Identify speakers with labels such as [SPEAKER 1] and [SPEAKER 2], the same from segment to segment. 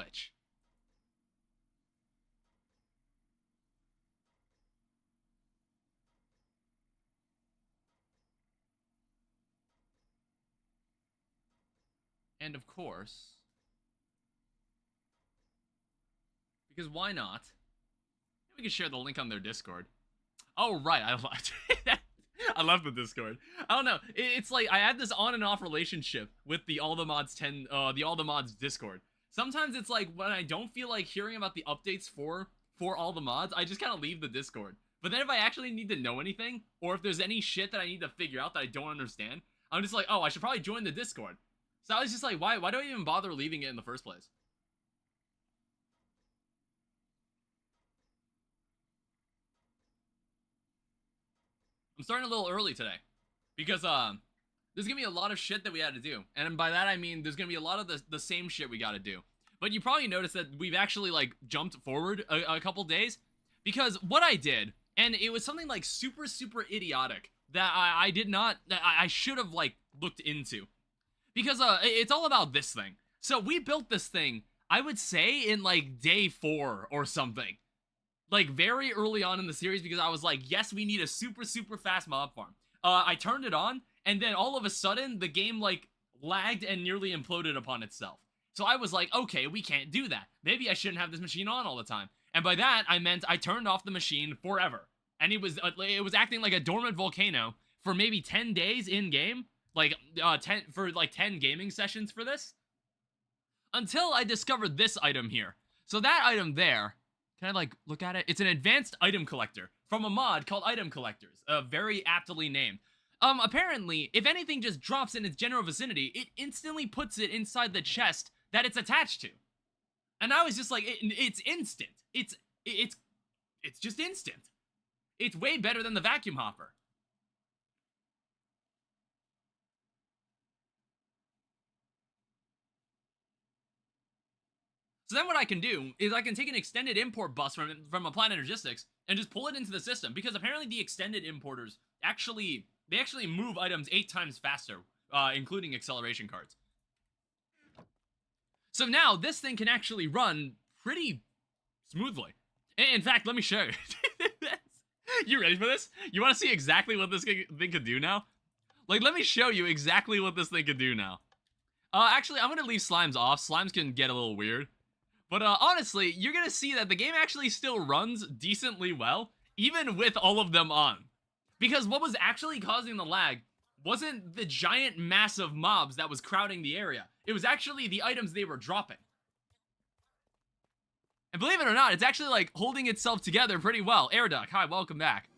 [SPEAKER 1] Twitch. And of course, because why not? We can share the link on their Discord. Oh, right, I left. I love the Discord. I don't know. It's like I had this on and off relationship with the All the Mods Discord. Sometimes it's like when I don't feel like hearing about the updates for all the mods, I just kind of leave the Discord. But then if I actually need to know anything, or if there's any shit that I need to figure out that I don't understand, I'm just like, oh, I should probably join the Discord. So I was just like, why do I even bother leaving it in the first place? I'm starting a little early today because there's gonna be a lot of shit that we had to do, and by that I mean there's gonna be a lot of the same shit we gotta do. But you probably noticed that we've actually like jumped forward a couple days, because what I did, and it was something like super idiotic that I should have like looked into, because it's all about this thing. So we built this thing, I would say in like day 4 or something. Like very early on in the series, because I was like, yes, we need a super fast mob farm. I turned it on, and then all of a sudden, the game like lagged and nearly imploded upon itself. So I was like, okay, we can't do that. Maybe I shouldn't have this machine on all the time. And by that, I meant I turned off the machine forever. And it was acting like a dormant volcano for maybe 10 days in game, like 10 gaming sessions for this, until I discovered this item here. So that item there. Can I, like, look at it? It's an advanced item collector from a mod called Item Collectors, very aptly named. Apparently, if anything just drops in its general vicinity, it instantly puts it inside the chest that it's attached to. And I was just like, it's instant. It's just instant. It's way better than the vacuum hopper. So then what I can do is I can take an extended import bus from Applied Energistics and just pull it into the system, because apparently the extended importers actually move items 8 times faster, including acceleration cards. So now this thing can actually run pretty smoothly. In fact, let me show you. You ready for this? You want to see exactly what this thing can do now? Like, let me show you exactly what this thing can do now. Actually, I'm gonna leave slimes off. Slimes can get a little weird. But honestly, you're going to see that the game actually still runs decently well, even with all of them on. Because what was actually causing the lag wasn't the giant mass of mobs that was crowding the area. It was actually the items they were dropping. And believe it or not, it's actually like holding itself together pretty well. Airduck, hi, welcome back.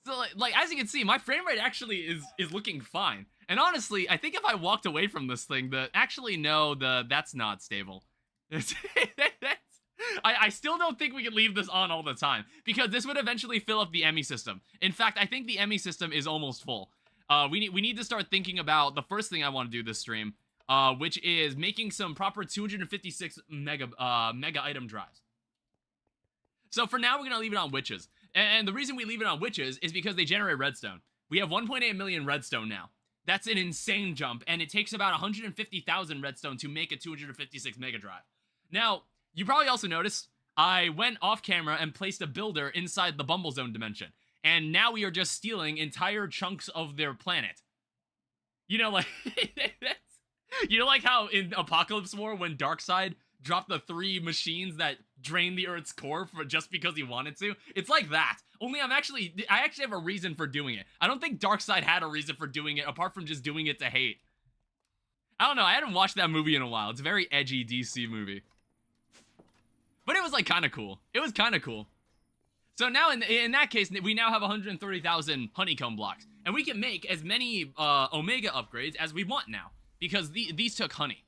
[SPEAKER 1] So like as you can see, my frame rate actually is looking fine. And honestly, I think if I walked away from this thing, that's not stable. I still don't think we can leave this on all the time, because this would eventually fill up the EMI system. In fact, I think the EMI system is almost full. We need to start thinking about the first thing I want to do this stream, which is making some proper 256 mega item drives. So for now, we're gonna leave it on witches, and the reason we leave it on witches is because they generate redstone. We have 1.8 million redstone now. That's an insane jump, and it takes about 150,000 redstone to make a 256 mega drive. Now, you probably also noticed I went off camera and placed a builder inside the Bumble Zone dimension, and now we are just stealing entire chunks of their planet. You know, like, you know, like how in Apocalypse War when Darkseid dropped the 3 machines that drained the Earth's core just because he wanted to? It's like that. Only I actually have a reason for doing it. I don't think Darkseid had a reason for doing it apart from just doing it to hate. I don't know, I hadn't watched that movie in a while. It's a very edgy DC movie. But it was like kind of cool. It was kind of cool. So now in that case, we now have 130,000 honeycomb blocks. And we can make as many Omega upgrades as we want now, because these took honey.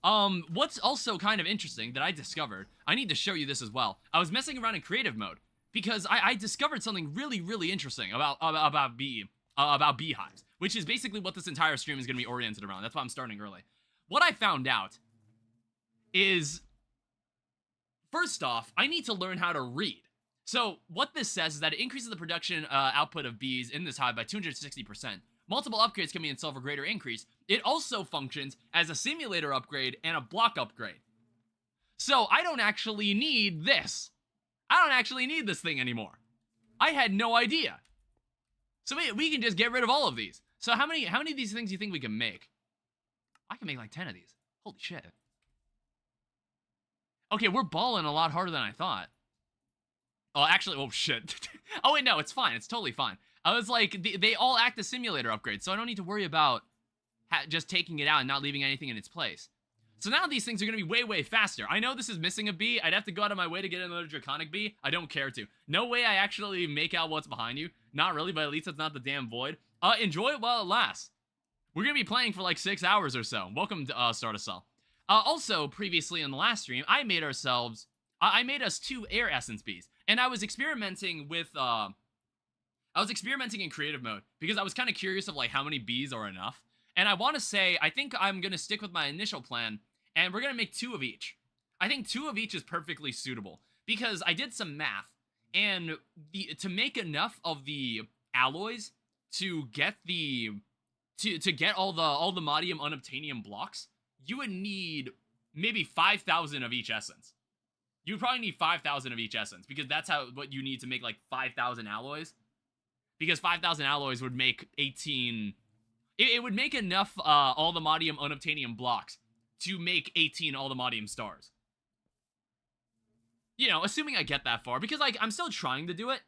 [SPEAKER 1] What's also kind of interesting that I discovered, I need to show you this as well. I was messing around in creative mode, because I discovered something really interesting about beehives, which is basically what this entire stream is going to be oriented around. That's why I'm starting early. What I found out is, first off, I need to learn how to read. So what this says is that it increases the production output of bees in this hive by 260%. Multiple upgrades can be installed for greater increase. It also functions as a simulator upgrade and a block upgrade. So I don't actually need this. I don't actually need this thing anymore. I had no idea. So we can just get rid of all of these. So how many of these things do you think we can make? I can make like 10 of these. Holy shit. Okay, we're balling a lot harder than I thought. Oh, actually, oh shit. Oh wait, no, it's fine. It's totally fine. I was like, they all act as simulator upgrades, so I don't need to worry about just taking it out and not leaving anything in its place. So now these things are going to be way, way faster. I know this is missing a bee. I'd have to go out of my way to get another Draconic bee. I don't care to. No way I actually make out what's behind you. Not really, but at least it's not the damn void. Enjoy it while it lasts. We're going to be playing for like 6 hours or so. Welcome to Start a Cell. Also, previously in the last stream, I made us 2 air essence bees. And I was experimenting with, I was experimenting in creative mode because I was kind of curious of like how many bees are enough. And I want to say, I think I'm going to stick with my initial plan, and we're going to make 2 of each. I think 2 of each is perfectly suitable because I did some math, and to make enough of the alloys to get to get all the modium unobtainium blocks, you would need maybe 5,000 of each essence. You would probably need 5,000 of each essence because that's what you need to make like 5,000 alloys. Because 5,000 alloys would make 18. It would make enough all the modium unobtainium blocks to make 18 all the modium stars. You know, assuming I get that far, because like I'm still trying to do it.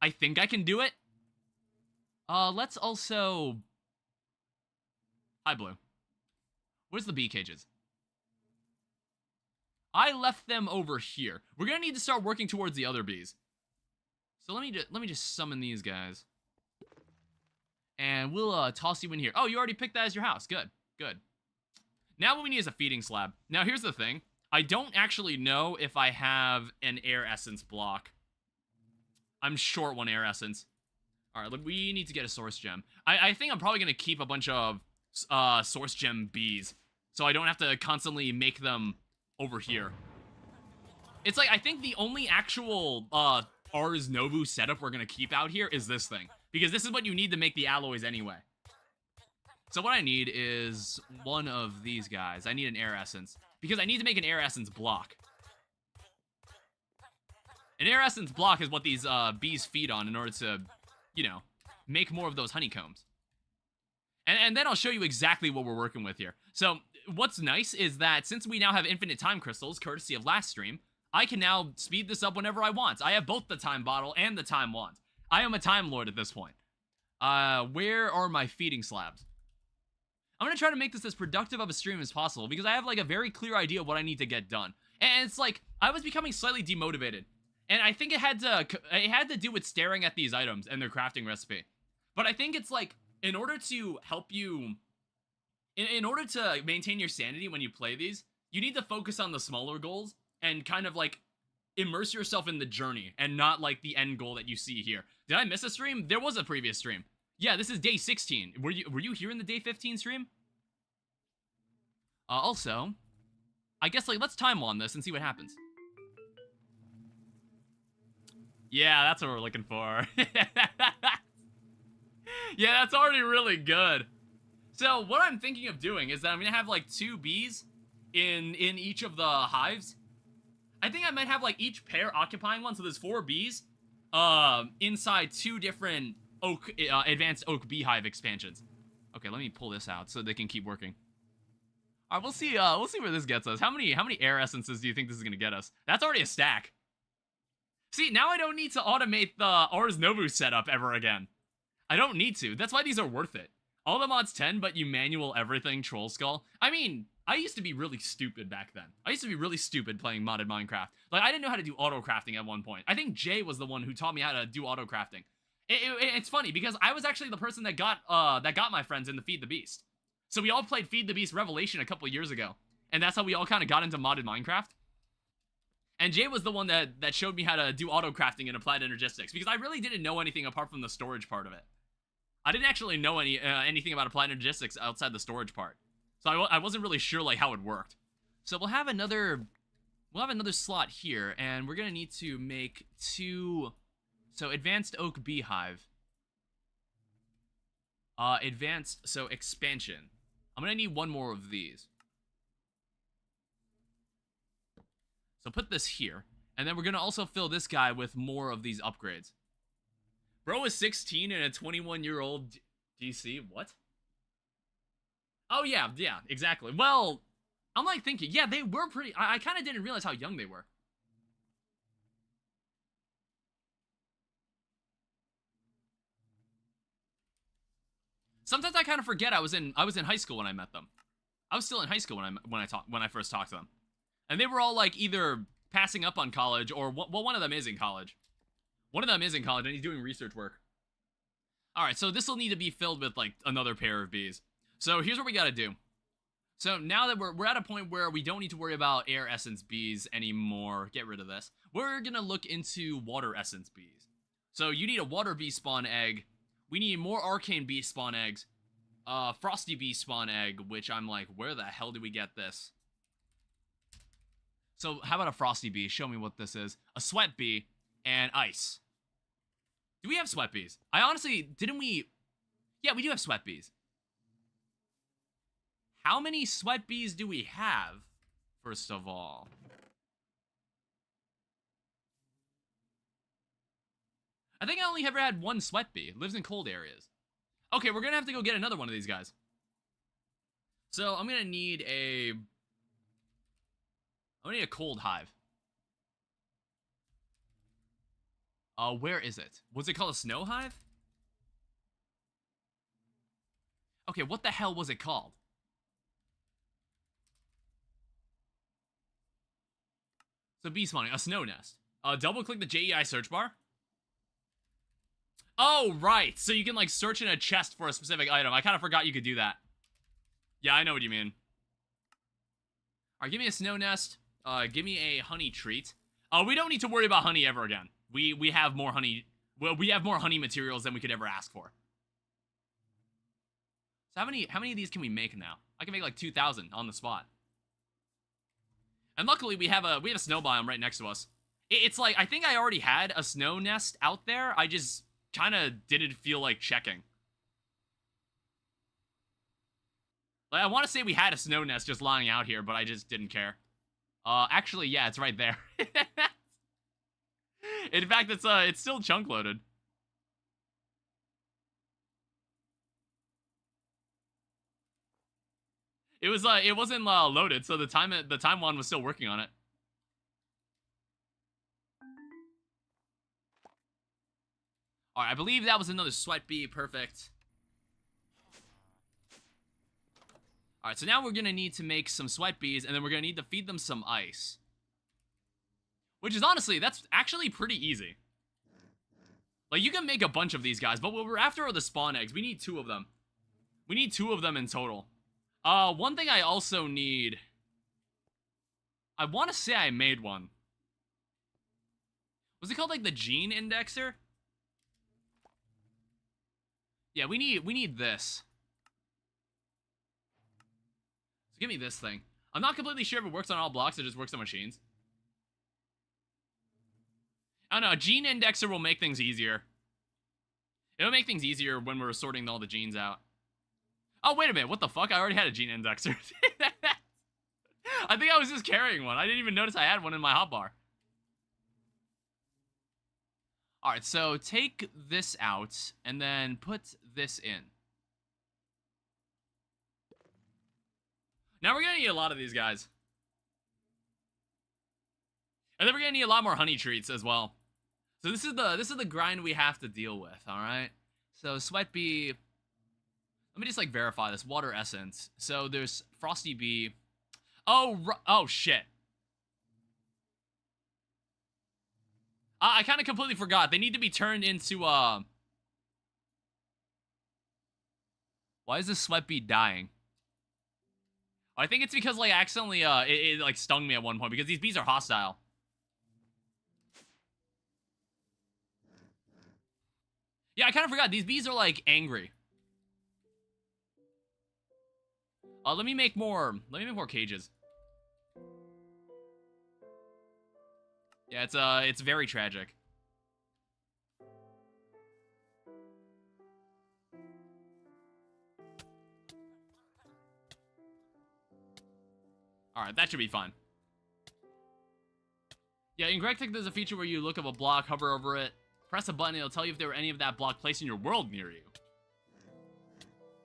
[SPEAKER 1] I think I can do it. Let's also. Hi, Blue. Where's the bee cages? I left them over here. We're gonna need to start working towards the other bees. So let me just summon these guys. And we'll toss you in here. Oh, you already picked that as your house. Good, good. Now what we need is a feeding slab. Now here's the thing. I don't actually know if I have an air essence block. I'm short 1 air essence. Alright, we need to get a source gem. I think I'm probably gonna keep a bunch of source gem bees, so I don't have to constantly make them over here. It's like, I think the only actual Ars Novu setup we're gonna keep out here is this thing. Because this is what you need to make the alloys anyway. So what I need is 1 of these guys. I need an air essence. Because I need to make an air essence block. An air essence block is what these bees feed on in order to, you know, make more of those honeycombs. And then I'll show you exactly what we're working with here. So what's nice is that since we now have infinite time crystals, courtesy of last stream, I can now speed this up whenever I want. I have both the time bottle and the time wand. I am a time lord at this point. Where are my feeding slabs? I'm gonna try to make this as productive of a stream as possible because I have like a very clear idea of what I need to get done. And it's like, I was becoming slightly demotivated. And I think it had to do with staring at these items and their crafting recipe. But I think it's like, in order to help you, in order to maintain your sanity when you play these, you need to focus on the smaller goals and kind of like immerse yourself in the journey and not like the end goal that you see here. Did I miss a stream? There was a previous stream. Yeah, this is day 16. Were you here in the day 15 stream? Also, I guess like let's time on this and see what happens. Yeah, that's what we're looking for. Yeah, that's already really good. So what I'm thinking of doing is that I'm gonna have like 2 bees in each of the hives. I think I might have like each pair occupying one, so there's 4 bees inside 2 different advanced oak beehive expansions. Okay, let me pull this out so they can keep working. All right, we'll see where this gets us. How many air essences do you think this is gonna get us? That's already a stack. See, now I don't need to automate the Ars Novu setup ever again. I don't need to. That's why these are worth it. All the mods 10, but you manual everything, Troll Skull. I mean, I used to be really stupid back then. I used to be really stupid playing modded Minecraft. Like, I didn't know how to do auto crafting at one point. I think Jay was the one who taught me how to do auto crafting. It's funny because I was actually the person that got my friends in the Feed the Beast. So we all played Feed the Beast Revelation a couple years ago, and that's how we all kind of got into modded Minecraft. And Jay was the one that showed me how to do auto crafting in Applied Energistics because I really didn't know anything apart from the storage part of it. I didn't actually know anything about Applied Energistics outside the storage part, so I wasn't really sure like how it worked. So we'll have another slot here, and we're gonna need to make 2. So advanced oak beehive. Expansion. I'm gonna need 1 more of these. So put this here. And then we're going to also fill this guy with more of these upgrades. Bro is 16 and a 21-year-old DC. What? Oh, yeah, exactly. Well, I'm like thinking, yeah, they were pretty... I kind of didn't realize how young they were. Sometimes I kind of forget I was in high school when I met them. I was still in high school when I first talked to them. And they were all like either passing up on college or well, one of them is in college. One of them is in college and he's doing research work. All right, so this will need to be filled with like another pair of bees. So here's what we got to do. So now that we're at a point where we don't need to worry about air essence bees anymore, get rid of this. We're going to look into water essence bees. So you need a water bee spawn egg. We need more arcane bee spawn eggs. Frosty bee spawn egg, which I'm like, where the hell do we get this? So how about a frosty bee? Show me what this is. A sweat bee and ice. Do we have sweat bees? I honestly, didn't we? Yeah, we do have sweat bees. How many sweat bees do we have, first of all? I think I only ever had one sweat bee. It lives in cold areas. Okay, we're gonna have to go get another one of these guys. So I'm gonna need a cold hive. Where is it? Was it called a snow hive? Okay, what the hell was it called? So bee spawning, a snow nest. Double click the JEI search bar. Oh, right. So you can like search in a chest for a specific item. I kind of forgot you could do that. Yeah, I know what you mean. All right, give me a snow nest. Give me a honey treat. We don't need to worry about honey ever again. We have more honey. Well, we have more honey materials than we could ever ask for. So how many of these can we make now? I can make like 2,000 on the spot. And luckily we have a snow biome right next to us. It's like, I think I already had a snow nest out there. I just kind of didn't feel like checking. Like, I want to say we had a snow nest just lying out here, but I just didn't care. Actually, yeah, it's right there. In fact, it's still chunk loaded. It wasn't loaded, so the time one was still working on it. All right, I believe that was another sweat bee. Perfect. All right, so now we're gonna need to make some sweat bees, and then we're gonna need to feed them some ice. Which is honestly, that's actually pretty easy. Like, you can make a bunch of these guys, but what we're after are the spawn eggs. We need 2 of them. We need 2 of them in total. One thing I also need... I want to say I made one. Was it called, like, the gene indexer? Yeah, we need this. So give me this thing. I'm not completely sure if it works on all blocks or just works on machines. I don't know, a gene indexer will make things easier. It'll make things easier when we're sorting all the genes out. Oh, wait a minute, what the fuck? I already had a gene indexer. I think I was just carrying one. I didn't even notice I had one in my hotbar. Alright, so take this out, and then put this in. Now we're gonna need a lot of these guys. And then we're gonna need a lot more honey treats as well. So this is the grind we have to deal with, alright? So sweat bee. Let me just like verify this. Water essence. So there's frosty bee. Oh shit. I kind of completely forgot. They need to be turned into why is this sweat bee dying? I think it's because like accidentally it like stung me at one point because these bees are hostile. Yeah, I kind of forgot. These bees are, like, angry. Let me make more cages. Yeah, it's very tragic. Alright, that should be fun. Yeah, in GregTech, there's a feature where you look up a block, hover over it, press a button, it'll tell you if there were any of that block placed in your world near you.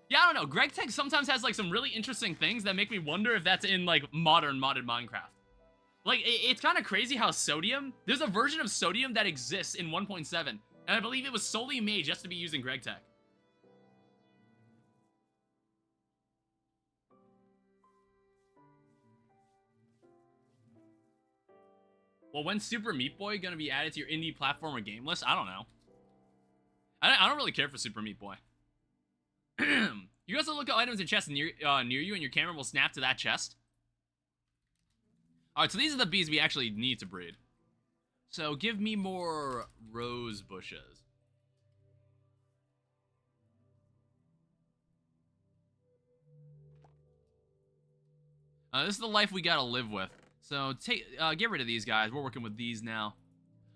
[SPEAKER 1] Yeah, I don't know. GregTech sometimes has, like, some really interesting things that make me wonder if that's in, like, modern modded Minecraft. Like, it's kind of crazy how Sodium... There's a version of Sodium that exists in 1.7, and I believe it was solely made just to be used in GregTech. Well, when's Super Meat Boy gonna be added to your indie platform or game list? I don't know. I don't really care for Super Meat Boy. You can also look at items in chests near you, and your camera will snap to that chest. Alright, so these are the bees we actually need to breed. So give me more rose bushes. This is the life we gotta live with. So get rid of these guys. We're working with these now.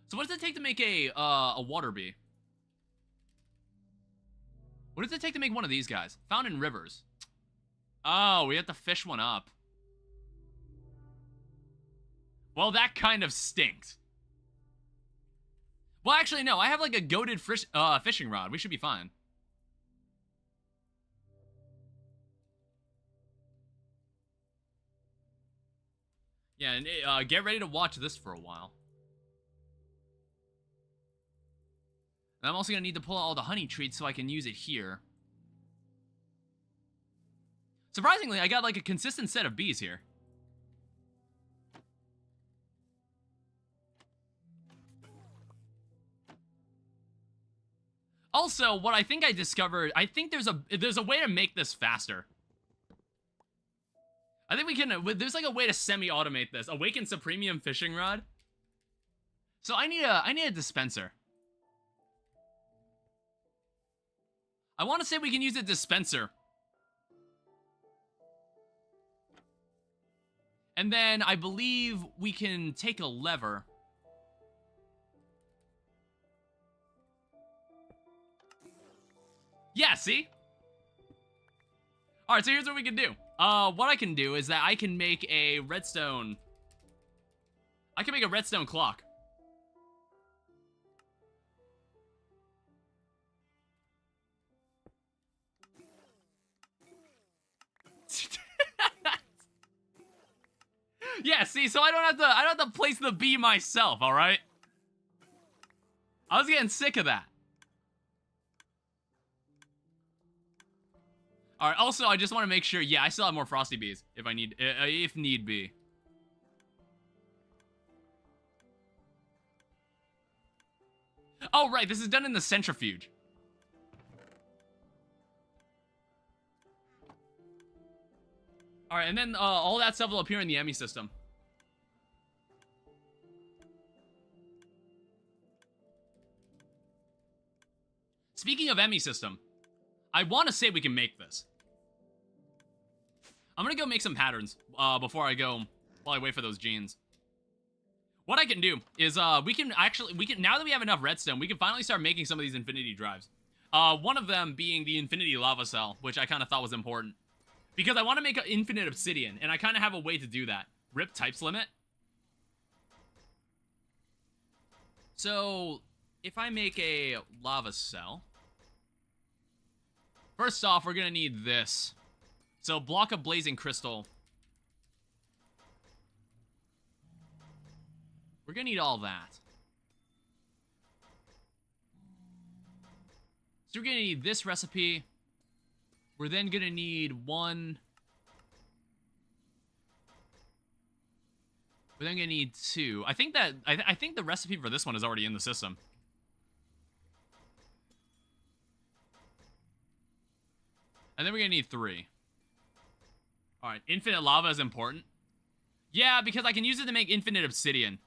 [SPEAKER 1] So what does it take to make a water bee? What does it take to make one of these guys? Found in rivers. Oh, we have to fish one up. Well, that kind of stinks. Well, actually, no. I have like a goated fishing rod. We should be fine. Yeah, and get ready to watch this for a while. And I'm also going to need to pull out all the honey treats so I can use it here. Surprisingly, I got like a consistent set of bees here. Also, what I think I discovered, I think there's a way to make this faster. I think we can, there's like a way to semi-automate this. Awaken Supremium Fishing Rod. So I need a dispenser. I want to say we can use a dispenser. And then I believe we can take a lever. Yeah, see? Alright, so here's what we can do. What I can do is that I can make a redstone... I can make a redstone clock. Yeah, see, so I don't have to place the bee myself, alright? I was getting sick of that. Alright, also, I just want to make sure, yeah, I still have more frosty bees, if need be. Oh, right, this is done in the centrifuge. Alright, and then all that stuff will appear in the Emmy system. Speaking of Emmy system, I want to say we can make this. I'm gonna go make some patterns before I wait for those genes. What I can do is we can now that we have enough redstone, we can finally start making some of these infinity drives. One of them being the infinity lava cell, which I kind of thought was important. Because I want to make an infinite obsidian, and I kind of have a way to do that. Rip types limit. So, if I make a lava cell... First off, we're going to need this. So, block of blazing crystal. We're going to need all that. So, we're going to need this recipe. We're then gonna need one. We're then gonna need two. I think the recipe for this one is already in the system. And then we're gonna need three. Alright, infinite lava is important. Yeah, because I can use it to make infinite obsidian.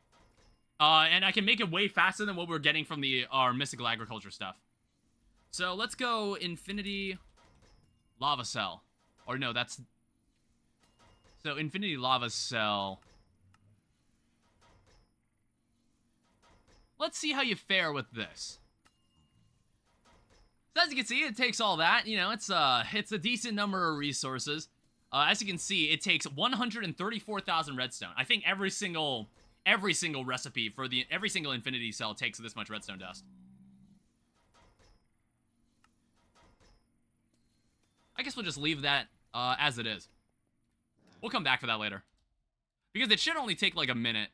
[SPEAKER 1] And I can make it way faster than what we're getting from our mystical agriculture stuff. So let's go infinity lava cell. Or no, that's... So, infinity lava cell. Let's see how you fare with this. So as you can see, it takes all that. You know, it's a decent number of resources. As you can see, it takes 134,000 redstone. I think every single every single recipe for every single infinity cell takes this much redstone dust. I guess we'll just leave that as it is. We'll come back for that later. Because it should only take like a minute.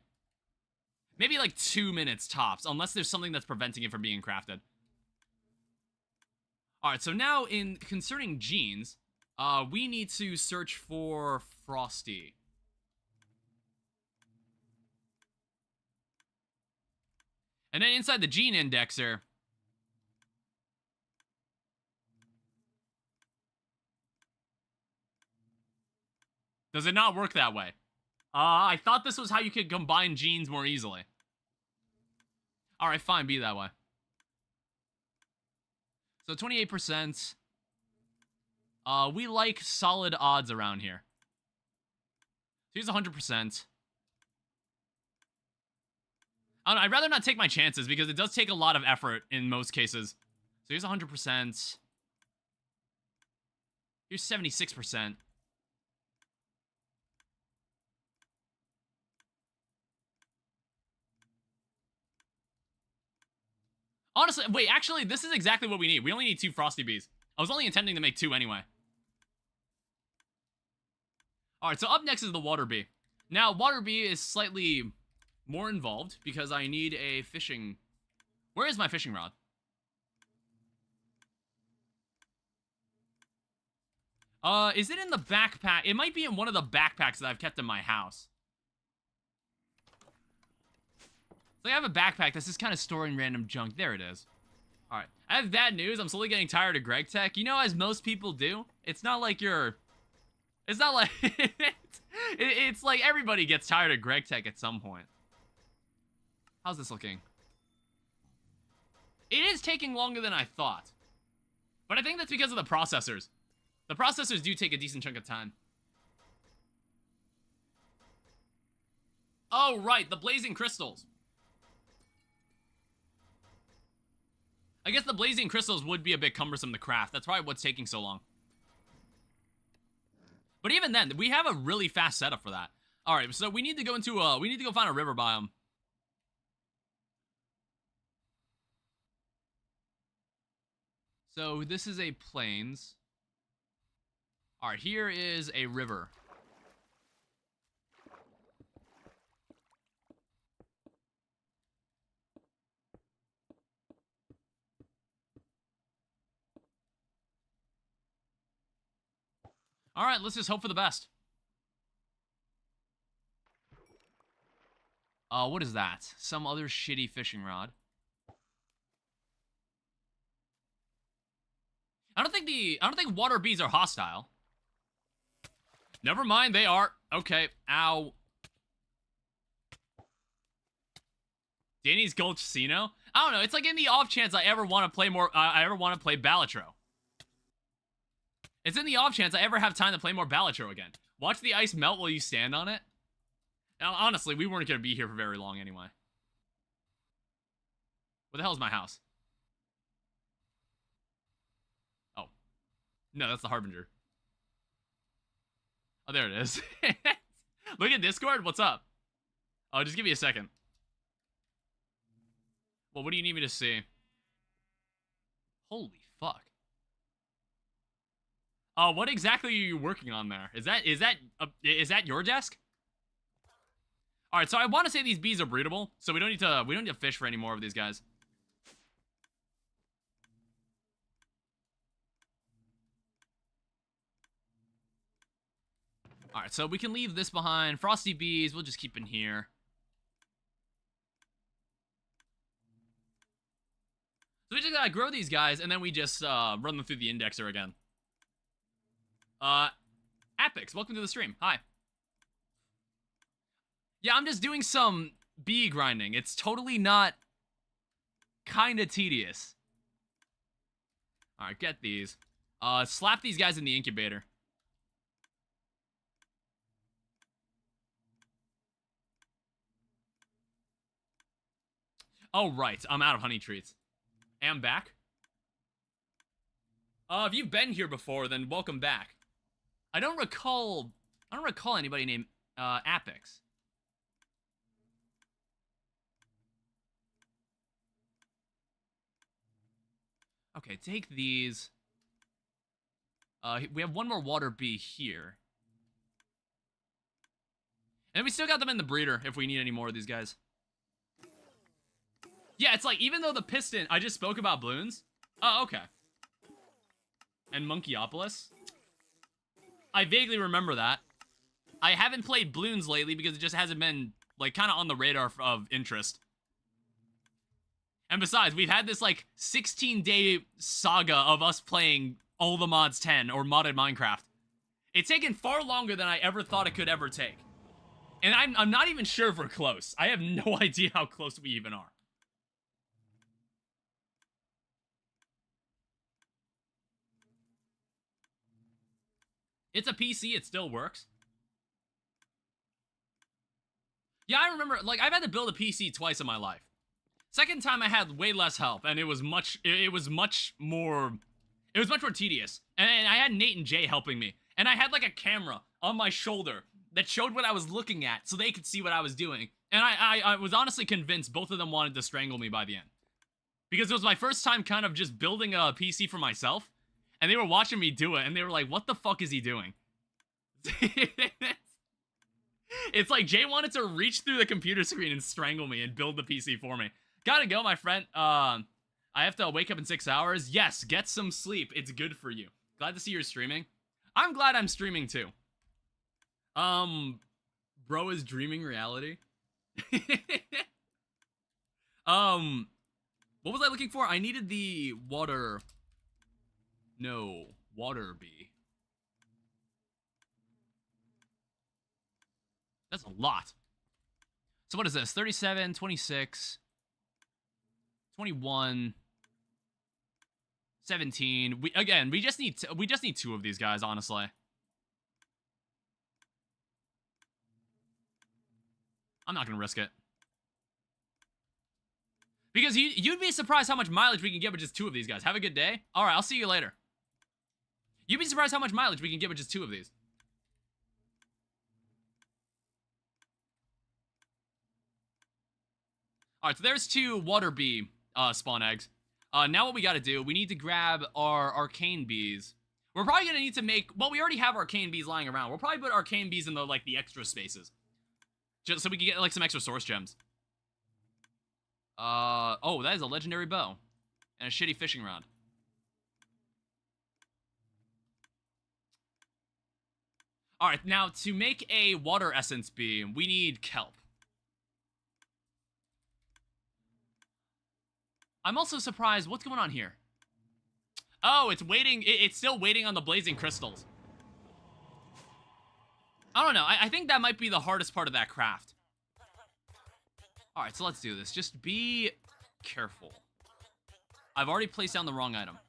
[SPEAKER 1] Maybe like 2 minutes tops, unless there's something that's preventing it from being crafted. Alright, so now concerning genes, we need to search for Frosty. And then inside the gene indexer, does it not work that way? I thought this was how you could combine genes more easily. Alright, fine, be that way. So 28%. We like solid odds around here. Here's 100%. I don't know, I'd rather not take my chances because it does take a lot of effort in most cases. So here's 100%. Here's 76%. Honestly, wait, actually, this is exactly what we need. We only need 2 Frosty Bees. I was only intending to make 2 anyway. Alright, so up next is the Water Bee. Now, Water Bee is slightly more involved because I need a fishing... Where is my fishing rod? Is it in the backpack? It might be in one of the backpacks that I've kept in my house. Like, I have a backpack that's just kind of storing random junk. There it is. Alright. I have bad news. I'm slowly getting tired of Greg Tech. You know, as most people do, it's not like you're... It's not like... it's like everybody gets tired of Greg Tech at some point. How's this looking? It is taking longer than I thought. But I think that's because of the processors. The processors do take a decent chunk of time. Oh, right. The blazing crystals. I guess the blazing crystals would be a bit cumbersome to craft. That's probably what's taking so long. But even then, we have a really fast setup for that. Alright, so we need to go into we need to go find a river biome. So this is a plains. Alright, here is a river. Alright, let's just hope for the best. What is that? Some other shitty fishing rod. I don't think water bees are hostile. Never mind, they are. Okay, ow. Danny's Gulch Casino? I don't know, it's like in the off chance I ever want to play Balatro. It's in the off chance I ever have time to play more Balatro again. Watch the ice melt while you stand on it. Now, honestly, we weren't going to be here for very long anyway. Where the hell is my house? Oh. No, that's the Harbinger. Oh, there it is. Look at Discord. What's up? Oh, just give me a second. Well, what do you need me to see? Holy fuck. What exactly are you working on there? Is that your desk? All right, so I want to say these bees are breedable, so we don't need to fish for any more of these guys. All right, so we can leave this behind. Frosty bees, we'll just keep in here. So we just gotta grow these guys, and then we just run them through the indexer again. Apix, welcome to the stream. Hi. Yeah, I'm just doing some bee grinding. It's totally not kinda tedious. Alright, get these. Slap these guys in the incubator. Oh, right. I'm out of honey treats. Am back? If you've been here before, then welcome back. I don't recall anybody named, Apix. Okay, take these. We have one more water bee here. And we still got them in the breeder if we need any more of these guys. Yeah, it's like, even though the piston, I just spoke about balloons. Oh, okay. And Monkeyopolis. I vaguely remember that. I haven't played balloons lately because it just hasn't been, like, kind of on the radar of interest. And besides, we've had this, like, 16-day saga of us playing all the mods 10 or modded Minecraft. It's taken far longer than I ever thought it could ever take. And I'm not even sure if we're close. I have no idea how close we even are. It's a PC, it still works. Yeah, I remember, like, I've had to build a PC twice in my life. Second time I had way less help, and it was much more tedious. And I had Nate and Jay helping me. And I had, like, a camera on my shoulder that showed what I was looking at so they could see what I was doing. And I was honestly convinced both of them wanted to strangle me by the end. Because it was my first time kind of just building a PC for myself. And they were watching me do it, and they were like, what the fuck is he doing? It's like Jay wanted to reach through the computer screen and strangle me and build the PC for me. Gotta go, my friend. I have to wake up in 6 hours. Yes, get some sleep. It's good for you. Glad to see you're streaming. I'm glad I'm streaming too. Bro is dreaming reality. What was I looking for? I needed the water... No, water bee. That's a lot. So what is this? 37, 26, 21, 17. We just need two of these guys, honestly. I'm not gonna risk it. Because you'd be surprised how much mileage we can get with just two of these guys. Have a good day. All right, I'll see you later. You'd be surprised how much mileage we can get with just two of these. Alright, so there's two water bee spawn eggs. Now what we gotta do, we need to grab our arcane bees. We're probably gonna need to make... Well, we already have arcane bees lying around. We'll probably put arcane bees in the, like, the extra spaces. Just so we can get, like, some extra source gems. Oh, that is a legendary bow. And a shitty fishing rod. Alright, now to make a water essence bee, we need kelp. I'm also surprised, what's going on here? Oh, it's waiting, it's still waiting on the blazing crystals. I don't know, I think that might be the hardest part of that craft. Alright, so let's do this. Just be careful. I've already placed down the wrong item.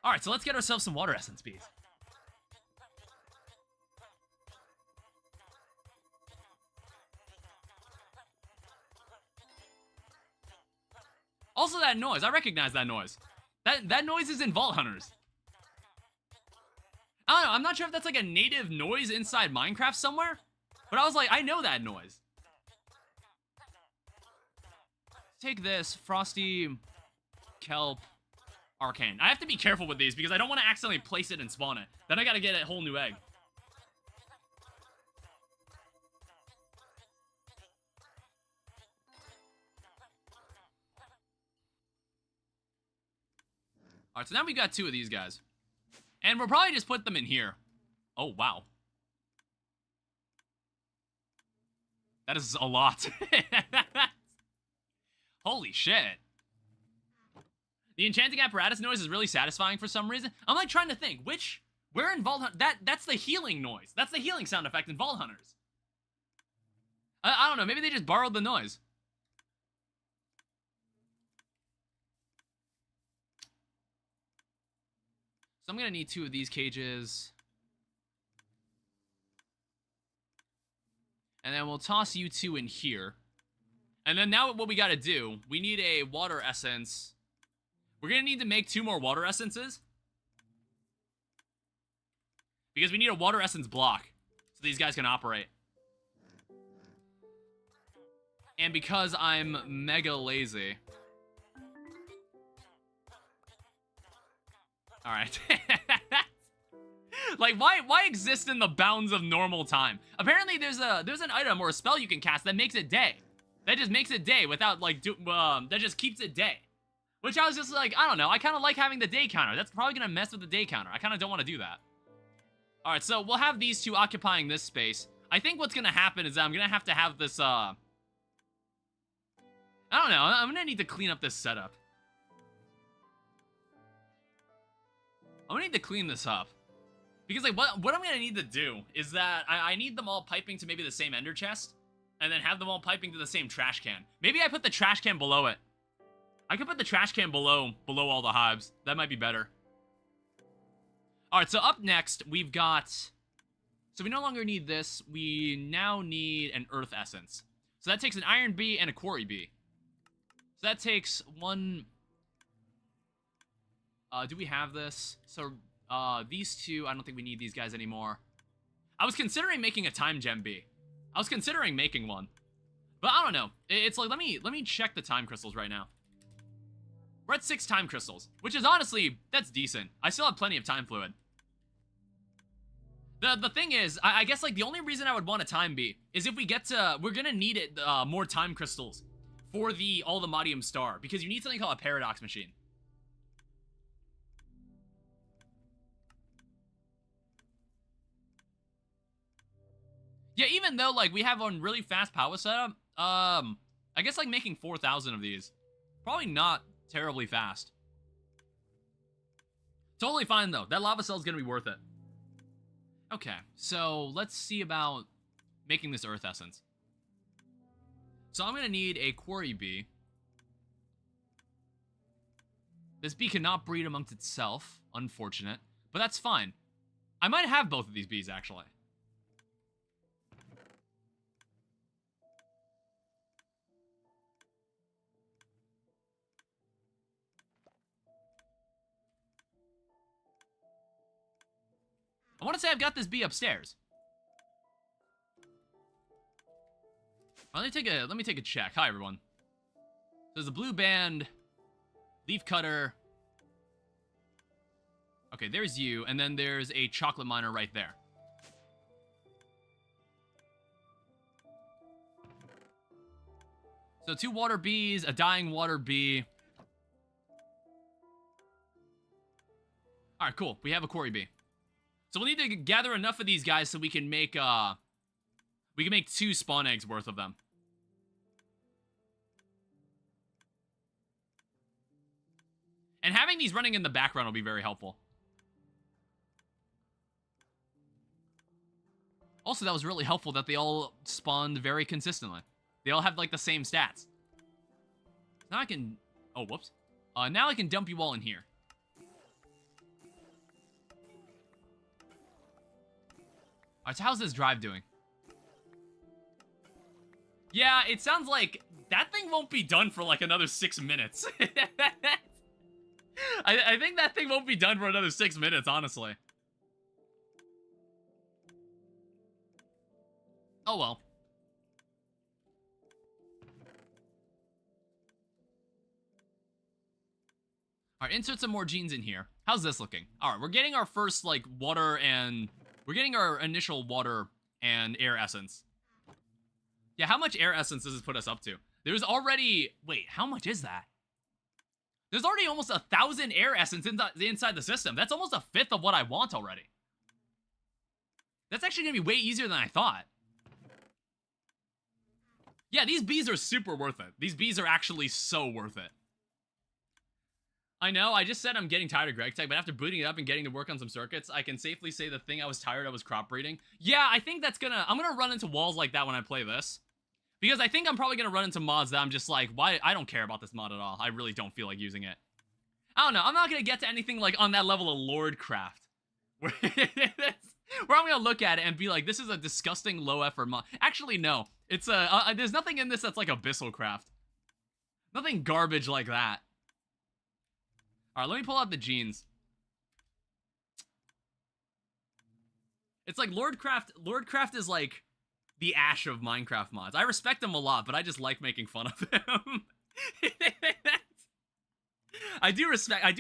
[SPEAKER 1] Alright, so let's get ourselves some water essence bees. Also that noise, I recognize that noise. That noise is in Vault Hunters. I don't know, I'm not sure if that's like a native noise inside Minecraft somewhere, but I was like, I know that noise. Take this, Frosty, Kelp, Arcane. I have to be careful with these because I don't want to accidentally place it and spawn it. Then I gotta get a whole new egg. Alright, so now we got two of these guys. And we'll probably just put them in here. Oh, wow. That is a lot. Holy shit. The enchanting apparatus noise is really satisfying for some reason. I'm like trying to think, where in Vault Hunters, that's the healing noise. That's the healing sound effect in Vault Hunters. I don't know, maybe they just borrowed the noise. So I'm gonna need two of these cages. And then we'll toss you two in here. And then now what we gotta do, we need a water essence. We're gonna need to make two more water essences. Because we need a water essence block. So these guys can operate. And because I'm mega lazy. Alright. Like, why exist in the bounds of normal time? Apparently there's an item or a spell you can cast that makes it day. That just makes it day without, like, that just keeps it day. Which I was just like, I don't know, I kind of like having the day counter. That's probably gonna mess with the day counter. I kind of don't want to do that. Alright, so we'll have these two occupying this space. I think what's gonna happen is that I'm gonna have this, I don't know, I'm gonna need to clean up this setup. I'm gonna need to clean this up. Because, like, what I'm gonna need to do is that I need them all piping to maybe the same ender chest, and then have them all piping to the same trash can. Maybe I put the trash can below it. I could put the trash can below all the hives. That might be better. Alright, so up next, we've got... So we no longer need this. We now need an earth essence. So that takes an iron bee and a quarry bee. So that takes one... do we have this? So, these two, I don't think we need these guys anymore. I was considering making a time gem bee. I was considering making one. But I don't know. It's like, let me check the time crystals right now. We're at 6 time crystals, which is honestly, that's decent. I still have plenty of time fluid. The thing is, I guess, like, the only reason I would want a time bee is if we get to, we're gonna need it, more time crystals for all the Modium Star, because you need something called a paradox machine. Yeah, even though, like, we have one really fast power setup, I guess, like, making 4,000 of these, probably not terribly fast. Totally fine, though. That lava cell is gonna be worth it. Okay, so let's see about making this earth essence. So I'm gonna need a quarry bee. This bee cannot breed amongst itself, unfortunate, but that's fine. I might have both of these bees, actually. I want to say I've got this bee upstairs. Let me take a check. Hi, everyone. There's a blue band, leaf cutter. Okay, there's you, and then there's a chocolate miner right there. So 2 water bees, a dying water bee. All right, cool. We have a quarry bee. So we'll need to gather enough of these guys so we can make 2 spawn eggs worth of them. And having these running in the background will be very helpful. Also, that was really helpful that they all spawned very consistently. They all have, like, the same stats. Now I can... Oh, whoops. Now I can dump you all in here. Alright, so how's this drive doing? Yeah, it sounds like that thing won't be done for like another 6 minutes. I think that thing won't be done for another 6 minutes, honestly. Oh well. Alright, insert some more genes in here. How's this looking? Alright, we're getting our first, like, water and... We're getting our initial water and air essence. Yeah, how much air essence does this put us up to? There's already... Wait, how much is that? There's already almost 1,000 air essence inside the system. That's almost 1/5 of what I want already. That's actually going to be way easier than I thought. Yeah, these bees are super worth it. These bees are actually so worth it. I know, I just said I'm getting tired of Greg Tech, but after booting it up and getting to work on some circuits, I can safely say the thing I was tired of was crop breeding. Yeah, I think that's I'm gonna run into walls like that when I play this. Because I think I'm probably gonna run into mods that I'm just like, why? I don't care about this mod at all. I really don't feel like using it. I don't know, I'm not gonna get to anything like on that level of Lordcraft. Where I'm gonna look at it and be like, this is a disgusting low effort mod. Actually, no. It's there's nothing in this that's like Abyssal Craft. Nothing garbage like that. Alright, let me pull out the genes. It's like Lordcraft is like the Ash of Minecraft mods. I respect him a lot, but I just like making fun of him. I do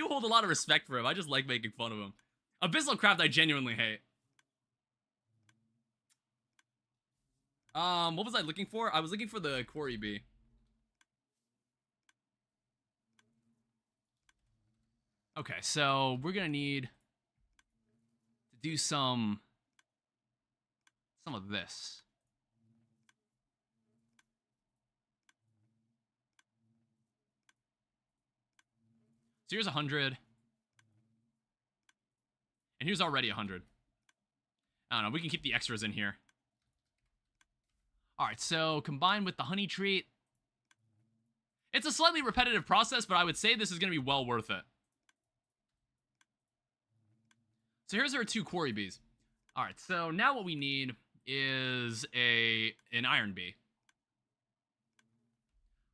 [SPEAKER 1] hold a lot of respect for him. I just like making fun of him. Abyssal Craft I genuinely hate. What was I looking for? I was looking for the Quarry Bee. Okay, so we're gonna need to do some of this. So here's 100. And here's already 100. I don't know, we can keep the extras in here. Alright, so combined with the honey treat. It's a slightly repetitive process, but I would say this is going to be well worth it. So here's our 2 quarry bees. Alright, so now what we need is an iron bee.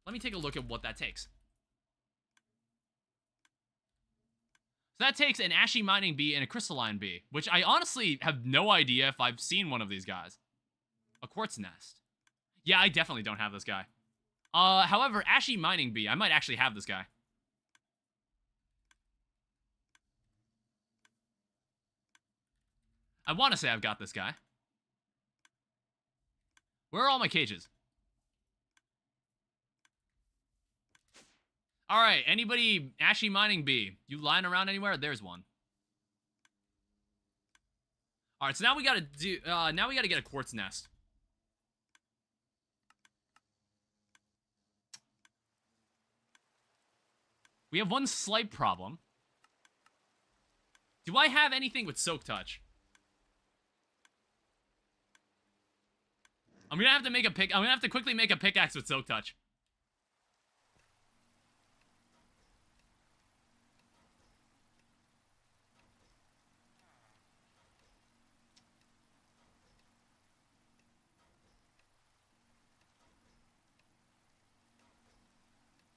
[SPEAKER 1] Let me take a look at what that takes. So that takes an ashy mining bee and a crystalline bee, which I honestly have no idea if I've seen one of these guys. A quartz nest. Yeah, I definitely don't have this guy. However, ashy mining bee, I might actually have this guy. I want to say I've got this guy. Where are all my cages? Alright, anybody ashy mining bee? You lying around anywhere? There's one. Alright, so now we gotta do, now we gotta get a quartz nest. We have one slight problem. Do I have anything with Soak Touch? I'm gonna have to quickly make a pickaxe with Soak Touch.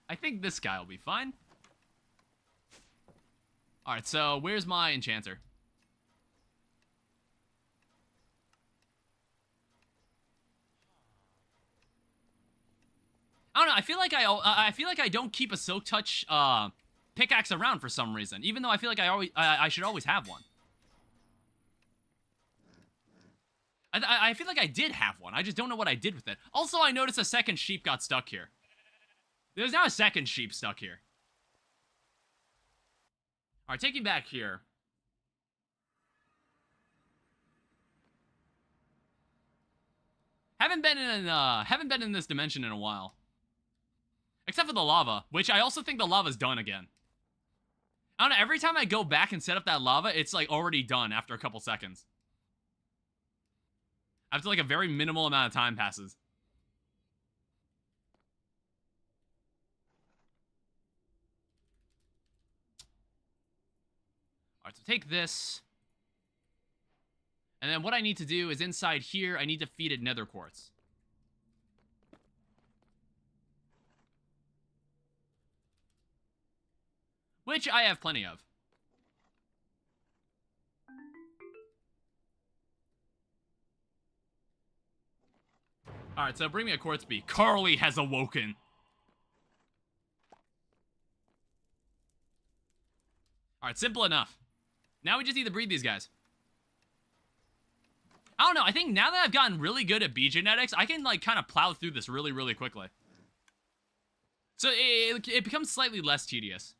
[SPEAKER 1] I think this guy will be fine. Alright, so where's my enchanter? I don't know, I feel like I don't keep a Soak Touch pickaxe around for some reason, even though I feel like I should always have one. I feel like I did have one. I just don't know what I did with it. Also, I noticed a second sheep got stuck here. There's now a second sheep stuck here. Alright, take you back here. Haven't been in this dimension in a while. Except for the lava, which I also think the lava's done again. I don't know, every time I go back and set up that lava, it's like already done after a couple seconds. After like a very minimal amount of time passes. Alright, so take this. And then what I need to do is inside here, I need to feed it nether quartz. Which I have plenty of. Alright, so bring me a quartz bee. Carly has awoken. Alright, simple enough. Now we just need to breed these guys. I don't know, I think now that I've gotten really good at bee genetics, I can, like, kind of plow through this really, really quickly. So it becomes slightly less tedious.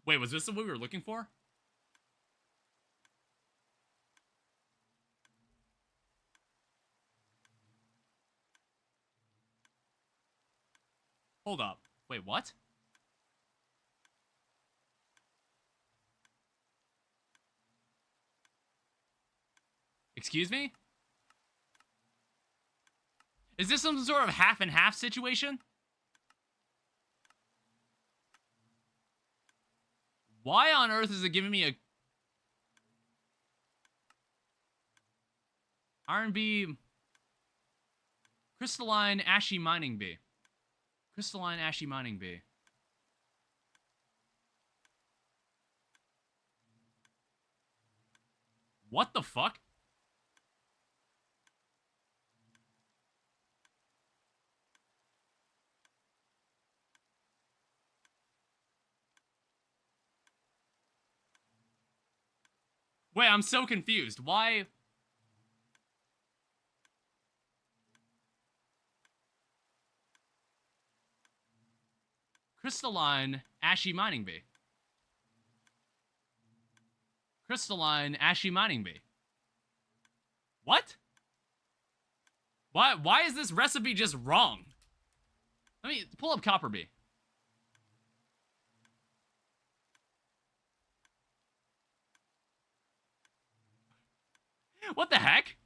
[SPEAKER 1] Wait, was this what we were looking for? Hold up. Wait, what? Excuse me? Is this some sort of half and half situation? Why on earth is it giving me a iron bee, crystalline ashy mining bee? Crystalline Ashy Mining Bee. What the fuck? Wait, I'm so confused. Why? Crystalline Ashy Mining Bee. Crystalline Ashy Mining Bee. What? Why is this recipe just wrong? Let me pull up Copper Bee. What the heck?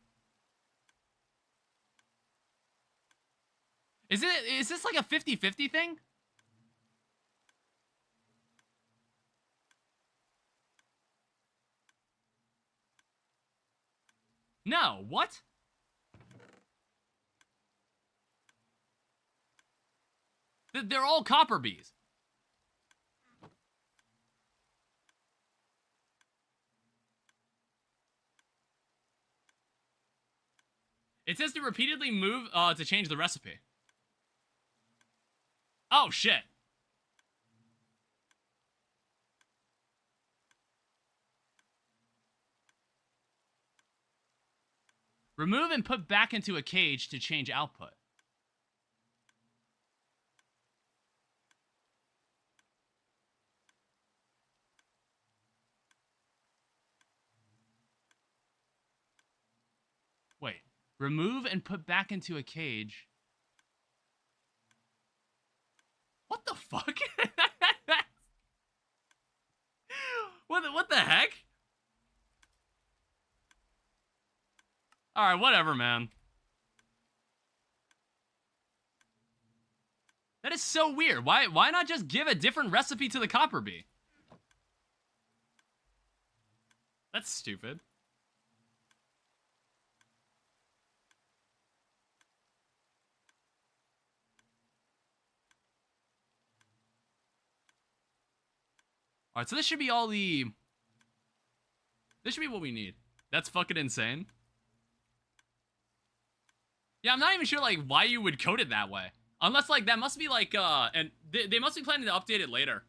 [SPEAKER 1] Is this like a 50-50 thing? No, what? They're all Copper Bees. It says to repeatedly move to change the recipe. Oh, shit. Remove and put back into a cage to change output. Wait. Remove and put back into a cage. What the fuck? What the heck? Alright, whatever, man. That is so weird. Why not just give a different recipe to the Copper Bee? That's stupid. Alright, so this should be all the... This should be what we need. That's fucking insane. Yeah, I'm not even sure, like, why you would code it that way. Unless, like, that must be, like, and they must be planning to update it later.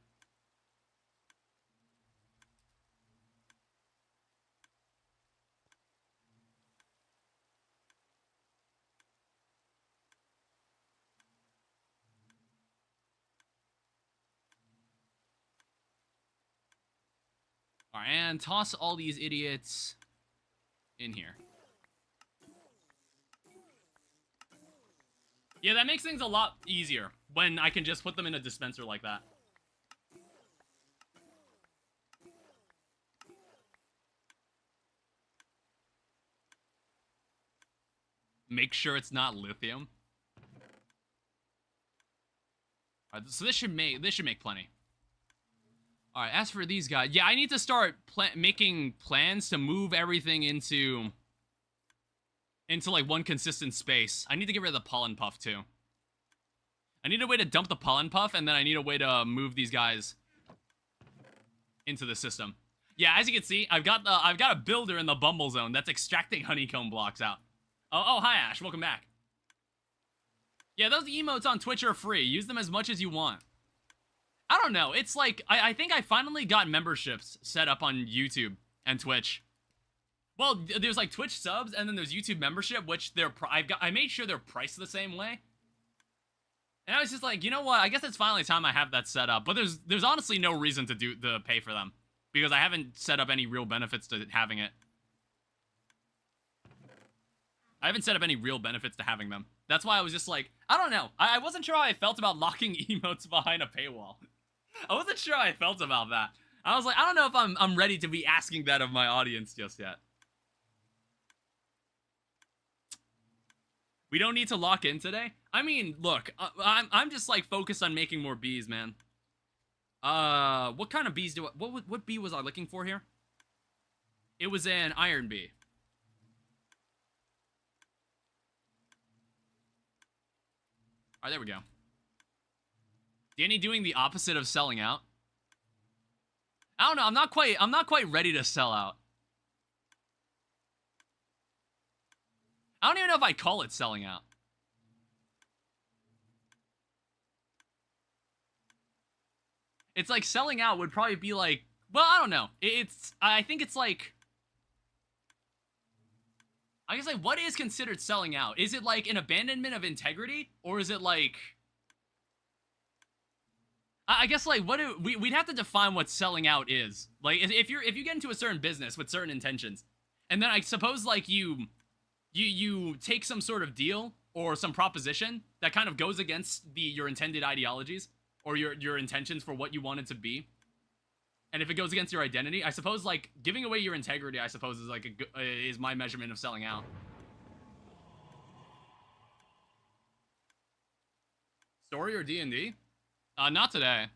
[SPEAKER 1] Alright, and toss all these idiots in here. Yeah, that makes things a lot easier when I can just put them in a dispenser like that. Make sure it's not lithium. Alright, so this should make plenty. Alright, as for these guys, yeah, I need to start making plans to move everything into like one consistent space. I need to get rid of the pollen puff too. I need a way to dump the pollen puff, and then I need a way to move these guys into the system. Yeah, as you can see, I've got a builder in the Bumble Zone that's extracting honeycomb blocks out. Oh, hi Ash, welcome back. Yeah, those emotes on Twitch are free. Use them as much as you want. I don't know. It's like I think I finally got memberships set up on YouTube and Twitch. Well, there's like Twitch subs, and then there's YouTube membership, which I made sure they're priced the same way. And I was just like, you know what? I guess it's finally time I have that set up. But there's honestly no reason to pay for them, because I haven't set up any real benefits to having it. I haven't set up any real benefits to having them. That's why I was just like, I don't know. I wasn't sure how I felt about locking emotes behind a paywall. I wasn't sure how I felt about that. I was like, I don't know if I'm ready to be asking that of my audience just yet. We don't need to lock in today? I mean, look, I'm just like focused on making more bees, man. What kind of bees what bee was I looking for here? It was an iron bee. Alright, there we go. Danny doing the opposite of selling out. I don't know. I'm not quite ready to sell out. I don't even know if I'd call it selling out. It's like selling out would probably be like, well, I don't know. I think it's like, I guess like, what is considered selling out? Is it like an abandonment of integrity? Or is it like, I guess like, we'd have to define what selling out is. Like, if you get into a certain business with certain intentions, and then I suppose like you take some sort of deal or some proposition that kind of goes against your intended ideologies or your intentions for what you want it to be. And if it goes against your identity, I suppose like giving away your integrity, I suppose is like is my measurement of selling out. Story or D&D? Not today.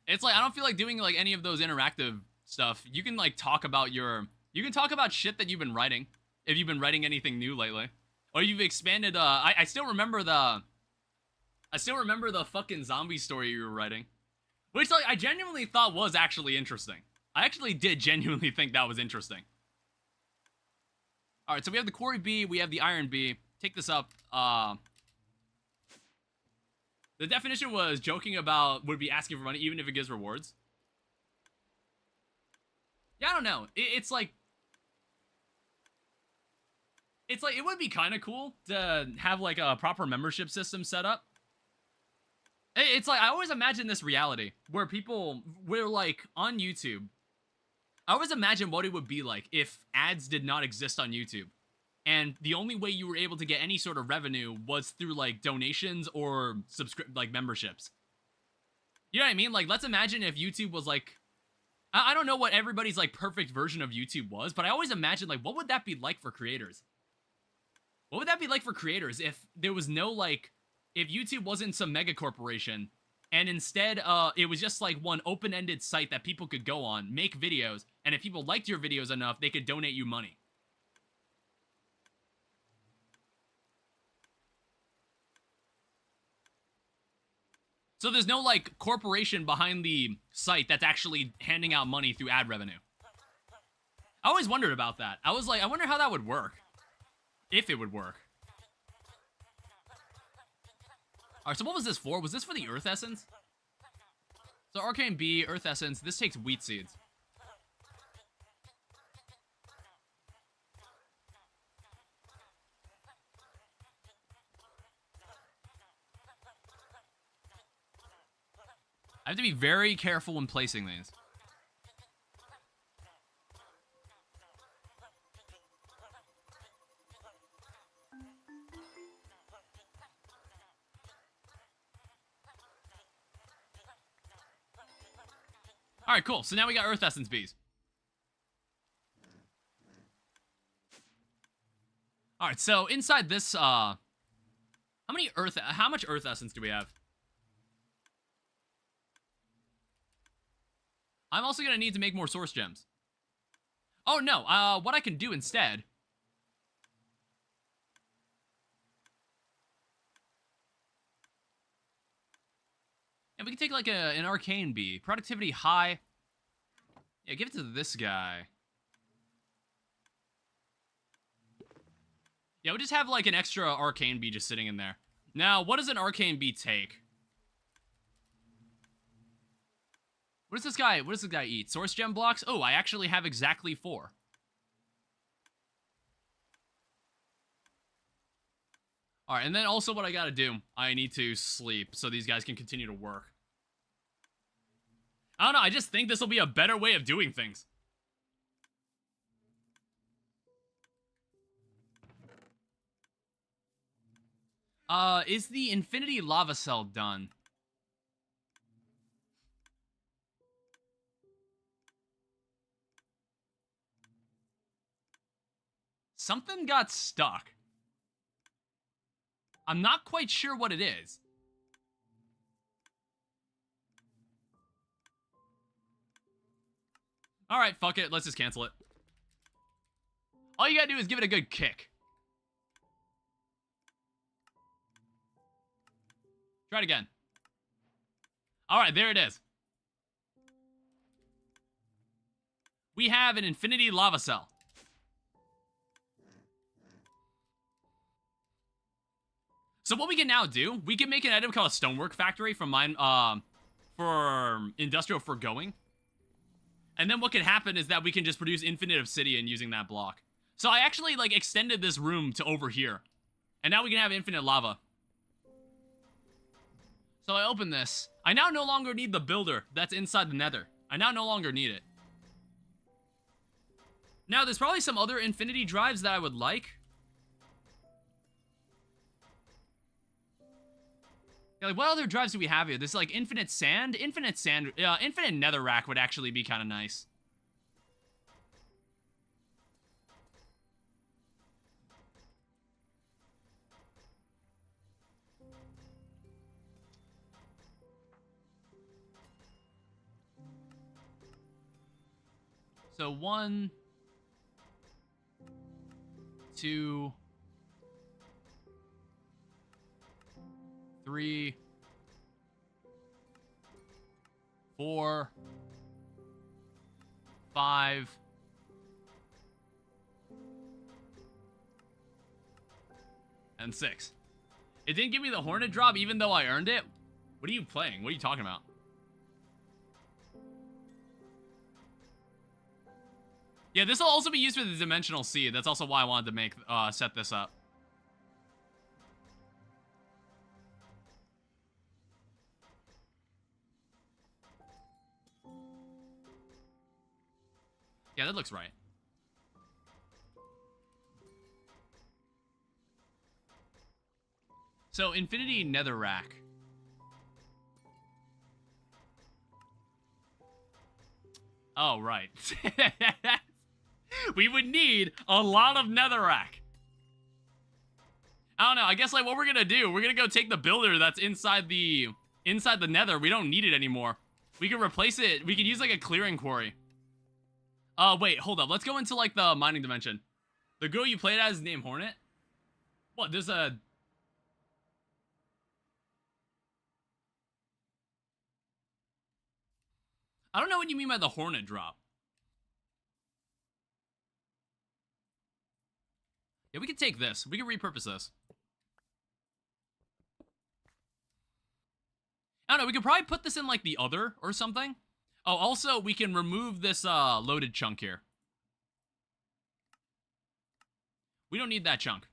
[SPEAKER 1] It's like I don't feel like doing like any of those interactive stuff. You can like talk about shit that you've been writing if you've been writing anything new lately, or you've expanded. I still remember the fucking zombie story you were writing, which like I genuinely thought was actually interesting. I actually did genuinely think that was interesting. All right, so we have the Quarry B, we have the Iron B. Take this up. The definition was joking about would be asking for money even if it gives rewards. Yeah, I don't know. It's like it would be kind of cool to have like a proper membership system set up. It's like I always imagine this reality where we're like on YouTube. I always imagine what it would be like if ads did not exist on YouTube. And the only way you were able to get any sort of revenue was through like donations or like memberships. You know what I mean? Like let's imagine if YouTube was like, I don't know what everybody's like perfect version of YouTube was, but I always imagine like what would that be like for creators? What would that be like for creators if there was no like, if YouTube wasn't some mega corporation and instead it was just like one open-ended site that people could go on, make videos, and if people liked your videos enough, they could donate you money. So there's no, like, corporation behind the site that's actually handing out money through ad revenue. I always wondered about that. I was like, I wonder how that would work. If it would work. Alright, so what was this for? Was this for the Earth Essence? So Arcane B, Earth Essence, this takes wheat seeds. I have to be very careful when placing these. Alright, cool. So now we got Earth Essence bees. Alright, so inside this, how much Earth Essence do we have? I'm also gonna need to make more source gems. Oh no, what I can do instead. And we can take like an arcane bee. Productivity high. Yeah, give it to this guy. Yeah, we just have like an extra arcane bee just sitting in there. Now, what does an arcane bee take? What does this guy eat? Source gem blocks? Oh, I actually have exactly 4. Alright, and then also what I gotta do, I need to sleep so these guys can continue to work. I don't know, I just think this will be a better way of doing things. Is the Infinity Lava Cell done? Something got stuck. I'm not quite sure what it is. Alright, fuck it. Let's just cancel it. All you gotta do is give it a good kick. Try it again. Alright, there it is. We have an infinity lava cell. So what we can now do, we can make an item called a stonework factory from for industrial forgoing. And then what can happen is that we can just produce infinite obsidian using that block. So I actually, like, extended this room to over here. And now we can have infinite lava. So I open this. I now no longer need the builder that's inside the nether. I now no longer need it. Now, there's probably some other infinity drives that I would like. Yeah, like, what other drives do we have here? There's, like, infinite sand? Infinite netherrack would actually be kind of nice. So 1, 2, 3, 4, 5, and 6. It didn't give me the Hornet drop even though I earned it? What are you playing? What are you talking about? Yeah, this will also be used for the dimensional seed. That's also why I wanted to make set this up. Yeah, that looks right. So, infinity netherrack. Oh, right. We would need a lot of netherrack. I don't know. I guess, like, what we're gonna do, we're gonna go take the builder that's inside the nether. We don't need it anymore. We can replace it. We could use, like, a clearing quarry. Wait, hold up. Let's go into, like, the mining dimension. The girl you played as is named Hornet? What, there's a... I don't know what you mean by the Hornet drop. Yeah, we can take this. We can repurpose this. I don't know, we could probably put this in, like, the other or something. Oh, also, we can remove this, loaded chunk here. We don't need that chunk.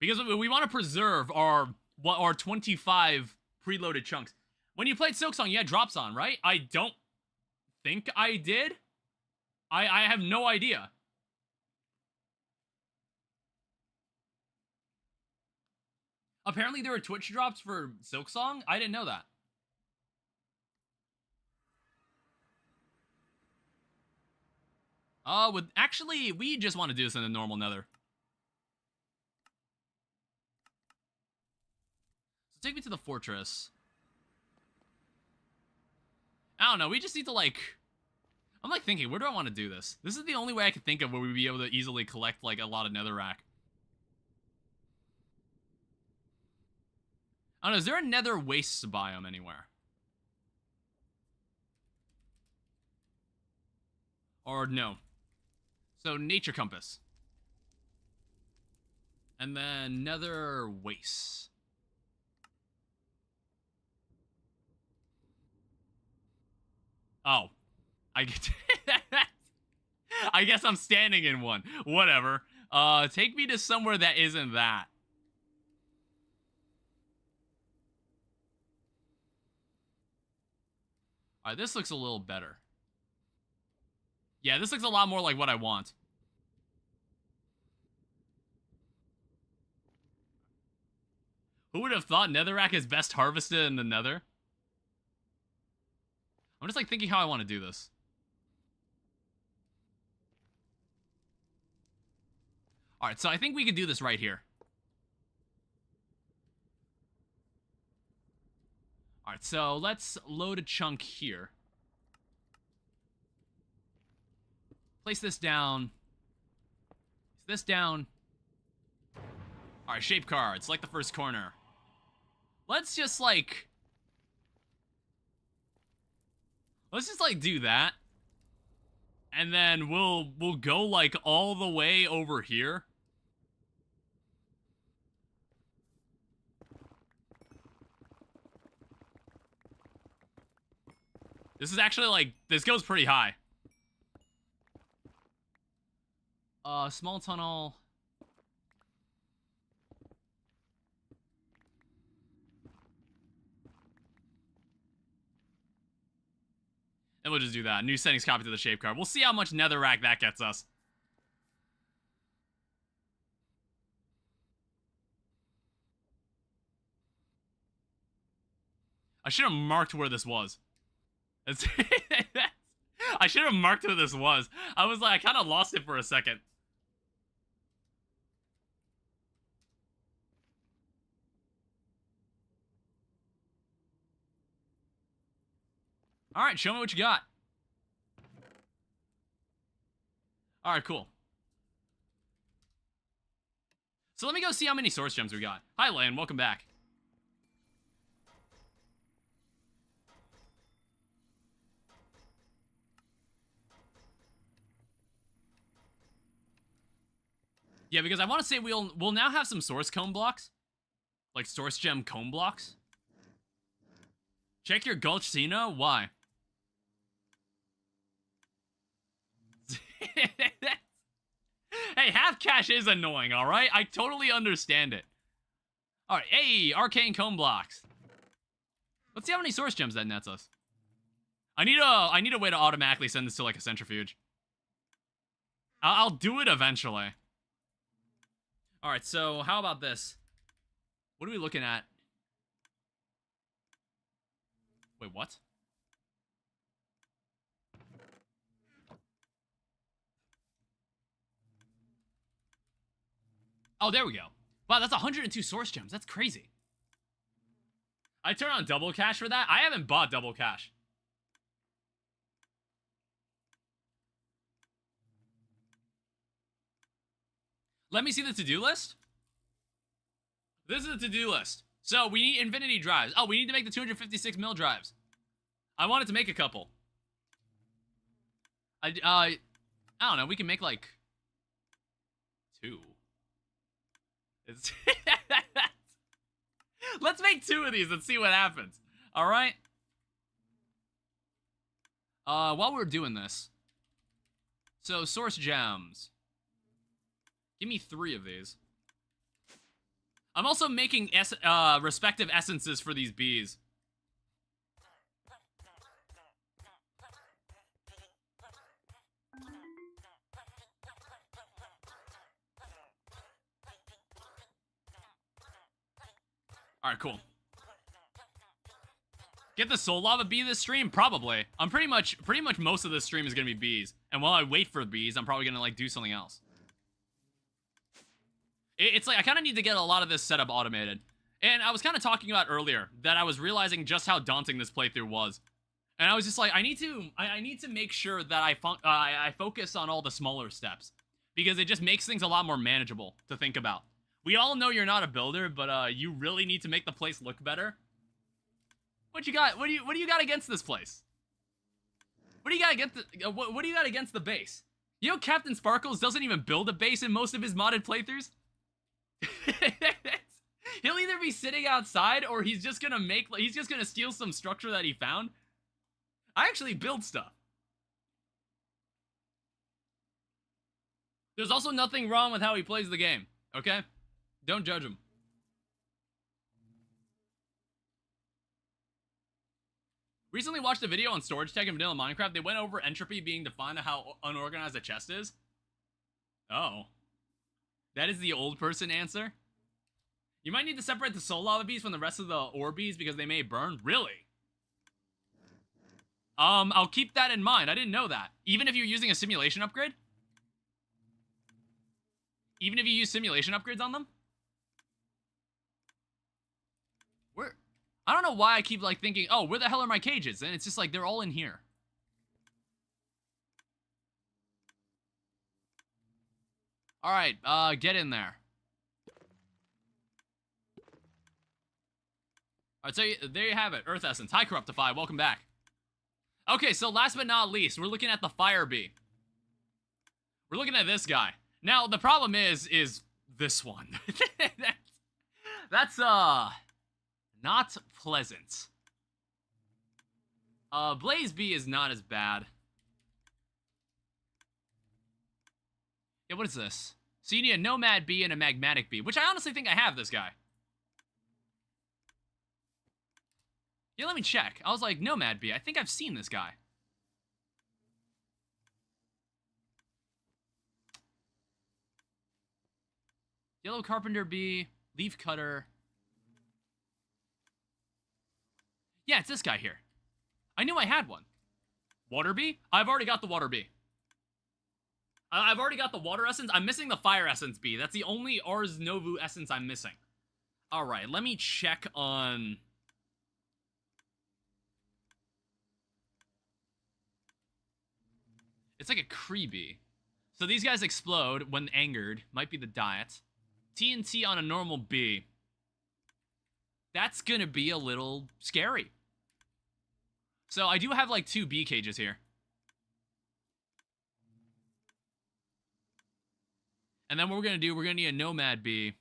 [SPEAKER 1] Because we want to preserve our 25 preloaded chunks. When you played Silksong, you had drops on, right? I don't think I did. I have no idea. Apparently there were Twitch drops for Silksong? I didn't know that. Actually, we just want to do this in a normal nether. So take me to the fortress. I don't know, we just need to, like... I'm, like, thinking, where do I want to do this? This is the only way I could think of where we'd be able to easily collect, like, a lot of netherrack. I don't know, is there a nether wastes biome anywhere? Or no. So, nature compass. And then nether wastes. Oh. I guess I'm standing in one. Whatever. Take me to somewhere that isn't that. Alright, this looks a little better. Yeah, this looks a lot more like what I want. Who would have thought netherrack is best harvested in the nether? I'm just, like, thinking how I want to do this. Alright, so I think we could do this right here. Alright, so let's load a chunk here. Place this down. Place this down. Alright, shape card. Select the first corner. let's just like do that. And then we'll go like all the way over here. This is actually like, this goes pretty high. Small tunnel. And we'll just do that. New settings copy to the shape card. We'll see how much netherrack that gets us. I should have marked where this was. I should have marked where this was. I was like, I kind of lost it for a second. Alright, show me what you got. Alright, cool. So let me go see how many source gems we got. Hi, Lan, welcome back. Yeah, because I want to say we'll now have some source cone blocks. Like source gem cone blocks. Check your Gulch Cena? Why? Hey, half cash is annoying, alright? I totally understand it. Alright, hey, arcane cone blocks. Let's see how many source gems that nets us. I need a way to automatically send this to like a centrifuge. I'll do it eventually. Alright, so how about this? What are we looking at? Wait, what? Oh, there we go. Wow, that's 102 source gems. That's crazy. I turn on double cash for that? I haven't bought double cash. Let me see the to-do list. This is the to-do list. So, we need infinity drives. Oh, we need to make the 256 mil drives. I wanted to make a couple. I don't know. We can make, like, 2. It's Let's make 2 of these and see what happens. Alright? While we're doing this. So, source gems. Give me 3 of these. I'm also making respective essences for these bees. Alright, cool. Get the soul lava bee this stream? Probably. I'm pretty much most of this stream is gonna be bees. And while I wait for bees, I'm probably gonna like do something else. It's like I kind of need to get a lot of this setup automated. And I was kind of talking about earlier that I was realizing just how daunting this playthrough was. And I was just like, I need to make sure that I focus on all the smaller steps, because it just makes things a lot more manageable to think about. We all know you're not a builder, but you really need to make the place look better. What you got? What do you got against this place? What do you got against what do you got against the base? You know, Captain Sparkles doesn't even build a base in most of his modded playthroughs. He'll either be sitting outside or he's just gonna steal some structure that he found. I actually build stuff. There's also nothing wrong with how he plays the game, okay? Don't judge him. Recently watched a video on storage tech in vanilla Minecraft. They went over entropy being defined and how unorganized a chest is. Oh. That is the old person answer? You might need to separate the soul lava bees from the rest of the ore bees because they may burn. Really? I'll keep that in mind. I didn't know that. Even if you're using a simulation upgrade? Even if you use simulation upgrades on them? I don't know why I keep, like, thinking, oh, where the hell are my cages? And it's just like, they're all in here. Alright, get in there. Alright, so there you have it. Earth Essence. Hi, Corruptify. Welcome back. Okay, so last but not least, we're looking at the Fire Bee. We're looking at this guy. Now, the problem is this one. That's, not pleasant. Blaze Bee is not as bad. Yeah, what is this? So you need a Nomad Bee and a Magmatic Bee, which I honestly think I have this guy. Yeah, let me check. I was like, Nomad Bee. I think I've seen this guy. Yellow Carpenter Bee, Leaf Cutter. Yeah, it's this guy here. I knew I had one. Water Bee? I've already got the Water Bee. I've already got the Water Essence. I'm missing the Fire Essence Bee. That's the only Ars Novu Essence I'm missing. Alright, let me check on... It's like a Kree. So these guys explode when angered. Might be the diet. TNT on a normal bee. That's gonna be a little scary. So I do have like 2 bee cages here. And then what we're gonna do, we're gonna need a Nomad Bee.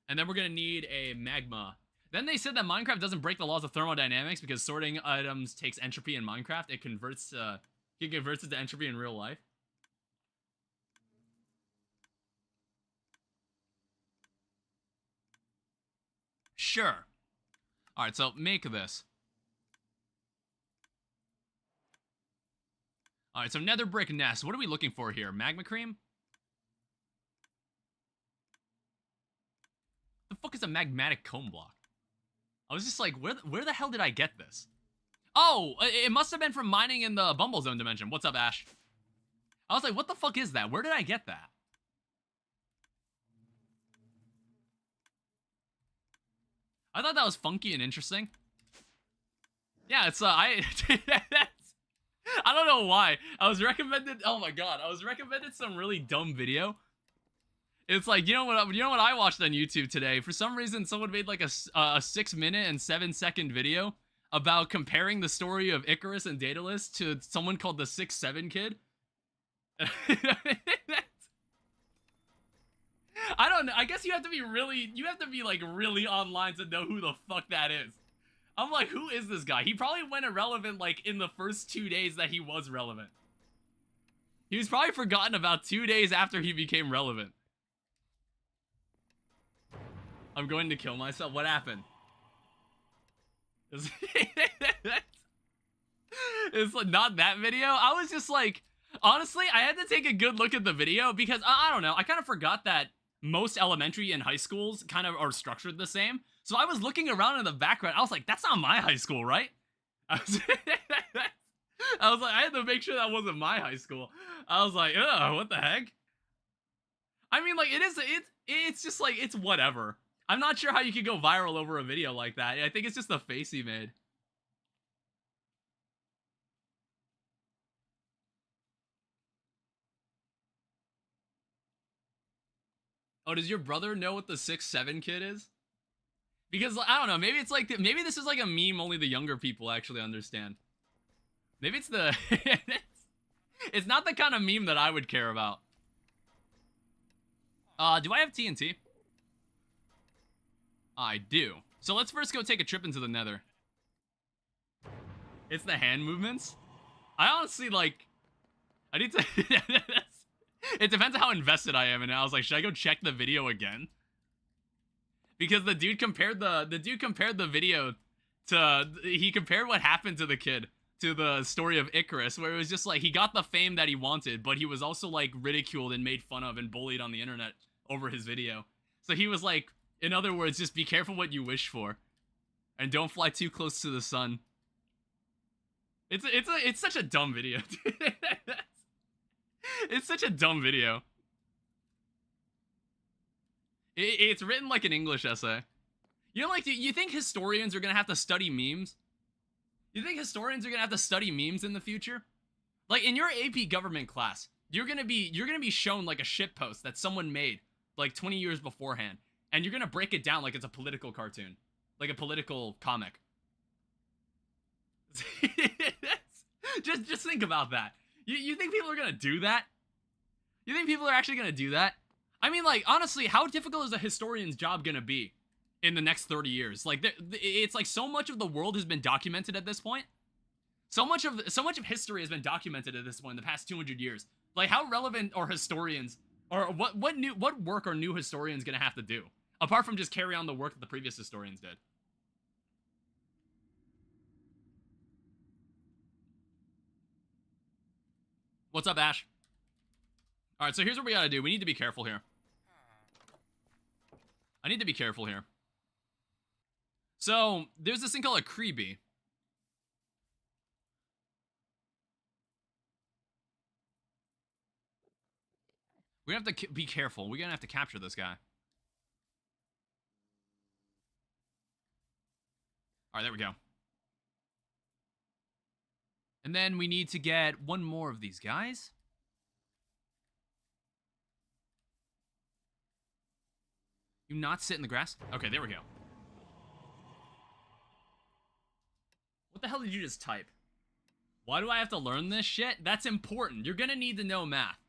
[SPEAKER 1] And then we're gonna need a Magma. Then they said that Minecraft doesn't break the laws of thermodynamics because sorting items takes entropy in Minecraft. It converts it to entropy in real life. Sure. Alright, so make this. Alright, so nether brick nest. What are we looking for here? Magma cream? The fuck is a magmatic comb block? I was just like, where the hell did I get this? Oh, it must have been from mining in the Bumble Zone dimension. What's up, Ash? I was like, what the fuck is that? Where did I get that? I thought that was funky and interesting. Yeah, it's, I don't know why. I was recommended, oh my god, I was recommended some really dumb video. It's like, you know what I watched on YouTube today? For some reason, someone made like a 6-minute and 7-second video about comparing the story of Icarus and Daedalus to someone called the 6'7" kid. I don't know. I guess you have to be like really online to know who the fuck that is. I'm like, who is this guy? He probably went irrelevant like in the first 2 days that he was relevant. He was probably forgotten about 2 days after he became relevant. I'm going to kill myself. What happened? It's like not that video. I was just like, honestly, I had to take a good look at the video because I don't know. I kind of forgot that most elementary and high schools kind of are structured the same. So I was looking around in the background. I was like, that's not my high school, right? I was like, I had to make sure that wasn't my high school. I was like, ugh, what the heck? I mean, like, it's just like, it's whatever. I'm not sure how you could go viral over a video like that. I think it's just the face he made. Oh, does your brother know what the 6'7" kid is? Because, I don't know, maybe it's like, maybe this is like a meme only the younger people actually understand. Maybe it's the, it's not the kind of meme that I would care about. Do I have TNT? I do. So let's first go take a trip into the nether. It's the hand movements? I honestly, like, I need to, it depends on how invested I am in it. I was like, should I go check the video again? Because the dude compared the video to, he compared what happened to the kid to the story of Icarus, where it was just like, he got the fame that he wanted, but he was also like ridiculed and made fun of and bullied on the internet over his video. So he was like, in other words, just be careful what you wish for. And don't fly too close to the sun. It's such a dumb video. It's such a dumb video. It's written like an English essay. You know, like, you think historians are gonna have to study memes? You think historians are gonna have to study memes in the future? Like, in your AP government class, you're gonna be shown like a shitpost that someone made like 20 years beforehand, and you're gonna break it down like it's a political cartoon. Like a political comic. just think about that. You think people are gonna do that? You think people are actually gonna do that? I mean, like, honestly, how difficult is a historian's job gonna be in the next 30 years? Like, it's like so much of the world has been documented at this point. So much of history has been documented at this point in the past 200 years. Like, how relevant are historians, or what work are new historians gonna have to do apart from just carry on the work that the previous historians did? What's up, Ash? All right, so here's what we gotta do. We need to be careful here. I need to be careful here. So there's this thing called a creepy. We're gonna have to be careful. We're gonna have to capture this guy. All right, there we go. And then we need to get one more of these guys. You not sit in the grass? Okay, there we go. What the hell did you just type? Why do I have to learn this shit? That's important. You're gonna need to know math.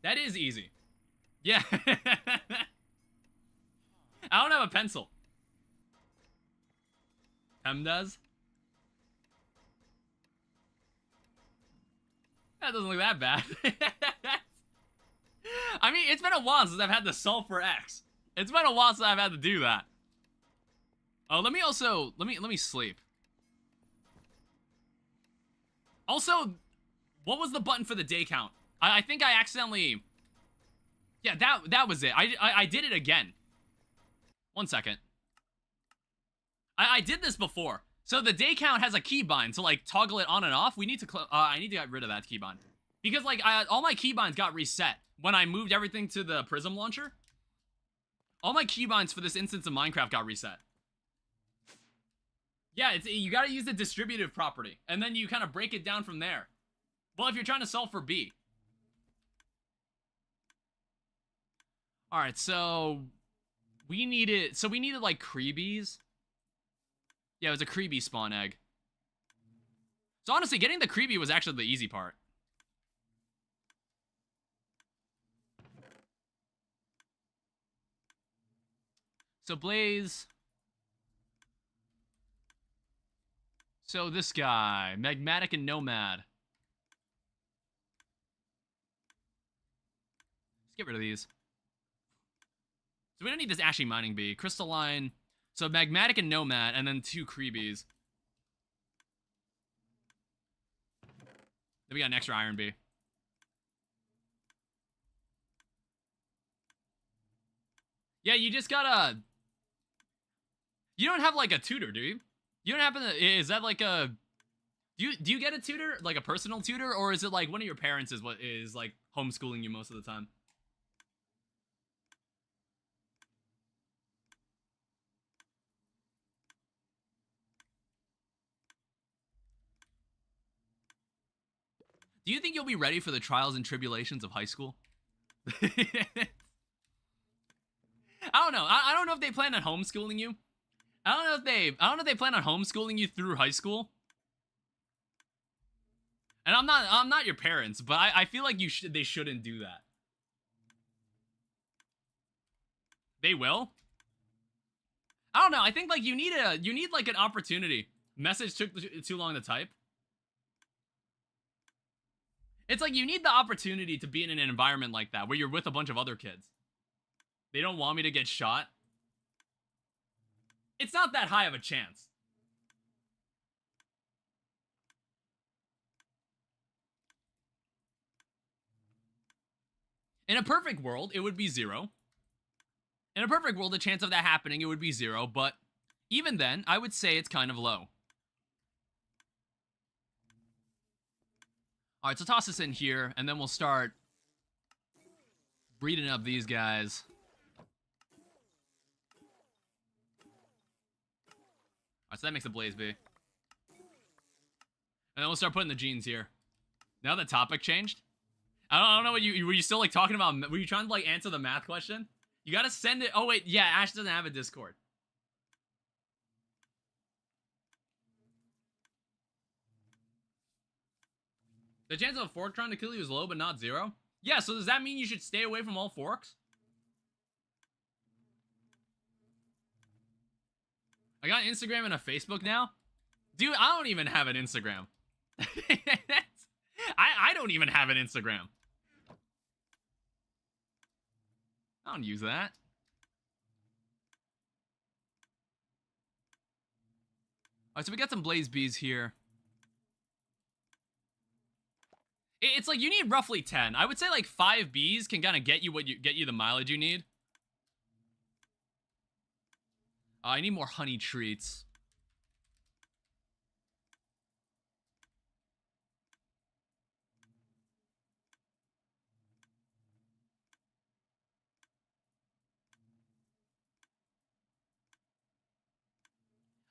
[SPEAKER 1] That is easy. Yeah. I don't have a pencil. Em does? That doesn't look that bad. I mean, it's been a while since I've had to solve for X. It's been a while since I've had to do that. Oh, let me sleep. Also, what was the button for the day count? I think I accidentally... Yeah, that was it. I did it again. 1 second. I did this before. So the day count has a keybind to like toggle it on and off. We need to I need to get rid of that keybind. Because like all my keybinds got reset when I moved everything to the Prism launcher. All my keybinds for this instance of Minecraft got reset. Yeah, you gotta use the distributive property, and then you kind of break it down from there. Well, if you're trying to solve for B. Alright, so we needed like Creebies. Yeah, it was a Creebie spawn egg. So honestly, getting the Creebie was actually the easy part. So Blaze. So this guy, Magmatic and Nomad. Let's get rid of these. So we don't need this Ashy Mining Bee. Crystalline. So Magmatic and Nomad, and then 2 Creebies. Then we got an extra Iron Bee. Yeah, you just gotta... You don't have, like, a tutor, do you? You don't happen to... Is that, like, a... Do you get a tutor? Like, a personal tutor? Or is it, like, one of your parents is what is, like, homeschooling you most of the time? Do you think you'll be ready for the trials and tribulations of high school? I don't know. I don't know if they plan on homeschooling you. I don't know if they plan on homeschooling you through high school. And I'm not your parents, but I feel like they shouldn't do that. They will? I don't know. I think like you need like an opportunity. Message took too long to type. It's like you need the opportunity to be in an environment like that where you're with a bunch of other kids. They don't want me to get shot. It's not that high of a chance. In a perfect world, it would be 0. In a perfect world, the chance of that happening, it would be 0, but even then, I would say it's kind of low. Alright, so toss this in here, and then we'll start breeding up these guys. Alright, so that makes a Blaze Bee. And then we'll start putting the genes here. Now the topic changed. I don't know what were you still like talking about? Were you trying to like answer the math question? You gotta send it. Oh wait, yeah, Ash doesn't have a Discord. The chance of a fork trying to kill you is low, but not zero. Yeah, so does that mean you should stay away from all forks? I got Instagram and a Facebook now. Dude, I don't even have an Instagram. I don't even have an Instagram. I don't use that. Alright, so we got some Blaze Bees here. It's like you need roughly 10. I would say like 5 bees can kind of get you the mileage you need. I need more honey treats.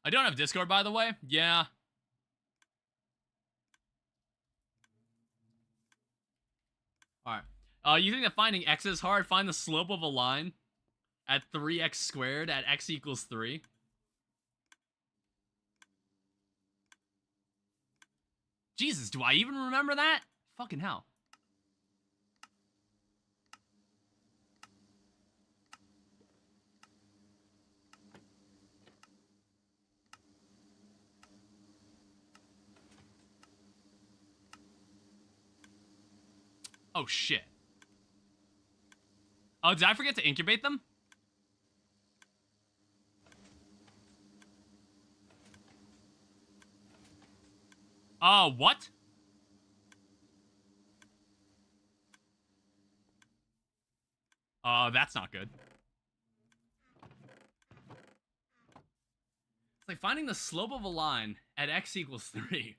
[SPEAKER 1] I don't have Discord, by the way. Yeah. Alright. You think that finding x is hard? Find the slope of a line at 3x squared at x equals 3. Jesus, do I even remember that? Fucking hell. Oh, shit. Oh, did I forget to incubate them? What? That's not good. It's like finding the slope of a line at x equals 3.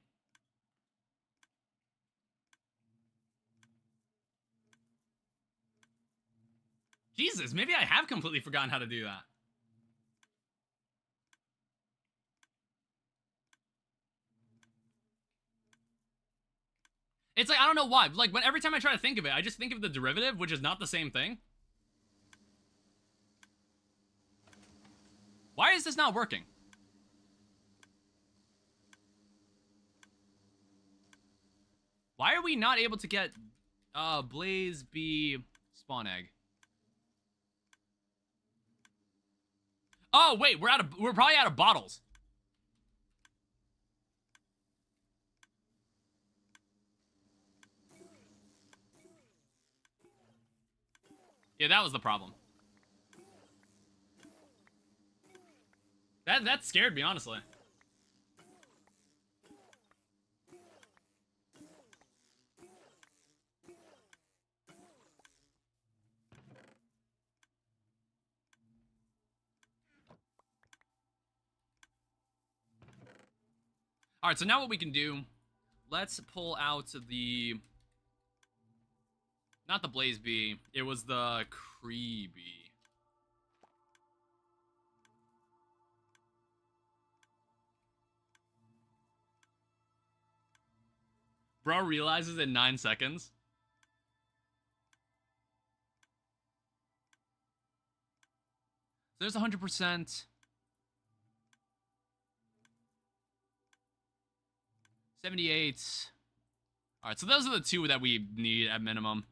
[SPEAKER 1] Jesus, maybe I have completely forgotten how to do that. It's like, I don't know why. Like, every time I try to think of it, I just think of the derivative, which is not the same thing. Why is this not working? Why are we not able to get, Blaze Bee spawn egg? Oh, wait, we're probably out of bottles. Yeah, that was the problem. That scared me, honestly. Alright, so now what we can do, let's pull out the... Not the Blaze Bee, it was the Cree Bee. Bro realizes in 9 seconds. So there's 100%. 78. Alright, so those are the two that we need at minimum.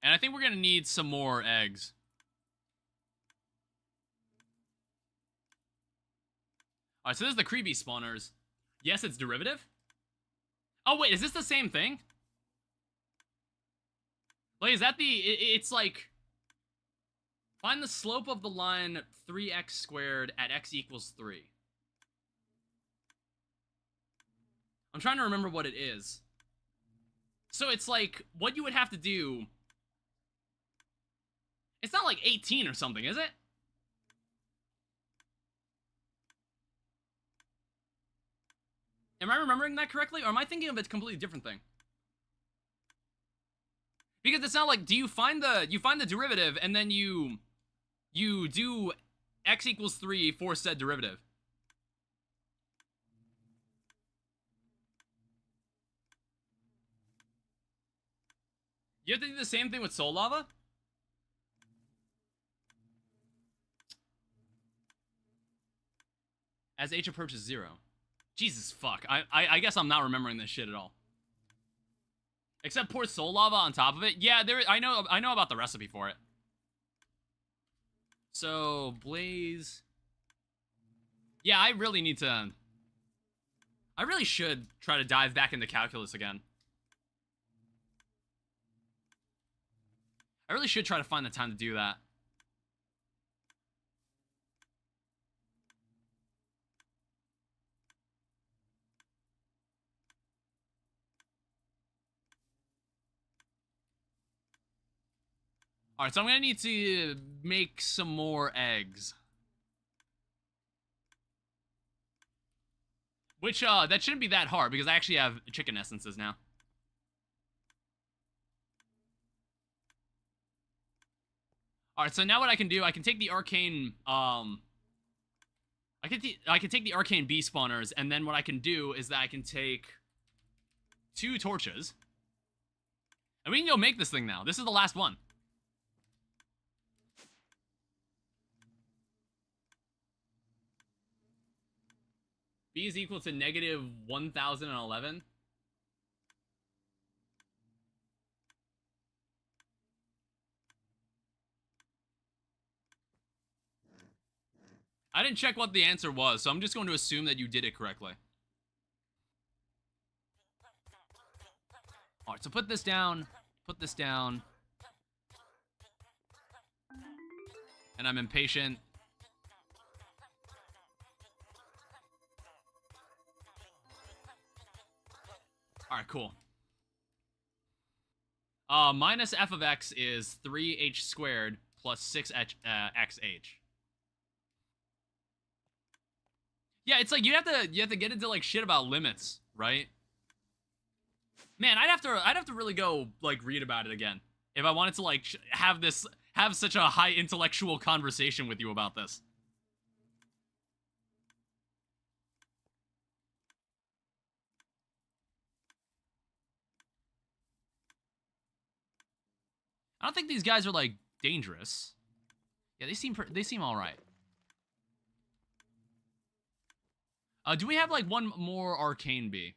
[SPEAKER 1] And I think we're gonna need some more eggs. Alright, so this is the creepy spawners. Yes, it's derivative. Oh, wait, is this the same thing? Like, is that the... It's like... Find the slope of the line 3x squared at x equals 3. I'm trying to remember what it is. So it's like, what you would have to do... It's not like 18 or something, is it? Am I remembering that correctly? Or am I thinking of a completely different thing? Because it's not like, do you find the derivative and then you do x equals 3 for said derivative. You have to do the same thing with Soul Lava? As H approaches 0. Jesus fuck. I guess I'm not remembering this shit at all. Except pour Soul Lava on top of it. Yeah, I know about the recipe for it. So, Blaze. Yeah, I really should try to dive back into calculus again. I really should try to find the time to do that. Alright, so I'm gonna need to make some more eggs. Which, that shouldn't be that hard, because I actually have chicken essences now. Alright, so now what I can do, I can take the arcane, I can take the arcane bee spawners, and then what I can do is that I can take 2 torches. And we can go make this thing now. This is the last one. B is equal to negative 1011. I didn't check what the answer was, so I'm just going to assume that you did it correctly. Alright, so put this down. Put this down. And I'm impatient. Alright, cool. Minus f of x is 3h squared plus 6xh. Yeah, it's like you have to get into like shit about limits, right? Man, I'd have to really go like read about it again if I wanted to like have such a high intellectual conversation with you about this. I don't think these guys are like dangerous. Yeah, they seem all right. Do we have like one more arcane bee?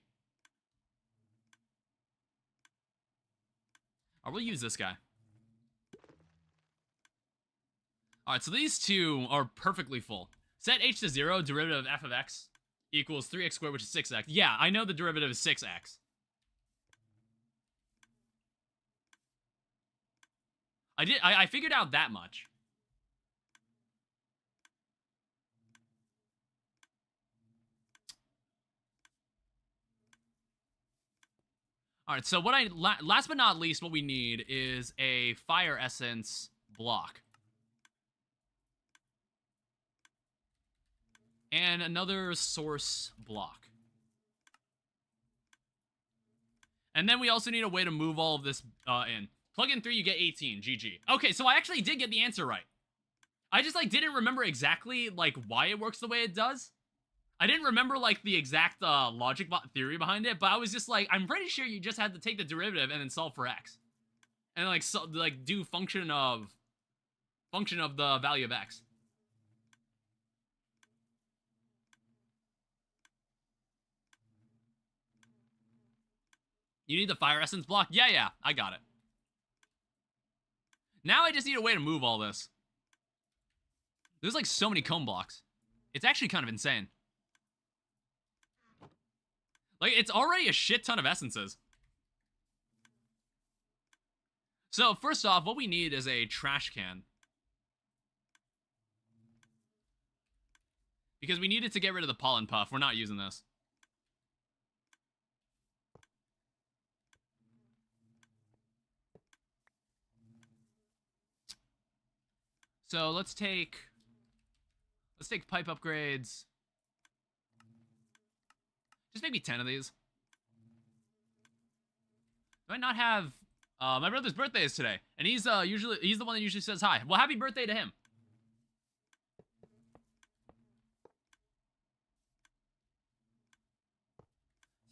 [SPEAKER 1] Or we'll use this guy. Alright, so these two are perfectly full. Set h to 0, derivative of f of x equals 3x squared, which is 6x. Yeah, I know the derivative is 6x. I figured out that much. Alright, so what last but not least, what we need is a fire essence block. And another source block. And then we also need a way to move all of this in. Plug in 3, you get 18. GG. Okay, so I actually did get the answer right. I just, like, didn't remember exactly, like, why it works the way it does. I didn't remember, like, the exact logic theory behind it, but I was just like, I'm pretty sure you just had to take the derivative and then solve for x. And, like, do function of the value of x. You need the fire essence block? Yeah, I got it. Now I just need a way to move all this. There's like so many cone blocks. It's actually kind of insane. Like, it's already a shit ton of essences. So, first off, what we need is a trash can. Because we needed to get rid of the pollen puff. We're not using this. So let's take pipe upgrades. Just maybe 10 of these. Do I not have my brother's birthday is today, and he's the one that usually says hi. Well, happy birthday to him.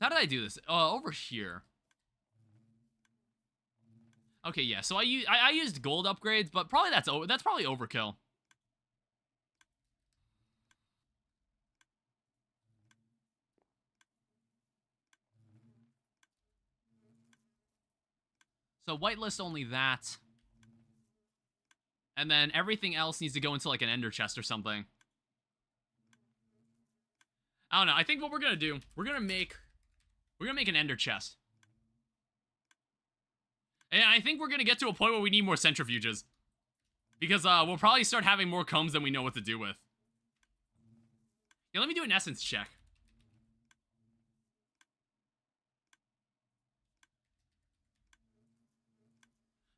[SPEAKER 1] How did I do this? Over here. Okay, yeah, so I used gold upgrades, but probably that's probably overkill. So whitelist only that. And then everything else needs to go into like an ender chest or something. I don't know. I think what we're gonna do, we're gonna make an ender chest. And I think we're gonna get to a point where we need more centrifuges. Because we'll probably start having more combs than we know what to do with. Yeah, let me do an essence check.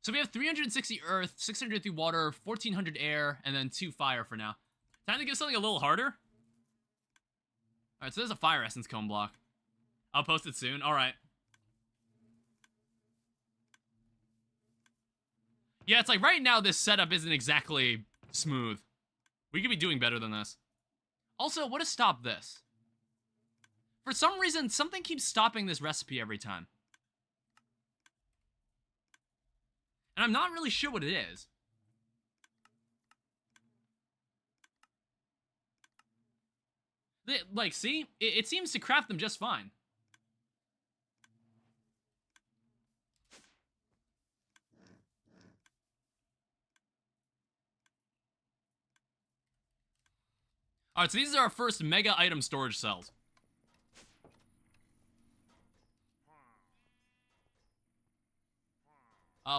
[SPEAKER 1] So we have 360 earth, 603 water, 1400 air, and then 2 fire for now. Time to give something a little harder. Alright, so there's a fire essence cone block. I'll post it soon. Alright. Yeah, it's like right now this setup isn't exactly smooth. We could be doing better than this. Also, what has stopped this? For some reason, something keeps stopping this recipe every time. And I'm not really sure what it is. Like, see? It seems to craft them just fine. Alright, so these are our first mega item storage cells.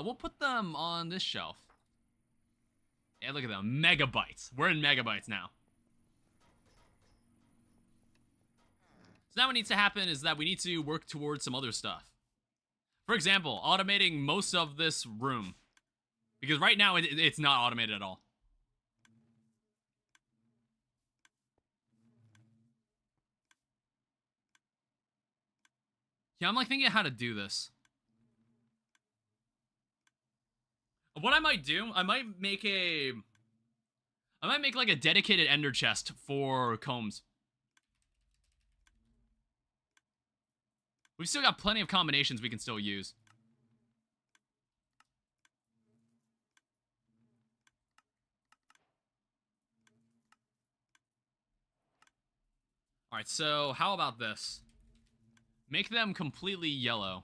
[SPEAKER 1] We'll put them on this shelf. Yeah, look at them. Megabytes. We're in megabytes now. So now what needs to happen is that we need to work towards some other stuff. For example, automating most of this room. Because right now, it's not automated at all. Yeah, I'm like thinking how to do this. What I might do, I might make like a dedicated ender chest for combs. We've still got plenty of combinations we can still use. Alright, so how about this? Make them completely yellow.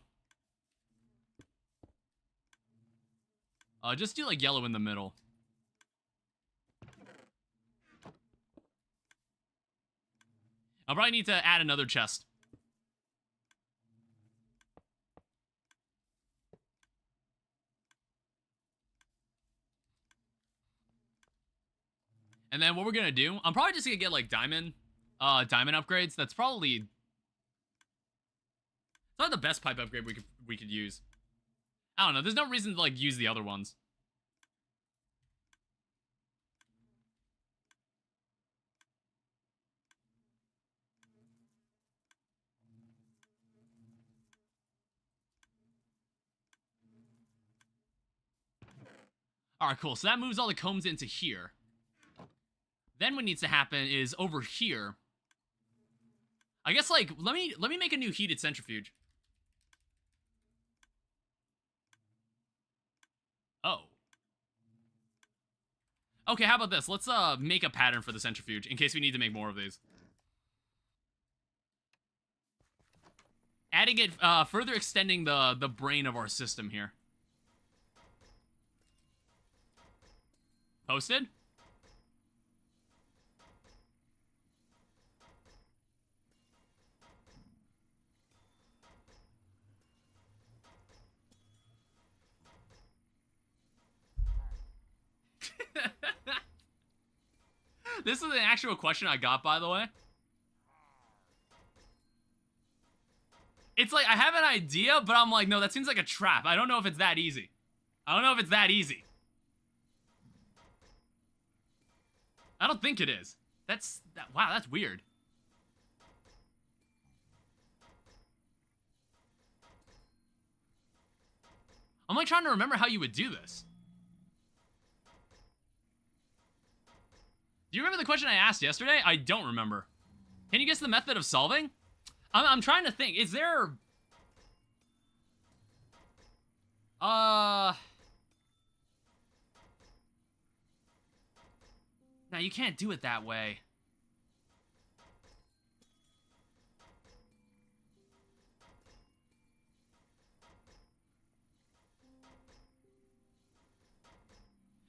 [SPEAKER 1] Just do like yellow in the middle. I'll probably need to add another chest. And then what we're gonna do, I'm probably just gonna get like diamond upgrades. That's probably, it's not the best pipe upgrade we could use. I don't know, there's no reason to like use the other ones. Alright, cool. So that moves all the combs into here. Then what needs to happen is over here. I guess like let me make a new heated centrifuge. Oh. Okay, how about this? Let's make a pattern for the centrifuge in case we need to make more of these. Adding it, further extending the brain of our system here. Posted? This is an actual question I got, by the way. It's like, I have an idea, but I'm like, no, that seems like a trap. I don't know if it's that easy. I don't know if it's that easy. I don't think it is. Wow, that's weird. I'm like trying to remember how you would do this. Do you remember the question I asked yesterday? I don't remember. Can you guess the method of solving? I'm trying to think. Is there... Now you can't do it that way.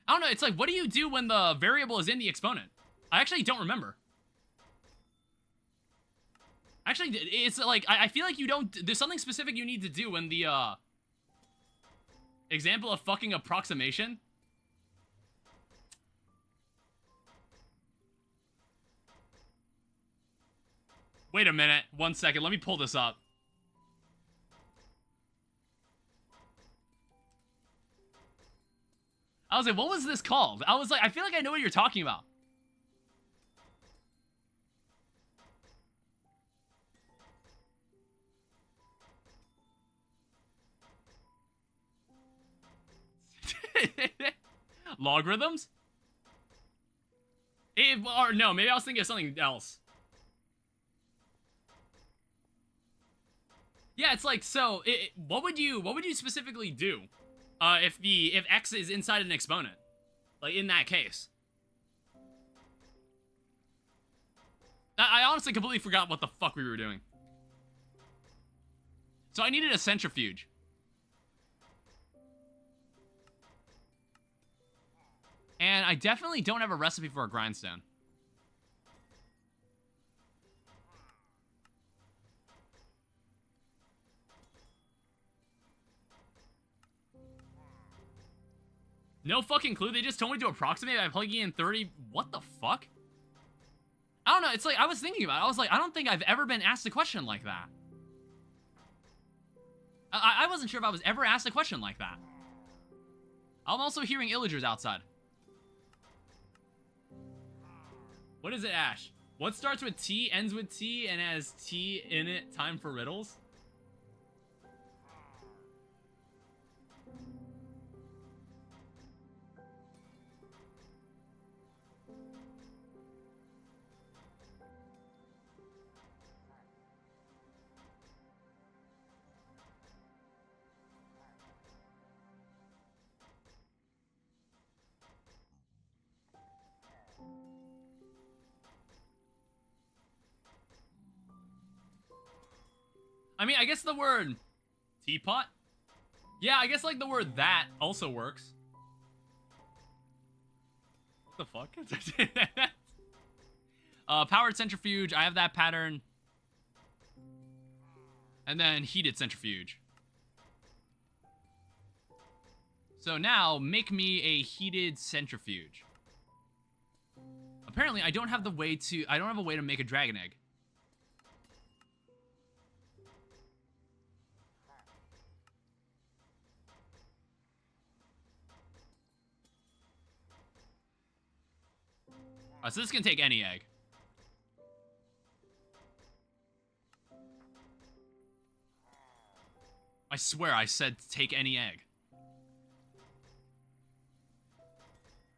[SPEAKER 1] I don't know, it's like, what do you do when the variable is in the exponent? I actually don't remember. Actually, it's like, I feel like you don't, there's something specific you need to do when the, example of fucking approximation. Wait a minute, 1 second, let me pull this up. I was like, what was this called? I was like, I feel like I know what you're talking about. Logarithms? Or no, maybe I was thinking of something else. Yeah, it's like, so, what would you specifically do? If x is inside an exponent, like in that case. I honestly completely forgot what the fuck we were doing. So I needed a centrifuge. And I definitely don't have a recipe for a grindstone. No fucking clue. They just told me to approximate by plugging in 30. What the fuck? I don't know. It's like, I was thinking about it. I was like, I don't think I've ever been asked a question like that. I wasn't sure if I was ever asked a question like that. I'm also hearing illagers outside. What is it, Ash? What starts with T, ends with T, and has T in it? Time for riddles? I mean, I guess the word teapot? Yeah, I guess like the word that also works. What the fuck? Powered centrifuge, I have that pattern. And then heated centrifuge. So now, make me a heated centrifuge. Apparently, I don't have a way to make a dragon egg. So this can take any egg. I swear I said take any egg.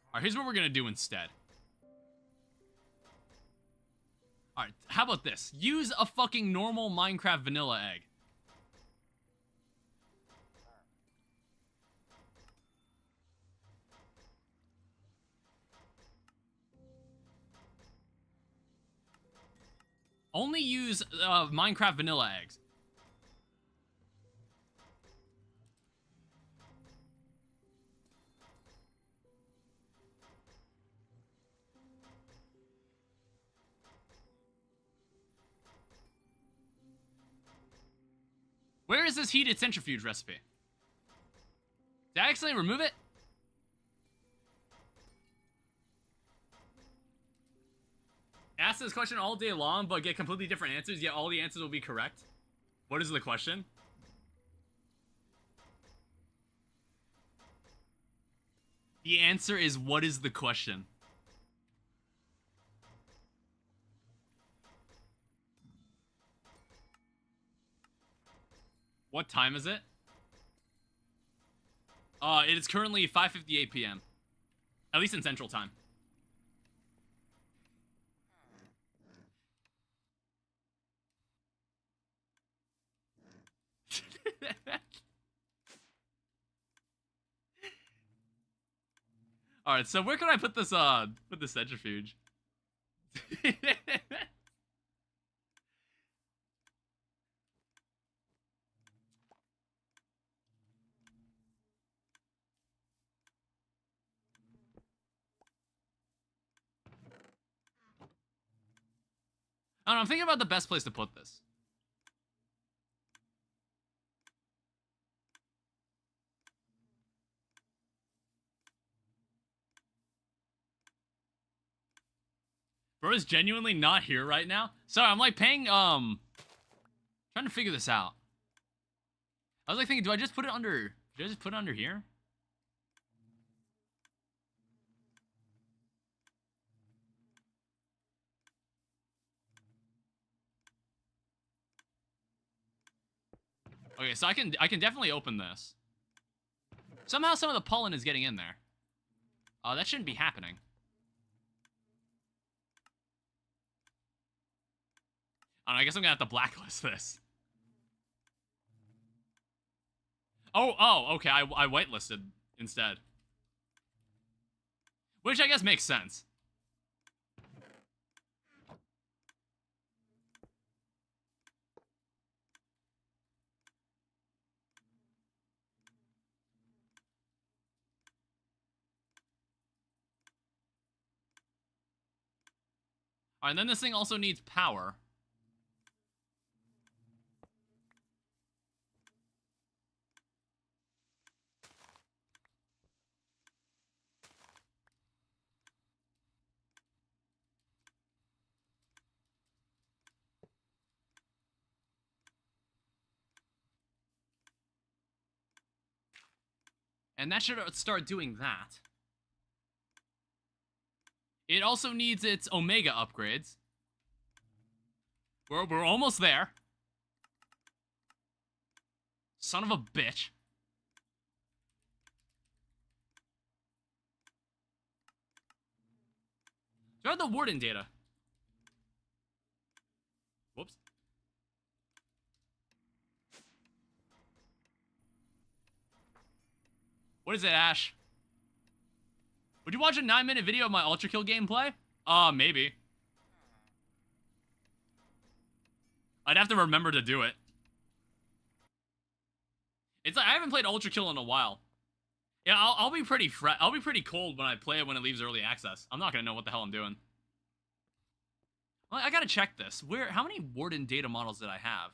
[SPEAKER 1] Alright, here's what we're gonna do instead. Alright, how about this? Use a fucking normal Minecraft vanilla egg. Only use Minecraft vanilla eggs. Where is this heated centrifuge recipe? Did I accidentally remove it? Ask this question all day long, but get completely different answers, yet all the answers will be correct. What is the question? The answer is, what is the question? What time is it? It is currently 5:58 p.m. At least in Central Time. Alright, so where can I put this, centrifuge? I don't know, I'm thinking about the best place to put this. Bro is genuinely not here right now. Sorry, I'm like paying, trying to figure this out. I was like thinking, do I just put it under here? Okay, so I can definitely open this. Somehow some of the pollen is getting in there. That shouldn't be happening. I guess I'm gonna have to blacklist this. Oh, okay, I whitelisted instead. Which I guess makes sense. Alright, and then this thing also needs power. And that should start doing that. It also needs its Omega upgrades. We're almost there. Son of a bitch. Do I have the Warden data? Whoops. What is it, Ash? Would you watch a 9-minute video of my Ultra Kill gameplay? Maybe. I'd have to remember to do it. It's like I haven't played Ultra Kill in a while. Yeah, I'll be pretty cold when I play it when it leaves early access. I'm not gonna know what the hell I'm doing. Well, I gotta check this. How many Warden data models did I have?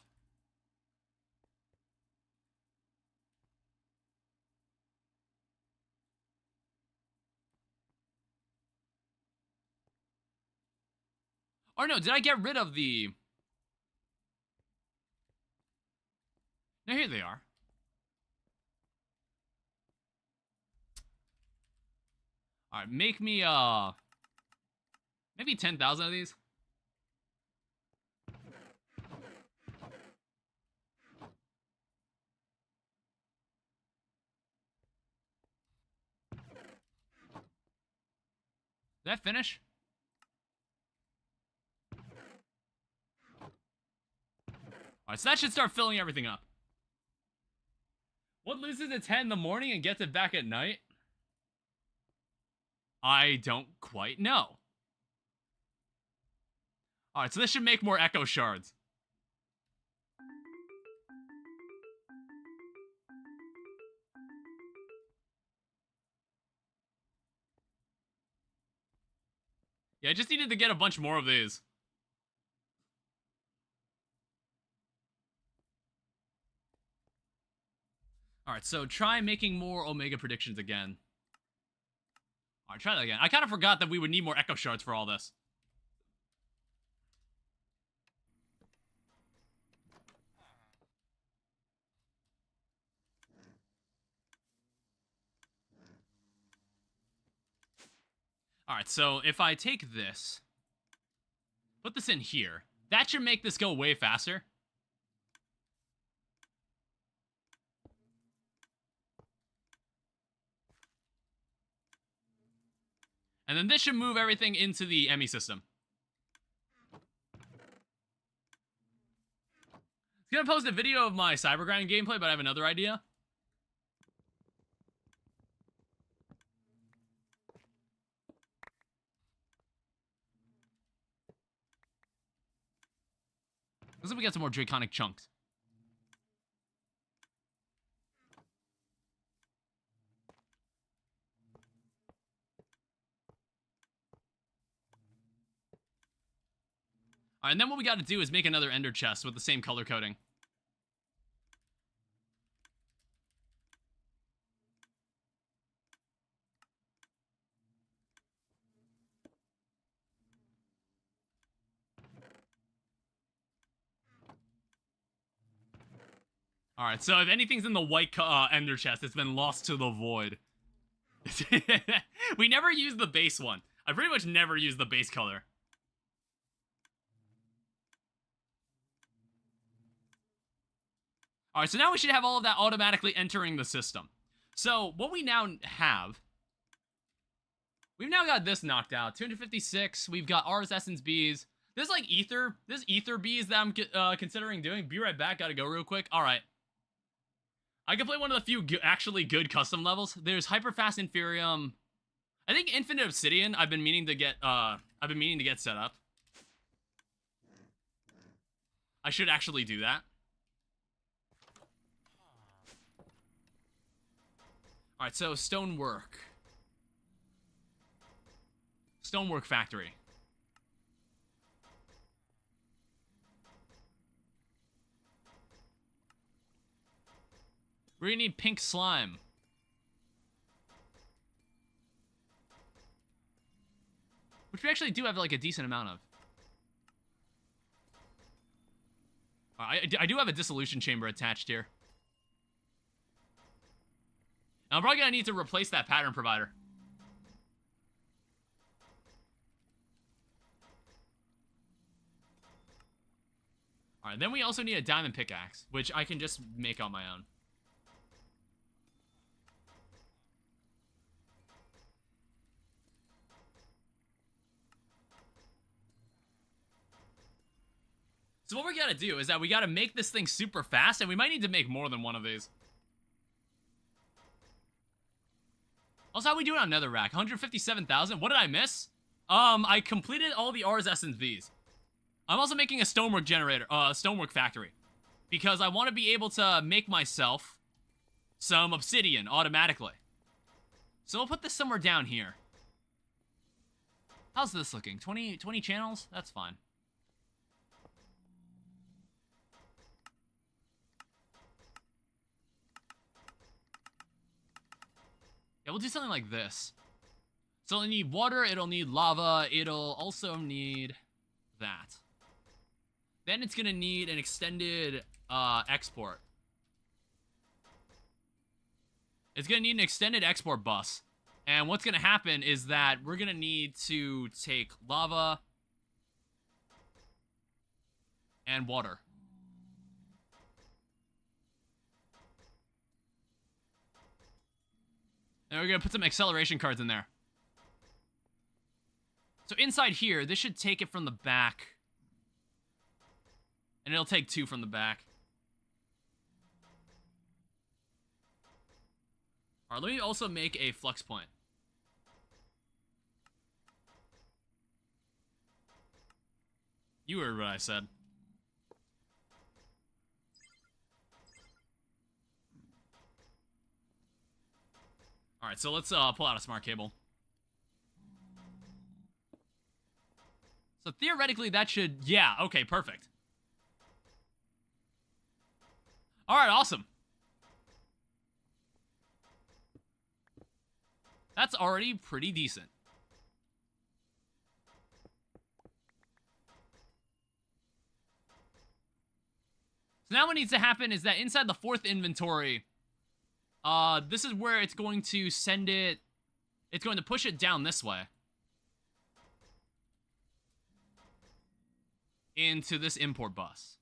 [SPEAKER 1] Or no, did I get rid of the... No, here they are. Alright, make me, maybe 10,000 of these. Did that finish? Alright, so that should start filling everything up. What loses at 10 in the morning and gets it back at night? I don't quite know. Alright, so this should make more Echo Shards. Yeah, I just needed to get a bunch more of these. Alright, so try making more Omega predictions again. Alright, try that again. I kind of forgot that we would need more Echo Shards for all this. Alright, so if I take this, put this in here, that should make this go way faster. And then this should move everything into the Emmy system. I was gonna post a video of my Cybergrind gameplay, but I have another idea. Looks like we got some more draconic chunks. All right, and then what we got to do is make another ender chest with the same color coding. All right, so if anything's in the white ender chest, it's been lost to the void. We never use the base one. I pretty much never use the base color. All right, so now we should have all of that automatically entering the system. So what we now have, we've now got this knocked out. 256. We've got R's Essence Bees. There's like ether. There's ether bees that I'm considering doing. Be right back. Gotta go real quick. All right. I can play one of the few actually good custom levels. There's Hyperfast Inferium. I think Infinite Obsidian. I've been meaning to get set up. I should actually do that. All right, so Stonework Factory. We're gonna need pink slime. Which we actually do have like a decent amount of. I do have a dissolution chamber attached here. I'm probably gonna need to replace that pattern provider. Alright, then we also need a diamond pickaxe, which I can just make on my own. So what we gotta do is that we gotta make this thing super fast, and we might need to make more than one of these. Also, how we doing on Netherrack? 157,000? What did I miss? I completed all the R's Essence Vs. I'm also making a stonework generator, stonework factory. Because I want to be able to make myself some obsidian automatically. So we'll put this somewhere down here. How's this looking? 20 channels? That's fine. Yeah, we'll do something like this. So it'll need water, it'll need lava, it'll also need that. Then it's gonna need an extended export. It's gonna need an extended export bus. And what's gonna happen is that we're gonna need to take lava and water. And we're gonna put some acceleration cards in there. So inside here, this should take it from the back. And it'll take 2 from the back. Alright, let me also make a flux point. You heard what I said. Alright, so let's pull out a smart cable. So theoretically that should... Yeah, okay, perfect. Alright, awesome. That's already pretty decent. So now what needs to happen is that inside the 4th inventory... this is where it's going to send it... It's going to push it down this way. Into this import bus.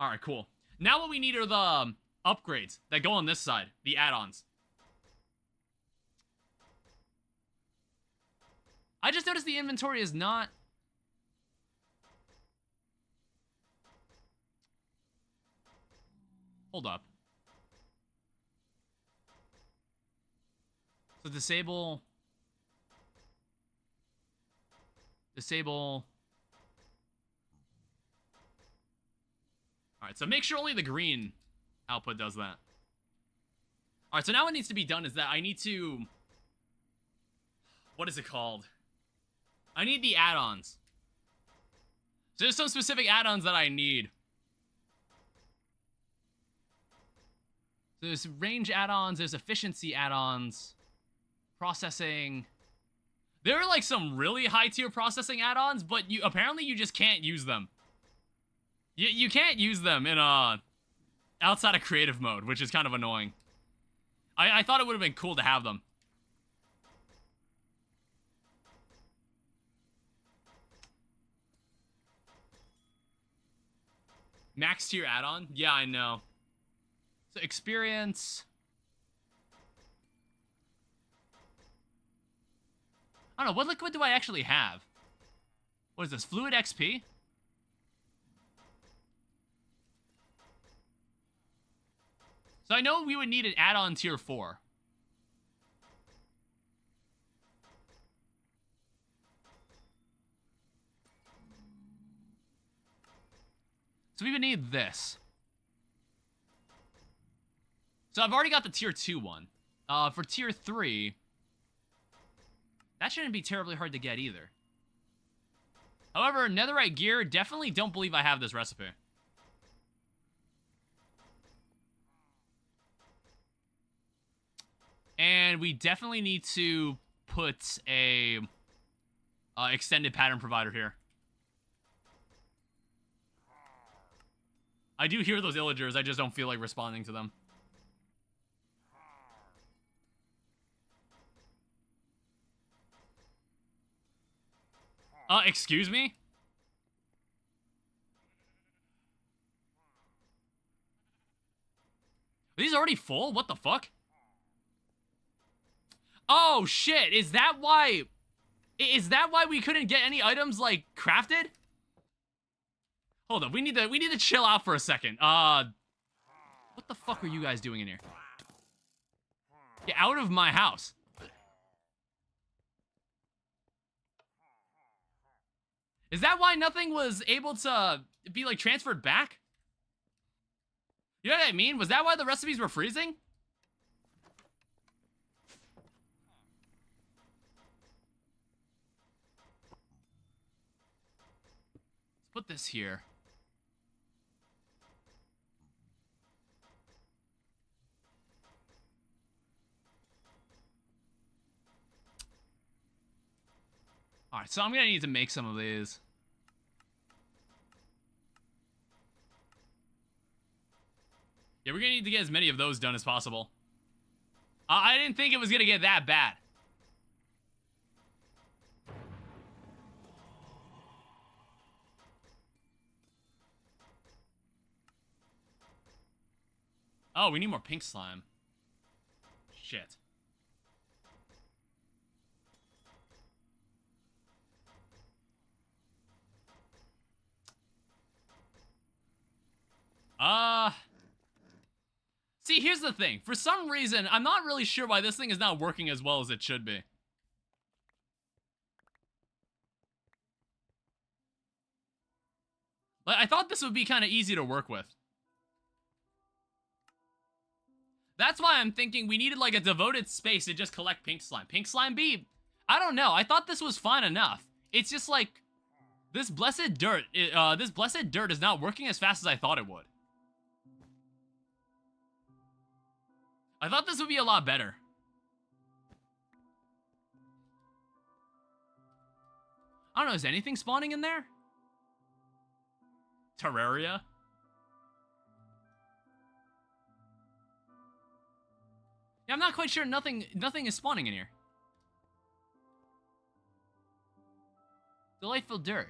[SPEAKER 1] Alright, cool. Now what we need are the upgrades that go on this side. The add-ons. I just noticed the inventory is not... Hold up. So disable. Alright, so make sure only the green output does that. Alright, so now what needs to be done is that I need to... What is it called? I need the add-ons. So there's some specific add-ons that I need. So there's range add-ons, there's efficiency add-ons, processing. There are like some really high-tier processing add-ons, but apparently you just can't use them. You can't use them in outside of creative mode, which is kind of annoying. I thought it would have been cool to have them. Max tier add-on? Yeah, I know. So experience. I don't know, what liquid do I actually have? What is this, Fluid XP? So I know we would need an add-on tier 4. So we would need this. So I've already got the tier 2 one. For tier 3, that shouldn't be terribly hard to get either. However, netherite gear, definitely don't believe I have this recipe. And we definitely need to put a extended pattern provider here. I do hear those illagers, I just don't feel like responding to them. Excuse me? Are these already full? What the fuck? Oh, shit. Is that why we couldn't get any items, like, crafted? Hold up. We need to chill out for a second. What the fuck are you guys doing in here? Get out of my house. Is that why nothing was able to be, like, transferred back? You know what I mean? Was that why the recipes were freezing? Let's put this here. Alright, so I'm gonna need to make some of these. Yeah, we're gonna need to get as many of those done as possible. I didn't think it was gonna get that bad. Oh, we need more pink slime. Shit. See, here's the thing. For some reason, I'm not really sure why this thing is not working as well as it should be. Like, I thought this would be kind of easy to work with. That's why I'm thinking we needed, like, a devoted space to just collect pink slime. Pink slime B, I don't know. I thought this was fine enough. It's just, like, this blessed dirt is not working as fast as I thought it would. I thought this would be a lot better. I don't know, is anything spawning in there? Terraria? Yeah, I'm not quite sure. Nothing is spawning in here. Delightful dirt.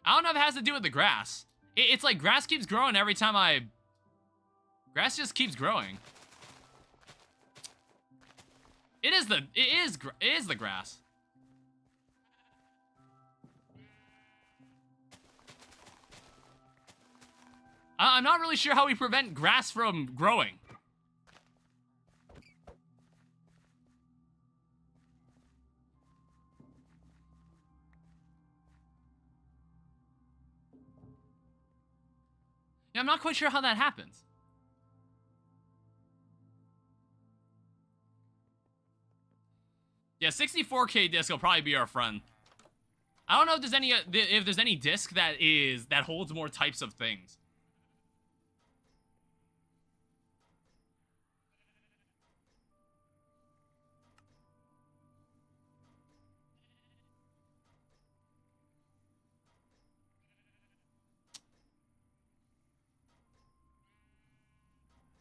[SPEAKER 1] I don't know if it has to do with the grass. It's like grass keeps growing every time I... Grass just keeps growing. It is the grass. I'm not really sure how we prevent grass from growing. Yeah, I'm not quite sure how that happens. Yeah, 64K disc will probably be our friend. I don't know if there's any disc that holds more types of things.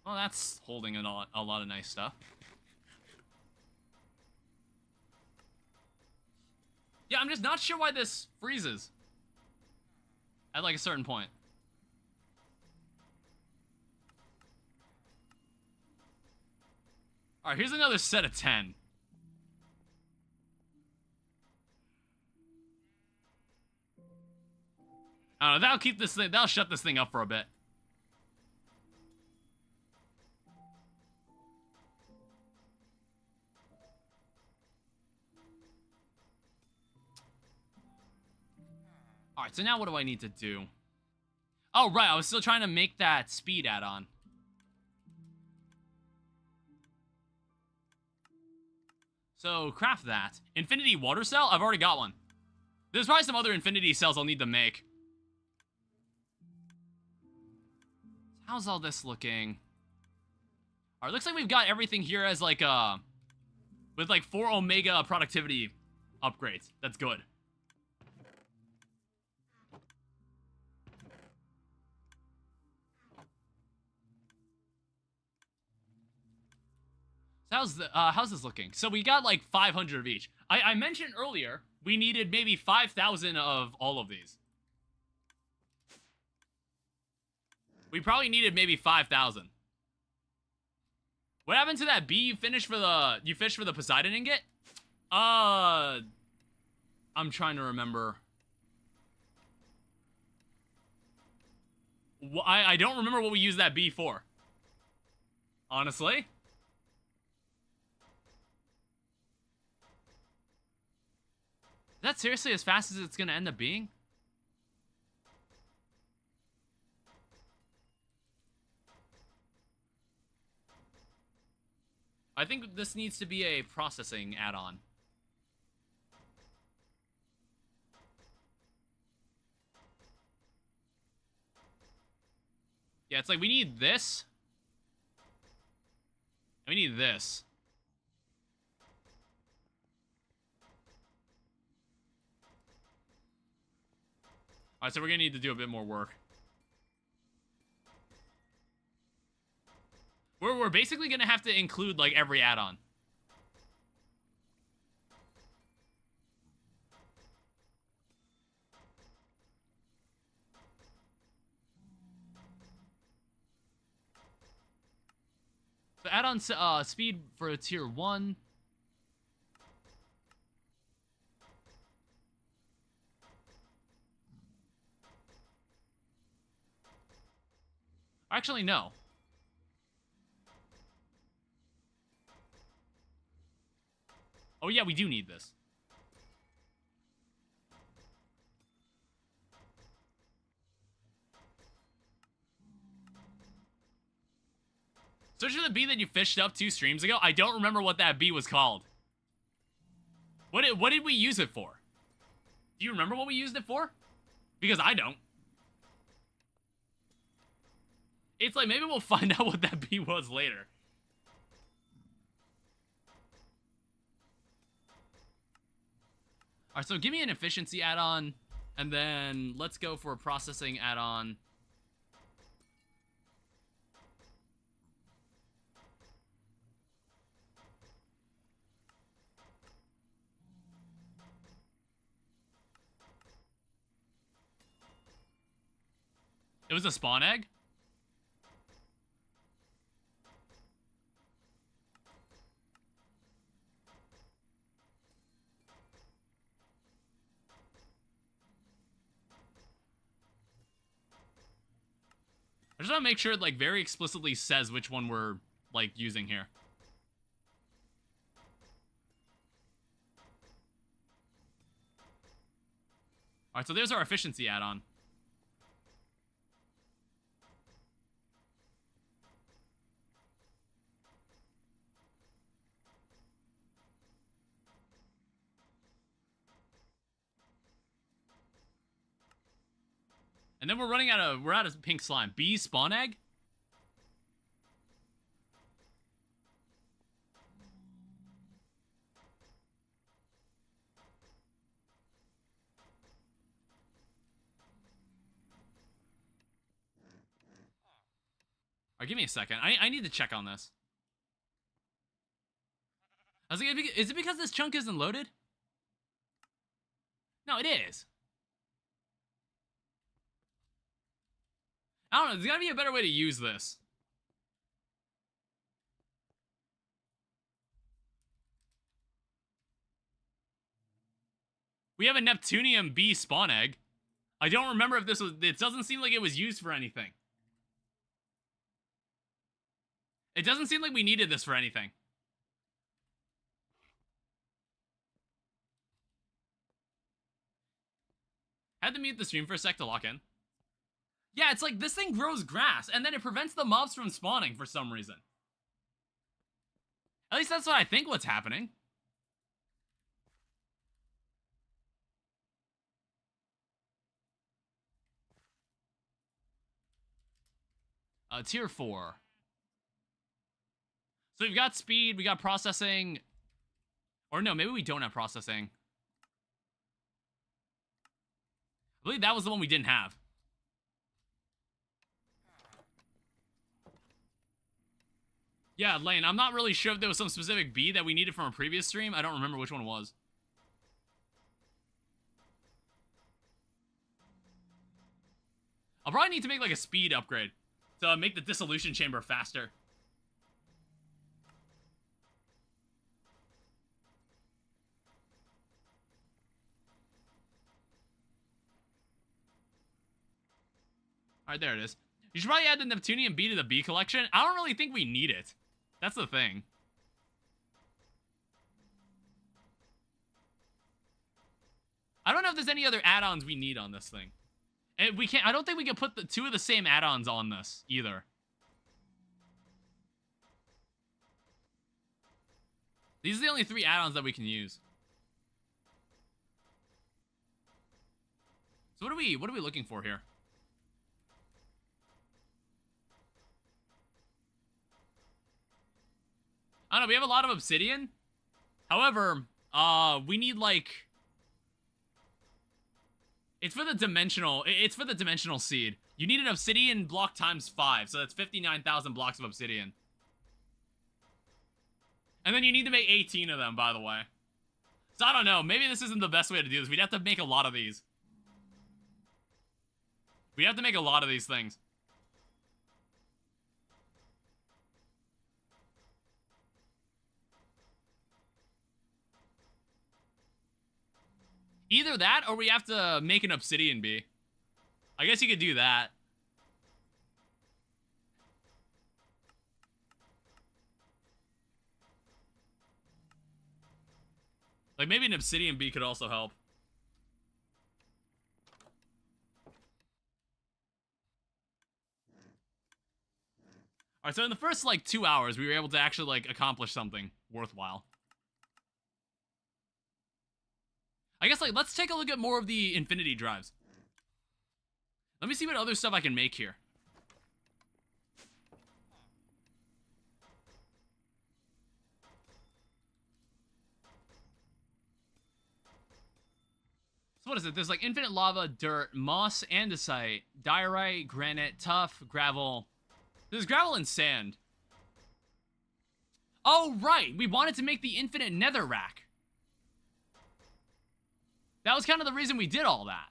[SPEAKER 1] Well, that's holding a lot of nice stuff. Yeah, I'm just not sure why this freezes at like a certain point. All right, here's another set of 10. I don't know, that'll shut this thing up for a bit. All right, so now what do I need to do? Oh, right, I was still trying to make that speed add-on. So, craft that. Infinity water cell? I've already got one. There's probably some other infinity cells I'll need to make. How's all this looking? Alright, looks like we've got everything here as like, with like 4 Omega productivity upgrades. That's good. So how's this looking? So we got like 500 of each. I mentioned earlier we needed maybe 5,000 of all of these. We probably needed maybe 5,000. What happened to that bee you fished for the Poseidon ingot? I'm trying to remember. I don't remember what we used that bee for. Honestly. Is that seriously as fast as it's gonna end up being? I think this needs to be a processing add-on. Yeah, it's like we need this. And we need this. Alright, so we're gonna need to do a bit more work. We're basically gonna have to include, like, every add-on. So add-on speed for tier 1. Actually, no. Oh yeah, we do need this. Search for the bee that you fished up 2 streams ago. I don't remember what that bee was called. What did we use it for? Do you remember what we used it for? Because I don't. It's like, maybe we'll find out what that bee was later. Alright, so give me an efficiency add-on, and then let's go for a processing add-on. It was a spawn egg? I just want to make sure it, like, very explicitly says which one we're, like, using here. Alright, so there's our efficiency add-on. And then we're out of pink slime. Bee spawn egg? Alright, give me a second. I need to check on this. I was like, is it because this chunk isn't loaded? No, it is. I don't know, there's gotta be a better way to use this. We have a Neptunium bee spawn egg. I don't remember if this was... It doesn't seem like it was used for anything. It doesn't seem like we needed this for anything. Had to mute the stream for a sec to lock in. Yeah, it's like this thing grows grass, and then it prevents the mobs from spawning for some reason. At least that's what I think what's happening. Tier 4. So we've got speed, we got processing. Or no, maybe we don't have processing. I believe that was the one we didn't have. Yeah, Lane, I'm not really sure if there was some specific bee that we needed from a previous stream. I don't remember which one it was. I'll probably need to make like a speed upgrade to make the dissolution chamber faster. Alright, there it is. You should probably add the Neptunium bee to the bee collection. I don't really think we need it. That's the thing. I don't know if there's any other add-ons we need on this thing. And we can't. I don't think we can put the two of the same add-ons on this either. These are the only 3 add-ons that we can use. So what are we looking for here? I don't know, we have a lot of obsidian. However, we need like... It's for the dimensional seed. You need an obsidian block times 5, so that's 59,000 blocks of obsidian. And then you need to make 18 of them, by the way. So I don't know, maybe this isn't the best way to do this. We'd have to make a lot of these. We'd have to make a lot of these things. Either that, or we have to make an obsidian bee. I guess you could do that. Like, maybe an obsidian bee could also help. Alright, so in the first, like, 2 hours, we were able to actually, like, accomplish something worthwhile. I guess, like, let's take a look at more of the infinity drives. Let me see what other stuff I can make here. So what is it? There's, like, infinite lava, dirt, moss, andesite, diorite, granite, tuff, gravel. There's gravel and sand. Oh, right! We wanted to make the infinite netherrack. That was kind of the reason we did all that.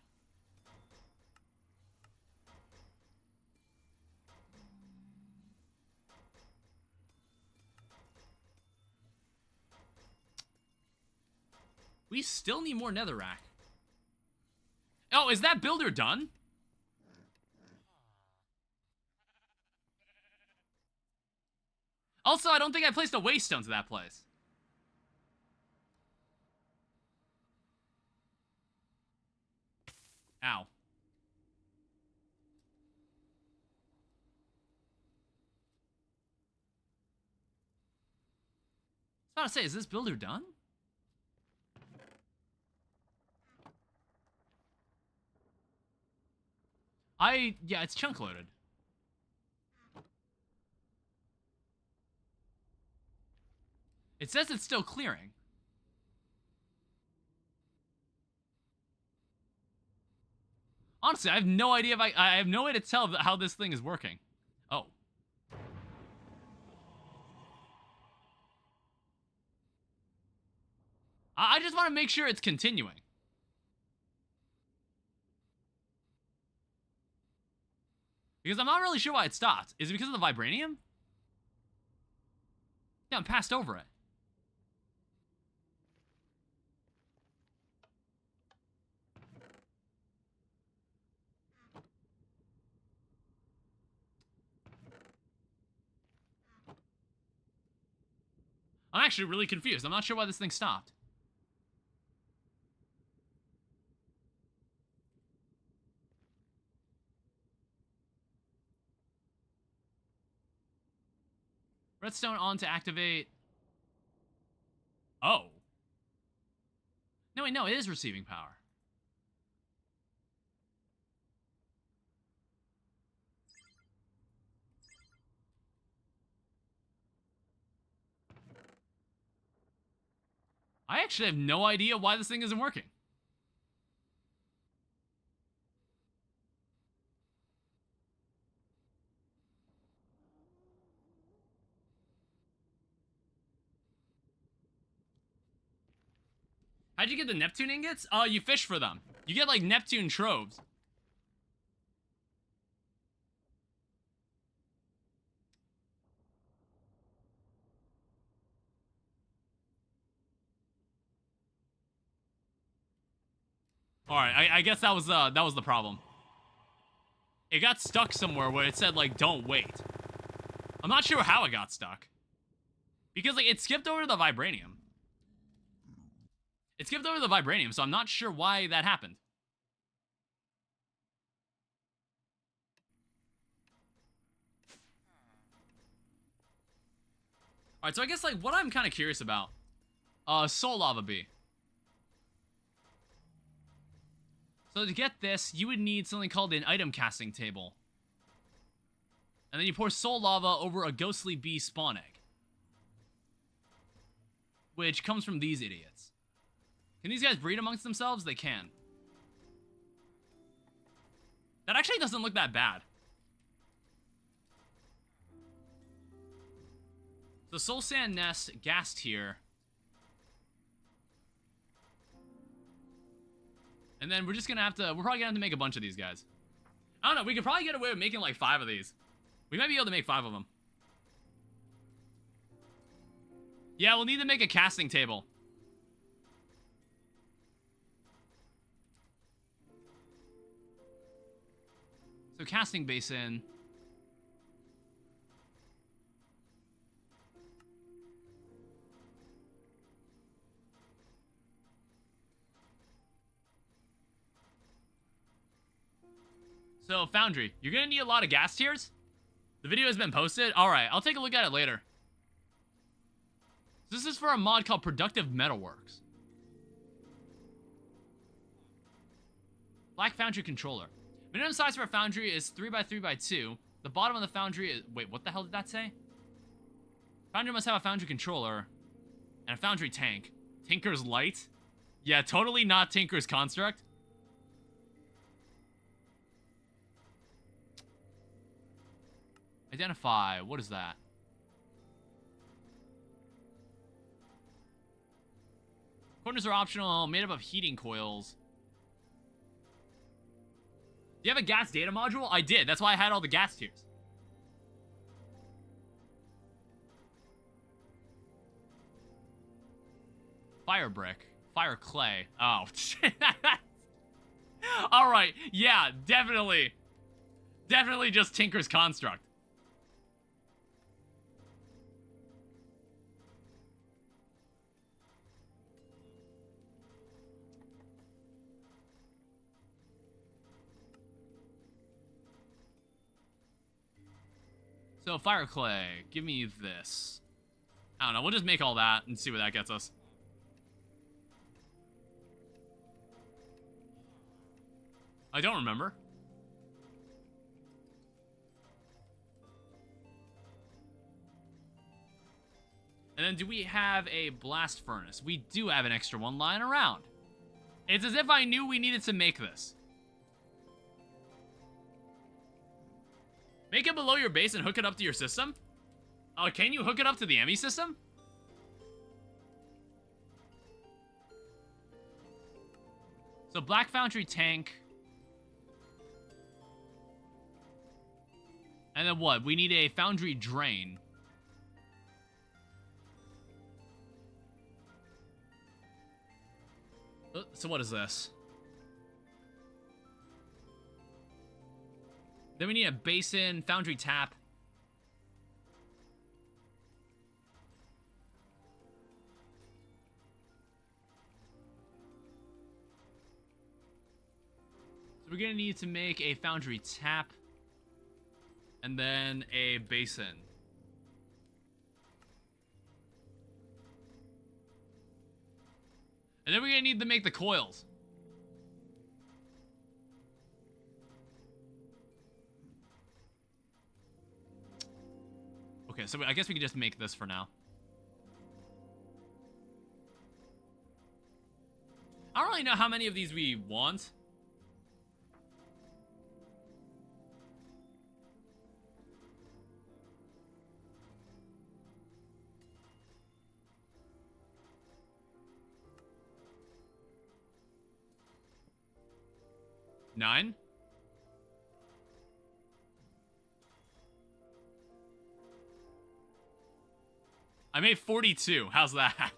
[SPEAKER 1] We still need more netherrack. Oh, is that builder done? Also, I don't think I placed a waystone to that place. Ow. I was about to say, is this builder done? Yeah, it's chunk loaded. It says it's still clearing. Honestly, I have no idea if I have no way to tell how this thing is working. Oh. I just want to make sure it's continuing. Because I'm not really sure why it stopped. Is it because of the vibranium? Yeah, I'm passed over it. I'm actually really confused. I'm not sure why this thing stopped. Redstone on to activate. Oh. No, wait, no, it is receiving power. I actually have no idea why this thing isn't working. How'd you get the Neptune ingots? You fish for them. You get, like, Neptune troves. Alright, I guess that was the problem. It got stuck somewhere where it said, like, don't wait. I'm not sure how it got stuck. Because, like, it skipped over to the vibranium. It skipped over to the vibranium, so I'm not sure why that happened. Alright, so I guess, like, what I'm kind of curious about. Soul Lava Bee. So to get this, you would need something called an item casting table. And then you pour soul lava over a ghostly bee spawn egg. Which comes from these idiots. Can these guys breed amongst themselves? They can. That actually doesn't look that bad. So soul sand nest, gas tier. And then we're just gonna have to, we're probably gonna have to make a bunch of these guys. I don't know, we could probably get away with making like 5 of these. We might be able to make 5 of them. Yeah, we'll need to make a casting table. So casting basin. So, Foundry, you're gonna need a lot of gas tiers? The video has been posted? Alright, I'll take a look at it later. This is for a mod called Productive Metalworks. Black Foundry Controller. Minimum size for a foundry is 3x3x2. The bottom of the foundry is... Wait, what the hell did that say? Foundry must have a foundry controller and a foundry tank. Tinker's Light? Yeah, totally not Tinker's Construct. Identify. What is that? Corners are optional, made up of heating coils. Do you have a gas data module? I did. That's why I had all the gas tiers. Fire brick. Fire clay. Oh. Alright. Yeah, definitely. Definitely just Tinker's Construct. So, fire clay. Give me this. I don't know. We'll just make all that and see where that gets us. I don't remember. And then do we have a blast furnace? We do have an extra one lying around. It's as if I knew we needed to make this. Make it below your base and hook it up to your system? Can you hook it up to the ME system? So Black Foundry tank. And then what? We need a Foundry drain. So what is this? Then we need a basin, Foundry tap. So we're gonna need to make a Foundry tap. And then a basin. And then we're gonna need to make the coils. Okay, so I guess we can just make this for now. I don't really know how many of these we want. Nine? I made 42. How's that?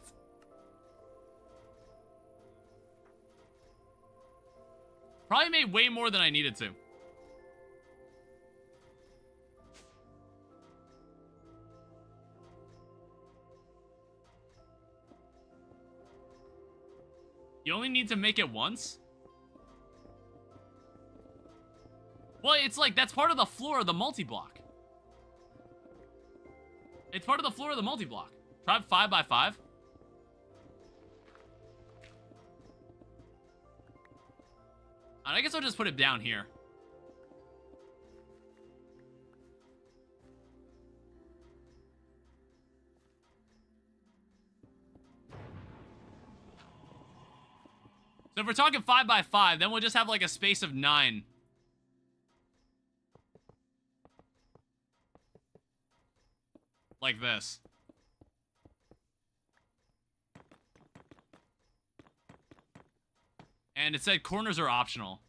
[SPEAKER 1] Probably made way more than I needed to. You only need to make it once? Well, it's like, that's part of the floor of the multi-block. It's part of the floor of the multi-block. Try 5x5. And I guess I'll just put it down here. So if we're talking 5x5, then we'll just have like a space of 9. Like this. And it said corners are optional.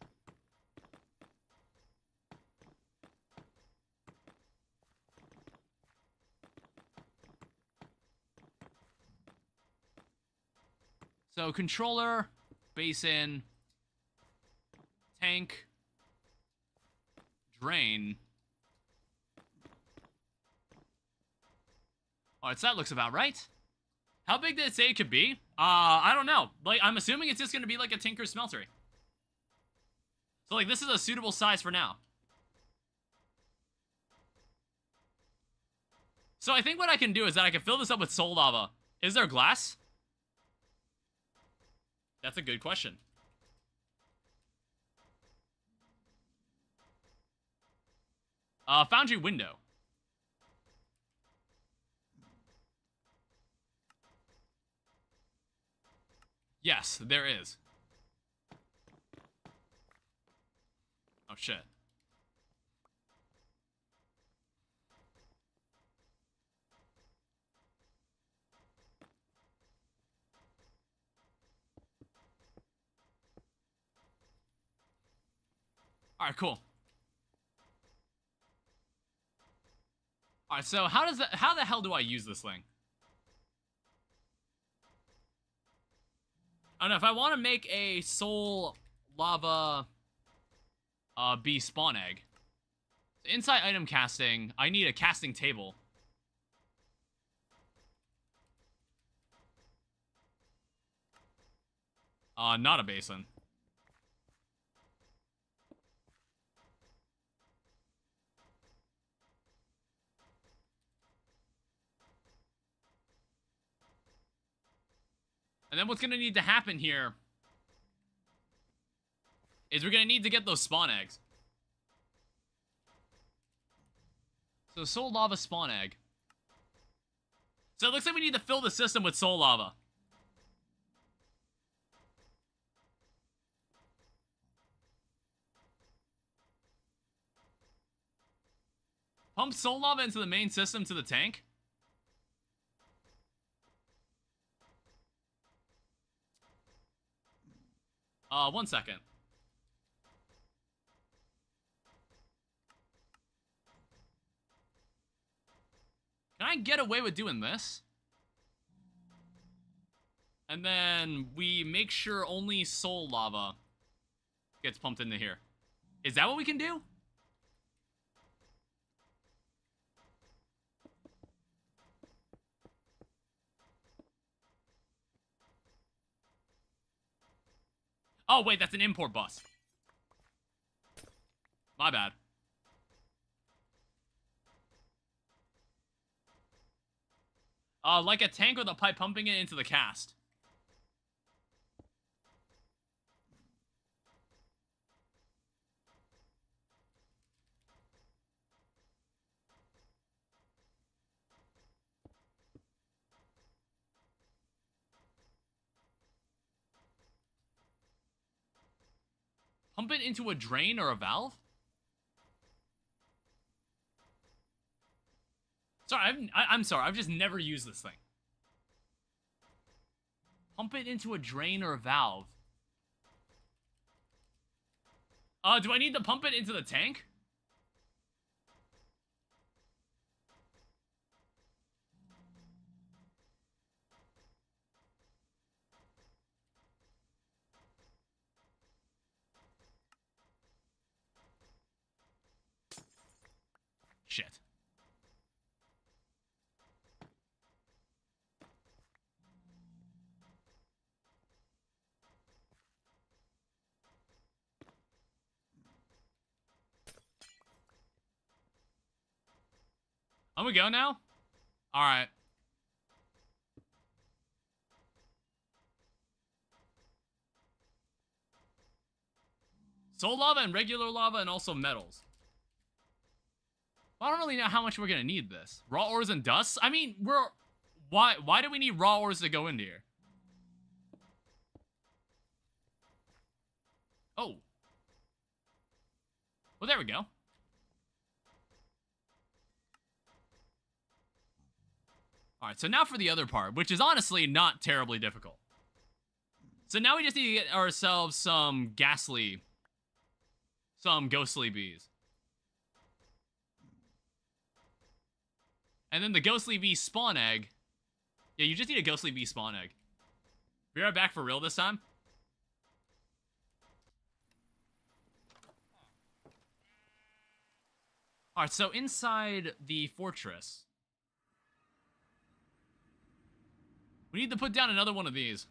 [SPEAKER 1] So controller, basin, tank, drain. Alright, so that looks about right. How big did it say it could be? I don't know. Like, I'm assuming it's just gonna be like a Tinker Smeltery. So, like, this is a suitable size for now. So I think what I can do is that I can fill this up with soul lava. Is there glass? That's a good question. Foundry window. Yes, there is. Oh, shit. Alright, cool. Alright, so how the hell do I use this thing? I don't know, if I want to make a soul lava bee spawn egg. Inside item casting, I need a casting table. Not a basin. And then what's going to need to happen here is we're going to need to get those spawn eggs. So soul lava spawn egg. So it looks like we need to fill the system with soul lava. Pump soul lava into the main system to the tank. One second. Can I get away with doing this? And then we make sure only soul lava gets pumped into here. Is that what we can do? Oh, wait, that's an import bus. My bad. Like a tank with a pipe pumping it into the cast. Pump it into a drain or a valve? Sorry, I'm sorry. I've just never used this thing. Pump it into a drain or a valve. Do I need to pump it into the tank? Shit. I'm gonna go now? Alright. Soul lava and regular lava and also metals. I don't really know how much we're gonna need this. Raw ores and dust? I mean, why do we need raw ores to go into here? Oh. Well, there we go. Alright, so now for the other part, which is honestly not terribly difficult. So now we just need to get ourselves some ghostly bees. And then the ghostly bee spawn egg. Yeah, you just need a ghostly bee spawn egg. Be right back for real this time. Alright, so inside the fortress, we need to put down another one of these.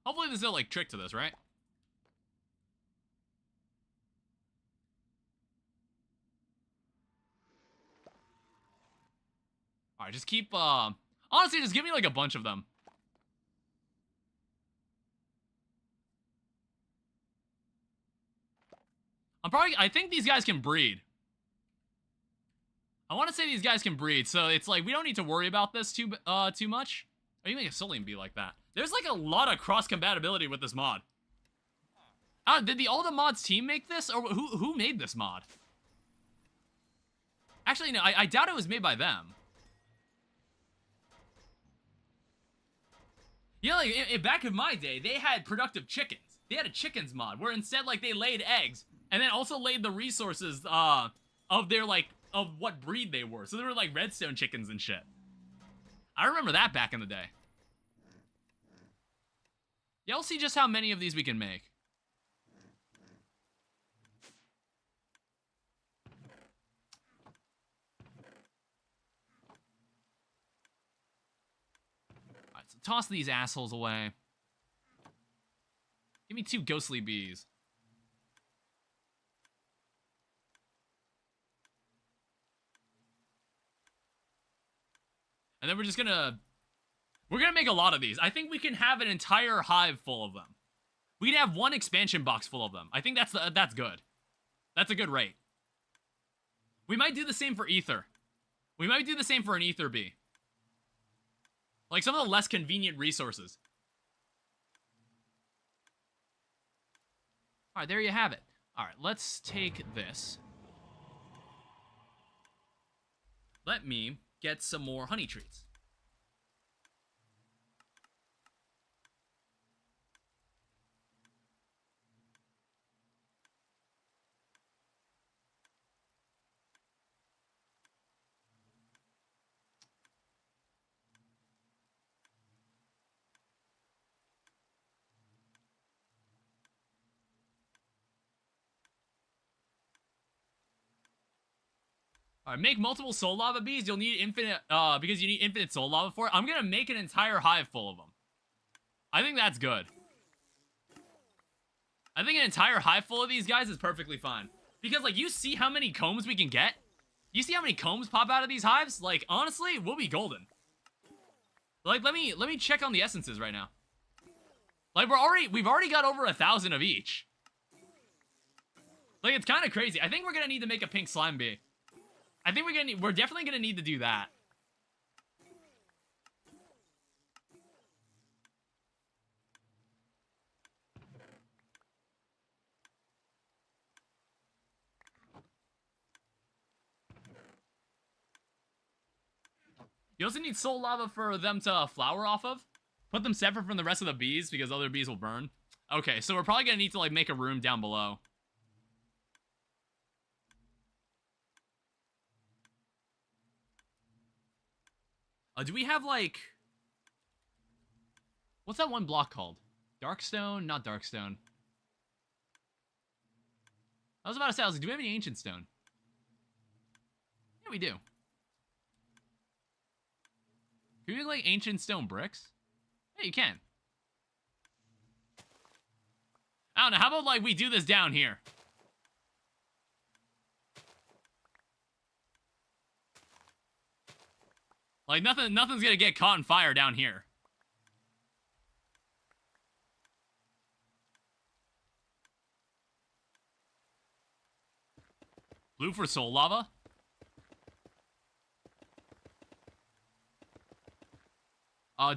[SPEAKER 1] Hopefully there's no, like, trick to this, right? Alright, just keep, honestly, just give me, like, a bunch of them. I think these guys can breed. I want to say these guys can breed, so it's like, we don't need to worry about this too much. Or you make a Solium bee like that. There's like a lot of cross-compatibility with this mod. Did all the mods team make this? Or who made this mod? Actually, no, I doubt it was made by them. Yeah, like, back in my day, they had productive chickens. They had a chickens mod, where instead, like, they laid eggs, and then also laid the resources, of their, like, of what breed they were. So they were, like, redstone chickens and shit. I remember that back in the day. Yeah, we'll see just how many of these we can make. Alright, so toss these assholes away. Give me 2 ghostly bees. And then we're just gonna... We're gonna make a lot of these. I think we can have an entire hive full of them. We can have one expansion box full of them. I think that's good. That's a good rate. We might do the same for ether. We might do the same for an ether bee. Like some of the less convenient resources. Alright, there you have it. Alright, let's take this. Let me get some more honey treats. Alright, make multiple soul lava bees. You'll need infinite, because you need infinite soul lava for it. I'm gonna make an entire hive full of them. I think that's good. I think an entire hive full of these guys is perfectly fine. Because, like, you see how many combs we can get? You see how many combs pop out of these hives? Like, honestly, we'll be golden. Like, let me check on the essences right now. Like, we've already got over 1,000 of each. Like, it's kind of crazy. I think we're gonna need to make a pink slime bee. I think we're definitely gonna need to do that. You also need soul lava for them to flower off of. Put them separate from the rest of the bees because other bees will burn. Okay, so we're probably gonna need to, like, make a room down below. Do we have, like... What's that one block called? Darkstone? Not Darkstone. I was about to say, do we have any Ancient Stone? Yeah, we do. Can we make, like, Ancient Stone bricks? Yeah, you can. I don't know, how about, like, we do this down here? Like, nothing's gonna get caught on fire down here. Blue for soul lava?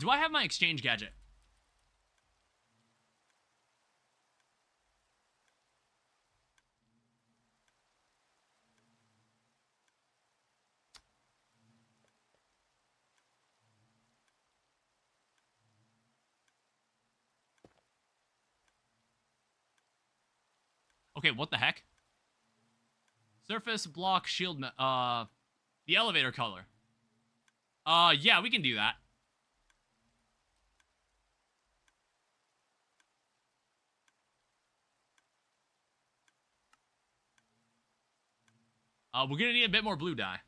[SPEAKER 1] Do I have my exchange gadget? Okay, what the heck? Surface, block, shield, the elevator color. Yeah, we can do that. We're gonna need a bit more blue dye.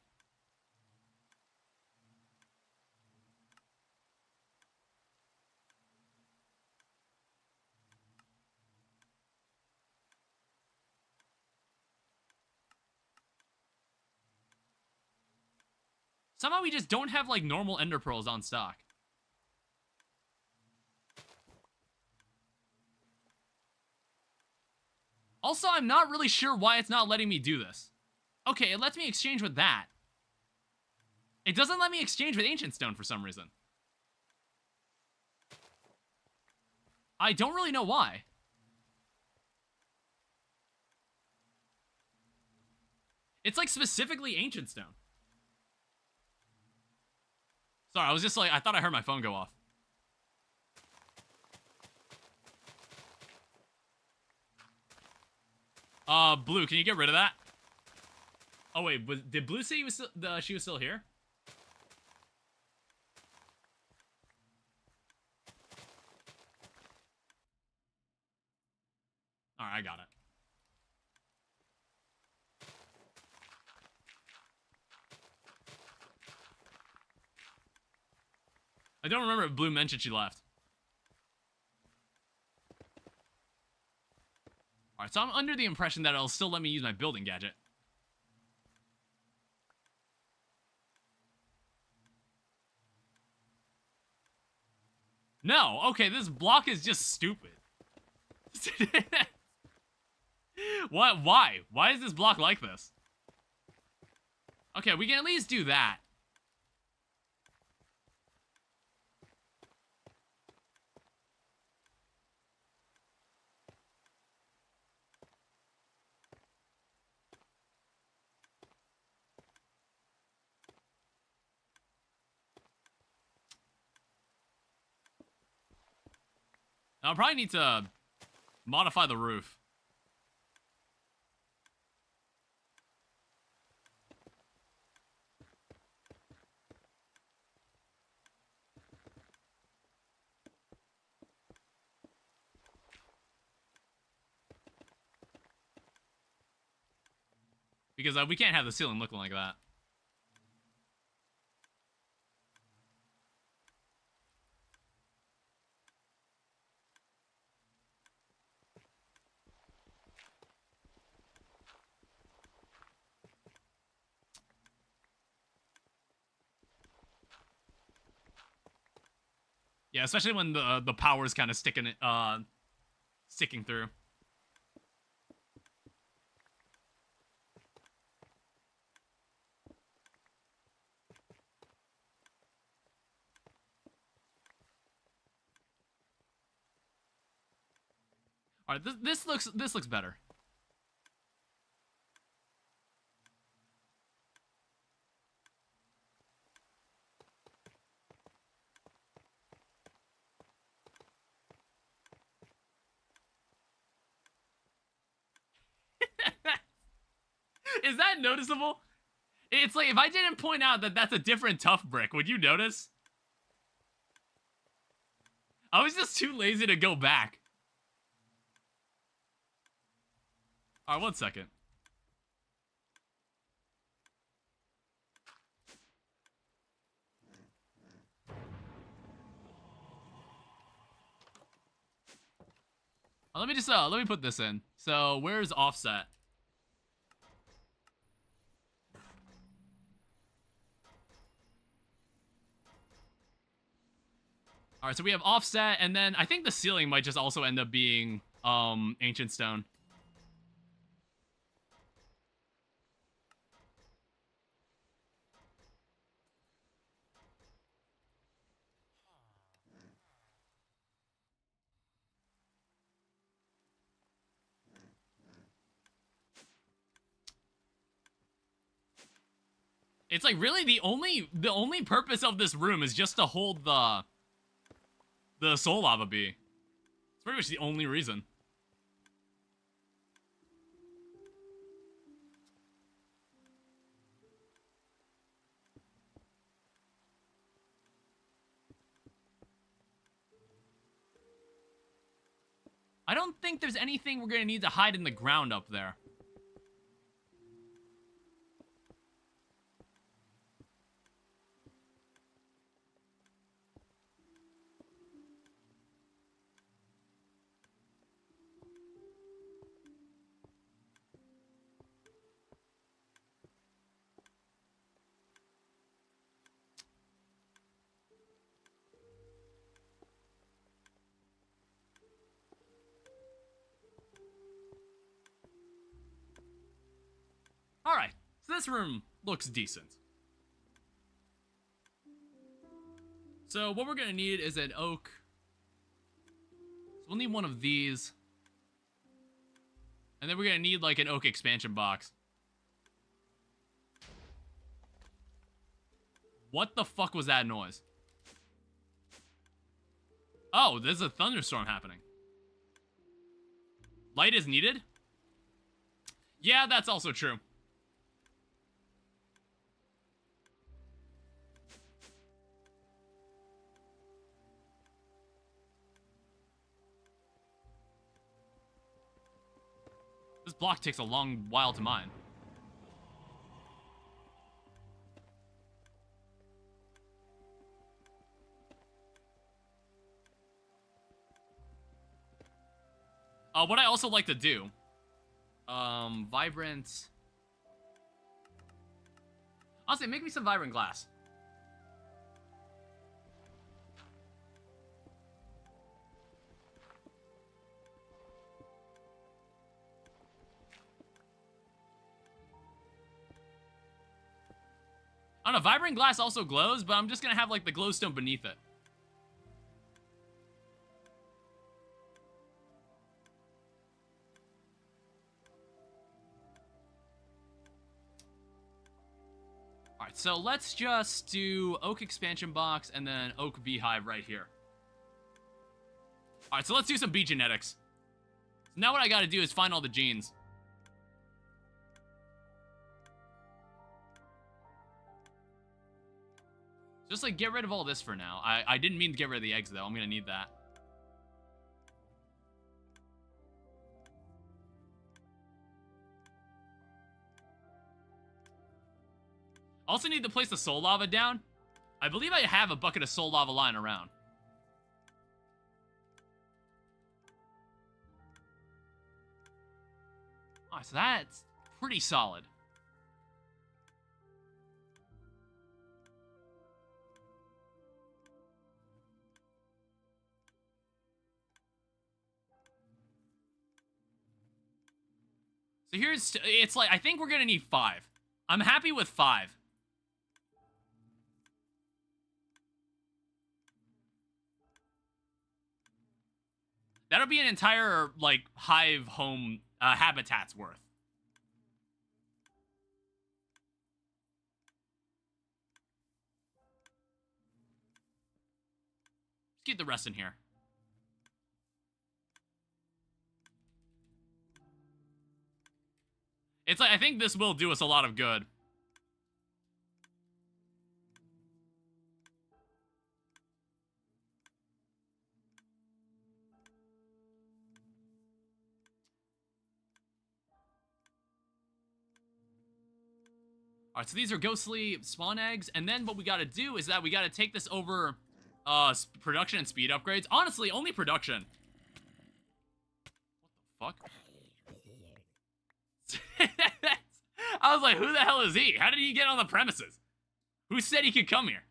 [SPEAKER 1] Somehow we just don't have, like, normal ender pearls on stock. Also, I'm not really sure why it's not letting me do this. Okay, it lets me exchange with that. It doesn't let me exchange with Ancient Stone for some reason. I don't really know why. It's, like, specifically Ancient Stone. Sorry, I was just like, I thought I heard my phone go off. Blue, can you get rid of that? Oh, wait, did Blue say she was still here? Alright, I got it. I don't remember if Blue mentioned she left. Alright, so I'm under the impression that it'll still let me use my building gadget. No, okay, this block is just stupid. What? Why? Why is this block like this? Okay, we can at least do that. I'll probably need to modify the roof. Because we can't have the ceiling looking like that. Yeah, especially when the power's kind of sticking through. All right, this looks better. Is that noticeable? It's like, if I didn't point out that that's a different tough brick, would you notice? I was just too lazy to go back. Alright, 1 second. Let me put this in. So, where's offset? Alright, so we have offset, and then I think the ceiling might just also end up being, ancient stone. It's like, really, the only purpose of this room is just to hold the soul lava bee. It's pretty much the only reason. I don't think there's anything we're gonna need to hide in the ground up there. Alright, so this room looks decent. So what we're gonna need is an oak. So we'll need one of these. And then we're gonna need like an oak expansion box. What the fuck was that noise? Oh, there's a thunderstorm happening. Light is needed? Yeah, that's also true. This block takes a long while to mine. What I also like to do, vibrant. Honestly, make me some vibrant glass. I don't know, vibrant glass also glows, but I'm just gonna have, like, the glowstone beneath it. Alright, so let's just do oak expansion box and then oak beehive right here. Alright, so let's do some bee genetics. So now what I gotta do is find all the genes. Just, like, get rid of all this for now. I didn't mean to get rid of the eggs, though. I'm gonna need that. Also need to place the soul lava down. I believe I have a bucket of soul lava lying around. Alright, so that's pretty solid. So here's, it's like, I think we're gonna need 5. I'm happy with 5. That'll be an entire, like, hive home habitat's worth. Let's keep the rest in here. It's like, I think this will do us a lot of good. Alright, so these are ghostly spawn eggs, and then what we gotta do is that we gotta take this over production and speed upgrades. Honestly, only production. What the fuck? I was like, who the hell is he? How did he get on the premises? Who said he could come here?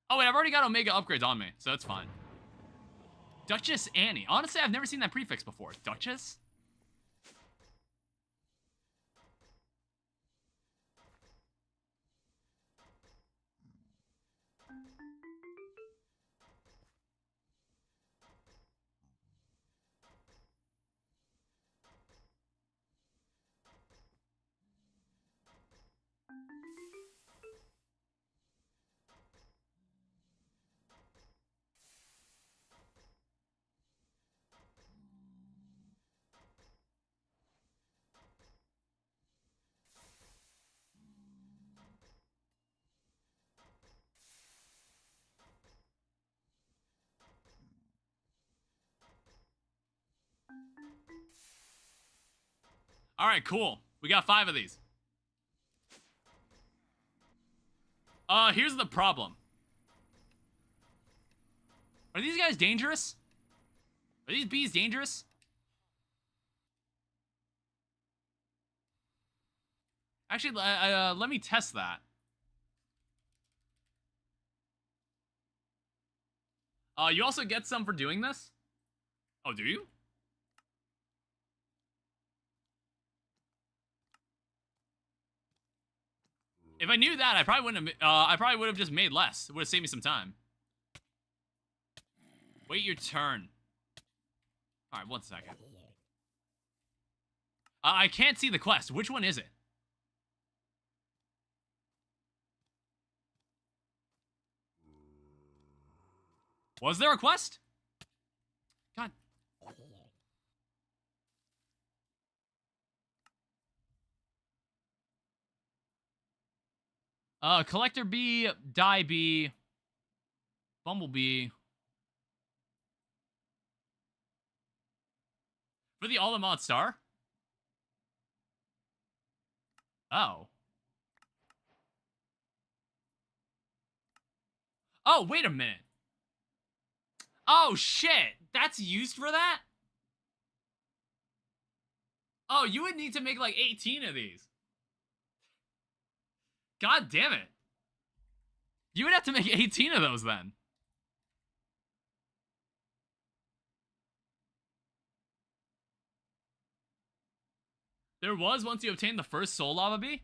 [SPEAKER 1] Oh, wait, I've already got Omega upgrades on me, so that's fine. Duchess Annie. Honestly, I've never seen that prefix before. Duchess? Alright, cool. We got 5 of these. Here's the problem. Are these guys dangerous? Are these bees dangerous? Actually, let me test that. You also get some for doing this? Oh, do you? If I knew that, I probably wouldn't have. I probably would have just made less. It would have saved me some time. Wait your turn. All right, 1 second. I can't see the quest. Which one is it? Was there a quest? God. Collector bee, die bee, bumblebee. For the All-Amod Star? Oh. Oh, wait a minute. Oh, shit. That's used for that? Oh, you would need to make like 18 of these. God damn it. You would have to make 18 of those then. There was once you obtained the first soul lava bee?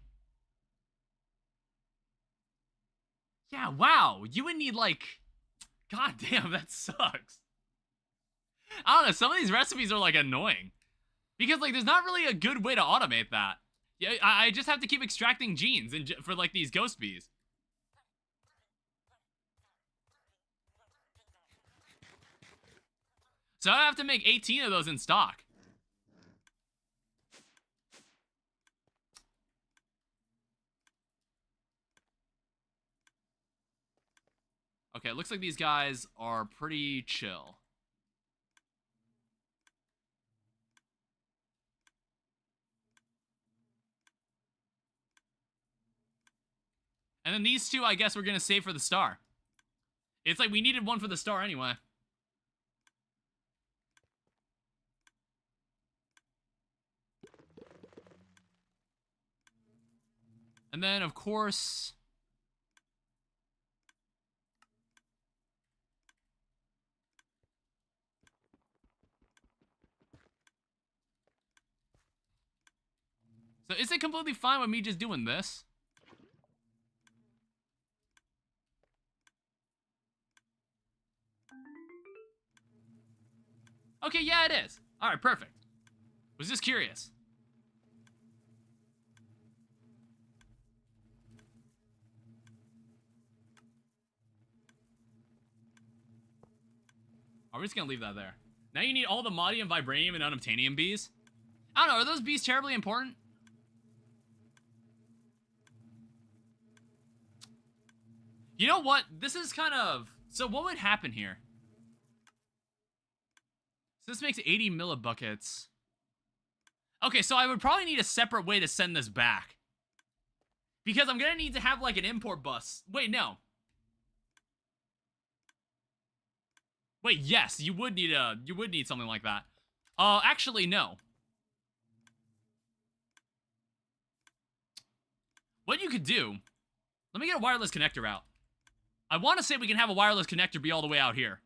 [SPEAKER 1] Yeah, wow. You would need, like... God damn, that sucks. I don't know, some of these recipes are, like, annoying. Because, like, there's not really a good way to automate that. Yeah, I just have to keep extracting genes for, like, these ghost bees. So I have to make 18 of those in stock. Okay, it looks like these guys are pretty chill. And then these two, I guess we're gonna save for the star. It's like we needed one for the star anyway. And then, of course... So is it completely fine with me just doing this? Okay, yeah, it is. Alright, perfect. Was just curious. We're just gonna leave that there. Now you need all the Modium, Vibranium, and Unobtainium bees. I don't know, are those bees terribly important? You know what? This is kind of... So what would happen here? So this makes 80 millibuckets. Okay, so I would probably need a separate way to send this back. Because I'm gonna need to have, like, an import bus. Wait, no. Wait, yes, you would need something like that. Actually, no. What you could do... Let me get a wireless connector out. I want to say we can have a wireless connector be all the way out here.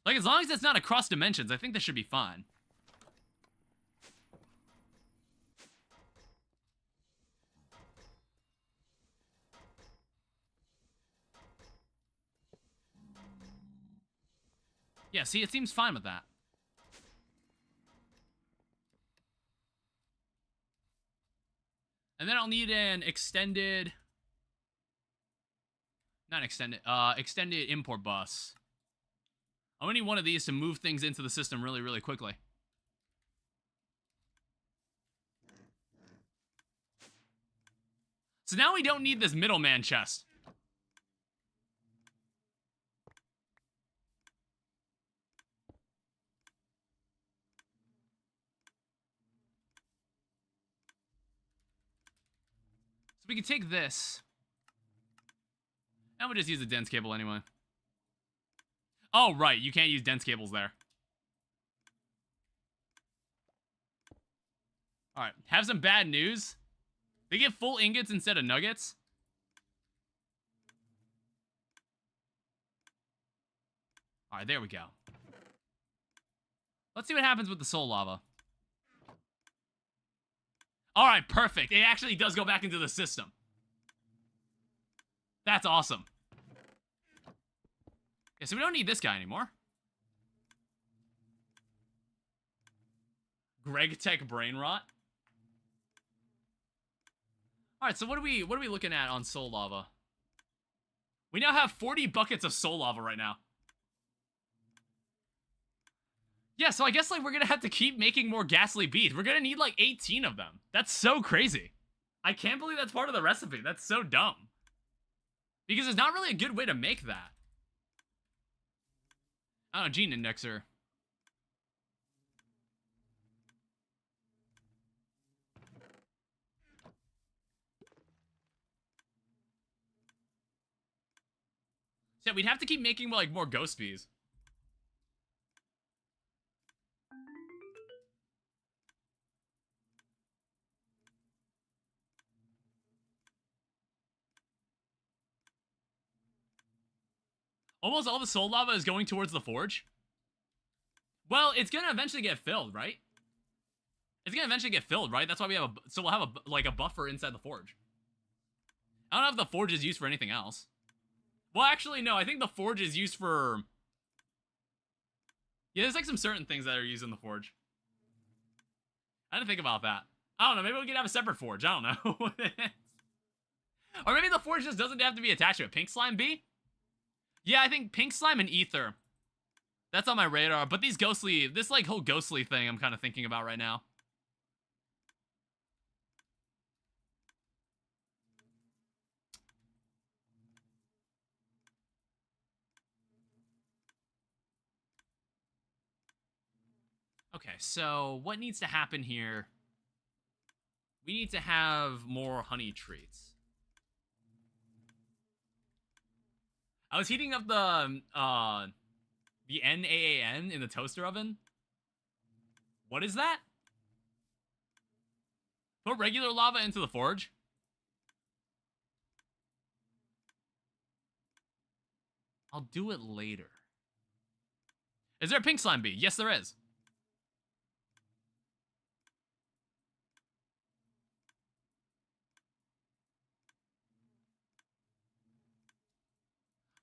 [SPEAKER 1] Like, as long as it's not across dimensions, I think this should be fine. Yeah, see, it seems fine with that. And then I'll need an extended... Not extended, extended import bus. I'm gonna need one of these to move things into the system really, really quickly. So now we don't need this middleman chest. So we can take this. And we'll just use a dense cable anyway. Oh, right, you can't use dense cables there. Alright, have some bad news. They get full ingots instead of nuggets. Alright, there we go. Let's see what happens with the soul lava. Alright, perfect. It actually does go back into the system. That's awesome. Yeah, so we don't need this guy anymore. Greg Tech brain rot. Alright, so what are we looking at on soul lava? We now have 40 buckets of soul lava right now. Yeah, so I guess, like, we're gonna have to keep making more ghastly bees. We're gonna need, like, 18 of them. That's so crazy. I can't believe that's part of the recipe. That's so dumb. Because there's not really a good way to make that. I don't know, gene indexer. So yeah, we'd have to keep making, like, more ghost bees. Almost all the soul lava is going towards the forge. Well, it's gonna eventually get filled, right? It's gonna eventually get filled, right? That's why we have so we'll have like a buffer inside the forge. I don't know if the forge is used for anything else. Well, actually, no. I think the forge is used for... Yeah, there's like some certain things that are used in the forge. I didn't think about that. I don't know. Maybe we could have a separate forge. I don't know. Or maybe the forge just doesn't have to be attached to it. Pink slime B? Yeah, I think pink slime and ether. That's on my radar. But these ghostly... This like whole ghostly thing I'm kind of thinking about right now. Okay, so what needs to happen here? We need to have more honey treats. I was heating up the NAAN in the toaster oven. What is that? Put regular lava into the forge. I'll do it later. Is there a pink slime bee? Yes, there is.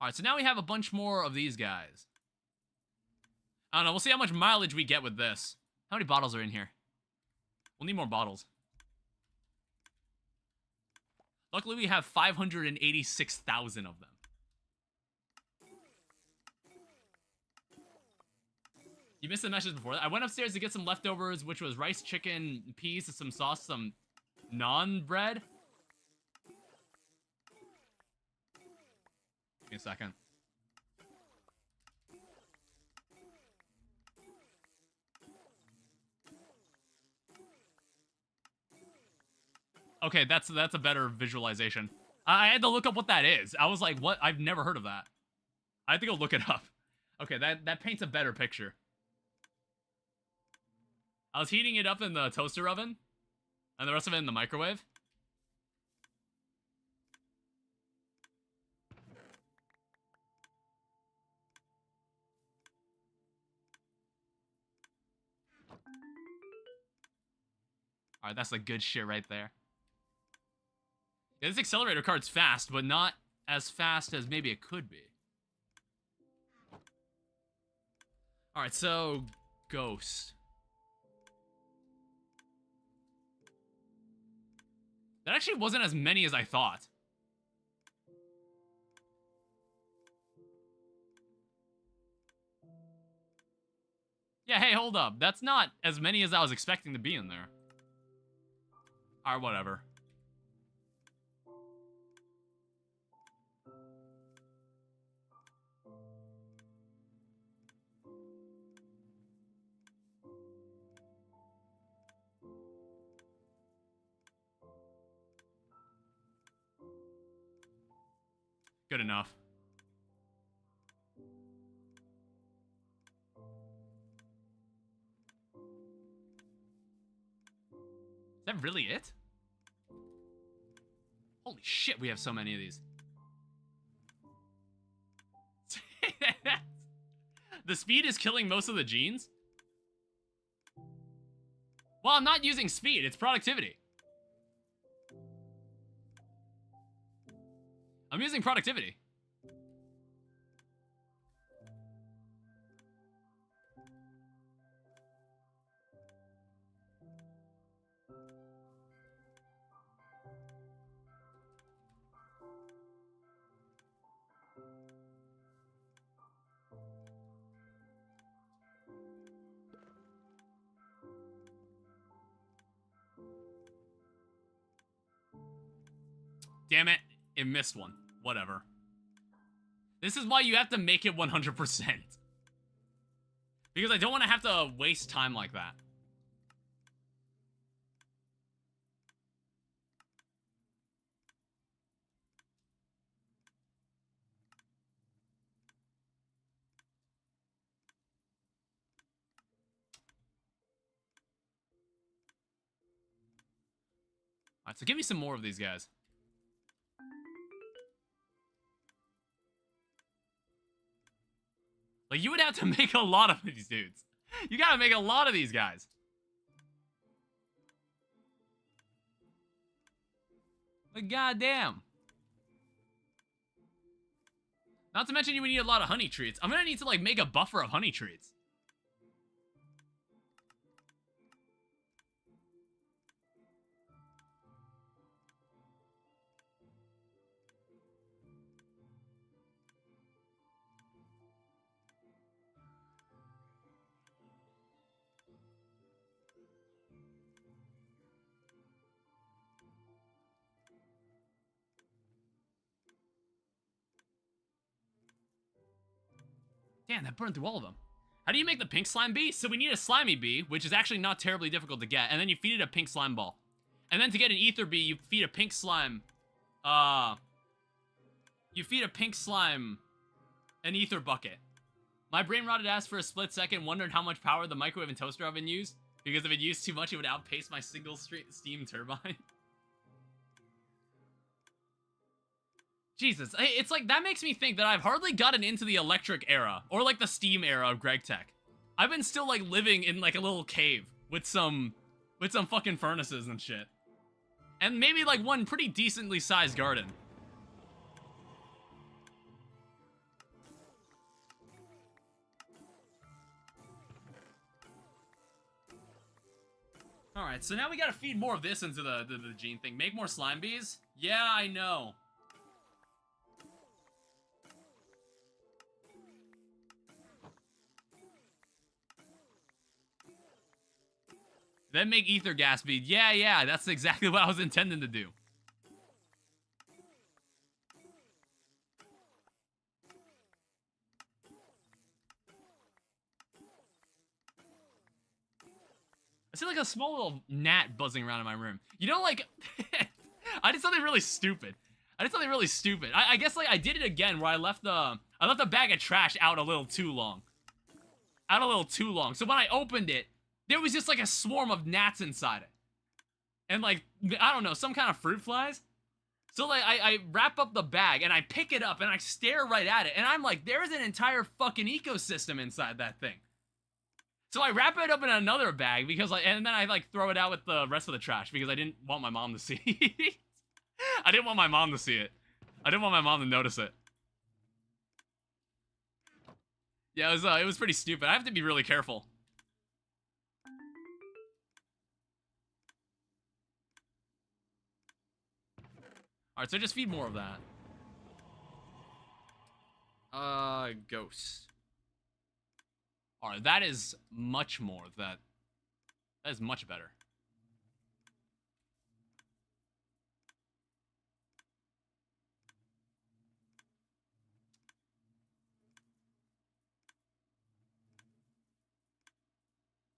[SPEAKER 1] Alright, so now we have a bunch more of these guys. I don't know, we'll see how much mileage we get with this. How many bottles are in here? We'll need more bottles. Luckily, we have 586,000 of them. You missed the message before that. I went upstairs to get some leftovers, which was rice, chicken, peas, some sauce, some naan bread. Give me a second. Okay, that's a better visualization. I had to look up what that is. I was like, what? I've never heard of that. I have to go look it up. Okay, that paints a better picture. I was heating it up in the toaster oven, and the rest of it in the microwave. Alright, that's the good shit right there. Yeah, this accelerator card's fast, but not as fast as maybe it could be. Alright, so... Ghost. That actually wasn't as many as I thought. Yeah, hey, hold up. That's not as many as I was expecting to be in there. Alright, whatever. Good enough. Is that really it? Holy shit, we have so many of these. The speed is killing most of the genes? Well, I'm not using speed, it's productivity. I'm using productivity. Damn it, it missed one. Whatever. This is why you have to make it 100%. Because I don't want to have to waste time like that. Alright, so give me some more of these guys. Like, you would have to make a lot of these dudes. You gotta make a lot of these guys. Like, goddamn. Not to mention you would need a lot of honey treats. I'm gonna need to, like, make a buffer of honey treats. Damn, that burned through all of them. How do you make the pink slime bee? So we need a slimy bee, which is actually not terribly difficult to get, and then you feed it a pink slime ball. And then to get an ether bee, you feed a pink slime, you feed a pink slime an ether bucket. My brain rotted ass for a split second, wondering how much power the microwave and toaster oven used, because if it used too much, it would outpace my single steam turbine. Jesus, it's like, that makes me think that I've hardly gotten into the electric era, or like the steam era of Greg Tech. I've been still like living in like a little cave with some fucking furnaces and shit. And maybe like one pretty decently sized garden. Alright, so now we gotta feed more of this into the gene thing. Make more slime bees? Yeah, I know. Then make ether gas bead. Yeah, that's exactly what I was intending to do. I see like a small little gnat buzzing around in my room. You know, like, I did something really stupid. I guess like I did it again where I left the bag of trash out a little too long. So when I opened it, there was just like a swarm of gnats inside it. And like, I don't know, some kind of fruit flies. So like, I wrap up the bag and I pick it up and I stare right at it. And I'm like, there's an entire fucking ecosystem inside that thing. So I wrap it up in another bag because like, and then I like throw it out with the rest of the trash because I didn't want my mom to see it. I didn't want my mom to see it. I didn't want my mom to notice it. Yeah, it was pretty stupid. I have to be really careful. Alright, so just feed more of that. Ghost. Alright, that is much more. That is much better.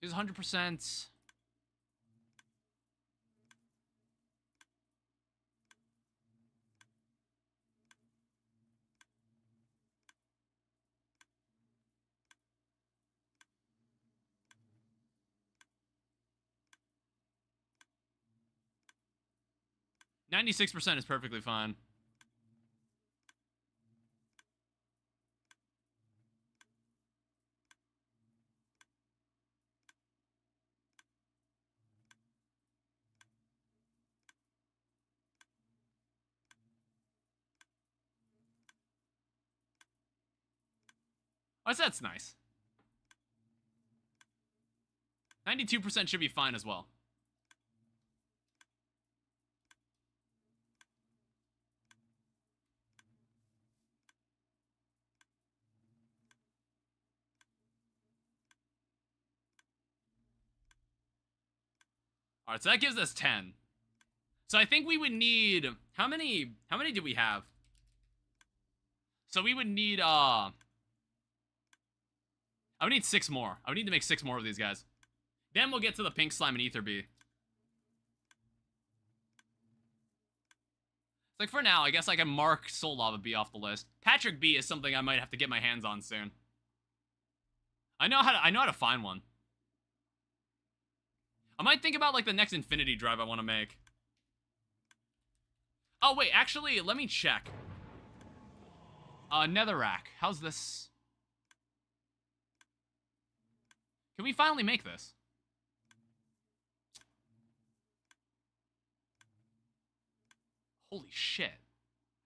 [SPEAKER 1] Here's 100%. %96% is perfectly fine. Oh, that's nice. 92% should be fine as well. Alright, so that gives us 10. So I think we would need... How many do we have? So we would need, I would need 6 more. I would need to make 6 more of these guys. Then we'll get to the pink slime and ether bee. It's like, for now, I guess I can mark Soul Lava Bee off the list. Patrick Bee is something I might have to get my hands on soon. I know how to find one. I might think about, like, the next Infinity Drive I want to make. Oh, wait, actually, let me check. Netherrack. How's this? Can we finally make this? Holy shit.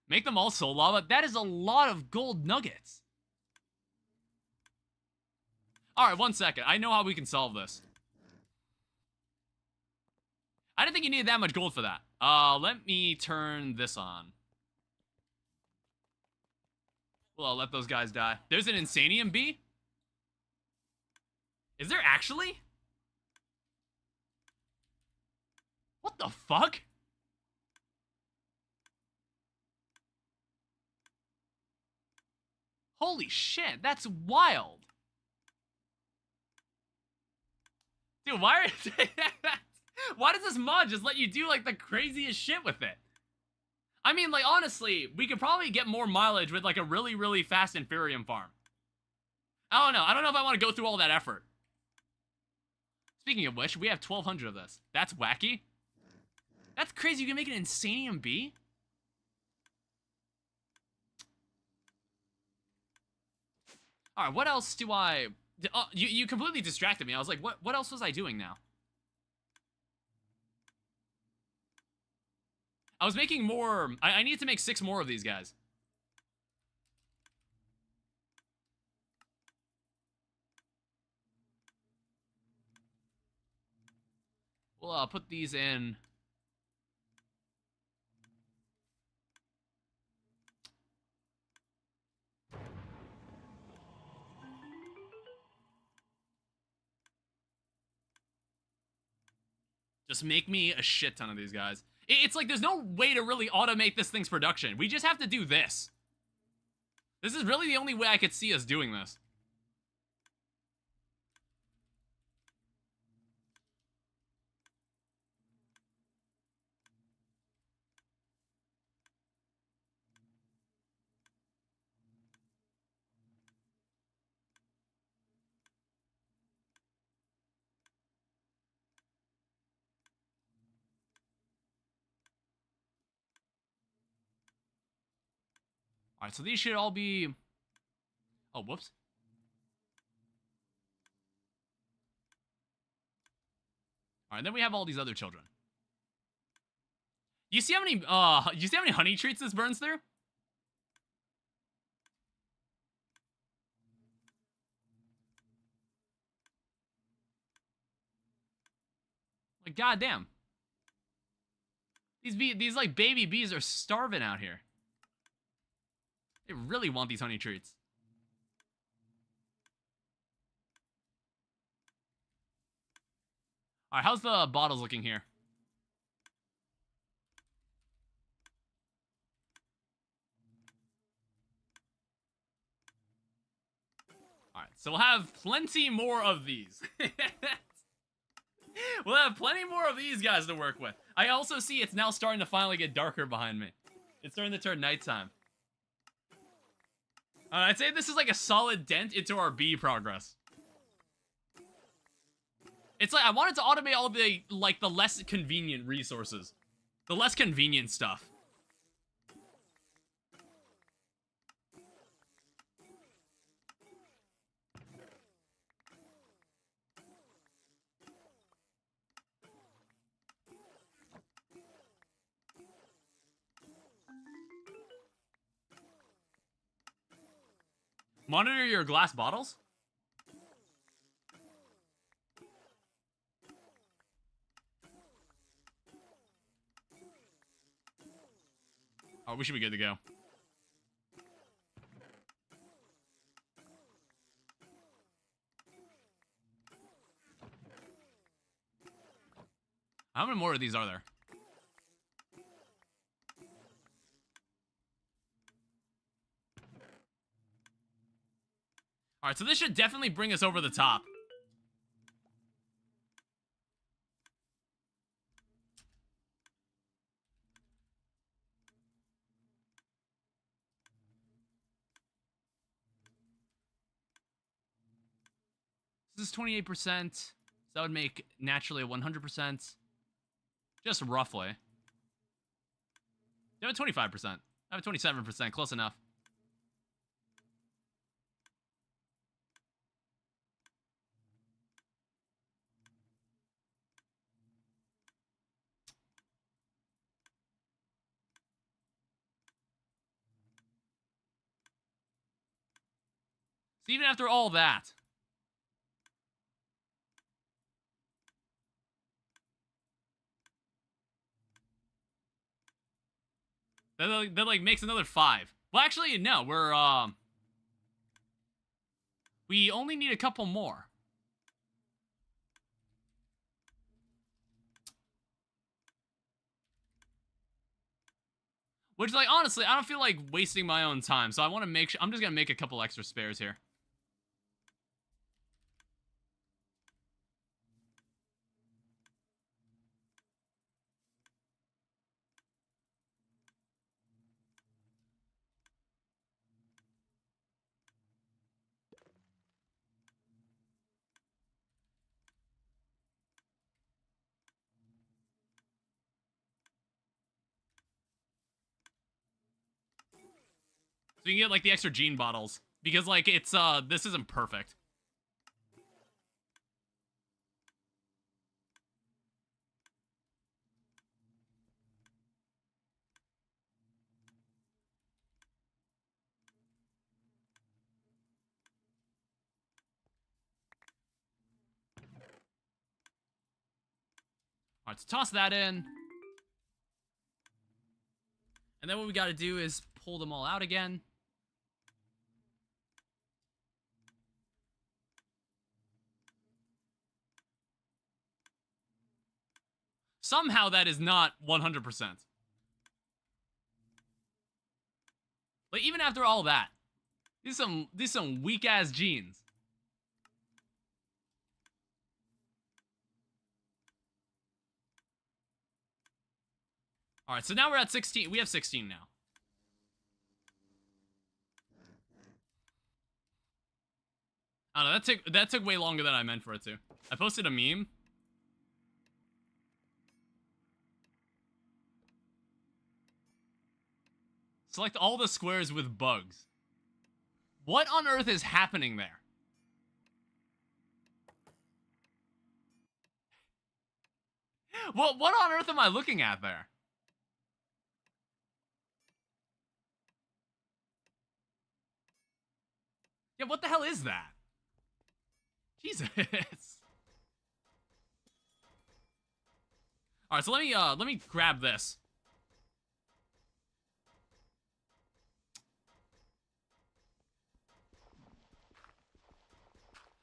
[SPEAKER 1] Make them all soul lava? That is a lot of gold nuggets. Alright, 1 second. I know how we can solve this. I didn't think you needed that much gold for that. Let me turn this on. Well, I'll let those guys die. There's an Insanium bee? Is there actually? What the fuck? Holy shit, that's wild. Dude, why does this mod just let you do, like, the craziest shit with it? I mean, like, honestly, we could probably get more mileage with, like, a really, really fast Inferium farm. I don't know. I don't know if I want to go through all that effort. Speaking of which, we have 1,200 of this. That's wacky. That's crazy. You can make an Insanium bee? Alright, what else do I... Oh, you completely distracted me. I was like, what else was I doing now? I was making more... I needed to make 6 more of these guys. We'll put these in... Just make me a shit ton of these guys. It's like there's no way to really automate this thing's production. We just have to do this. This is really the only way I could see us doing this. Alright, so these should all be... Oh, whoops. Alright, then we have all these other children. You see how many honey treats this burns through? Like, goddamn. These like baby bees are starving out here. They really want these honey treats. Alright, how's the bottles looking here? Alright, so we'll have plenty more of these. We'll have plenty more of these guys to work with. I also see it's now starting to finally get darker behind me. It's starting to turn nighttime. I'd say this is like a solid dent into our bee progress. It's like I wanted to automate all the, like, the less convenient resources. The less convenient stuff. Monitor your glass bottles? Oh, we should be good to go. How many more of these are there? Alright, so this should definitely bring us over the top. This is 28%. So that would make naturally 100%. Just roughly. You have a 25%. I have a 27%. Close enough. So even after all that... That like makes another 5. Well, actually, no. We're, we only need a couple more. Which, like, honestly, I don't feel like wasting my own time, so I want to make sure... I'm just gonna make a couple extra spares here. So you can get, like, the extra gene bottles. Because, like, it's, this isn't perfect. Alright, so toss that in. And then what we gotta do is pull them all out again. Somehow that is not 100%. Like, even after all that, these some weak-ass genes. Alright, so now we're at 16. We have 16 now. I don't know, that took way longer than I meant for it to. I posted a meme. Select all the squares with bugs. What on earth is happening there? What on earth am I looking at there? Yeah, what the hell is that? Jesus. Alright, so let me grab this.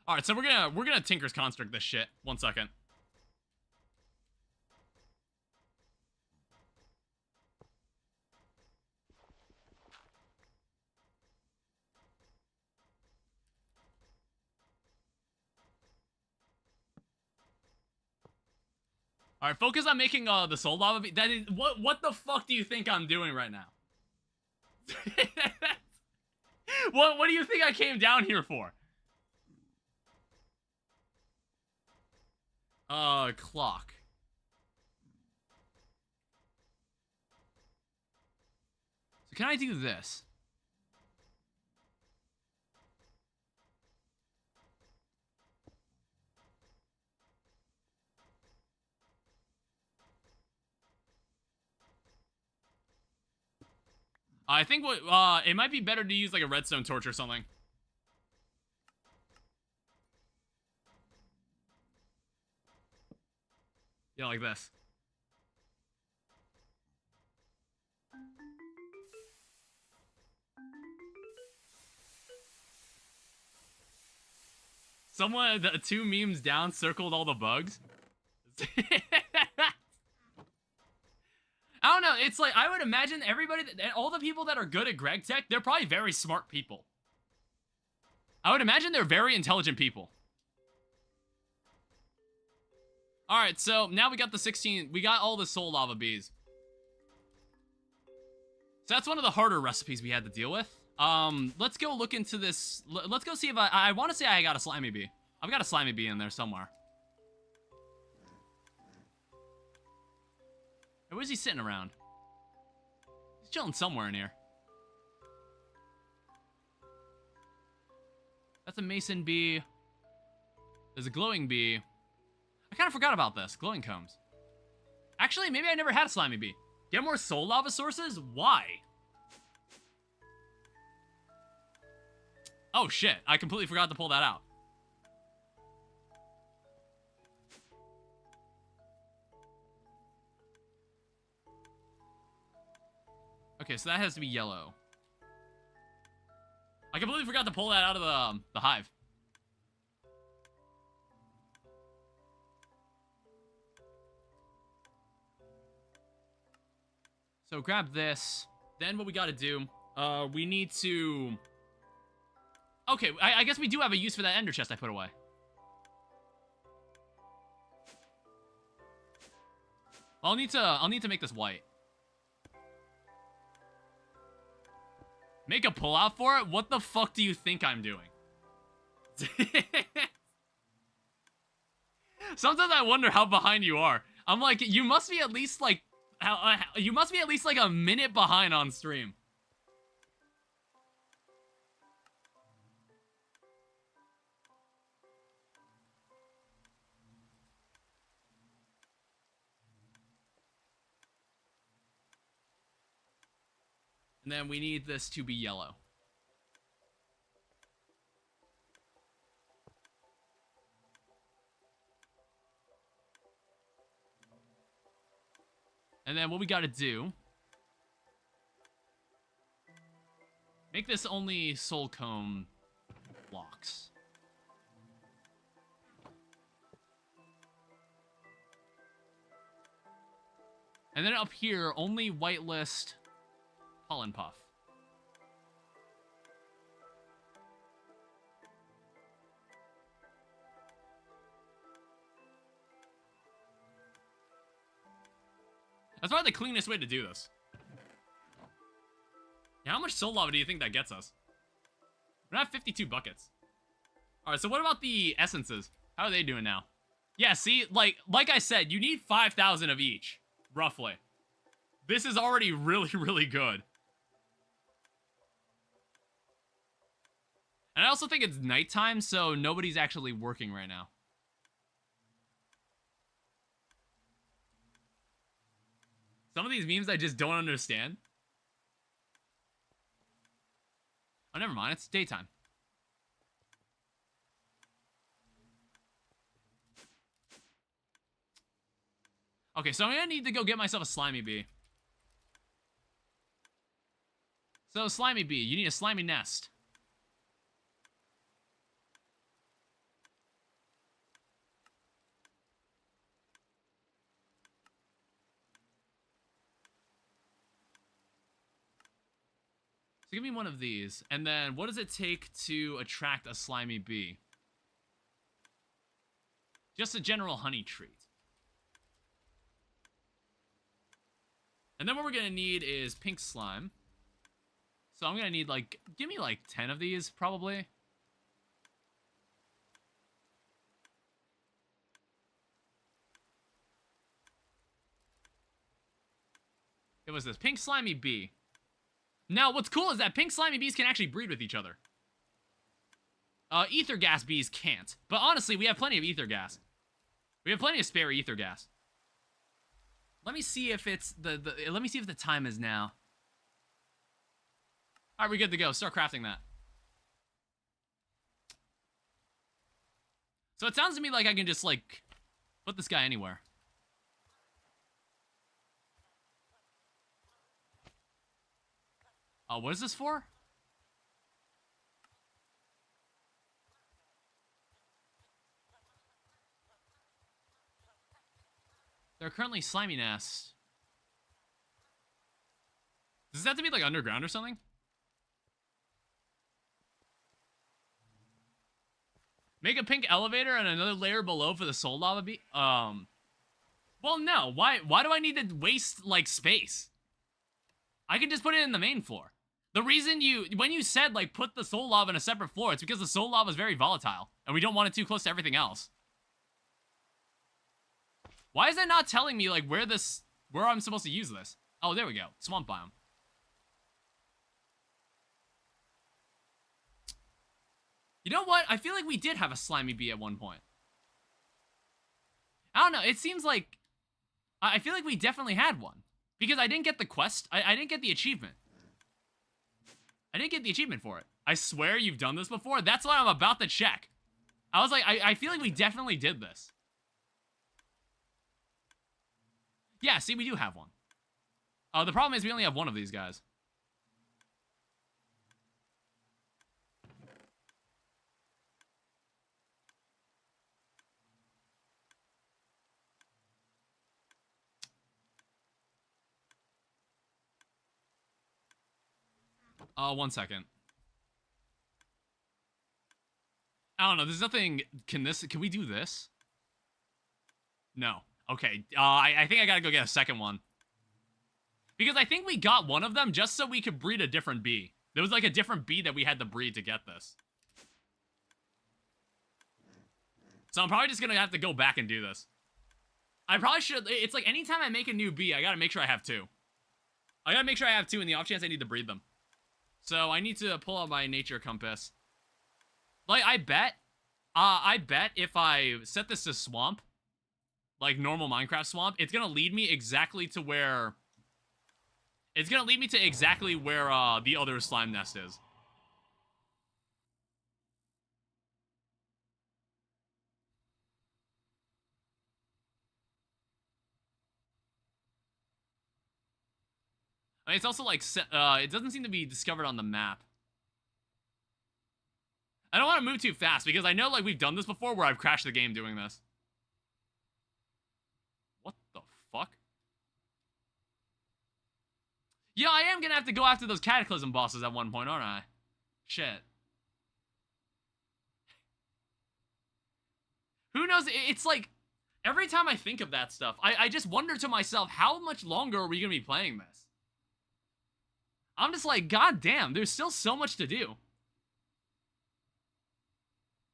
[SPEAKER 1] Alright, so we're gonna Tinker's Construct this shit. 1 second. Alright, focus on making the soul lava. That is what the fuck do you think I'm doing right now? What do you think I came down here for? Clock. So can I do this? I think it might be better to use like a redstone torch or something. Yeah, like this. Someone, the 2 memes down, circled all the bugs. I don't know, it's like, I would imagine everybody, all the people that are good at Greg Tech, they're probably very smart people. I would imagine they're very intelligent people. Alright, so now we got the 16, we got all the soul lava bees. So that's one of the harder recipes we had to deal with. Let's go look into this. Let's go see if I want to say I got a slimy bee. I've got a slimy bee in there somewhere. Hey, where's he sitting around? He's chilling somewhere in here. That's a mason bee. There's a glowing bee. I kind of forgot about this. Glowing combs. Actually, maybe I never had a slimy bee. Get more soul lava sources? Why? Oh, shit. I completely forgot to pull that out. Okay, so that has to be yellow. I completely forgot to pull that out of the hive. So grab this. Then what we gotta do, we need to... Okay, I guess we do have a use for that ender chest I put away. Well, I'll need to make this white. Make a pullout for it? What the fuck do you think I'm doing? Sometimes I wonder how behind you are. I'm like, you must be at least like, you must be at least like a minute behind on stream. And then we need this to be yellow. And then what we gotta do... Make this only soul comb blocks. And then up here, only whitelist... Pollen Puff. That's probably the cleanest way to do this. Yeah, how much soul lava do you think that gets us? We're at 52 buckets. Alright, so what about the essences? How are they doing now? Yeah, see, like I said, you need 5,000 of each, roughly. This is already really, really good. And I also think it's nighttime, so nobody's actually working right now. Some of these memes I just don't understand. Oh, never mind. It's daytime. Okay, so I'm gonna need to go get myself a slimy bee. So, slimy bee, you need a slimy nest. So give me one of these, and then what does it take to attract a slimy bee? Just a general honey treat. And then what we're gonna need is pink slime. So I'm gonna need like, give me like 10 of these, probably. It was this pink slimy bee. Now, what's cool is that pink slimy bees can actually breed with each other. Ether gas bees can't. But honestly, we have plenty of ether gas. We have plenty of spare ether gas. Let me see if it's let me see if the time is now. Alright, we're good to go. Start crafting that. So it sounds to me like I can just, like, put this guy anywhere. Oh, what is this for? There are currently slimy nests. Does this have to be, like, underground or something? Make a pink elevator and another layer below for the soul lava bee? Well, no. Why do I need to waste, like, space? I can just put it in the main floor. The reason when you said, like, put the soul lava in a separate floor, it's because the soul lava is very volatile, and we don't want it too close to everything else. Why is it not telling me, like, where I'm supposed to use this? Oh, there we go. Swamp biome. You know what? I feel like we did have a slimy bee at one point. I don't know. It seems like... I feel like we definitely had one. Because I didn't get the quest. I didn't get the achievement. I didn't get the achievement for it. I swear you've done this before. That's what I'm about to check. I was like, I feel like we definitely did this. Yeah, see, we do have one. The problem is we only have one of these guys. One second. I don't know, there's nothing... Can we do this? No. Okay, I think I gotta go get a second one. Because I think we got one of them just so we could breed a different bee. There was like a different bee that we had to breed to get this. So I'm probably just gonna have to go back and do this. I probably should... It's like anytime I make a new bee, I gotta make sure I have two. I gotta make sure I have two in the off chance I need to breed them. So I need to pull out my nature compass. Like, I bet if I set this to swamp, like normal Minecraft swamp, it's gonna lead me exactly to where... It's gonna lead me to exactly where, the other slime nest is. I mean, it's also like, it doesn't seem to be discovered on the map. I don't want to move too fast, because I know, like, we've done this before where I've crashed the game doing this. What the fuck? Yeah, I am gonna have to go after those Cataclysm bosses at one point, aren't I? Shit. Who knows? It's like, every time I think of that stuff, I just wonder to myself, how much longer are we gonna be playing this? I'm just like, god damn, there's still so much to do.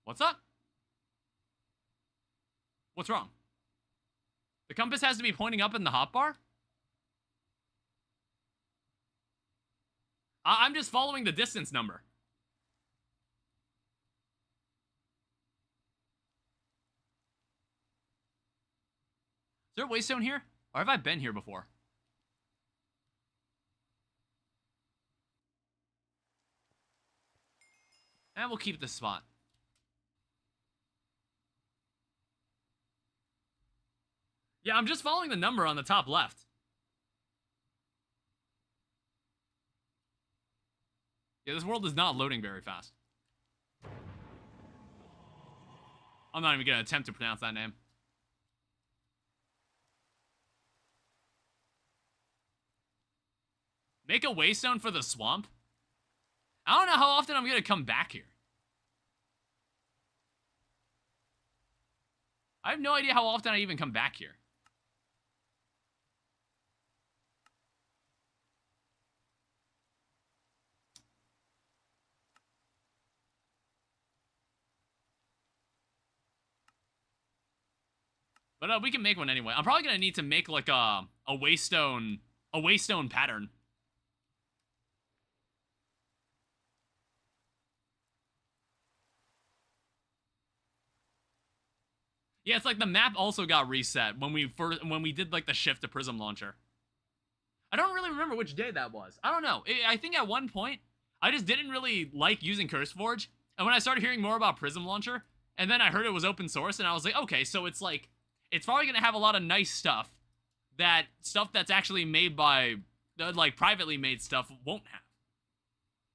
[SPEAKER 1] What's up? What's wrong? The compass has to be pointing up in the hotbar? I'm just following the distance number. Is there a waystone here? Or have I been here before? And we'll keep this spot. Yeah, I'm just following the number on the top left. Yeah, this world is not loading very fast. I'm not even gonna attempt to pronounce that name. Make a waystone for the swamp? I don't know how often I'm gonna come back here. I have no idea how often I even come back here. But we can make one anyway. I'm probably gonna need to make like a waystone pattern. Yeah, it's like the map also got reset when we did like the shift to Prism Launcher. I don't really remember which day that was. I don't know. I think at one point I just didn't really like using CurseForge, and when I started hearing more about Prism Launcher, and then I heard it was open source, and I was like, okay, so it's like, it's probably gonna have a lot of nice stuff that that's actually made by like privately made stuff won't have,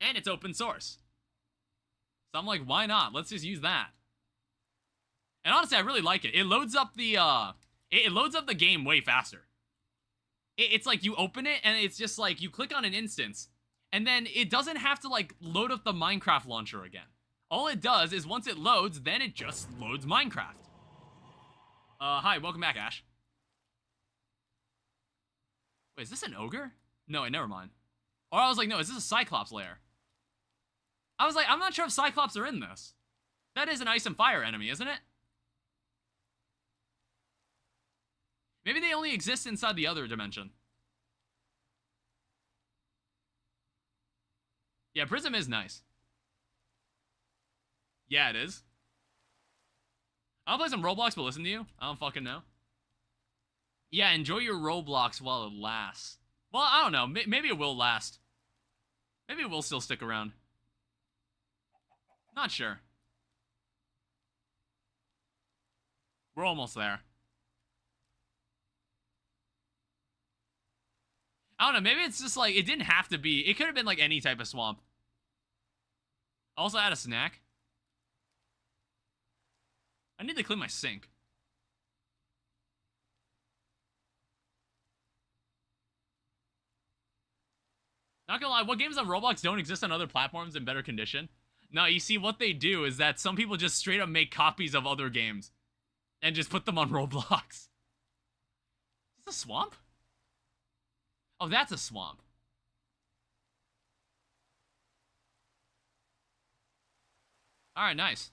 [SPEAKER 1] and it's open source. So I'm like, why not? Let's just use that. And honestly, I really like it. It loads up the it loads up the game way faster. It's like you open it and it's just like you click on an instance, and then it doesn't have to like load up the Minecraft launcher again. All it does is once it loads, then it just loads Minecraft. Hi, welcome back, Ash. Wait, is this an ogre? No, wait, never mind. Or I was like, no, is this a Cyclops lair? I was like, I'm not sure if Cyclops are in this. That is an ice and fire enemy, isn't it? Maybe they only exist inside the other dimension. Yeah, Prism is nice. Yeah, it is. I'll play some Roblox, but listen to you. I don't fucking know. Yeah, enjoy your Roblox while it lasts. Well, I don't know. Maybe it will last. Maybe we'll still stick around. Not sure. We're almost there. I don't know, maybe it's just like, it didn't have to be, it could have been like any type of swamp. Also add a snack. I need to clean my sink. Not gonna lie, what games on Roblox don't exist on other platforms in better condition? No, you see, what they do is that some people just straight up make copies of other games and just put them on Roblox. Is this a swamp? Oh, that's a swamp. Alright, nice.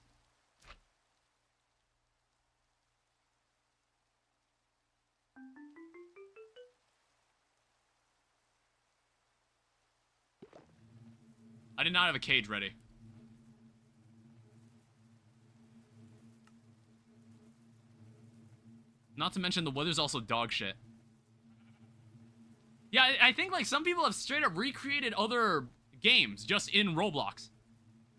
[SPEAKER 1] I did not have a cage ready. Not to mention the weather's also dog shit. Yeah, I think like some people have straight up recreated other games just in Roblox.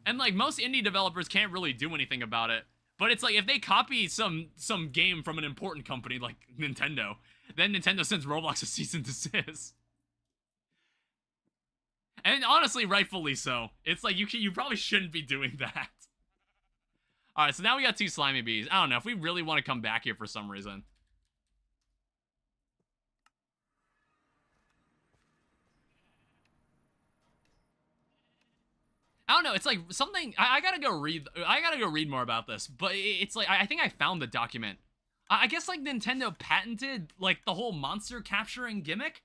[SPEAKER 1] And like most indie developers can't really do anything about it. But it's like if they copy some game from an important company like Nintendo, then Nintendo sends Roblox a cease and desist. And honestly, rightfully so. It's like you probably shouldn't be doing that. Alright, so now we got 2 slimy bees. I don't know if we really want to come back here for some reason. I don't know, it's like something, I gotta go read more about this, but it's like, I think I found the document. I guess like Nintendo patented like the whole monster capturing gimmick.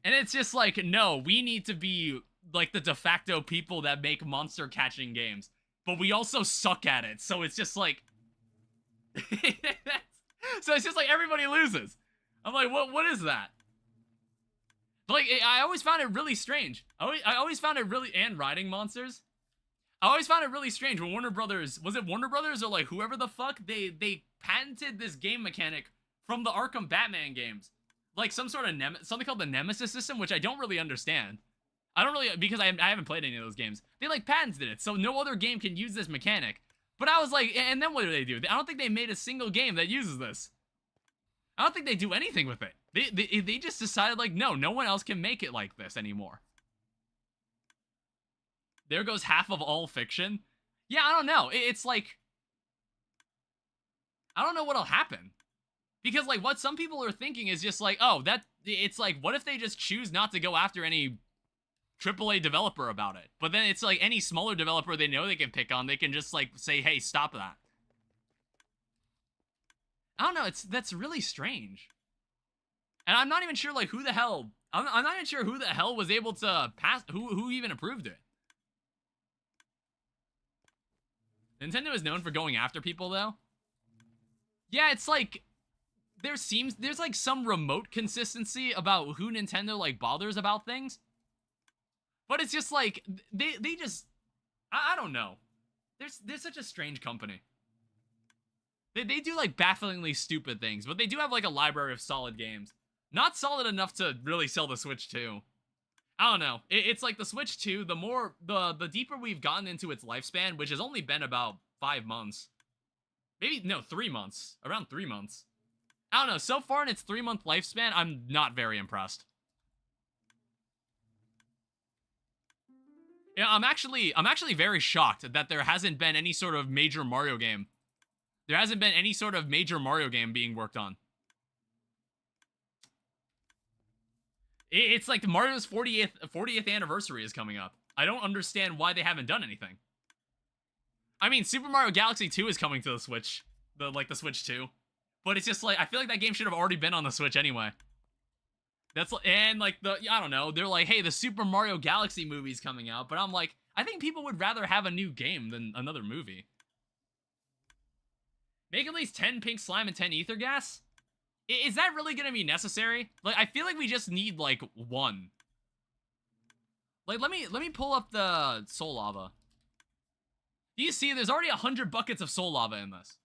[SPEAKER 1] And it's just like, no, we need to be like the de facto people that make monster catching games. But we also suck at it, so it's just like... so it's just like everybody loses. I'm like, what is that? But like, I always found it really strange. I always found it really... And riding monsters. I always found it really strange when Warner Brothers... Was it Warner Brothers or like whoever the fuck? They patented this game mechanic from the Arkham Batman games. Like some sort of something called the Nemesis system, which I don't really understand. I don't really, because I haven't played any of those games. They like patented it, so no other game can use this mechanic. But I was like, and then what do? I don't think they made a single game that uses this. I don't think they do anything with it. They just decided like, no one else can make it like this anymore. There goes half of all fiction. Yeah, I don't know. It's like, I don't know what'll happen. Because, like, what some people are thinking is just like, oh, it's like, what if they just choose not to go after any AAA developer about it? But then it's like any smaller developer they know they can pick on, they can just, like, say, hey, stop that. I don't know, that's really strange. And I'm not even sure, like, who the hell, I'm not even sure who the hell was able to pass, who even approved it. Nintendo is known for going after people, though. Yeah, it's like... There's like some remote consistency about who Nintendo like bothers about things. But it's just like, they just, I don't know. They're such a strange company. They do like bafflingly stupid things, but they do have like a library of solid games. Not solid enough to really sell the Switch 2. I don't know. It's like the Switch 2, the deeper we've gotten into its lifespan, which has only been about 5 months. Maybe, no, 3 months. Around 3 months. I don't know, so far in its 3-month lifespan, I'm not very impressed. Yeah, I'm actually very shocked that there hasn't been any sort of major Mario game. There hasn't been any sort of major Mario game being worked on. It's like Mario's 40th anniversary is coming up. I don't understand why they haven't done anything. I mean, Super Mario Galaxy 2 is coming to the Switch. The Switch 2. But it's just like, I feel like that game should have already been on the Switch anyway. And like I don't know, they're like, hey, the Super Mario Galaxy movie's coming out. But I'm like, I think people would rather have a new game than another movie. Make at least 10 pink slime and 10 ether gas? Is that really gonna be necessary? Like, I feel like we just need like 1. Like, let me pull up the soul lava. Do you see, there's already 100 buckets of soul lava in this.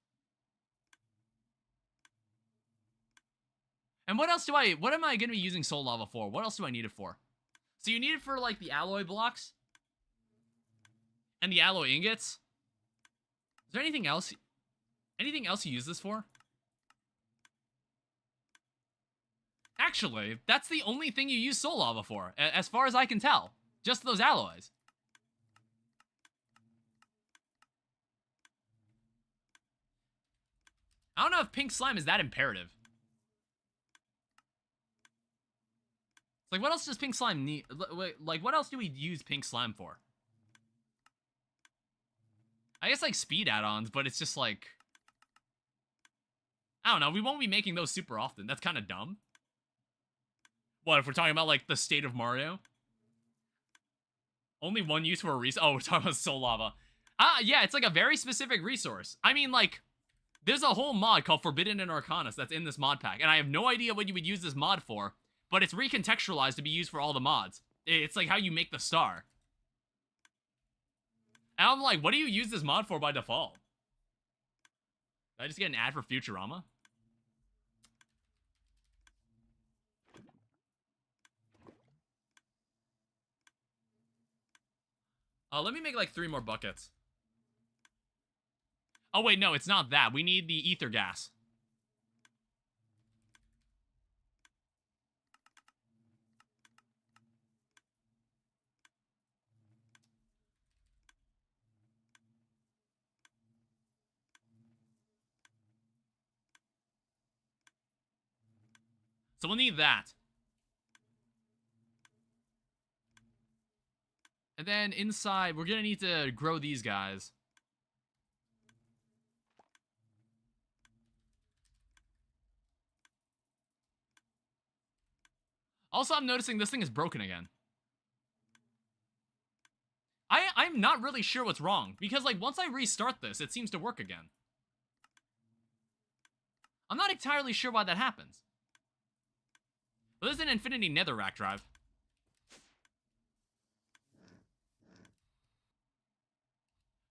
[SPEAKER 1] And what am I going to be using soul lava for? What else do I need it for? So you need it for, like, the alloy blocks? And the alloy ingots? Is there anything else? Anything else you use this for? Actually, that's the only thing you use soul lava for, as far as I can tell. Just those alloys. I don't know if pink slime is that imperative. It's like, what else does pink slime need? Like, what else do we use pink slime for? I guess, like, speed add-ons, but it's just, like... I don't know, we won't be making those super often. That's kind of dumb. What, if we're talking about, like, the state of Mario? Only one use for a resource? Oh, we're talking about soul lava. Yeah, it's, like, a very specific resource. I mean, like... There's a whole mod called Forbidden and Arcanus that's in this mod pack, and I have no idea what you would use this mod for, but it's recontextualized to be used for all the mods. It's like how you make the star. And I'm like, what do you use this mod for by default? Did I just get an ad for Futurama? Let me make like 3 more buckets. Oh, wait, no, it's not that. We need the ether gas. So we'll need that. And then inside, we're gonna need to grow these guys. Also, I'm noticing this thing is broken again. I'm not really sure what's wrong, because, like, once I restart this, it seems to work again. I'm not entirely sure why that happens. But there's an Infinity Netherrack drive.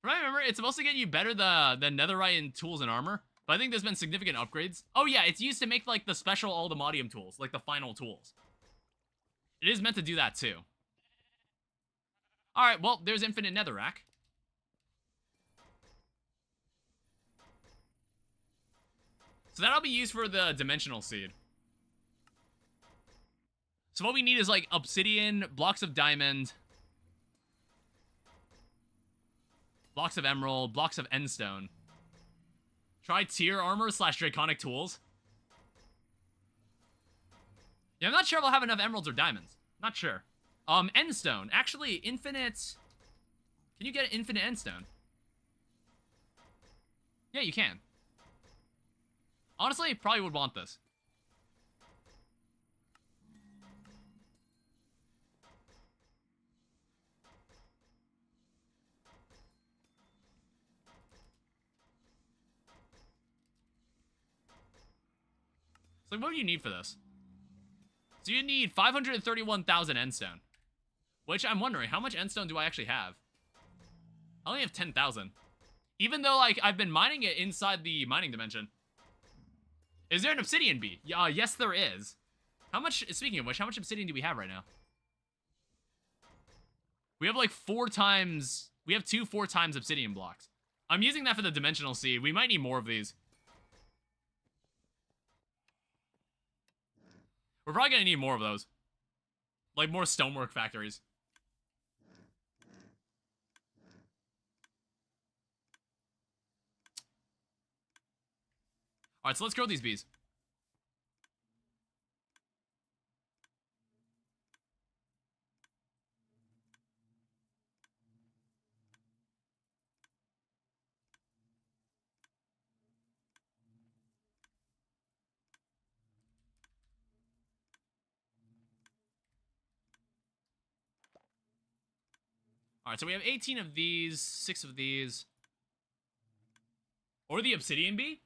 [SPEAKER 1] Remember, it's supposed to get you better the netherite in tools and armor, but I think there's been significant upgrades. Oh yeah, it's used to make, like, the special Aldemodium tools, like the final tools. It is meant to do that, too. Alright, well, there's Infinite Netherrack. So that'll be used for the Dimensional Seed. So what we need is, like, obsidian, blocks of diamond, blocks of emerald, blocks of endstone. Try tier armor / draconic tools. Yeah, I'm not sure if I'll have enough emeralds or diamonds. Not sure. Endstone. Actually, infinite... Can you get an infinite endstone? Yeah, you can. Honestly, probably would want this. So what do you need for this? So you need 531,000 endstone. Which I'm wondering, how much endstone do I actually have? I only have 10,000. Even though, like, I've been mining it inside the mining dimension. Is there an obsidian bee? Yeah, yes there is. How much, speaking of which, how much obsidian do we have right now? We have like 4 times, we have 2 4 times obsidian blocks. I'm using that for the dimensional seed. We might need more of these. We're probably gonna need more of those. Like more stonework factories. Alright, so let's grow these bees. Alright, so we have 18 of these, 6 of these. Or the obsidian bee?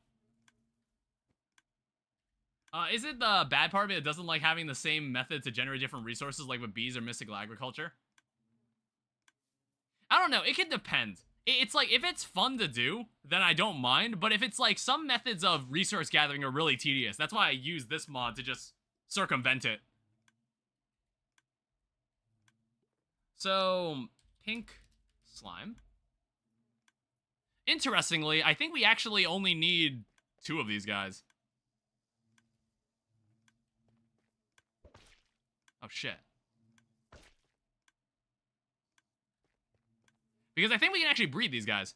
[SPEAKER 1] Is it the bad part of it doesn't like having the same method to generate different resources like with bees or mystical agriculture? I don't know, it can depend. It's like, if it's fun to do, then I don't mind, but if it's like, some methods of resource gathering are really tedious. That's why I use this mod to just circumvent it. So, pink slime. Interestingly, I think we actually only need 2 of these guys. Oh, shit. Because I think we can actually breed these guys.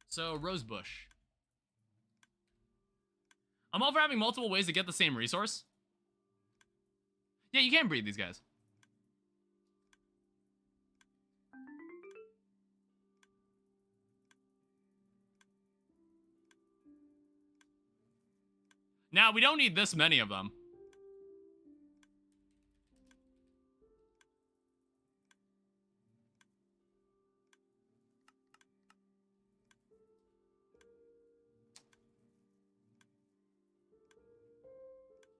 [SPEAKER 1] So, rosebush. I'm all for having multiple ways to get the same resource. Yeah, you can breed these guys. Now, we don't need this many of them.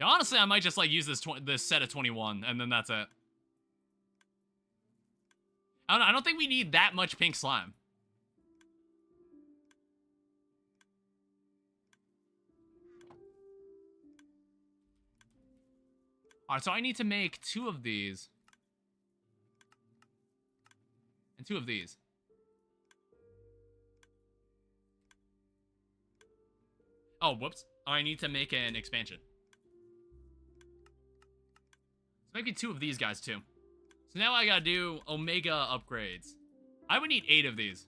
[SPEAKER 1] Yeah, honestly, I might just, like, use this set of 21, and then that's it. I don't think we need that much pink slime. Alright, so I need to make 2 of these. And 2 of these. Oh, whoops. I need to make an expansion. So maybe 2 of these guys, too. So now I gotta do Omega upgrades. I would need 8 of these.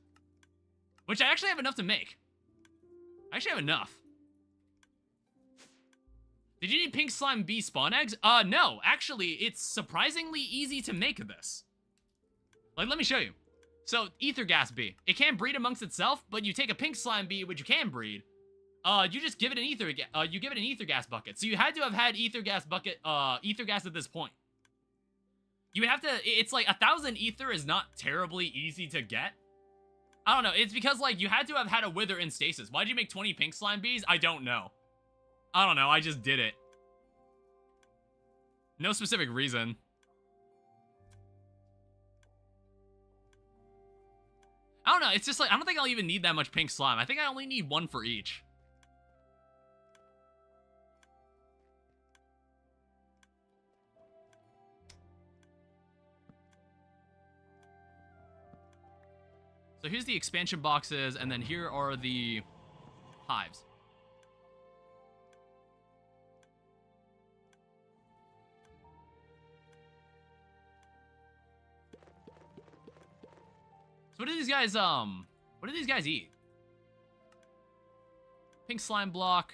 [SPEAKER 1] Which I actually have enough to make. I actually have enough. Did you need pink slime bee spawn eggs? No. Actually, it's surprisingly easy to make this. Like, let me show you. So, ether gas bee. It can't breed amongst itself, but you take a pink slime bee, which you can breed. You just give it an ether gas bucket. So you had to have had ether gas at this point. You would have to, it's like 1,000 ether is not terribly easy to get. I don't know, it's because, like, you had to have had a wither in stasis. Why'd you make 20 pink slime bees? I don't know. I don't know, I just did it. No specific reason. I don't know, it's just like, I don't think I'll even need that much pink slime. I think I only need 1 for each. So here's the expansion boxes, and then here are the hives. So what do these guys eat? Pink slime block.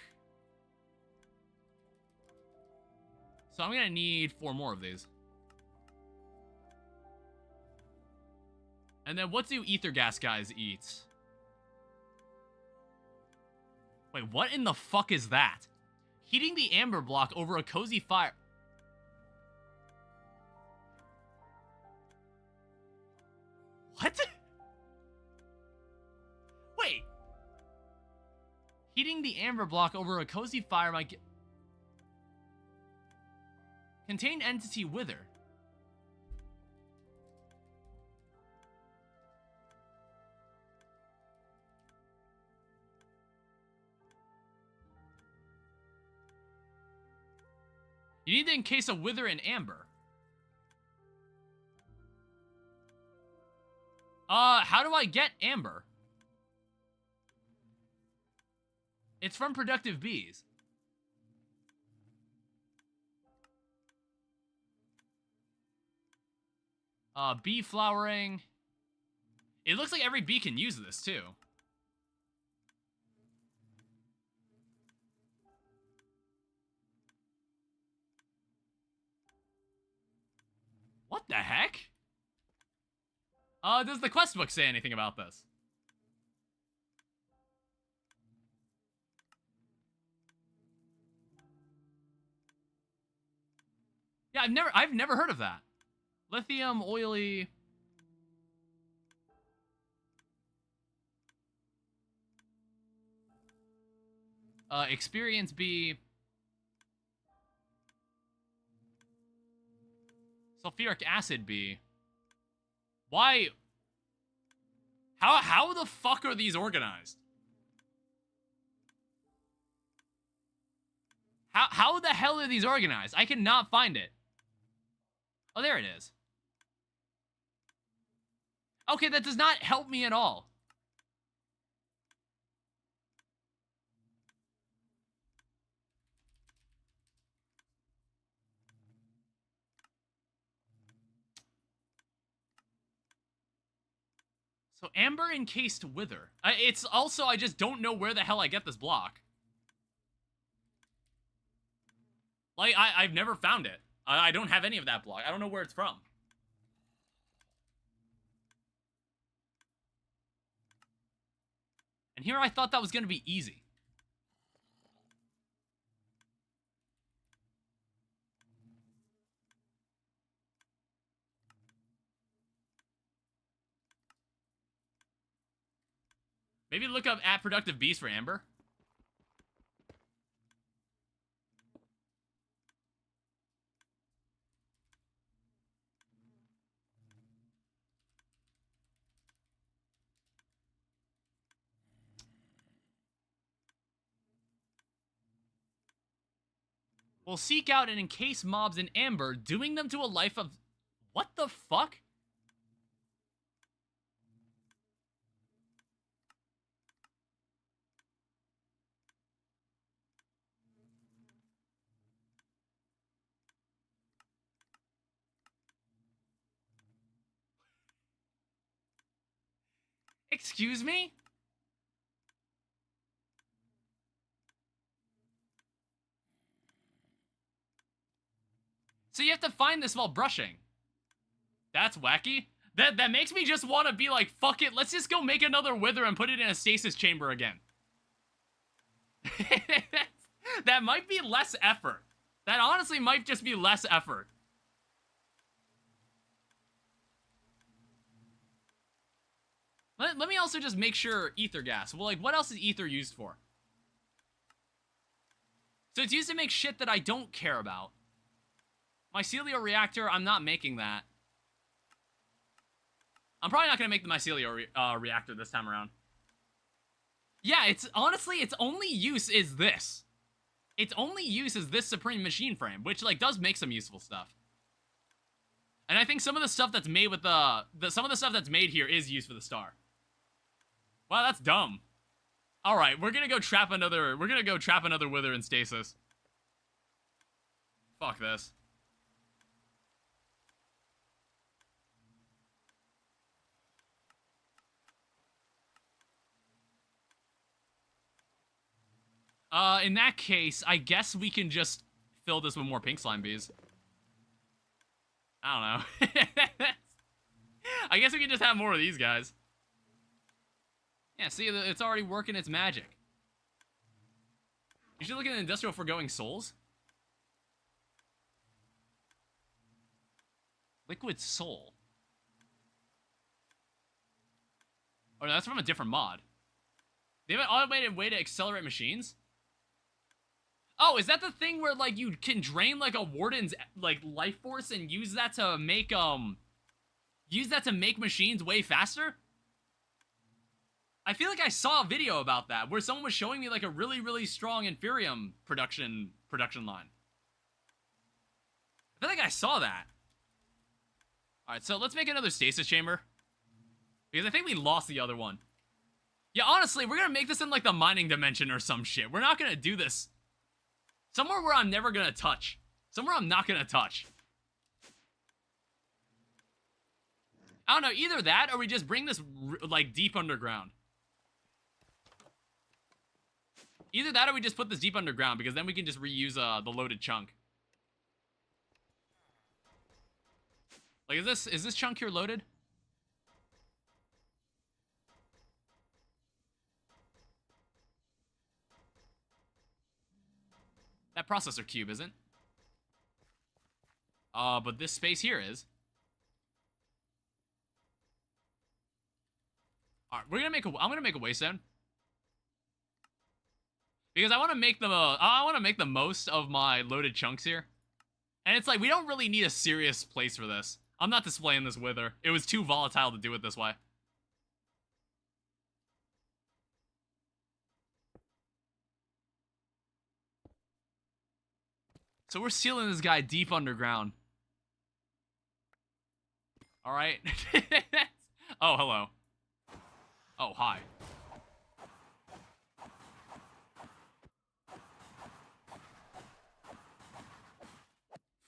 [SPEAKER 1] So I'm gonna need 4 more of these. And then what do ether gas guys eat? Wait, what in the fuck is that? Heating the amber block over a cozy fire. What? Wait. Heating the amber block over a cozy fire might get... Contain entity wither. You need to encase a wither in amber. How do I get amber? It's from productive bees. Bee flowering. It looks like every bee can use this, too. What the heck? Does the quest book say anything about this? Yeah, I've never heard of that. Lithium, oily... experience bee... Sulfuric acid be? Why? How the fuck are these organized? How the hell are these organized? I cannot find it. Oh, there it is. Okay, that does not help me at all. So amber encased wither. It's also, I just don't know where the hell I get this block. Like, I've never found it. I don't have any of that block. I don't know where it's from. And here I thought that was going to be easy. Maybe look up @productive beast for amber. Will seek out and encase mobs in amber, doing them to a life of... What the fuck? Excuse me? So you have to find this while brushing. That's wacky. That makes me just want to be like, fuck it, let's just go make another wither and put it in a stasis chamber again. That might be less effort. That honestly might just be less effort. Let me also just make sure ether gas. Well, like, what else is ether used for? So it's used to make shit that I don't care about. Mycelial reactor, I'm not making that. I'm probably not going to make the mycelial reactor this time around. Yeah, it's honestly, its only use is this. Its only use is this Supreme Machine Frame, which, like, does make some useful stuff. And I think some of the stuff that's made with some of the stuff that's made here is used for the star. Wow, that's dumb. All right, we're gonna go trap another wither in stasis. Fuck this. In that case, I guess we can just fill this with more pink slime bees. I don't know. I guess we can just have more of these guys. Yeah, see, it's already working its magic. You should look at the industrial foregoing souls. Liquid soul. Oh, no, that's from a different mod. They have an automated way to accelerate machines? Oh, is that the thing where, like, you can drain, like, a warden's, like, life force and use that to make, machines way faster? I feel like I saw a video about that, where someone was showing me, like, a really, really strong Inferium production line. I feel like I saw that. Alright, so let's make another stasis chamber. Because I think we lost the other one. Yeah, honestly, we're gonna make this in, like, the mining dimension or some shit. We're not gonna do this somewhere where I'm never gonna touch. Somewhere I'm not gonna touch. I don't know, either that or we just bring this, like, deep underground. Either that or we just put this deep underground, because then we can just reuse the loaded chunk. Like, is this chunk here loaded? That processor cube isn't. But this space here is. Alright, I'm gonna make a waystone. Because I want to make the most of my loaded chunks here. And it's like, we don't really need a serious place for this. I'm not displaying this with her. It was too volatile to do it this way. So we're sealing this guy deep underground. Alright. Oh, hello. Oh, hi.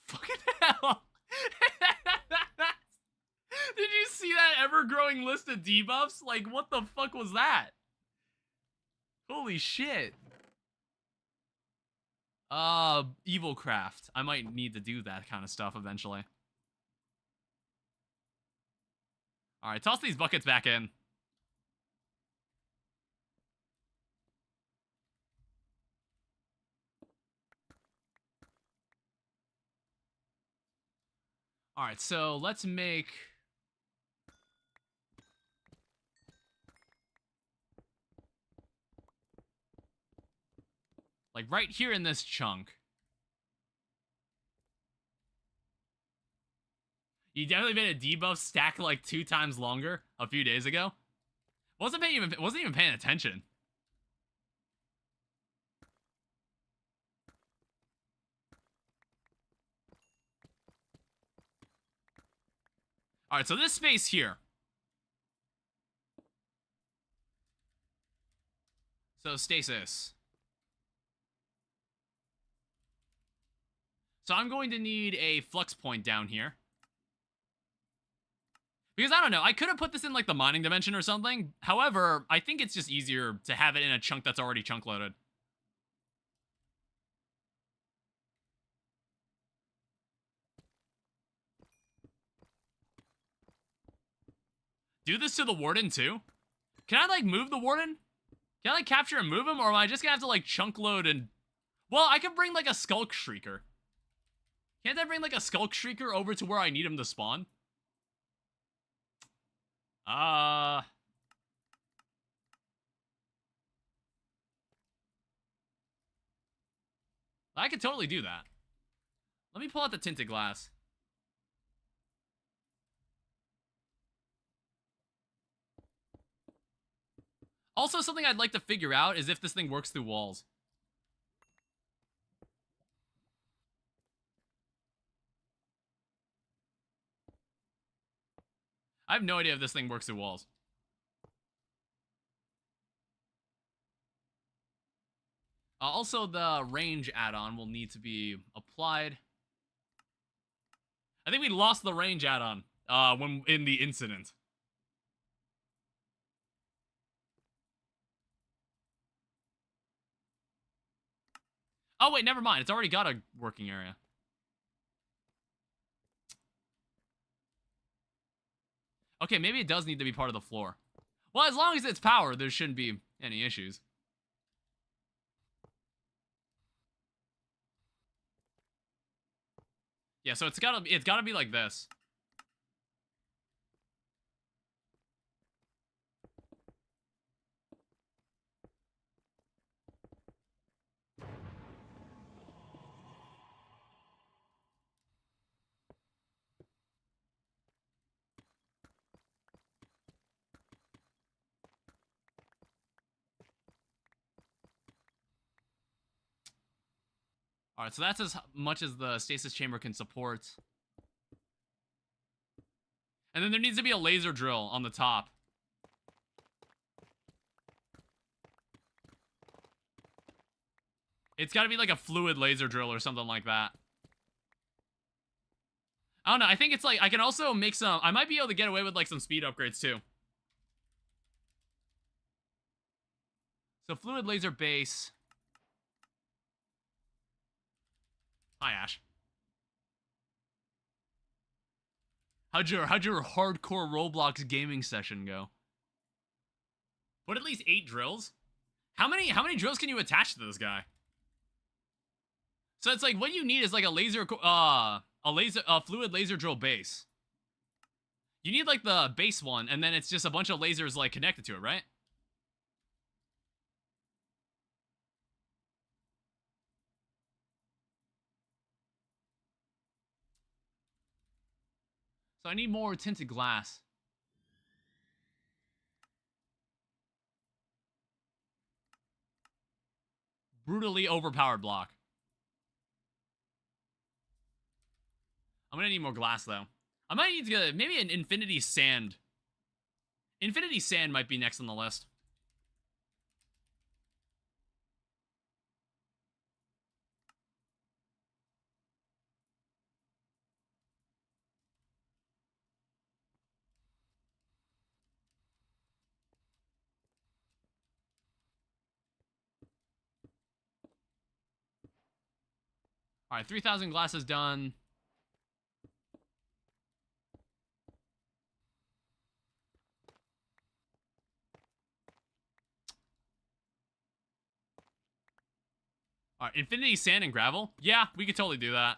[SPEAKER 1] Fucking hell. Did you see that ever-growing list of debuffs? Like, what the fuck was that? Holy shit. Evil craft. I might need to do that kind of stuff eventually. Alright, toss these buckets back in. Alright, so let's make... like, right here in this chunk. You definitely made a debuff stack like 2 times longer a few days ago. Wasn't even paying attention. Alright, so this space here. So stasis. So I'm going to need a flux point down here. Because, I don't know, I could have put this in, like, the mining dimension or something. However, I think it's just easier to have it in a chunk that's already chunk-loaded. Do this to the warden, too? Can I, like, move the warden? Can I, like, capture and move him? Or am I just gonna have to, like, chunk-load and... well, I could bring, like, a Skulk Shrieker. Can't I bring, like, a Skulk Shrieker over to where I need him to spawn? I could totally do that. Let me pull out the tinted glass. Also, something I'd like to figure out is if this thing works through walls. I have no idea if this thing works through walls. Also, the range add-on will need to be applied. I think we lost the range add-on when in the incident. Oh, wait, never mind. It's already got a working area. Okay, maybe it does need to be part of the floor. Well, as long as it's powered, there shouldn't be any issues. Yeah, so it's gotta be like this. Alright, so that's as much as the stasis chamber can support. And then there needs to be a laser drill on the top. It's gotta be like a fluid laser drill or something like that. I don't know, I think it's like, I can also make some, I might be able to get away with like some speed upgrades too. So fluid laser base. Hi, Ash. How'd your hardcore Roblox gaming session go? Put at least 8 drills? How many drills can you attach to this guy? So it's like, what you need is like a fluid laser drill base. You need like the base one, and then it's just a bunch of lasers like connected to it, right? So I need more tinted glass. Brutally overpowered block. I'm gonna need more glass, though. I might need to get maybe an infinity sand. Infinity sand might be next on the list. All right, 3,000 glasses done. All right, infinity sand and gravel. Yeah, we could totally do that.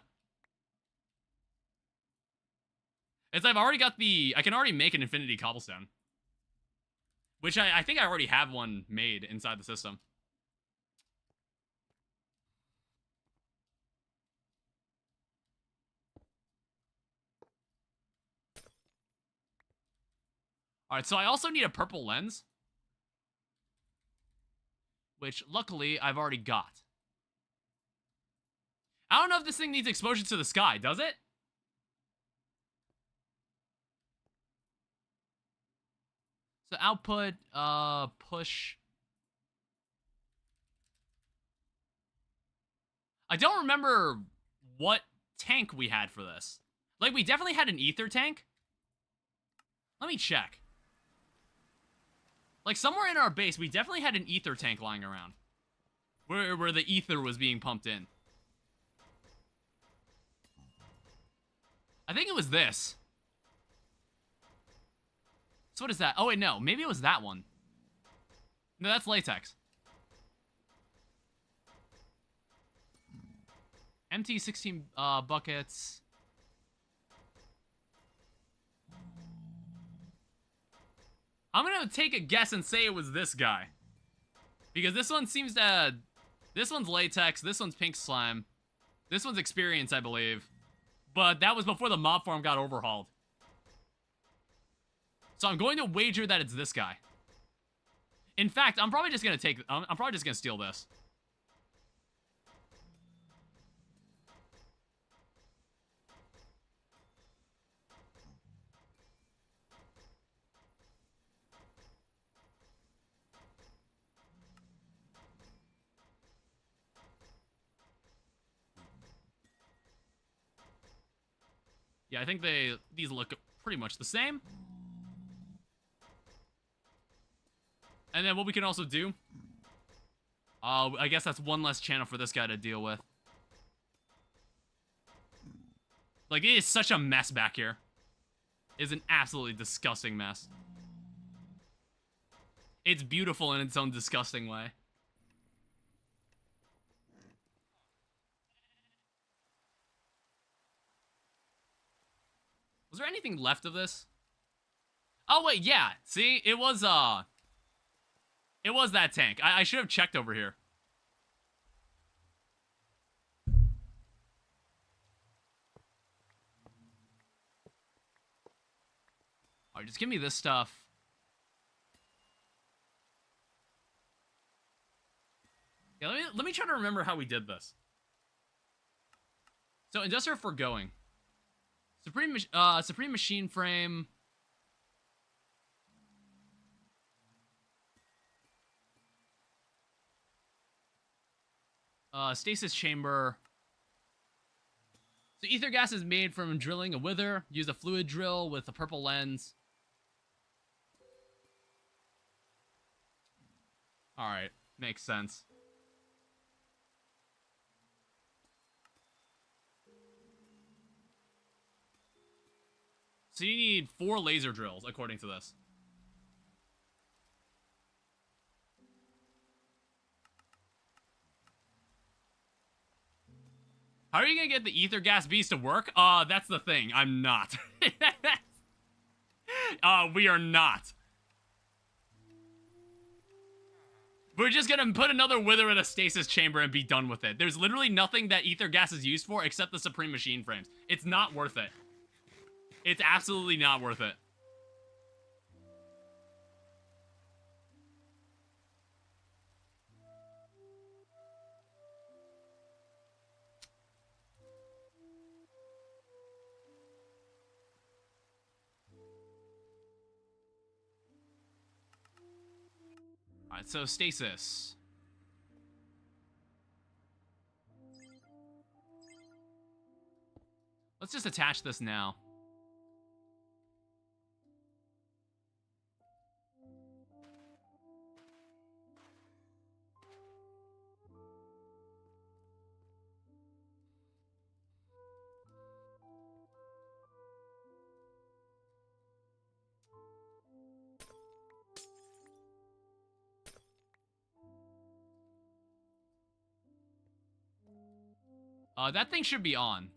[SPEAKER 1] As I've already got I can already make an infinity cobblestone. Which I think I already have one made inside the system. Alright, so I also need a purple lens. Which, luckily, I've already got. I don't know if this thing needs exposure to the sky, does it? So output, push. I don't remember what tank we had for this. Like, we definitely had an ether tank. Let me check. Like, somewhere in our base, we definitely had an ether tank lying around. Where the ether was being pumped in. I think it was this. So what is that? Oh, wait, no. Maybe it was that one. No, that's latex. Empty 16 buckets. I'm gonna take a guess and say it was this guy. Because this one seems to... This one's latex, this one's pink slime. This one's experience, I believe. But that was before the mob farm got overhauled. So I'm going to wager that it's this guy. In fact, I'm probably just gonna I'm probably just gonna steal this. Yeah, I think these look pretty much the same. And then what we can also do, I guess that's one less channel for this guy to deal with. Like, it is such a mess back here. It is an absolutely disgusting mess. It's beautiful in its own disgusting way. Was there anything left of this? Oh, wait, yeah. See? It was that tank. I should have checked over here. Alright, just give me this stuff. Yeah, let me try to remember how we did this. So, industrial foregoing. Supreme machine frame. Stasis chamber. So ether gas is made from drilling a wither. Use a fluid drill with a purple lens. Alright, makes sense. So you need 4 laser drills, according to this. How are you gonna get the ether gas beast to work? That's the thing. I'm not. We are not. We're just gonna put another wither in a stasis chamber and be done with it. There's literally nothing that ether gas is used for except the supreme machine frames. It's not worth it. It's absolutely not worth it. Alright, so stasis. Let's just attach this now. That thing should be on.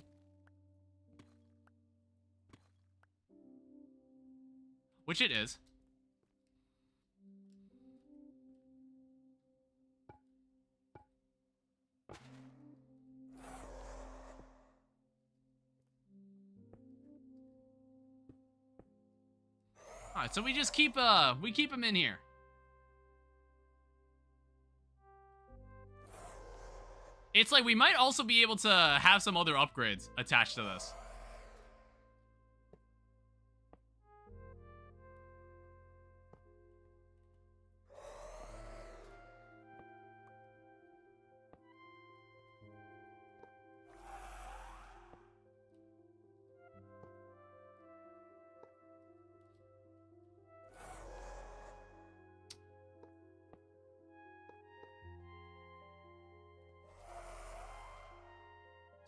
[SPEAKER 1] Which it is. Alright, so we just keep him in here. It's like we might also be able to have some other upgrades attached to this.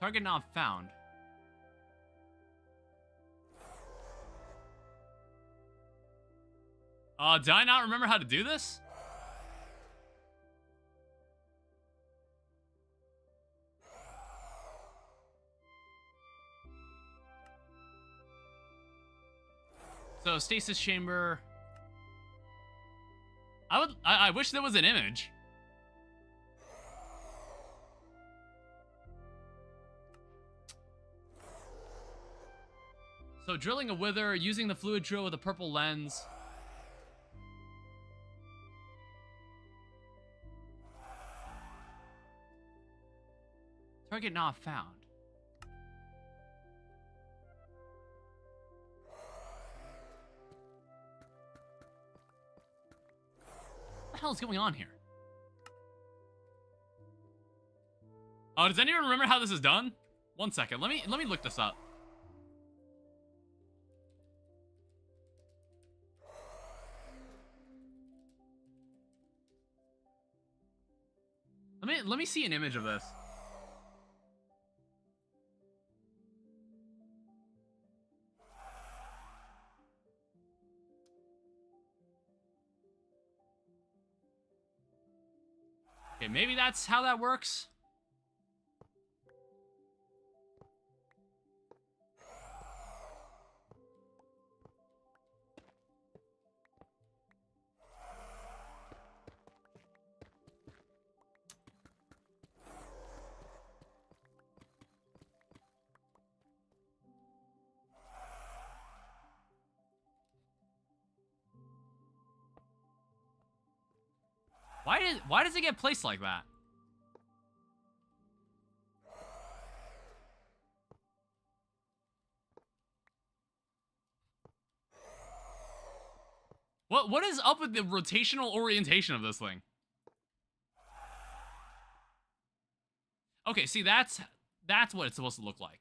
[SPEAKER 1] Target not found. Did I not remember how to do this? So, stasis chamber. I wish there was an image. So drilling a wither, using the fluid drill with a purple lens. Target not found. What the hell is going on here? Oh, does anyone remember how this is done? One second, let me look this up. Let me see an image of this. Okay, maybe that's how that works. Why does it get placed like that? What is up with the rotational orientation of this thing? Okay, see that's what it's supposed to look like.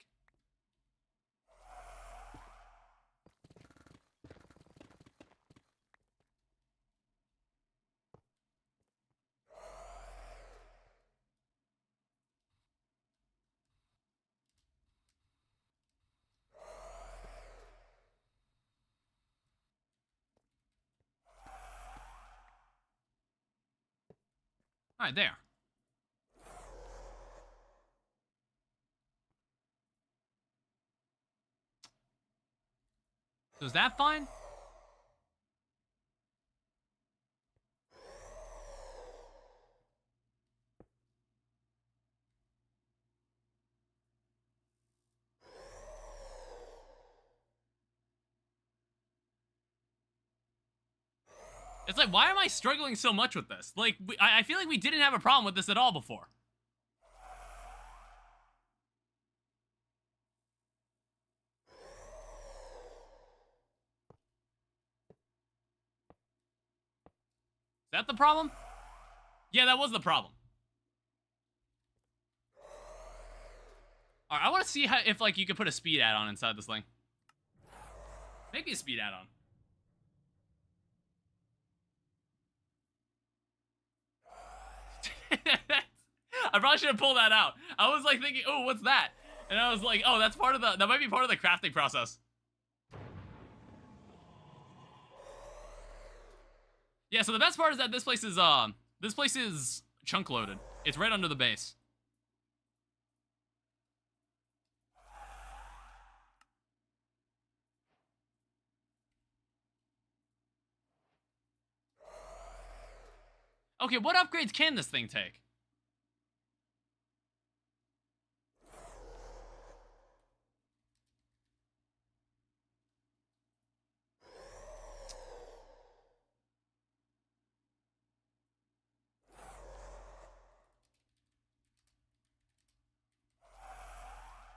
[SPEAKER 1] All right, there. So is that fine? It's like, why am I struggling so much with this? Like, I feel like we didn't have a problem with this at all before. Is that the problem? Yeah, that was the problem. Alright, I want to see how, if, like, you could put a speed add-on inside this thing. Make me a speed add-on. I probably should have pulled that out. I was, like, thinking, oh, what's that? And I was like, oh, that's part of the, that might be part of the crafting process. Yeah, so the best part is that this place is chunk loaded. It's right under the base. Okay, what upgrades can this thing take?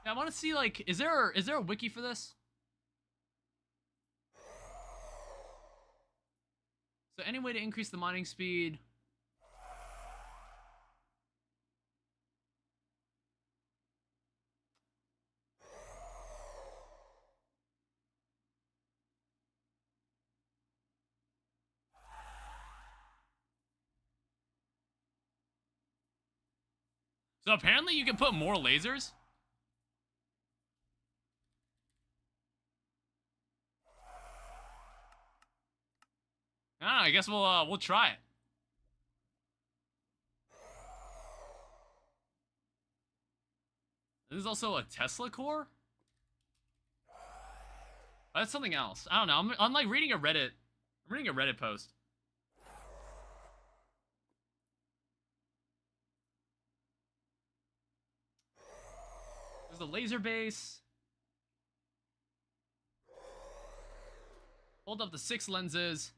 [SPEAKER 1] Yeah, I want to see, like, is there a wiki for this? So any way to increase the mining speed? So apparently you can put more lasers? I guess we'll try it. This is also a Tesla core? Oh, that's something else. I don't know. I'm like reading a Reddit. I'm reading a Reddit post. There's the laser base. Hold up the 6 lenses.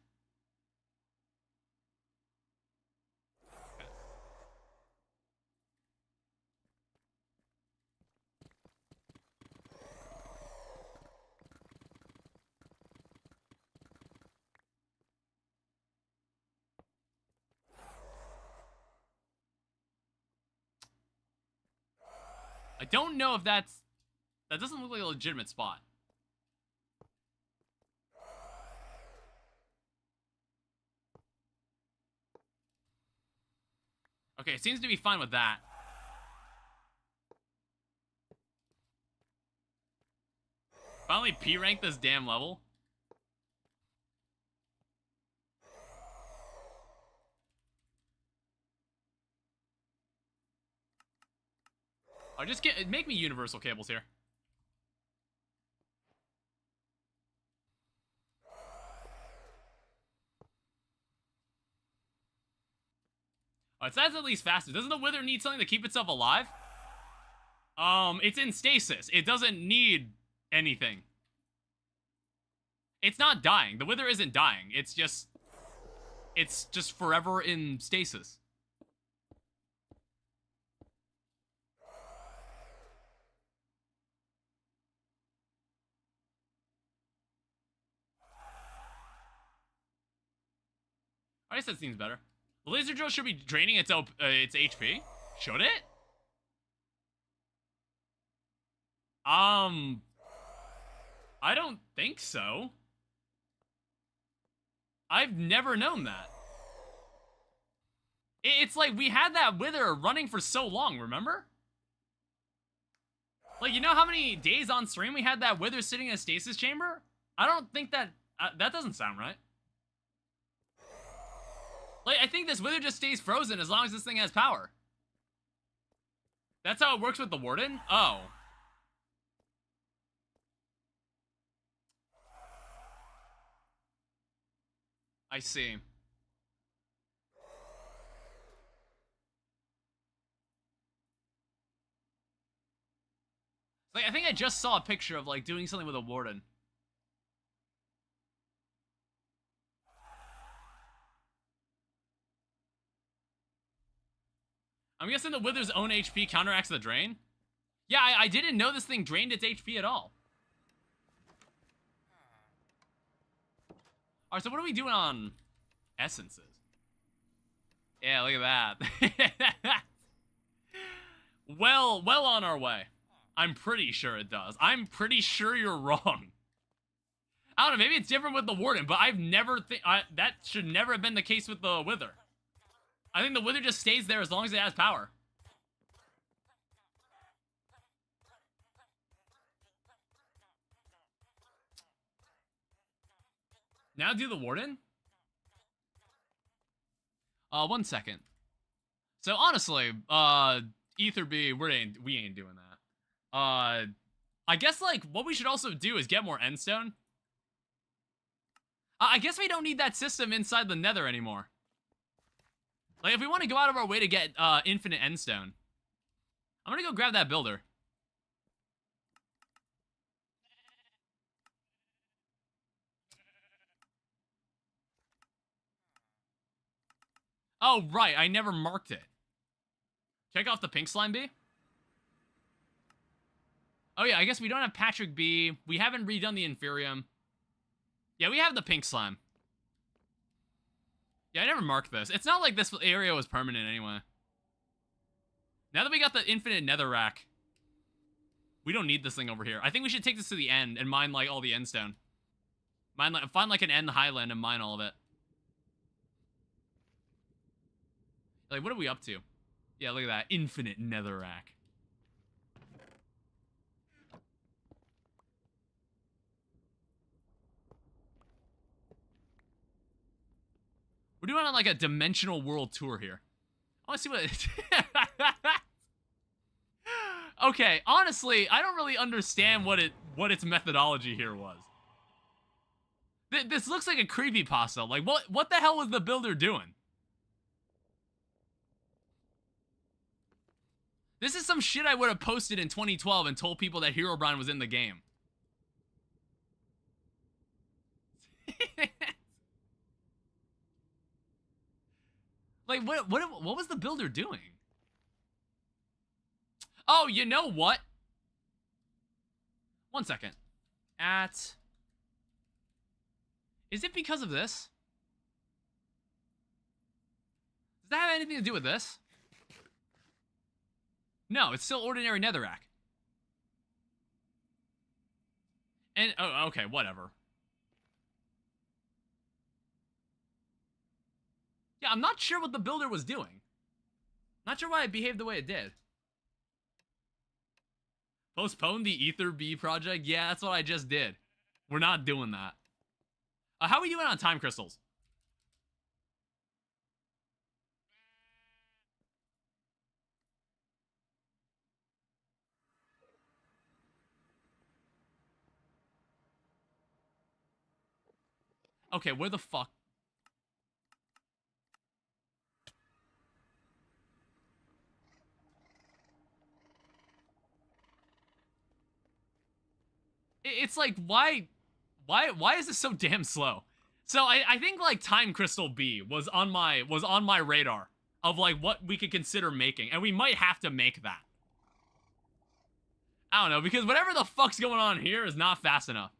[SPEAKER 1] I don't know if that doesn't look like a legitimate spot. Okay, it seems to be fine with that. Finally P-rank this damn level. Oh, just make me universal cables here. Oh, it says at least faster. Doesn't the Wither need something to keep itself alive? It's in stasis. It doesn't need anything. It's not dying. The Wither isn't dying. It's just forever in stasis. I guess that seems better. The laser drill should be draining its HP. Should it? I don't think so. I've never known that. It's like we had that Wither running for so long, remember? Like, you know how many days on stream we had that Wither sitting in a stasis chamber? I don't think that... that doesn't sound right. Like, I think this Wither just stays frozen as long as this thing has power. That's how it works with the Warden? Oh. I see. Like, I think I just saw a picture of, like, doing something with a Warden. I'm guessing the Wither's own HP counteracts the drain? Yeah, I didn't know this thing drained its HP at all. Alright, so what are we doing on essences? Yeah, look at that. well on our way. I'm pretty sure it does. I'm pretty sure you're wrong. I don't know, maybe it's different with the Warden, but I've never that should never have been the case with the Wither. I think the Wither just stays there as long as it has power. Now do the Warden? 1 second. So honestly, Ether B, we ain't doing that. I guess like what we should also do is get more Endstone. I guess we don't need that system inside the Nether anymore. Like if we want to go out of our way to get infinite Endstone, I'm gonna go grab that builder. Oh, right, I never marked it. Check off the pink slime bee. Oh yeah, I guess we don't have Patrick B. We haven't redone the Inferium. Yeah, we have the pink slime. Yeah, I never marked this. It's not like this area was permanent anyway. Now that we got the infinite nether rack, we don't need this thing over here. I think we should take this to the end and mine like all the endstone. Find like an end highland and mine all of it. Like, what are we up to? Yeah, look at that. Infinite netherrack. We're doing on like a dimensional world tour here. I want to see what it Okay, honestly, I don't really understand what its methodology here was. This looks like a creepypasta. Like, what the hell was the builder doing? This is some shit I would have posted in 2012 and told people that Herobrine was in the game. Like, what was the builder doing? Oh, you know what? 1 second. Is it because of this? Does that have anything to do with this? No, it's still ordinary netherrack. And, oh, okay, whatever. Yeah, I'm not sure what the builder was doing. Not sure why it behaved the way it did. Postpone the Ether B project? Yeah, that's what I just did. We're not doing that. How are we doing on time crystals? Okay, where the fuck? It's like, why is this so damn slow? So I think like Time Crystal B was on my radar of like what we could consider making, and we might have to make that. I don't know, because whatever the fuck's going on here is not fast enough.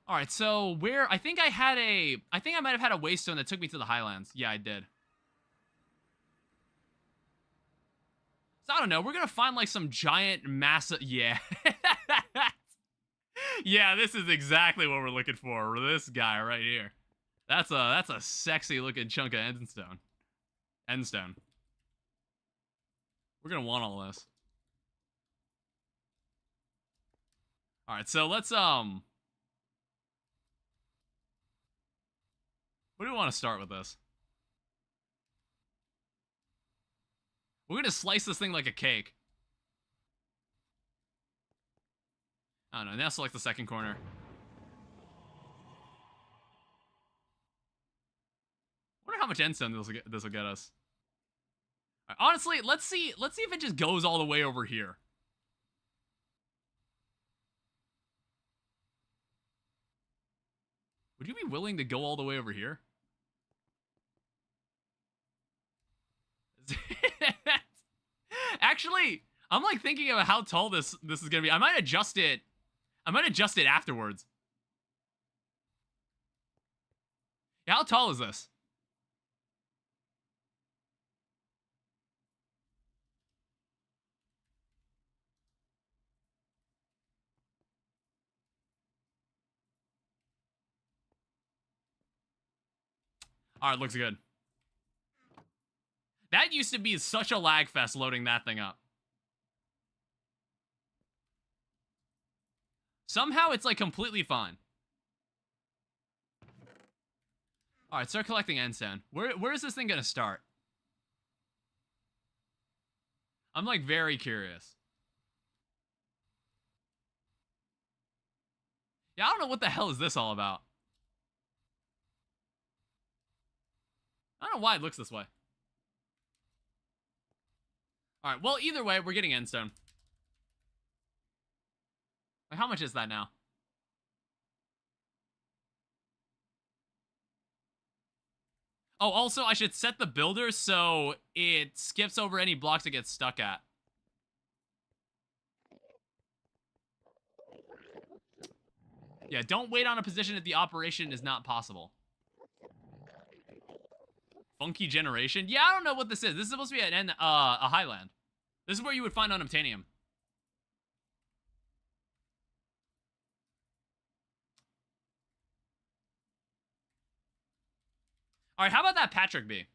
[SPEAKER 1] Alright, so I think I might have had a waystone that took me to the Highlands. Yeah, I did. So I don't know, we're gonna find like some giant massive, yeah. Yeah, this is exactly what we're looking for. This guy right here. That's a sexy looking chunk of endstone. Endstone. We're gonna want all this. Alright, so let's what do we want to start with this? We're gonna slice this thing like a cake. I don't know, now select the second corner. Wonder how much endstone this will get us. Right, honestly, let's see if it just goes all the way over here. Would you be willing to go all the way over here? Actually, I'm like thinking about how tall this is gonna be. I might adjust it. I might adjust it afterwards. Yeah, how tall is this? All right, looks good. That used to be such a lag fest loading that thing up. Somehow it's like completely fine. All right, start collecting endstone. Where is this thing gonna start? I'm like very curious. Yeah, I don't know what the hell is this all about. I don't know why it looks this way. All right, well, either way, we're getting endstone. Like, how much is that now? Oh, also, I should set the builder so it skips over any blocks it gets stuck at. Yeah, don't wait on a position if the operation is not possible. Funky generation? Yeah, I don't know what this is. This is supposed to be a highland. This is where you would find unobtainium. All right, how about that Patrick bee?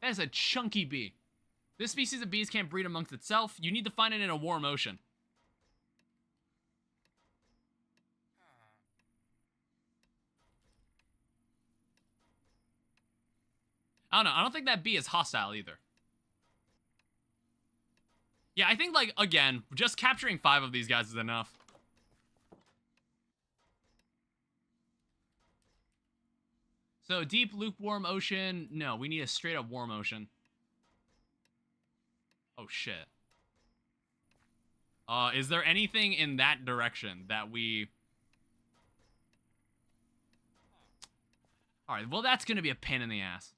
[SPEAKER 1] That is a chunky bee. This species of bees can't breed amongst itself. You need to find it in a warm ocean. I don't know. I don't think that bee is hostile either. Yeah, I think, like, again, just capturing 5 of these guys is enough. So, deep, lukewarm ocean. No, we need a straight-up warm ocean. Oh, shit. Is there anything in that direction that we... Alright, well, that's gonna be a pain in the ass.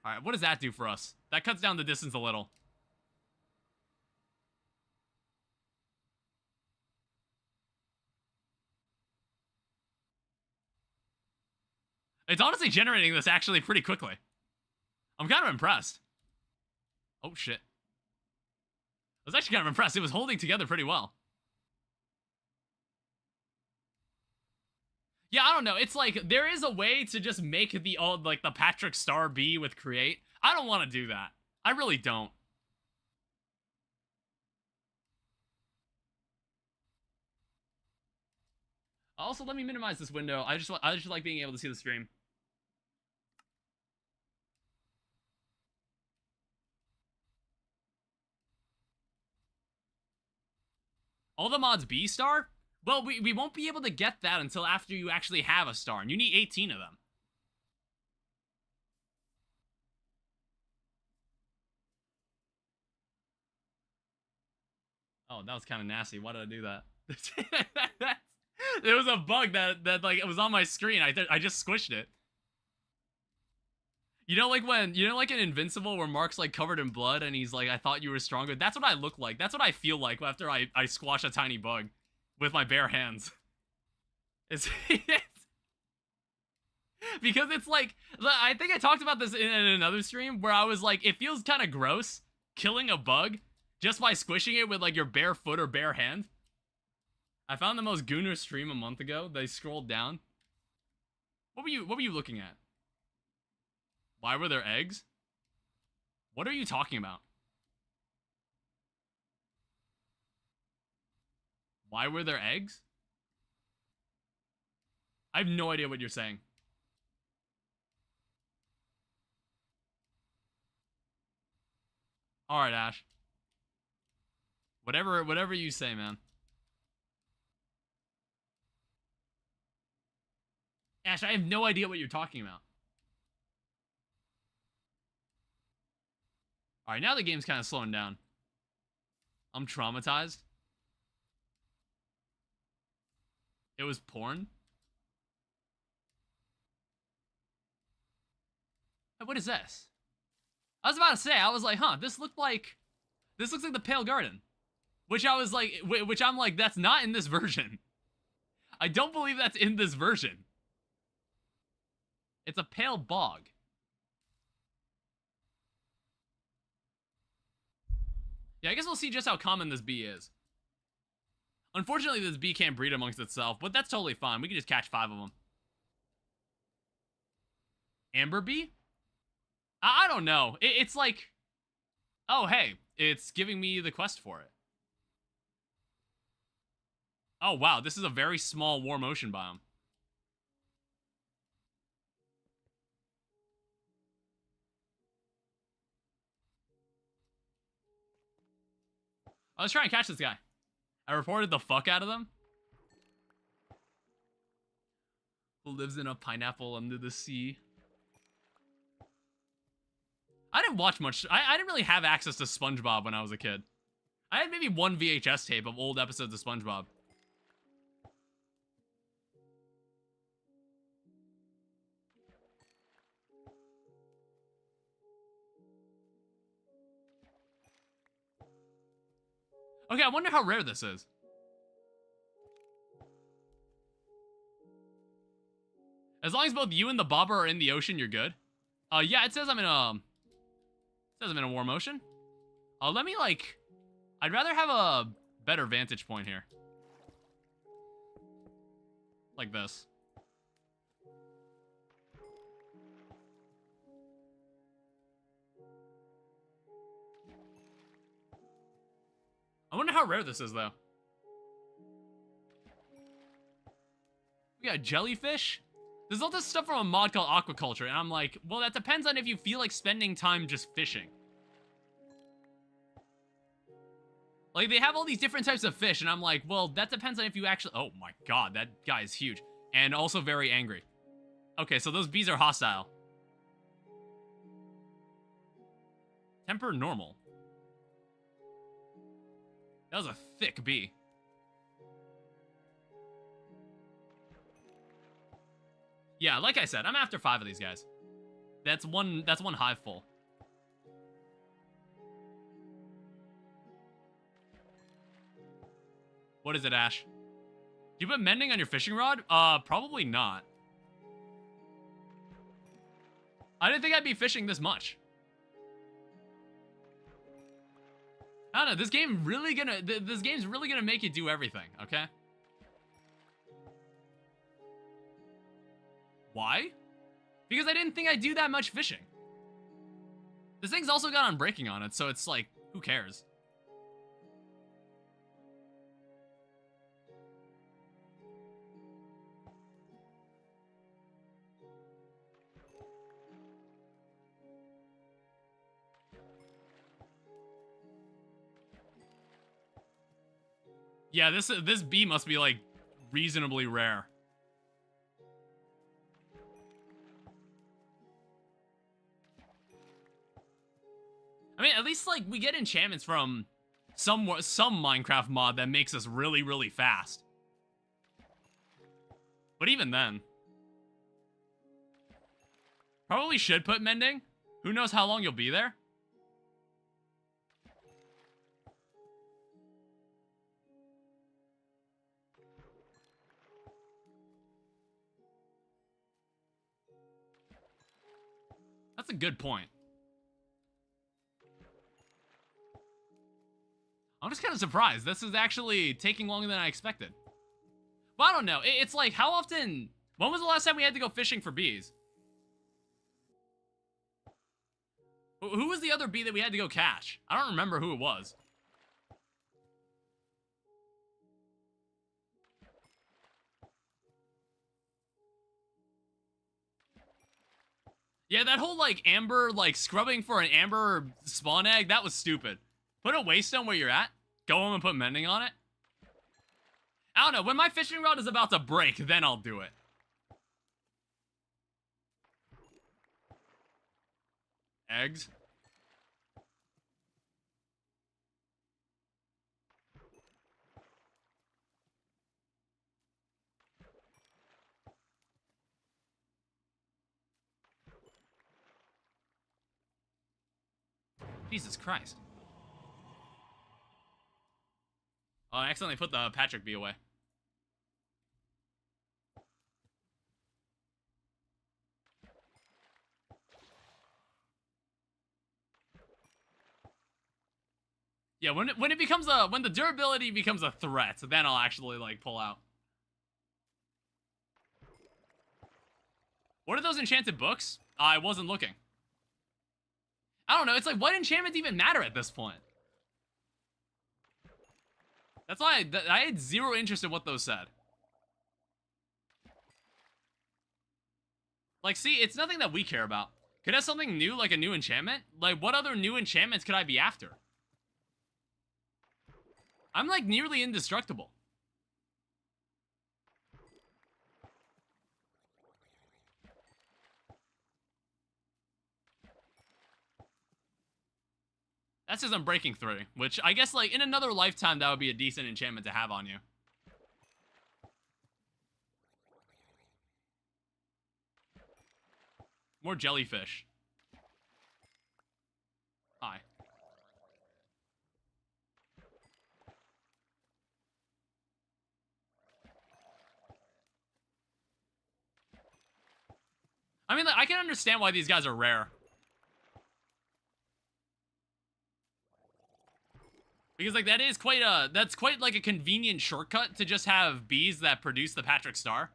[SPEAKER 1] Alright, what does that do for us? That cuts down the distance a little. It's honestly generating this actually pretty quickly. I'm kind of impressed. Oh, shit. I was actually kind of impressed. It was holding together pretty well. Yeah, I don't know. It's like, there is a way to just make the old, like, the Patrick Star bee with create. I don't want to do that. I really don't. Also, let me minimize this window. I just like being able to see the stream. All the mods B star? Well, we won't be able to get that until after you actually have a star, and you need 18 of them. Oh, that was kind of nasty. Why did I do that? There was a bug that like, it was on my screen. I just squished it. You know, like when, you know, like in Invincible where Mark's like covered in blood and he's like, I thought you were stronger. That's what I look like. That's what I feel like after I squash a tiny bug with my bare hands. It's because it's like, I think I talked about this in another stream where I was like, it feels kind of gross killing a bug just by squishing it with like your bare foot or bare hand. I found the most gooner stream a month ago. They scrolled down. What were you looking at? Why were there eggs? What are you talking about? Why were there eggs? I have no idea what you're saying. Alright, Ash. Whatever you say, man. Ash, I have no idea what you're talking about. Alright, now the game's kind of slowing down. I'm traumatized. It was porn? What is this? I was about to say, I was like, huh, this looks like the Pale Garden. Which I was like, which I'm like, that's not in this version. I don't believe that's in this version. It's a pale bog. Yeah, I guess we'll see just how common this bee is. Unfortunately, this bee can't breed amongst itself, but that's totally fine. We can just catch 5 of them. Amber bee? I don't know. It's like, oh, hey, it's giving me the quest for it. Oh, wow, this is a very small warm ocean biome. I was trying to catch this guy. I reported the fuck out of them. Who lives in a pineapple under the sea. I didn't watch much. I didn't really have access to SpongeBob when I was a kid. I had maybe 1 VHS tape of old episodes of SpongeBob. Okay, I wonder how rare this is. As long as both you and the bobber are in the ocean, you're good. Yeah, it says I'm in a warm ocean. Let me like, I'd rather have a better vantage point here. Like this. I wonder how rare this is, though. We got jellyfish. There's all this stuff from a mod called aquaculture, and I'm like, well, that depends on if you feel like spending time just fishing. Like, they have all these different types of fish, and I'm like, well, that depends on if you actually... Oh my god, that guy is huge. And also very angry. Okay, so those bees are hostile. Temper normal. That was a thick bee. Yeah, like I said, I'm after 5 of these guys. That's one hive full. What is it, Ash? Do you put mending on your fishing rod? Probably not. I didn't think I'd be fishing this much. I don't know, this game's really gonna make you do everything, okay? Why? Because I didn't think I'd do that much fishing. This thing's also got unbreaking on it, so it's like, who cares? Yeah, this bee must be, like, reasonably rare. I mean, at least, like, we get enchantments from some Minecraft mod that makes us really, really fast. But even then. Probably should put mending. Who knows how long you'll be there? That's a good point. I'm just kind of surprised. This is actually taking longer than I expected. But I don't know. It's like, how often... When was the last time we had to go fishing for bees? Who was the other bee that we had to go catch? I don't remember who it was. Yeah, that whole, like, amber, like, scrubbing for an amber spawn egg, that was stupid. Put a waystone where you're at. Go home and put mending on it. I don't know. When my fishing rod is about to break, then I'll do it. Eggs. Jesus Christ. Oh, I accidentally put the Patrick B away. Yeah, when it becomes when the durability becomes a threat, then I'll actually like pull out. What are those enchanted books? I wasn't looking. I don't know. It's like, what enchantments even matter at this point? That's why I had zero interest in what those said. Like, see, it's nothing that we care about. Could I have something new, like a new enchantment? Like, what other new enchantments could I be after? I'm, like, nearly indestructible. That's just Unbreaking 3, which I guess, like, in another lifetime, that would be a decent enchantment to have on you. More jellyfish. Hi. I mean, like, I can understand why these guys are rare. Because, like, that's quite, like, a convenient shortcut to just have bees that produce the Patrick Star.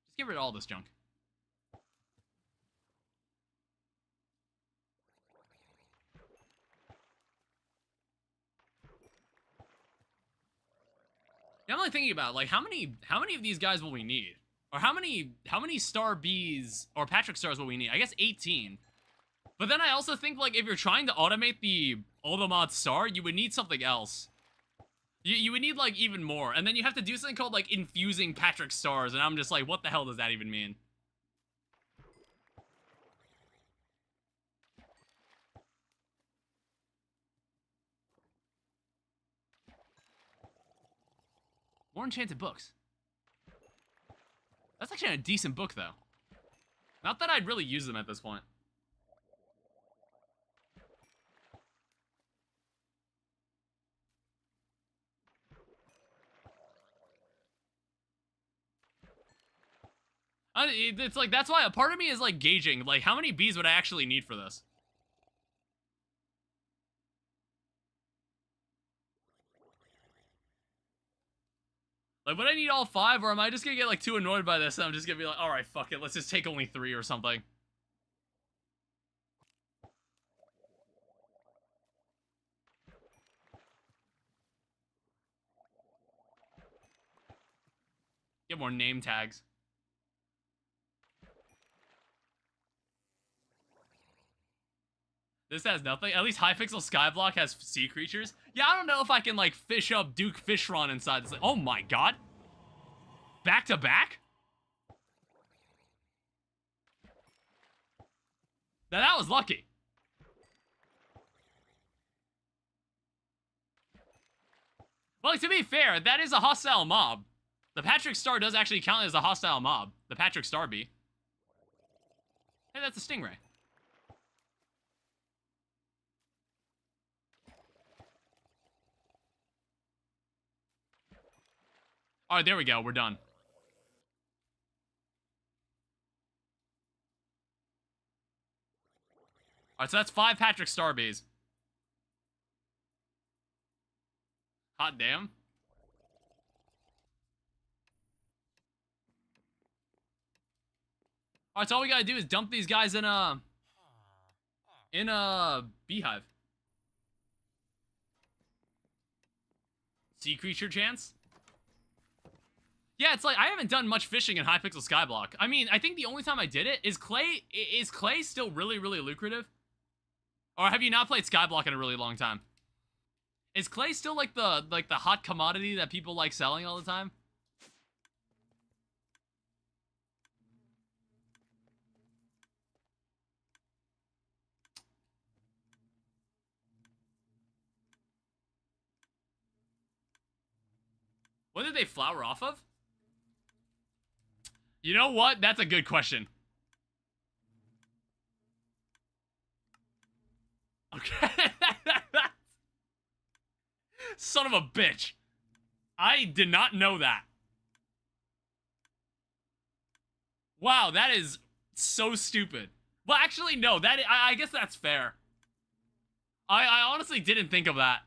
[SPEAKER 1] Just get rid of all this junk. Yeah, I'm only thinking about, like, how many of these guys will we need? Or how many Star Bees or Patrick Stars will we need? I guess 18. But then I also think, like, if you're trying to automate the Ultimate Star, you would need something else. You would need, like, even more. And then you have to do something called, like, infusing Patrick Stars. And I'm just like, what the hell does that even mean? More enchanted books. That's actually a decent book, though. Not that I'd really use them at this point. It's like, that's why a part of me is, like, gauging, like, how many bees would I actually need for this? Like, would I need all 5, or am I just gonna get, like, too annoyed by this and I'm just gonna be like, alright, fuck it, let's just take only 3 or something. Get more name tags. This has nothing. At least Hypixel Skyblock has sea creatures. Yeah, I don't know if I can, like, fish up Duke Fishron inside this. Oh my god. Back to back? Now that was lucky. Well, like, to be fair, that is a hostile mob. The Patrick Star does actually count as a hostile mob. The Patrick Star bee. Hey, that's a stingray. Alright, there we go. We're done. Alright, so that's 5 Patrick Starbees. Hot damn. Alright, so all we gotta do is dump these guys in a beehive. Sea creature chance? Yeah, it's like, I haven't done much fishing in Hypixel Skyblock. I mean, I think the only time I did it is clay. Is clay still really, really lucrative? Or have you not played Skyblock in a really long time? Is clay still like the hot commodity that people like selling all the time? What did they flower off of? You know what? That's a good question. Okay. Son of a bitch. I did not know that. Wow, that is so stupid. Well, actually, no. I guess that's fair. I honestly didn't think of that.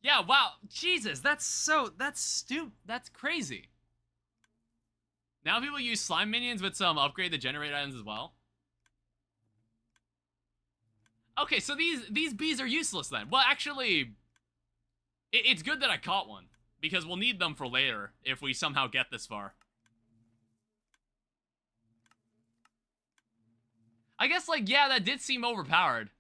[SPEAKER 1] Yeah, wow. Jesus, that's stupid. That's crazy. Now people use slime minions with some upgrade the generate items as well. Okay, so these bees are useless then. Well, actually, it's good that I caught one, because we'll need them for later if we somehow get this far. I guess, like, yeah, that did seem overpowered.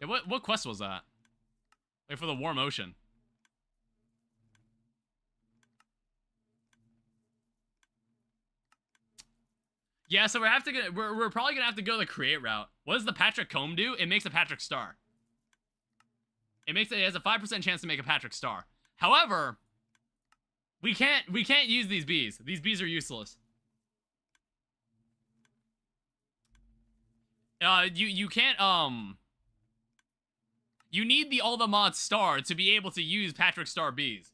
[SPEAKER 1] Yeah, what quest was that? Wait, for the warm ocean. Yeah, so we're probably gonna have to go the create route. What does the Patrick Comb do? It makes a Patrick Star. It has a 5% chance to make a Patrick Star. However, we can't use these bees. These bees are useless. You can't you need the All the Mods Star to be able to use Patrick Star bees.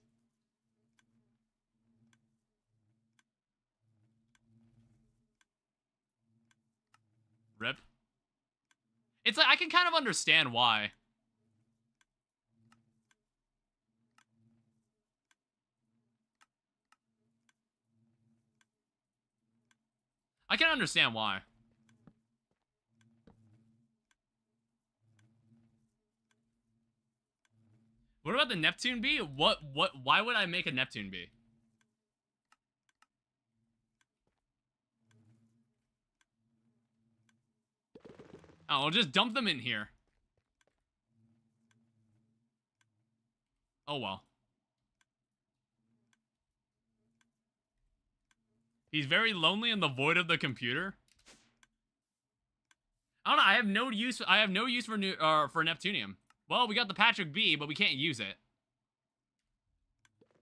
[SPEAKER 1] Rip. It's like, I can kind of understand why. I can understand why. What about the Neptune bee? Why would I make a Neptune bee? Oh, I'll just dump them in here. Oh, well. He's very lonely in the void of the computer. I don't know. I have no use for Neptunium. Well, we got the Patrick B, but we can't use it.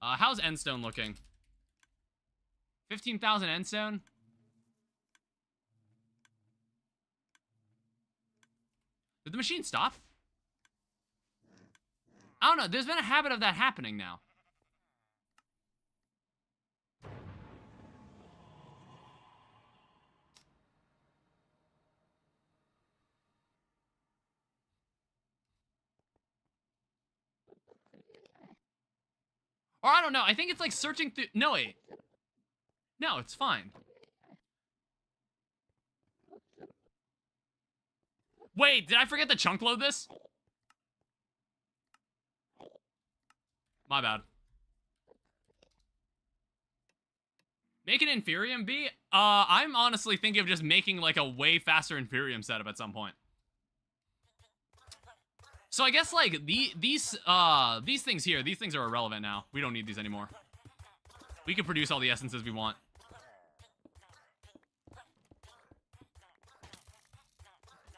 [SPEAKER 1] How's Endstone looking? 15,000 Endstone? Did the machine stop? I don't know. There's been a habit of that happening now. Or I don't know. I think it's like searching through... No, wait. No, it's fine. Wait, did I forget to chunk load this? My bad. Make an Inferium bee? I'm honestly thinking of just making like a way faster Inferium setup at some point. So I guess like these things here, these things are irrelevant now. We don't need these anymore. We can produce all the essences we want.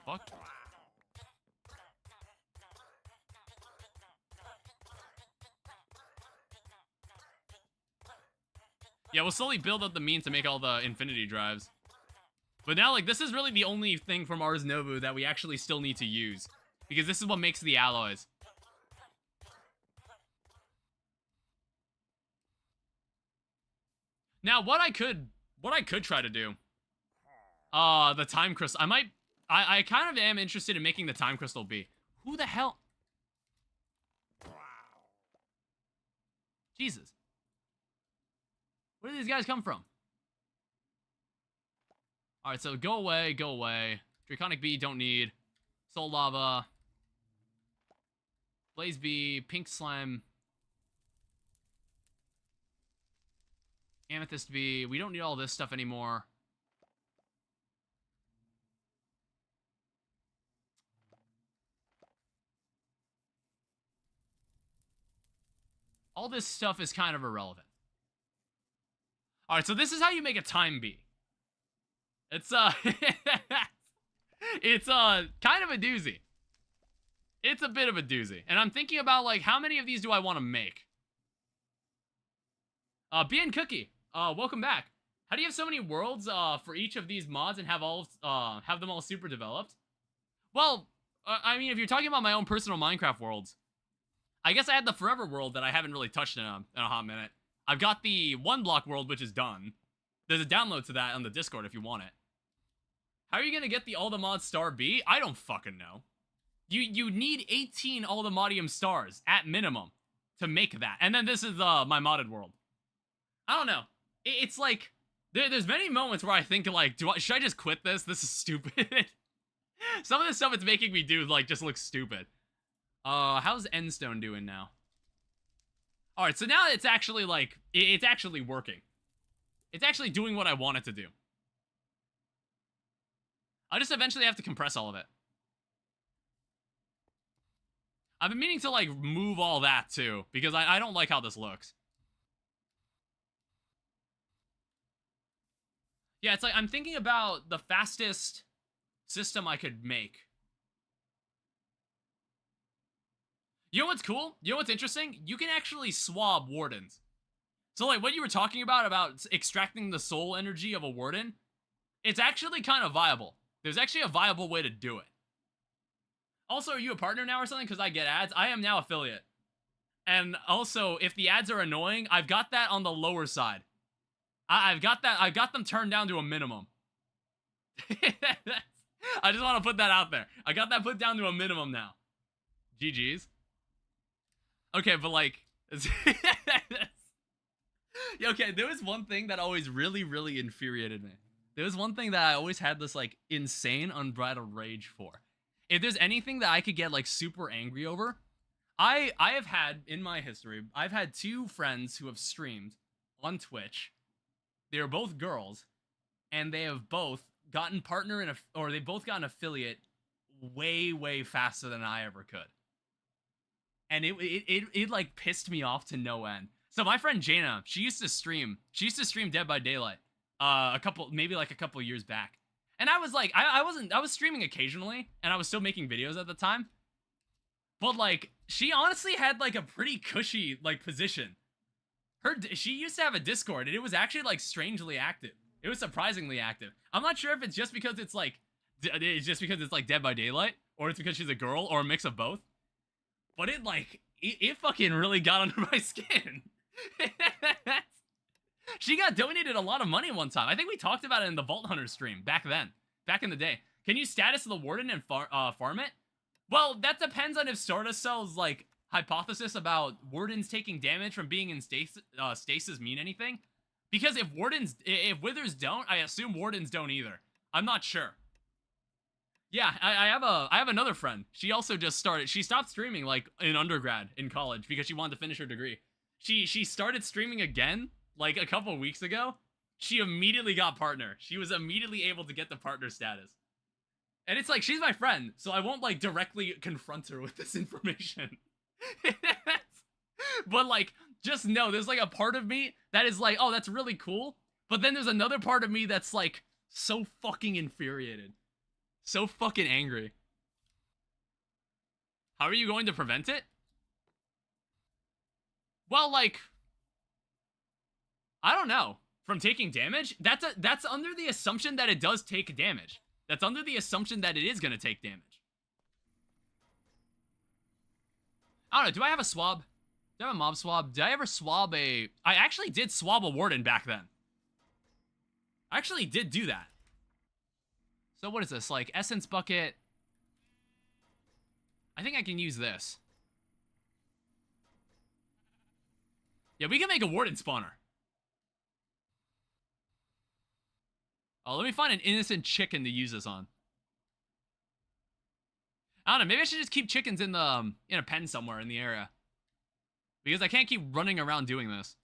[SPEAKER 1] Fuck. Yeah, we'll slowly build up the means to make all the infinity drives. But now, like, this is really the only thing from Ars Nova that we actually still need to use. Because this is what makes the alloys. Now, what I could try to do... the time crystal... I kind of am interested in making the time crystal be. Who the hell... Jesus. Where do these guys come from? Alright, so go away, go away. Draconic Bee, don't need. Soul Lava. Blaze Bee, Pink Slime. Amethyst Bee. We don't need all this stuff anymore. All this stuff is kind of irrelevant. All right, so this is how you make a time bee. It's it's kind of a doozy. It's a bit of a doozy. And I'm thinking about, like, how many of these do I want to make? BN Cookie, welcome back. How do you have so many worlds for each of these mods and have them all super developed? Well, I mean, if you're talking about my own personal Minecraft worlds, I guess I had the Forever world that I haven't really touched in a hot minute. I've got the One Block world, which is done. There's a download to that on the Discord if you want it. How are you gonna get the All the Mods Star B? I don't fucking know. You need 18 All the Modium stars at minimum to make that. And then this is my modded world. I don't know. It's like there's many moments where I think, like, should I just quit this? This is stupid. Some of the stuff it's making me do, like, just looks stupid. How's Endstone doing now? All right, so now it's actually, like, it's actually working. It's actually doing what I want it to do. I'll just eventually have to compress all of it. I've been meaning to, like, move all that, too, because I don't like how this looks. Yeah, it's like, I'm thinking about the fastest system I could make. You know what's cool? You know what's interesting? You can actually swab wardens. So, like, what you were talking about extracting the soul energy of a warden, it's actually kind of viable. There's actually a viable way to do it. Also, are you a partner now or something? Because I get ads. I am now affiliate. And also, if the ads are annoying, I've got that on the lower side. I've got them turned down to a minimum. I just want to put that out there. I got that put down to a minimum now. GG's. Okay, but, like... Okay, there was one thing that always really, really infuriated me. There was one thing that I always had this, like, insane unbridled rage for. If there's anything that I could get, like, super angry over, I have had, in my history, I've had 2 friends who have streamed on Twitch. They are both girls, and they have both gotten they both got an affiliate way, way faster than I ever could. And it like pissed me off to no end. So my friend Jaina, she used to stream Dead by Daylight a couple years back. And I was like, I was streaming occasionally, and I was still making videos at the time. But, like, she honestly had, like, a pretty cushy, like, position. She used to have a Discord, and it was actually, like, strangely active. It was surprisingly active. I'm not sure if it's just because it's, like, Dead by Daylight, or it's because she's a girl, or a mix of both. But it fucking really got under my skin. She got donated a lot of money one time. I think we talked about it in the Vault Hunter stream back in the day. Can you status the warden and farm it? Well, that depends on if Stardust Cell's, like, hypothesis about wardens taking damage from being in stasis mean anything. Because if withers don't, I assume wardens don't either. I'm not sure. Yeah, I have another friend. She also just started. She stopped streaming, like, in undergrad in college because she wanted to finish her degree. She started streaming again, like, a couple of weeks ago. She immediately got partner. She was immediately able to get the partner status. And it's like, she's my friend, so I won't, like, directly confront her with this information. But, like, just know, there's, like, a part of me that is like, oh, that's really cool. But then there's another part of me that's, like, so fucking infuriated. So fucking angry. How are you going to prevent it? Well, like, I don't know. From taking damage? That's under the assumption that it does take damage. That's under the assumption that it is going to take damage. I don't know. Do I have a swab? Do I have a mob swab? Did I ever swab I actually did swab a warden back then. I actually did do that. So what is this? Like, essence bucket. I think I can use this. Yeah, we can make a warden spawner. Oh, let me find an innocent chicken to use this on. I don't know, maybe I should just keep chickens in a pen somewhere in the area. Because I can't keep running around doing this.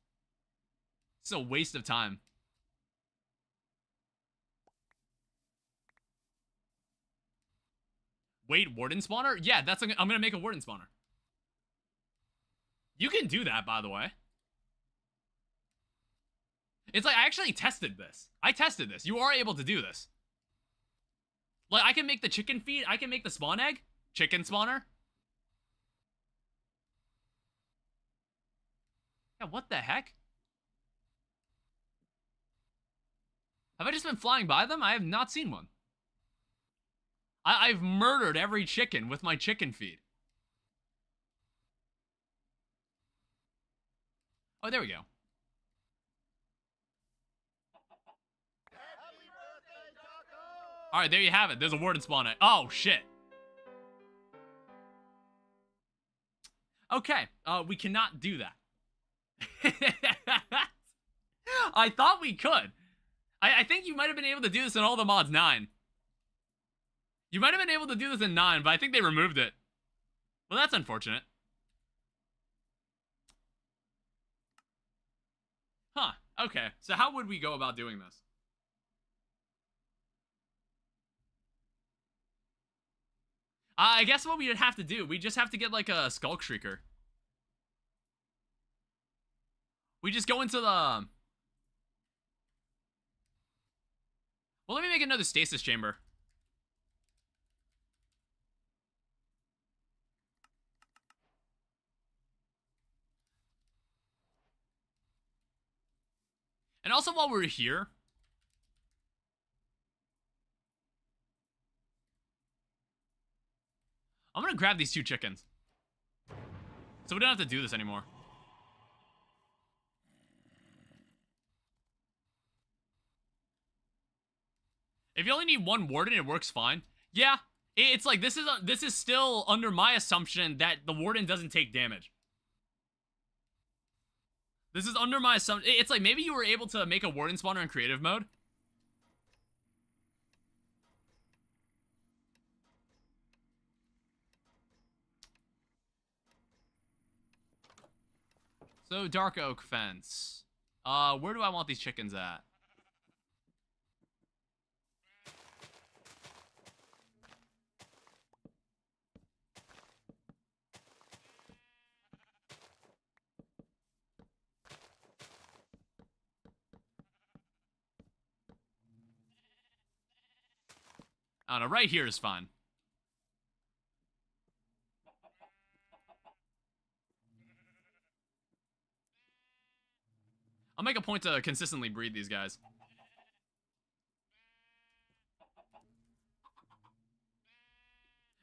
[SPEAKER 1] It's a waste of time. Wait, warden spawner? Yeah, I'm gonna make a warden spawner. You can do that, by the way. It's like, I actually tested this. I tested this. You are able to do this. Like, I can make the chicken feed. I can make the spawn egg. Chicken spawner. Yeah, what the heck? Have I just been flying by them? I have not seen one. I've murdered every chicken with my chicken feed. Oh, there we go. Alright, there you have it. There's a warden spawn egg. Oh, shit. Okay, we cannot do that. I thought we could. I think you might have been able to do this in all the mods 9. You might have been able to do this in 9, but I think they removed it. Well, that's unfortunate. Huh, okay. So how would we go about doing this? I guess what we would have to do, we just have to get like a Skulk Shrieker. We just go into the... Well, let me make another stasis chamber. And also while we're here... I'm gonna grab these 2 chickens. So we don't have to do this anymore. If you only need 1 warden, it works fine. Yeah, it's like this is still under my assumption that the warden doesn't take damage. This is under my assumption. It's like maybe you were able to make a warden spawner in creative mode. So dark oak fence. Where do I want these chickens at? I don't know, right here is fine. I'll make a point to consistently breed these guys.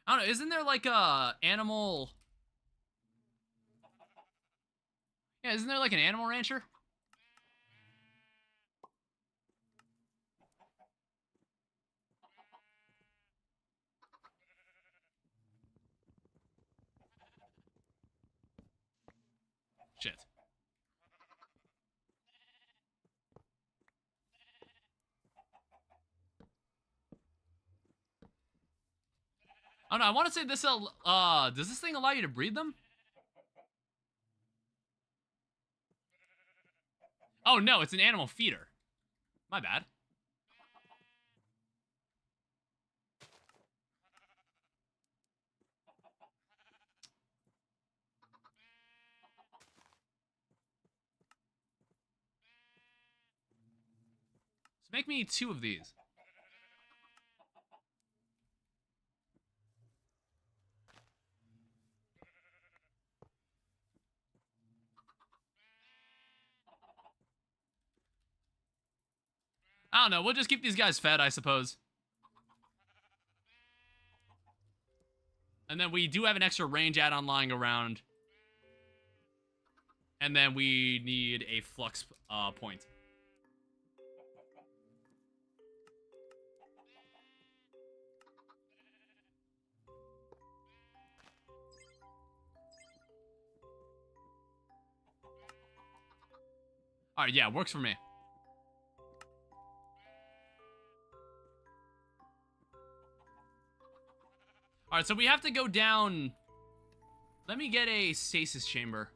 [SPEAKER 1] I don't know, isn't there like a animal... Yeah, isn't there like an animal rancher? Shit. Oh no, I want to say this, does this thing allow you to breed them? Oh no, it's an animal feeder. My bad. So make me 2 of these. I don't know, we'll just keep these guys fed, I suppose. And then we do have an extra range add-on lying around. And then we need a flux point. Alright, yeah, works for me. Alright, so we have to go down... Let me get a stasis chamber.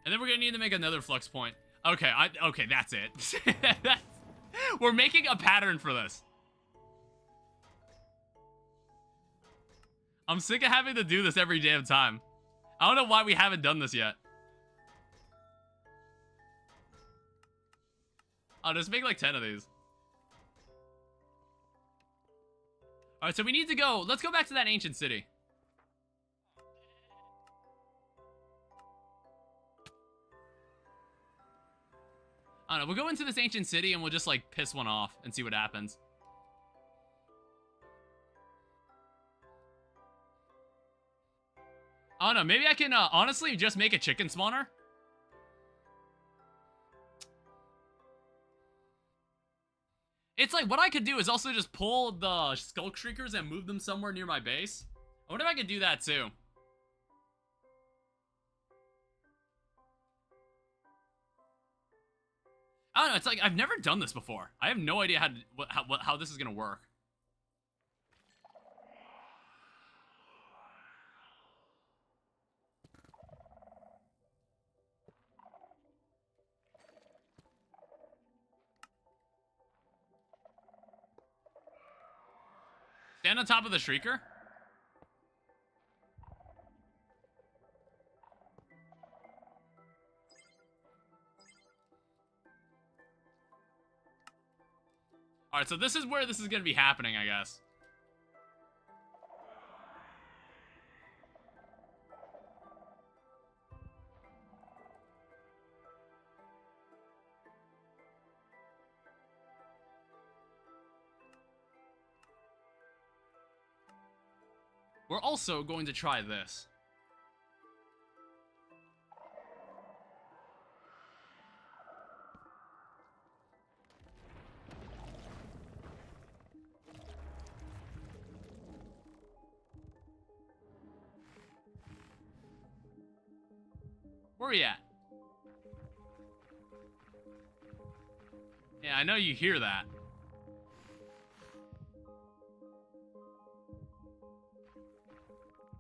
[SPEAKER 1] And then we're gonna need to make another flux point. Okay, okay, that's it. We're making a pattern for this. I'm sick of having to do this every damn time. I don't know why we haven't done this yet. I'll just make like 10 of these. Alright, so we need to go. Let's go back to that ancient city. I don't know. We'll go into this ancient city and we'll just like piss one off and see what happens. I don't know. Maybe I can honestly just make a chicken spawner. It's like what I could do is also just pull the Skulk Shriekers and move them somewhere near my base. I wonder if I could do that too. I don't know. It's like I've never done this before. I have no idea how this is gonna work. Stand on top of the Shrieker? Alright, so this is where this is gonna be happening, I guess. We're also going to try this. Where are you at? Yeah, I know you hear that.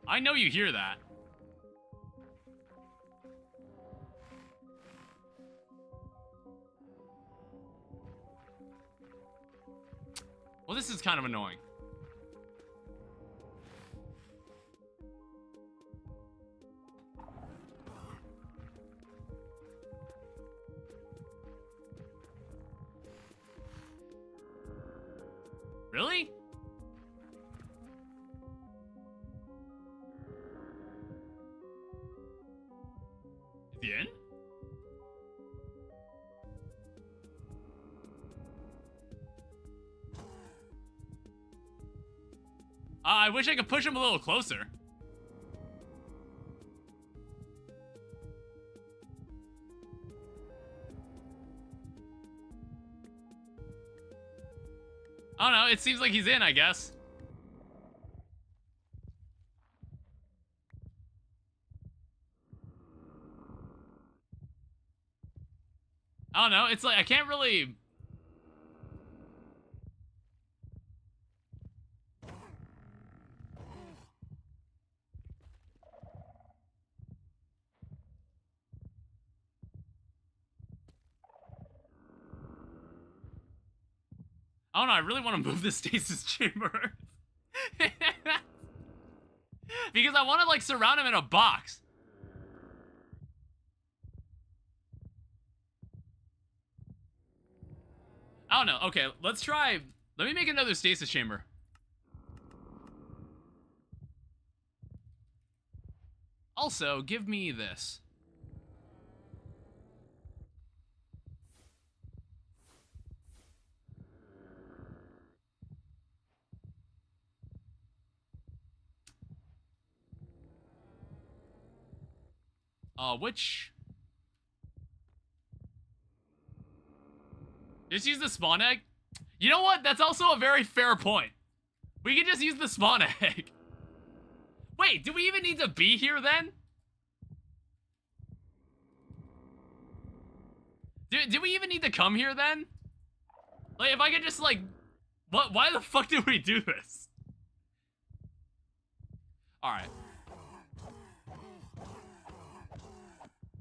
[SPEAKER 1] I know you hear that. Well, this is kind of annoying. Really? Is he in? I wish I could push him a little closer. I don't know, it seems like he's in, I guess. I don't know, it's like, I can't really... I don't know, I really want to move the stasis chamber. Because I want to, like, surround him in a box. I don't know. Okay, let's try... Let me make another stasis chamber. Also, give me this. Which... Just use the spawn egg? You know what? That's also a very fair point. We can just use the spawn egg. Wait, do we even need to be here then? Do we even need to come here then? Like, if I could just, like... What? Why the fuck did we do this? Alright.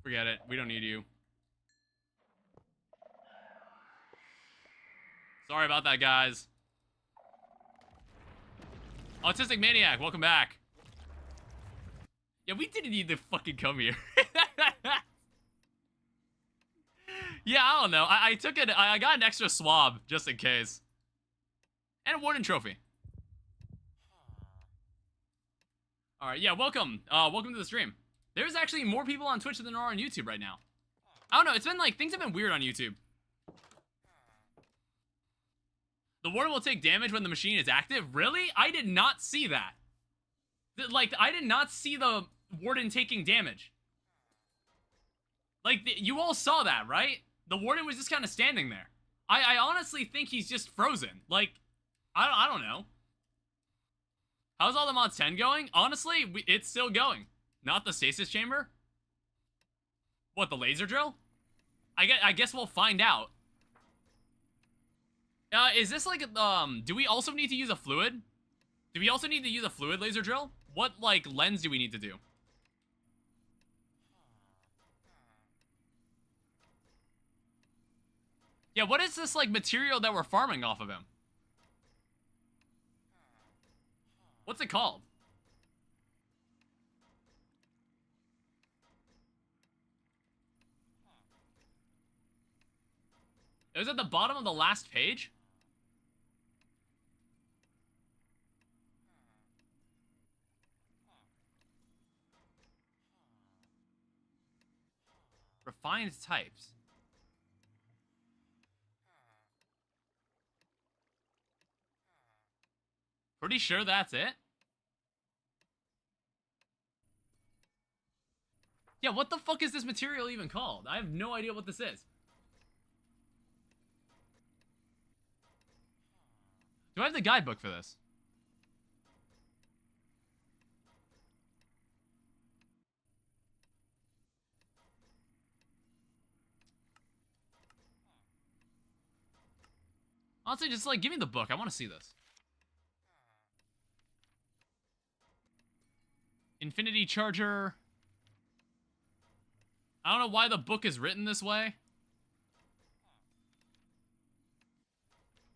[SPEAKER 1] Forget it. We don't need you. Sorry about that, guys. Autistic Maniac, welcome back. Yeah, we didn't need to fucking come here. Yeah, I don't know. I took it. I got an extra swab just in case. And a warden trophy. Alright, yeah, welcome. Welcome to the stream. There's actually more people on Twitch than there are on YouTube right now. I don't know, it's been like, things have been weird on YouTube. The warden will take damage when the machine is active? Really? I did not see that. Like, I did not see the warden taking damage. Like, you all saw that, right? The warden was just kind of standing there. I honestly think he's just frozen. Like, I don't know. How's all the mod 10 going? Honestly, it's still going. Not the stasis chamber? What, the laser drill? I guess we'll find out. Is this like, do we also need to use a fluid? Do we also need to use a fluid laser drill? What, like, lens do we need to do? Yeah, what is this, like, material that we're farming off of him? What's it called? It was at the bottom of the last page? Refined types. Pretty sure that's it? Yeah, what the fuck is this material even called? I have no idea what this is. Do I have the guidebook for this? Honestly, just, like, give me the book. I want to see this. Infinity Charger. I don't know why the book is written this way.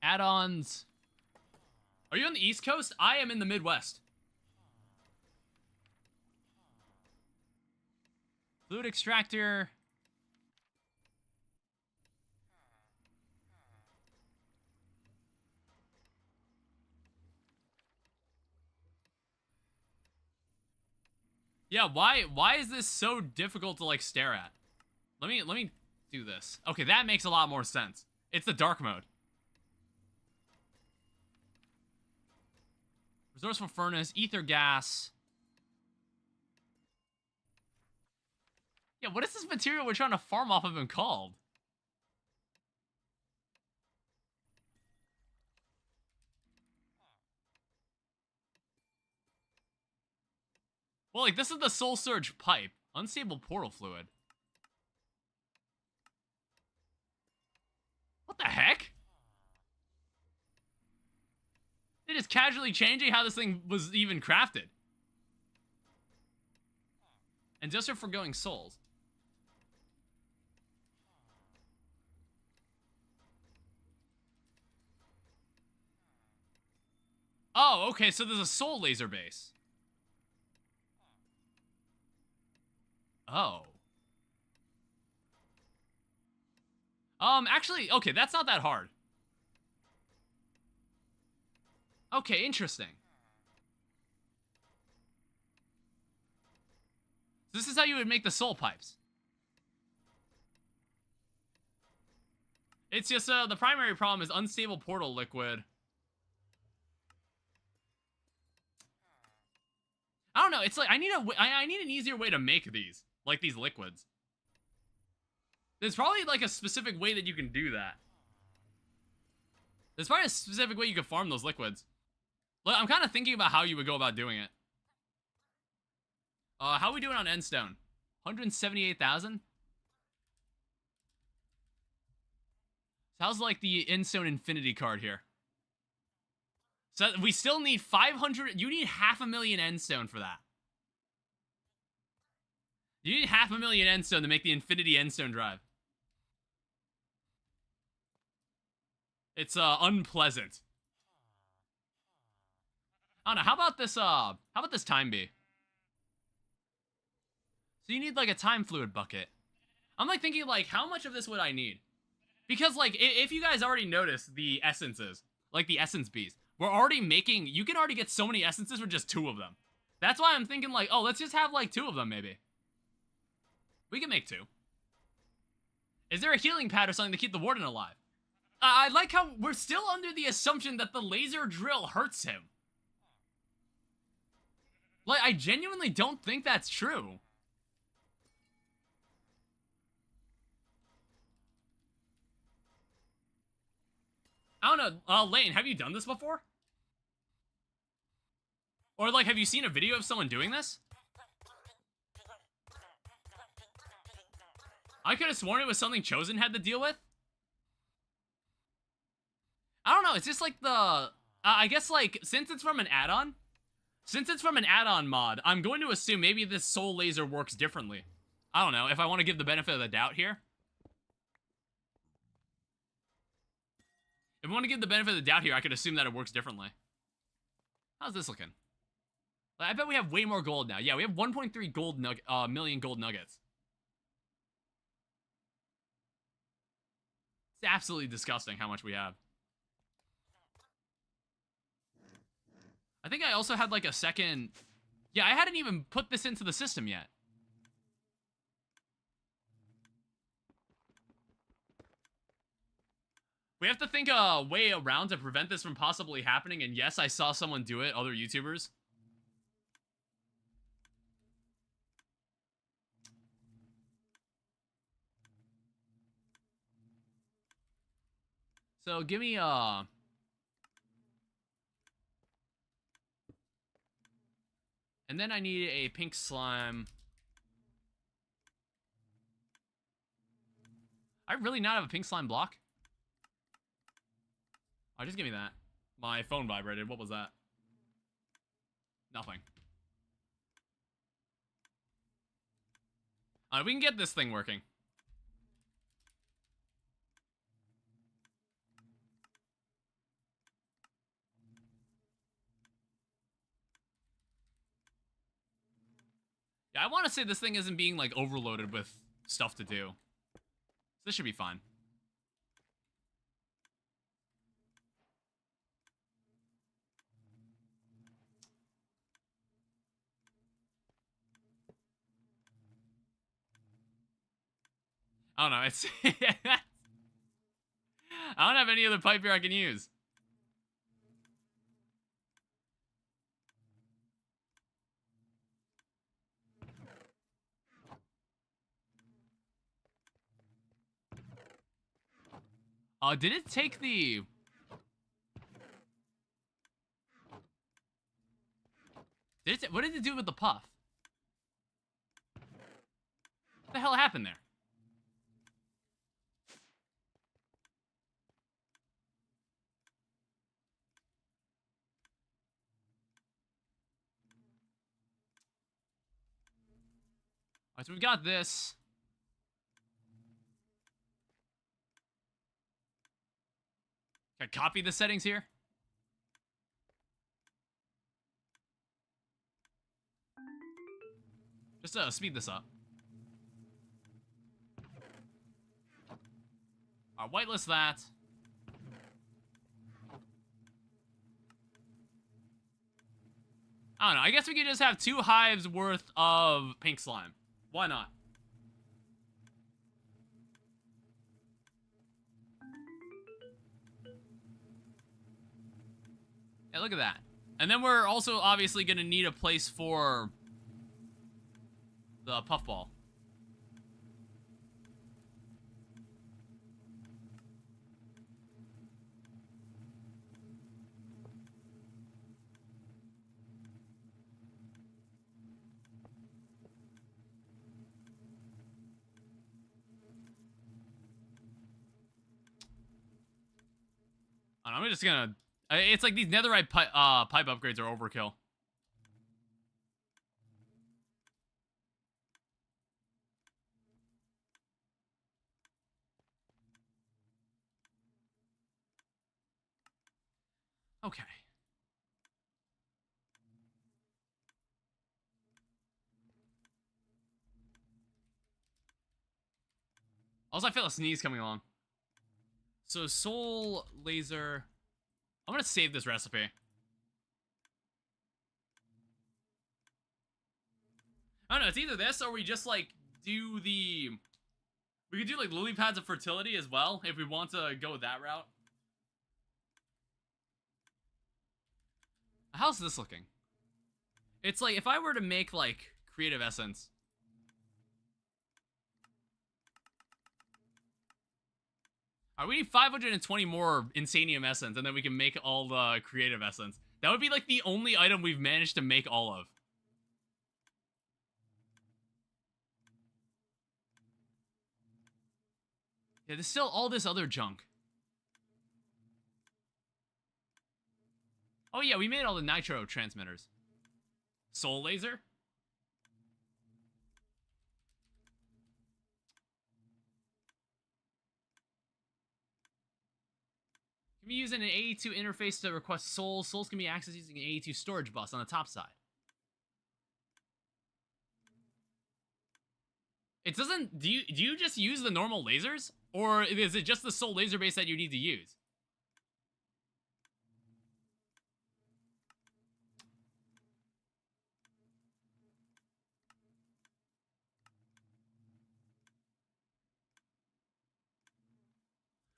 [SPEAKER 1] Add-ons. Are you on the East Coast? I am in the Midwest. Fluid extractor. Yeah, why is this so difficult to, like, stare at? Let me do this. Okay, that makes a lot more sense. It's the dark mode. Resourceful furnace, ether gas. Yeah, what is this material we're trying to farm off of him called? Well, like, this is the Soul Surge pipe. Unstable portal fluid. What the heck? They're just casually changing how this thing was even crafted. And just for forgoing souls. Oh, okay, so there's a soul laser base. Oh. Actually, okay, that's not that hard. Okay, interesting. This is how you would make the soul pipes. It's just, the primary problem is unstable portal liquid. I don't know, it's like, I need an easier way to make these. Like, these liquids. There's probably, like, a specific way that you can do that. There's probably a specific way you can farm those liquids. Look, I'm kind of thinking about how you would go about doing it. How are we doing on endstone? 178,000? How's, like, the endstone infinity card here? So, we still need 500... You need 500,000 endstone for that. You need 500,000 endstone to make the infinity endstone drive. It's, unpleasant. I don't know, how about this time bee? So you need like a time fluid bucket. I'm like thinking like, how much of this would I need? Because like, if you guys already noticed the essences, like the essence bees, we're already making, you can already get so many essences for just 2 of them. That's why I'm thinking like, oh, let's just have like 2 of them maybe. We can make 2. Is there a healing pad or something to keep the warden alive? I like how we're still under the assumption that the laser drill hurts him. Like, I genuinely don't think that's true. I don't know, Lane, have you done this before? Or, like, have you seen a video of someone doing this? I could have sworn it was something Chosen had to deal with. I don't know, it's just like the... I guess, like, since it's from an add-on mod, I'm going to assume maybe this soul laser works differently. I don't know, if I want to give the benefit of the doubt here. If I want to give the benefit of the doubt here, I could assume that it works differently. How's this looking? I bet we have way more gold now. Yeah, we have 1.3 million gold nuggets. It's absolutely disgusting how much we have. I think I also had like a second... Yeah, I hadn't even put this into the system yet. We have to think a way around to prevent this from possibly happening, and yes, I saw someone do it, other YouTubers. So give me and then I need a pink slime. I really not have a pink slime block? Oh, just give me that. My phone vibrated. What was that? Nothing. Alright, we can get this thing working. Yeah, I want to say this thing isn't being, like, overloaded with stuff to do. So this should be fine. I don't know, it's... I don't have any other pipe here I can use. Did it take the... What did it do with the puff? What the hell happened there? Alright, so we've got this. Can I copy the settings here? Just to speed this up. Alright, whitelist that. I don't know, I guess we could just have 2 hives worth of pink slime. Why not? Yeah, look at that. And then we're also obviously going to need a place for the puffball. I'm just gonna... It's like these netherite pipe upgrades are overkill. Okay. Also, I feel a sneeze coming along. So, soul laser. I'm gonna save this recipe. I don't know, it's either this or we just, like, do the... We could do, like, lily pads of fertility as well, if we want to go that route. How's this looking? It's like, if I were to make, like, creative essence. Alright, we need 520 more Insanium essence, and then we can make all the creative essence. That would be, like, the only item we've managed to make all of. Yeah, there's still all this other junk. Oh yeah, we made all the nitro transmitters. Soul laser? Can be used in an AE2 interface to request souls. Souls can be accessed using an AE2 storage bus on the top side. It doesn't... Do you just use the normal lasers? Or is it just the soul laser base that you need to use?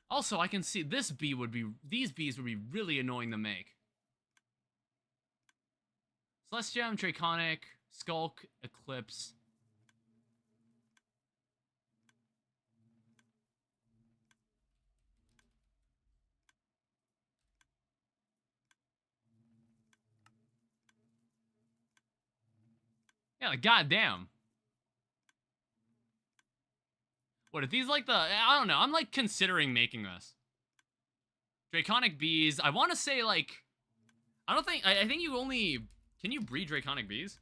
[SPEAKER 1] Also, I can see this bee would be... These bees would be really annoying to make. Celestium, Draconic, Skulk, Eclipse. Yeah, like, goddamn. What, if these like the... I don't know, I'm like considering making this. Draconic bees, I want to say like... I don't think... I think you only... Can you breed Draconic bees?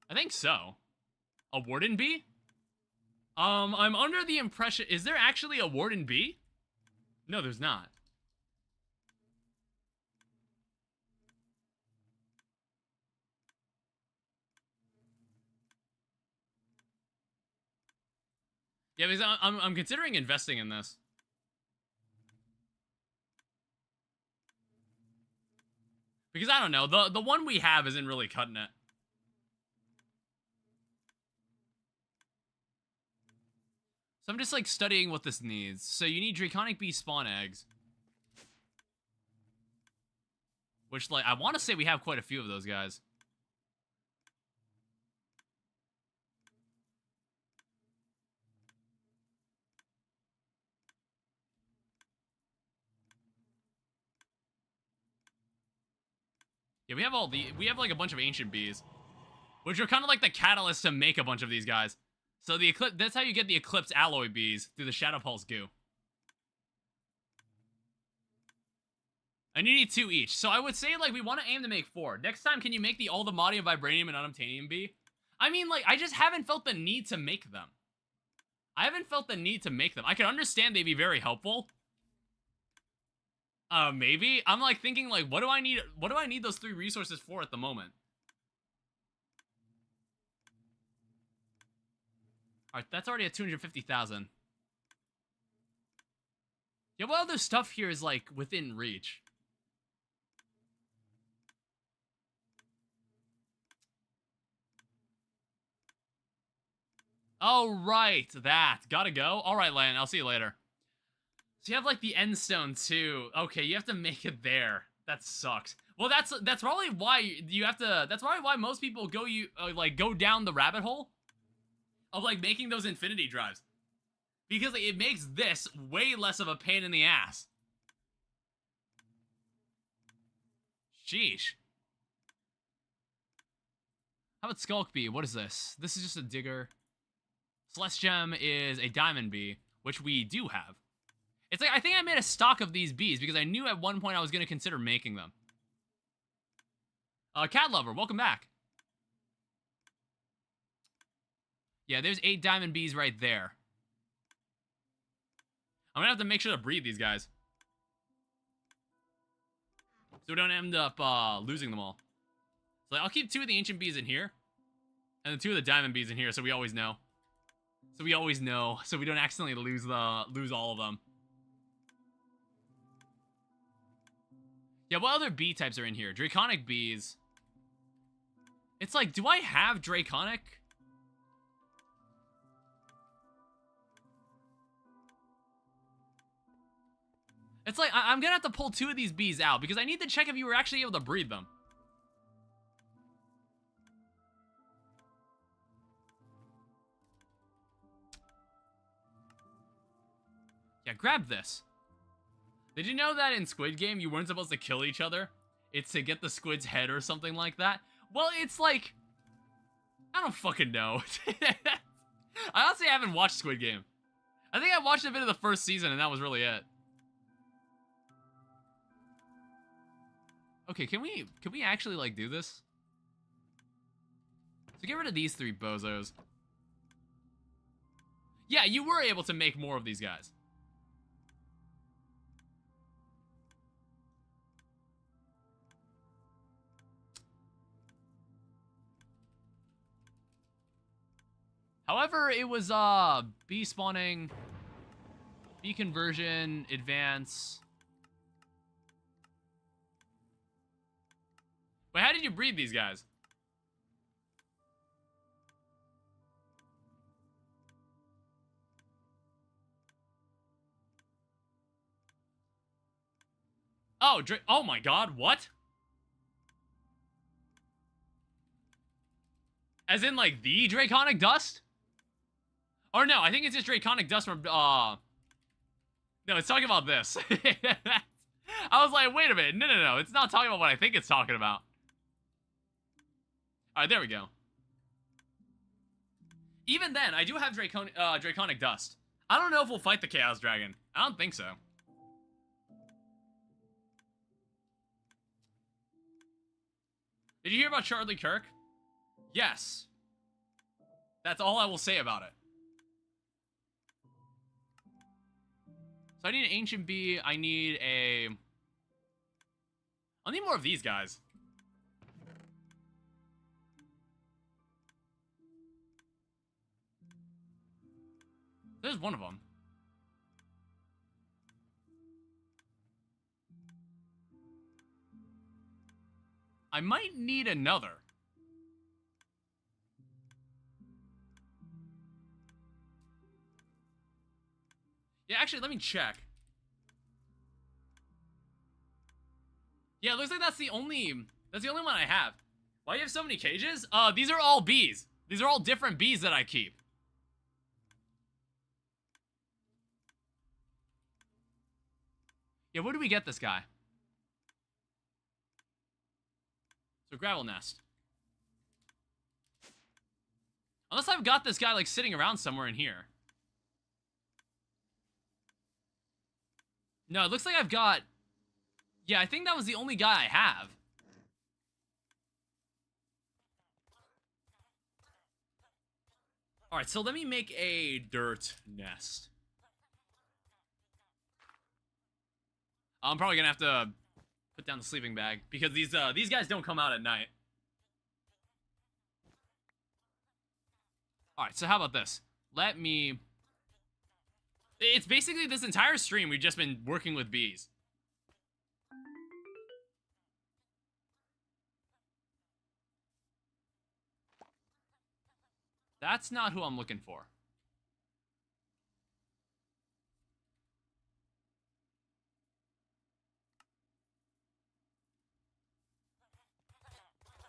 [SPEAKER 1] I think so. A warden bee? I'm under the impression... Is there actually a warden bee? No, there's not. Yeah, because I'm considering investing in this. Because I don't know, the one we have isn't really cutting it. So I'm just like studying what this needs. So you need Draconic bee spawn eggs. Which, like, I want to say we have quite a few of those guys. Yeah, we have like a bunch of ancient bees, which are kind of like the catalyst to make a bunch of these guys. So the Eclipse, that's how you get the Eclipse alloy bees, through the Shadow Pulse goo. And you need 2 each. So I would say, like, we want to aim to make 4. Next time, can you make the Aldemodium, Vibranium, and Unobtainium bee? I mean, like, I just haven't felt the need to make them. I haven't felt the need to make them. I can understand they'd be very helpful. Maybe. I'm, like, thinking, like, what do I need those 3 resources for at the moment? Alright, that's already at 250,000. Yeah, what other stuff here is, like, within reach? Oh, right, that. Gotta go. Alright, Lan, I'll see you later. So you have, like, the end stone, too. Okay, you have to make it there. That sucks. Well, that's probably why you have to... That's probably why most people go down the rabbit hole of, like, making those infinity drives. Because, like, it makes this way less of a pain in the ass. Sheesh. How about Skulk Bee? What is this? This is just a digger. Celestium is a diamond bee, which we do have. It's like, I think I made a stock of these bees because I knew at one point I was going to consider making them. Cat Lover, welcome back. Yeah, there's 8 diamond bees right there. I'm going to have to make sure to breed these guys. So we don't end up losing them all. So I'll keep 2 of the ancient bees in here. And then 2 of the diamond bees in here, so we always know. So we always know. So we don't accidentally lose all of them. Yeah, what other bee types are in here? Draconic bees. It's like, do I have Draconic? It's like, I'm gonna have to pull 2 of these bees out because I need to check if you were actually able to breed them. Yeah, grab this. Did you know that in Squid Game, you weren't supposed to kill each other? It's to get the squid's head or something like that? Well, it's like... I don't fucking know. I honestly haven't watched Squid Game. I think I watched a bit of the first season and that was really it. Okay, can we actually, like, do this? So get rid of these 3 bozos. Yeah, you were able to make more of these guys. However, it was, bee spawning, bee conversion, advance. But how did you breed these guys? Oh, oh my god, what? As in, like, the Draconic Dust? Or no, I think it's just Draconic Dust from, No, it's talking about this. I was like, wait a minute. No. It's not talking about what I think it's talking about. Alright, there we go. Even then, I do have Draconic Dust. I don't know if we'll fight the Chaos Dragon. I don't think so. Did you hear about Charlie Kirk? Yes. That's all I will say about it. So I need an Ancient Bee. I need a... I'll need more of these guys. There's one of them. I might need another. Yeah, actually, let me check. Yeah, it looks like that's the only one I have. Why do you have so many cages? These are all bees. These are all different bees that I keep. Yeah, where do we get this guy? So, gravel nest. Unless I've got this guy, like, sitting around somewhere in here. No, it looks like I've got... Yeah, I think that was the only guy I have. Alright, so let me make a dirt nest. I'm probably gonna have to put down the sleeping bag because these guys don't come out at night. Alright, so how about this? Let me... It's basically this entire stream we've just been working with bees. That's not who I'm looking for.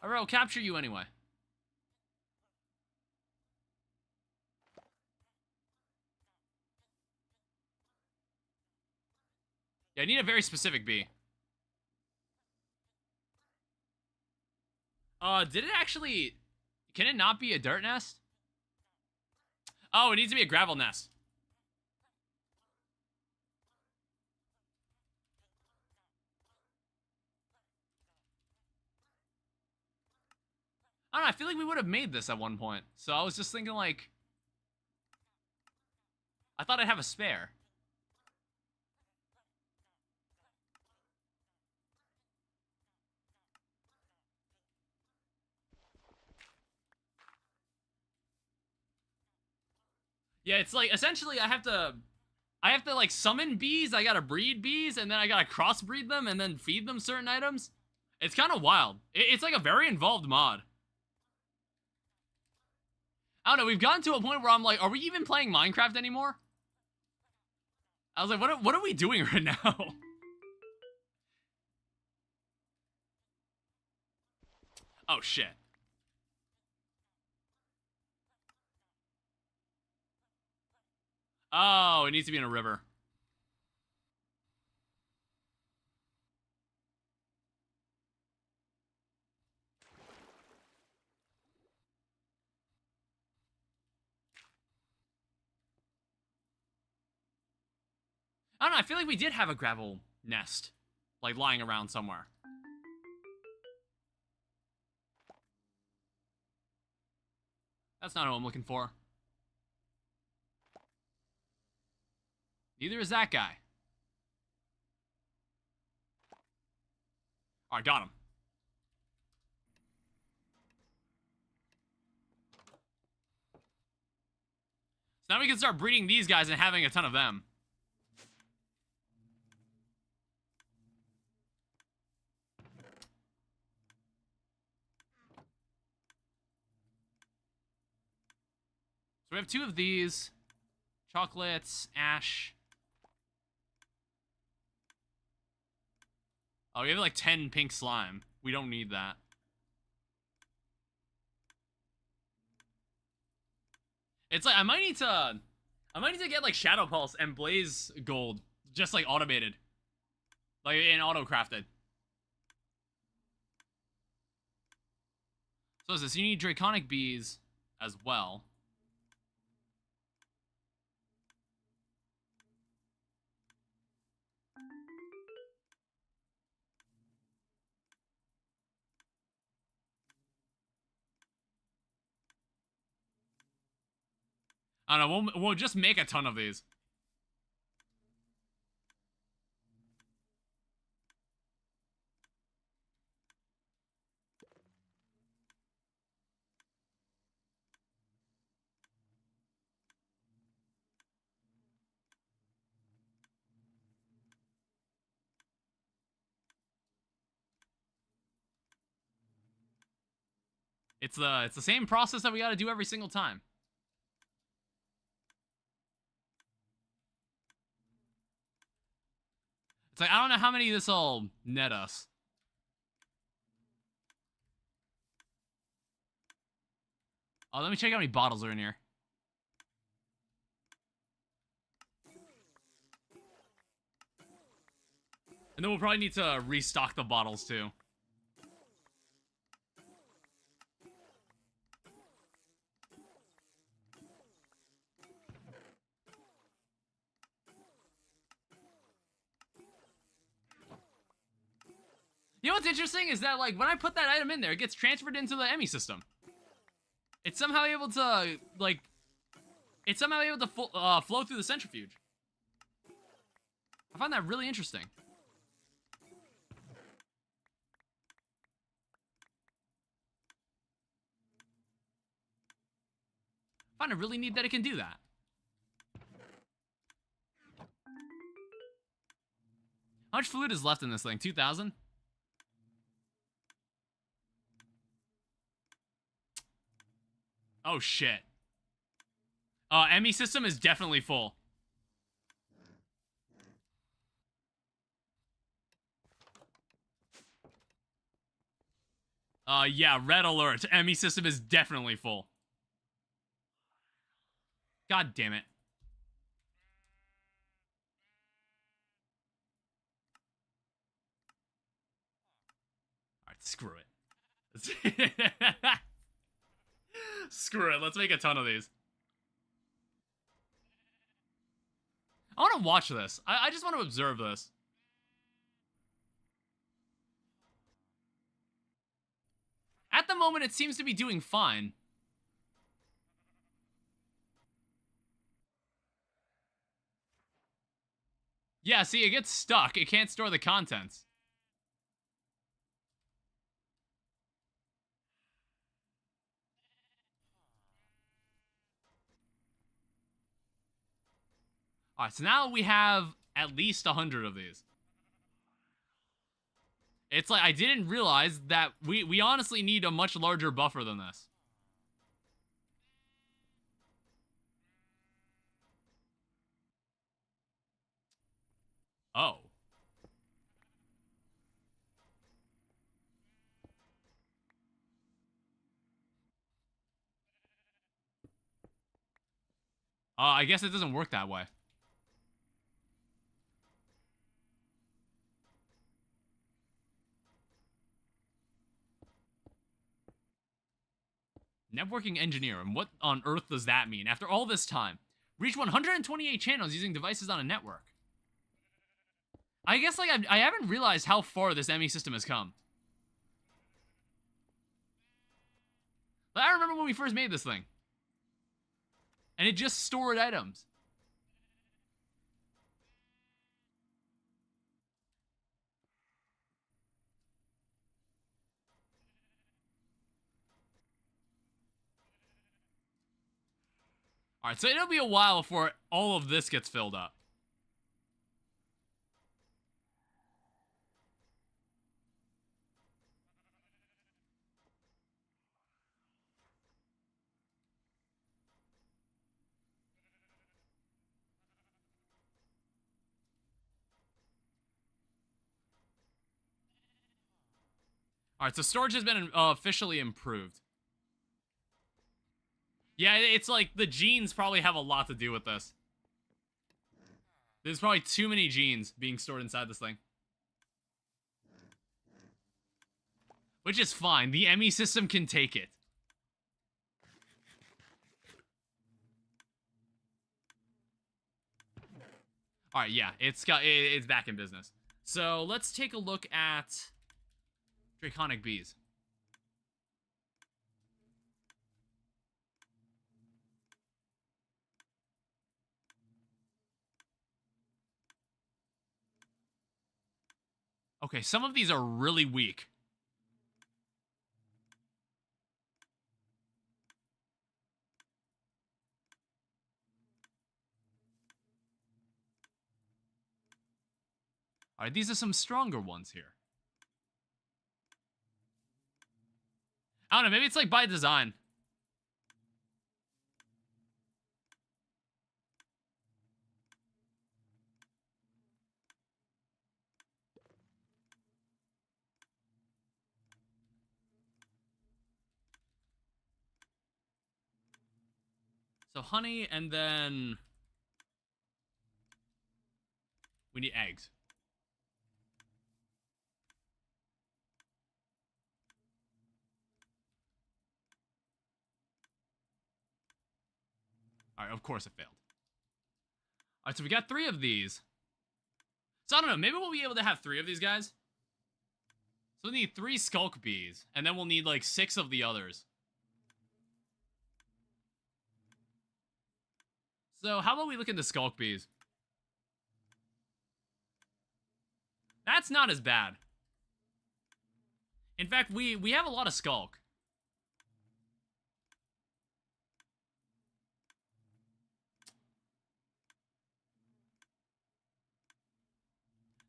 [SPEAKER 1] Alright, I'll capture you anyway. Yeah, I need a very specific bee. Did it actually... Can it not be a dirt nest? Oh, it needs to be a gravel nest. I don't know, I feel like we would have made this at one point. So I was just thinking, like... I thought I'd have a spare. Yeah, it's like, essentially, I have to, like, summon bees, I gotta breed bees, and then I gotta crossbreed them, and then feed them certain items. It's kind of wild. It's like a very involved mod. I don't know, we've gotten to a point where I'm like, are we even playing Minecraft anymore? I was like, what are we doing right now? Oh, shit. Oh, it needs to be in a river. I don't know, I feel like we did have a gravel nest, like, lying around somewhere. That's not what I'm looking for. Neither is that guy. Alright, got him. So now we can start breeding these guys and having a ton of them. So we have 2 of these. Chocolates, ash. Oh, we have like 10 pink slime. We don't need that. It's like, I might need to get like Shadow Pulse and Blaze Gold just like automated. Like and auto-crafted. So is this, you need Draconic Bees as well. I don't know, we'll just make a ton of these. It's the same process that we gotta do every single time. It's like, I don't know how many this'll net us. Oh, let me check how many bottles are in here. And then we'll probably need to restock the bottles too. You know what's interesting is that, like, when I put that item in there, it gets transferred into the Emmy system. It's somehow able to, like, it's somehow able to flow through the centrifuge. I find that really interesting. I find it really neat that it can do that. How much fluid is left in this thing? 2,000? Oh, shit. Emmy system is definitely full. Yeah, red alert. Emmy system is definitely full. God damn it. Alright, screw it. Screw it, let's make a ton of these. I want to watch this. I just want to observe this. At the moment, it seems to be doing fine. Yeah, see, it gets stuck. It can't store the contents. Alright, so now we have at least 100 of these. It's like, I didn't realize that we honestly need a much larger buffer than this. Oh. I guess it doesn't work that way. Networking engineer, and what on earth does that mean? After all this time, reach 128 channels using devices on a network. I guess, like, I haven't realized how far this ME system has come. But I remember when we first made this thing. And it just stored items. Alright, so it'll be a while before all of this gets filled up. Alright, so storage has been officially improved. Yeah, it's like the genes probably have a lot to do with this. There's probably too many genes being stored inside this thing. Which is fine. The ME system can take it. Alright, yeah, it's back in business. So let's take a look at Draconic Bees. Okay, some of these are really weak. Alright, these are some stronger ones here. I don't know, maybe it's like by design. So honey, and then we need eggs. Alright, of course it failed. Alright, so we got 3 of these. So I don't know, maybe we'll be able to have 3 of these guys. So we need 3 Skulk Bees, and then we'll need like 6 of the others. So how about we look into Skulk Bees? That's not as bad. In fact, we have a lot of Skulk.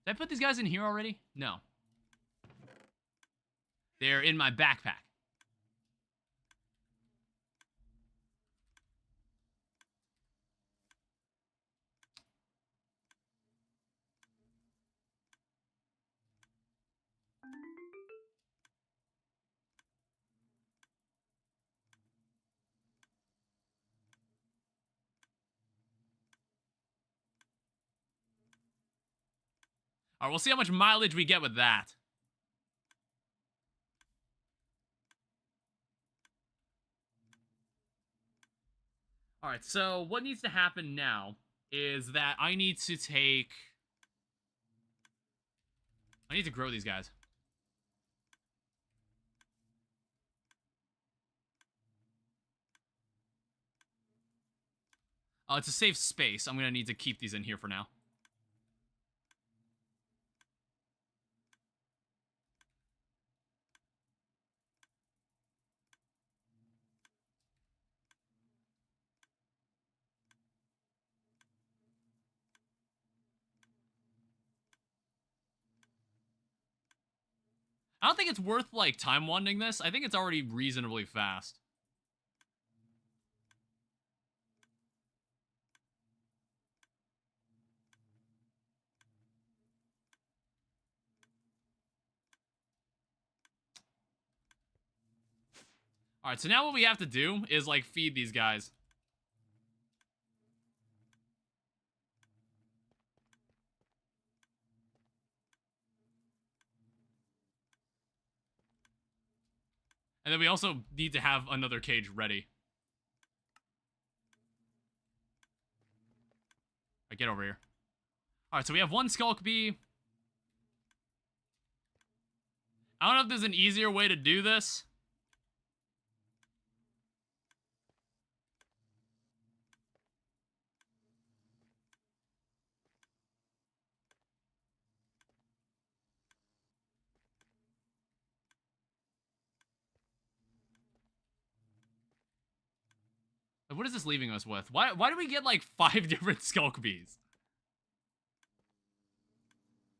[SPEAKER 1] Did I put these guys in here already? No. They're in my backpack. Alright, we'll see how much mileage we get with that. Alright, so what needs to happen now is that I need to grow these guys. To save space, I'm gonna need to keep these in here for now. I don't think it's worth, like, time wanding this. I think it's already reasonably fast. Alright, so now what we have to do is, like, feed these guys. And then we also need to have another cage ready. Alright, get over here. Alright, so we have one Skulk Bee. I don't know if there's an easier way to do this. What is this leaving us with? Why do we get, like, 5 different Skulk Bees?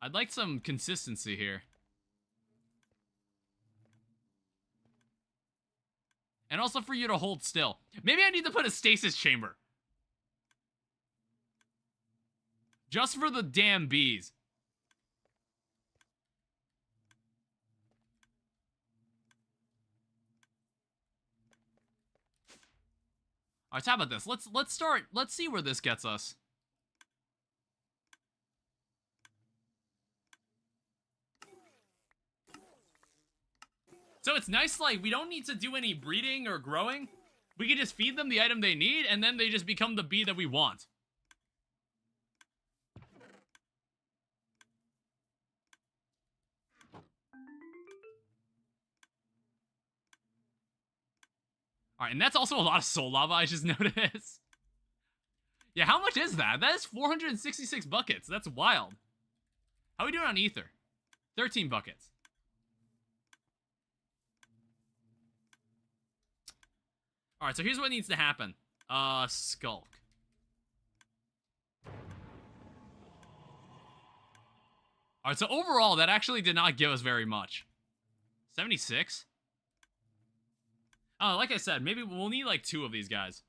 [SPEAKER 1] I'd like some consistency here. And also for you to hold still. Maybe I need to put a stasis chamber. Just for the damn bees. Alright, how about this? Let's see where this gets us. So it's nice, like, we don't need to do any breeding or growing. We can just feed them the item they need, and then they just become the bee that we want. Alright, and that's also a lot of soul lava, I just noticed. Yeah, how much is that? That is 466 buckets. That's wild. How are we doing on ether? 13 buckets. Alright, so here's what needs to happen. Skulk. Alright, so overall, that actually did not give us very much. 76? Oh, like I said, maybe we'll need, like, 2 of these guys.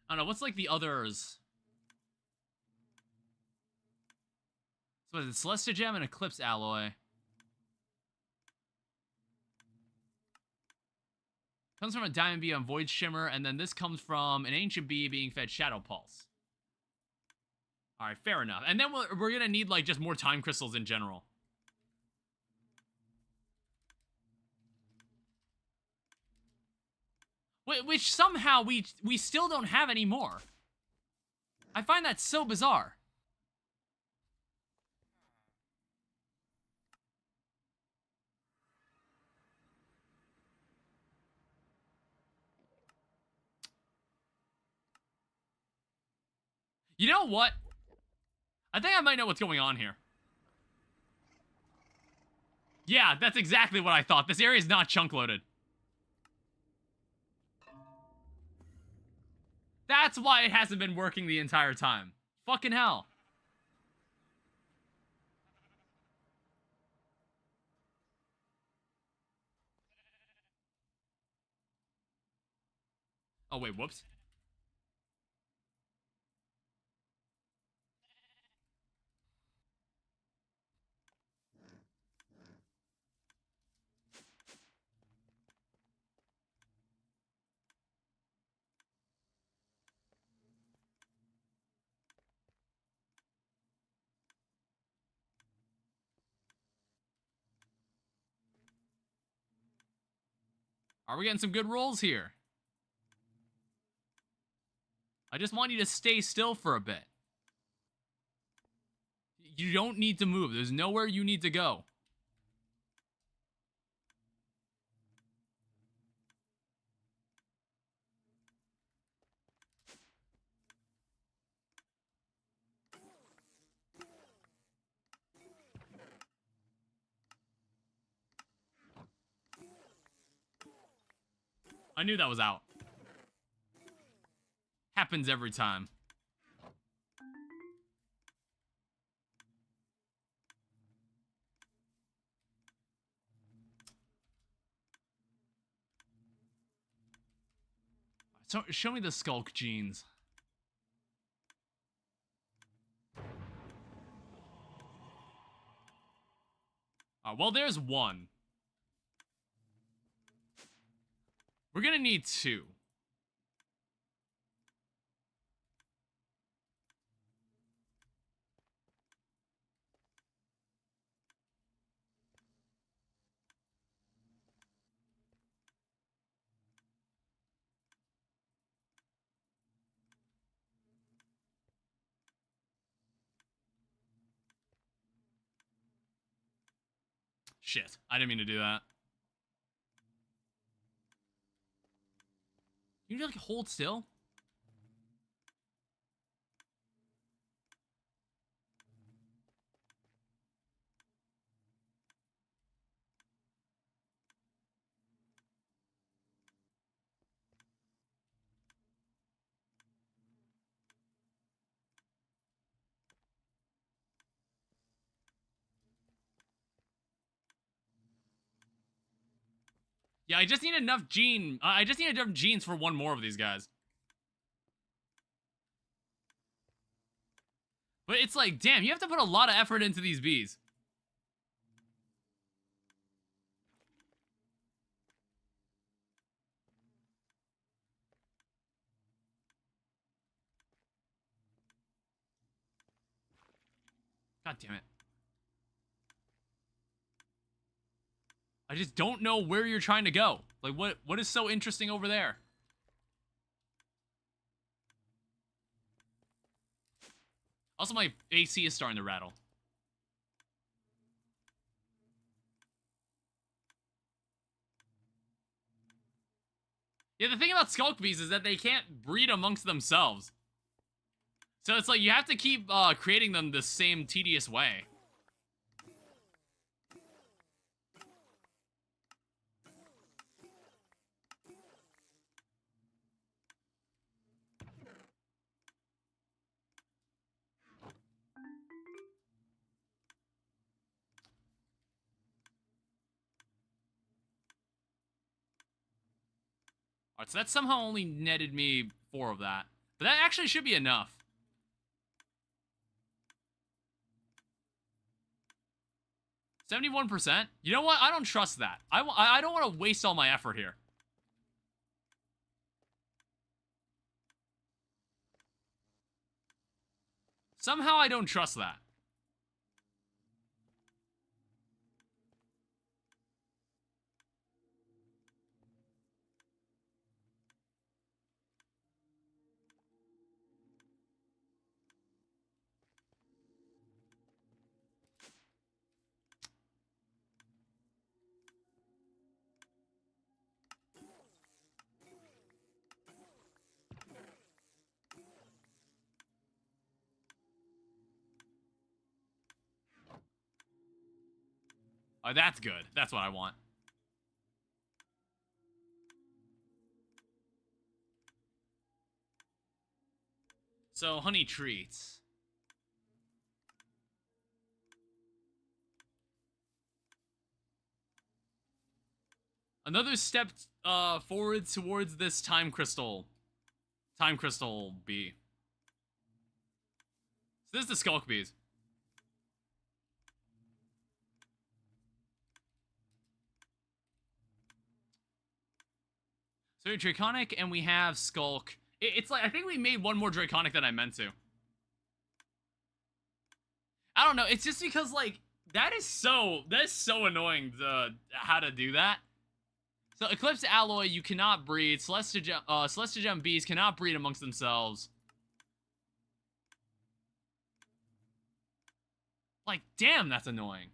[SPEAKER 1] I don't know, what's, like, the others? So what is it? Celestia Gem and Eclipse Alloy. Comes from a Diamond Bee on Void Shimmer, and then this comes from an Ancient Bee being fed Shadow Pulse. Alright, fair enough. And then we're gonna need, like, just more Time Crystals in general. Which somehow we still don't have any more. I find that so bizarre. You know what? I think I might know what's going on here. Yeah, that's exactly what I thought. This area is not chunk loaded. That's why it hasn't been working the entire time. Fucking hell. Oh, wait, whoops. Are we getting some good rolls here? I just want you to stay still for a bit. You don't need to move. There's nowhere you need to go. I knew that was out. Happens every time. So, show me the Skulk genes. Well, there's one. We're gonna need two. Shit, I didn't mean to do that. You need to, like, hold still? Yeah, I just need enough I just need enough genes for one more of these guys. But it's like, damn, you have to put a lot of effort into these bees. God damn it. I just don't know where you're trying to go. Like, what is so interesting over there? Also, my AC is starting to rattle. Yeah, the thing about Skulk Bees is that they can't breed amongst themselves. So it's like, you have to keep creating them the same tedious way. Alright, so that somehow only netted me 4 of that. But that actually should be enough. 71%? You know what? I don't trust that. I don't want to waste all my effort here. Somehow I don't trust that. Oh, that's good. That's what I want. So, honey treats. Another step forward towards this time crystal. Time crystal bee. So this is the Skulk Bees. So we have Draconic and we have Skulk. It's like, I think we made one more Draconic than I meant to. I don't know, it's just because, like, that is so annoying to how to do that. So Eclipse Alloy, you cannot breed. Celestia Gem bees cannot breed amongst themselves. Like, damn, that's annoying.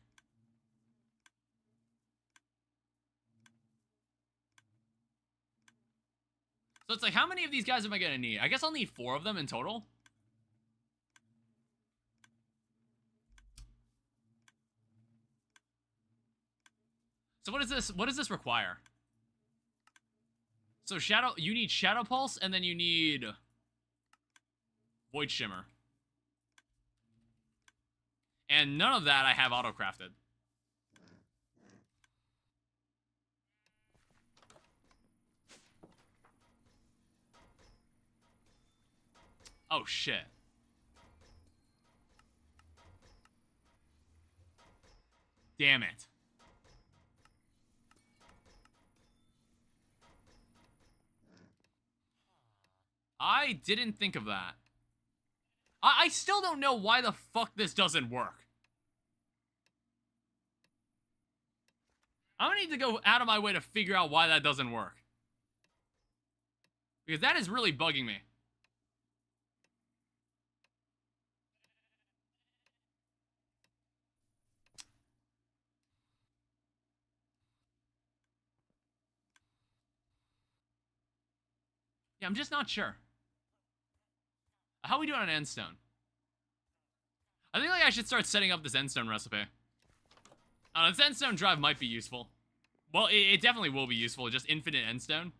[SPEAKER 1] So it's like, how many of these guys am I gonna need? I guess I'll need 4 of them in total. So what is this? What does this require? So you need Shadow Pulse, and then you need Void Shimmer. And none of that I have auto-crafted. Oh, shit. Damn it. I didn't think of that. I still don't know why the fuck this doesn't work. I'm gonna need to go out of my way to figure out why that doesn't work. Because that is really bugging me. Yeah, I'm just not sure. How are we doing on endstone? I think like I should start setting up this endstone recipe. This endstone drive might be useful. Well, it definitely will be useful. Just infinite endstone.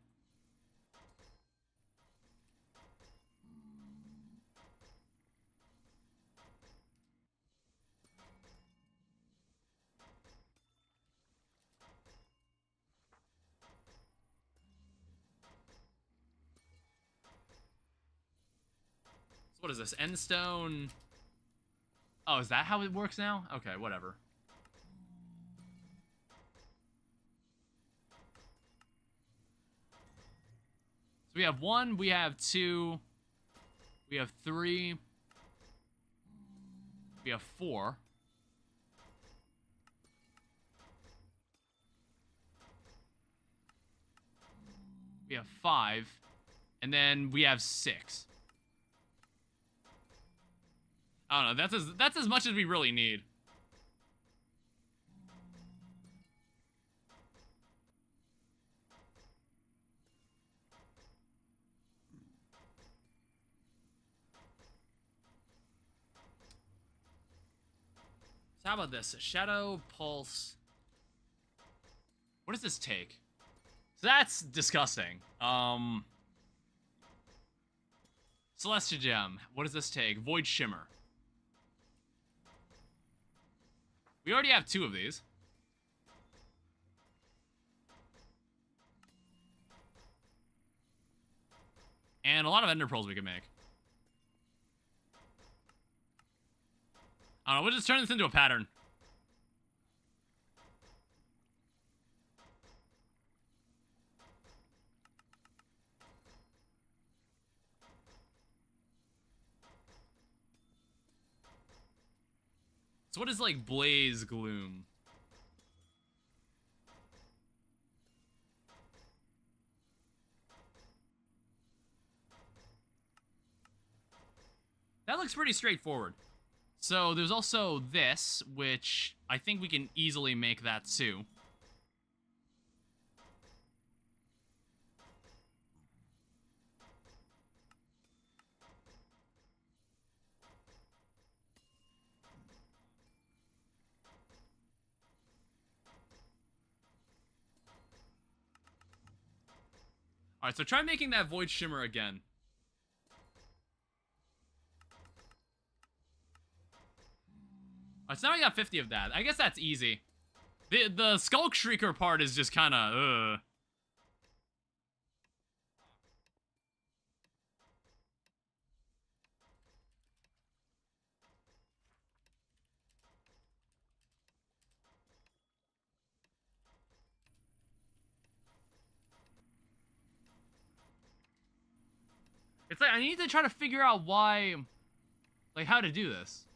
[SPEAKER 1] So what is this? Endstone. Oh, is that how it works now? Okay, whatever. So we have 1, we have 2, we have 3, we have 4. We have 5, and then we have 6. I don't know, that's as much as we really need. So how about this? Shadow, Pulse. What does this take? So that's disgusting. Celestia Gem. What does this take? Void Shimmer. We already have 2 of these. And a lot of Ender Pearls we can make. I don't know, we'll just turn this into a pattern. So what is, like, Blaze Gloom? That looks pretty straightforward. So there's also this, which I think we can easily make that too. Alright, so try making that Void Shimmer again. Alright, so now we got 50 of that. I guess that's easy. The Skulk Shrieker part is just kind of, It's like, I need to try to figure out why, like, how to do this.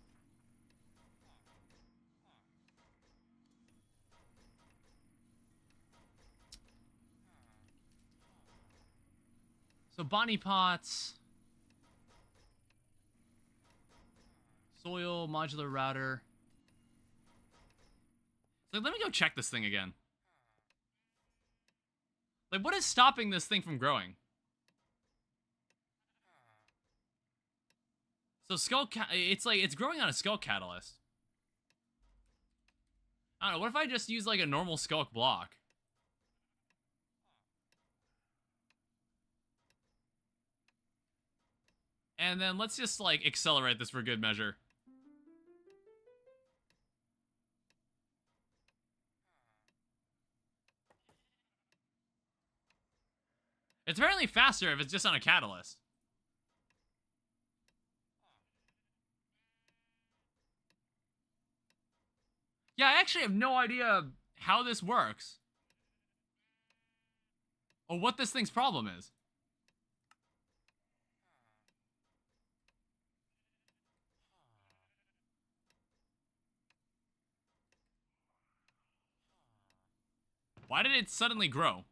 [SPEAKER 1] So, Bonnie Pots. Soil, modular router. So, let me go check this thing again. Like, what is stopping this thing from growing? So, it's like, it's growing on a Skulk Catalyst. I don't know, what if I just use, like, a normal Skulk block? And then let's just, like, accelerate this for good measure. It's apparently faster if it's just on a catalyst. Yeah, I actually have no idea how this works. Or what this thing's problem is. Why did it suddenly grow?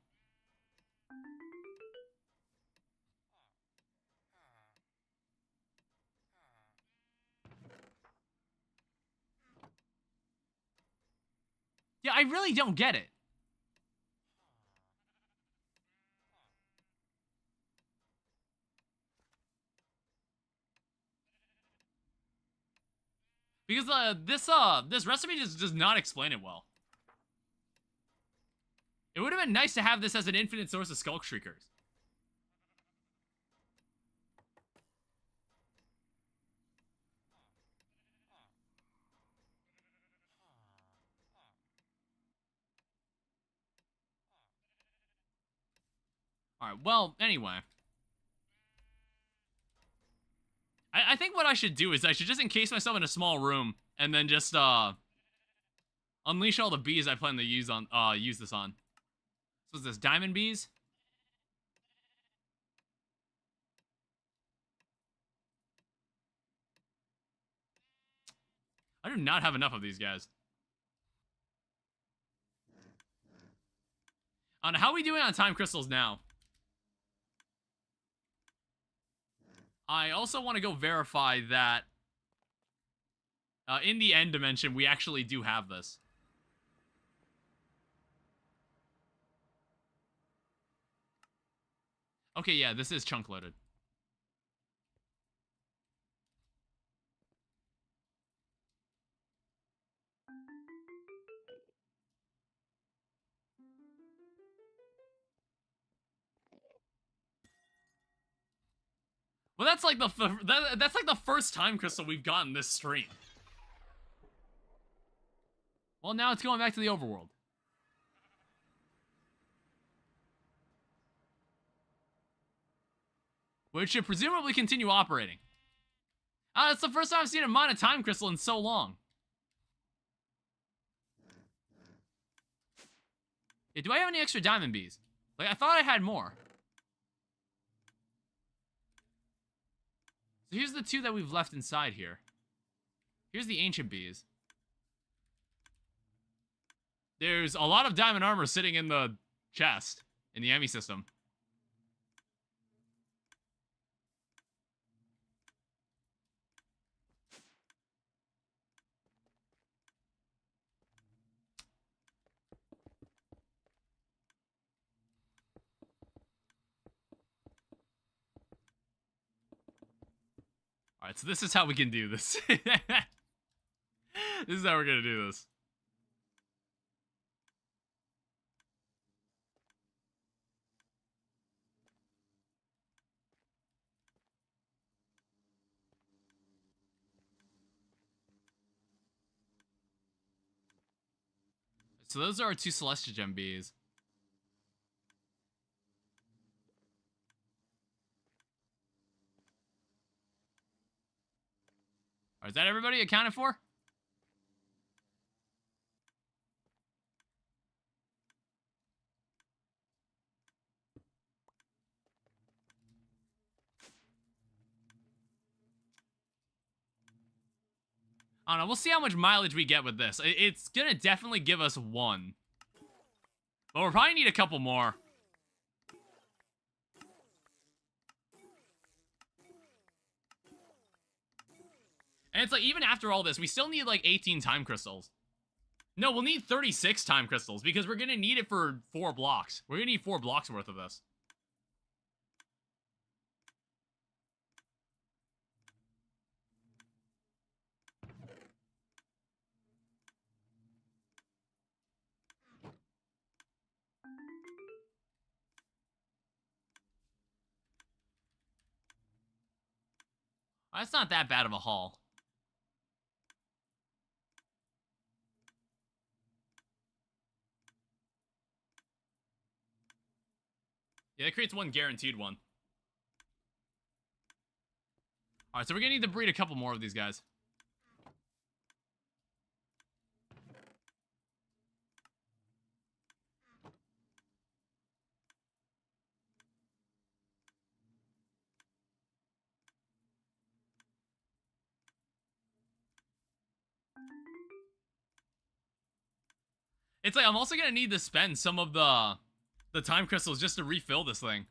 [SPEAKER 1] Yeah, I really don't get it. Because this recipe just does not explain it well. It would have been nice to have this as an infinite source of Skulk Shriekers. Alright, well, anyway. I think what I should do is I should just encase myself in a small room and then just unleash all the bees I plan to use this on. So is this diamond bees? I do not have enough of these guys. How are we doing on time crystals now? I also want to go verify that in the end dimension, we actually do have this. Okay, yeah, this is chunk loaded. Well, that's like that's like the first time crystal we've gotten this stream. Well, now it's going back to the overworld. Which should presumably continue operating. That's the first time I've seen a mine a time crystal in so long. Yeah, do I have any extra diamond bees? Like, I thought I had more. So here's the two that we've left inside here. Here's the ancient bees. There's a lot of diamond armor sitting in the chest in the Emmy system. Alright, so this is how we can do this. This is how we're gonna do this. So those are our two Celestia Gem bees. Alright, is that everybody accounted for? I don't know, we'll see how much mileage we get with this. It's gonna definitely give us one. But we'll probably need a couple more. And it's like, even after all this, we still need like 18 time crystals. No, we'll need 36 time crystals because we're gonna need it for 4 blocks. We're gonna need 4 blocks worth of this. That's not that bad of a haul. Yeah, that creates one guaranteed one. Alright, so we're gonna need to breed a couple more of these guys. It's like I'm also gonna need to spend some of the time crystals just to refill this thing.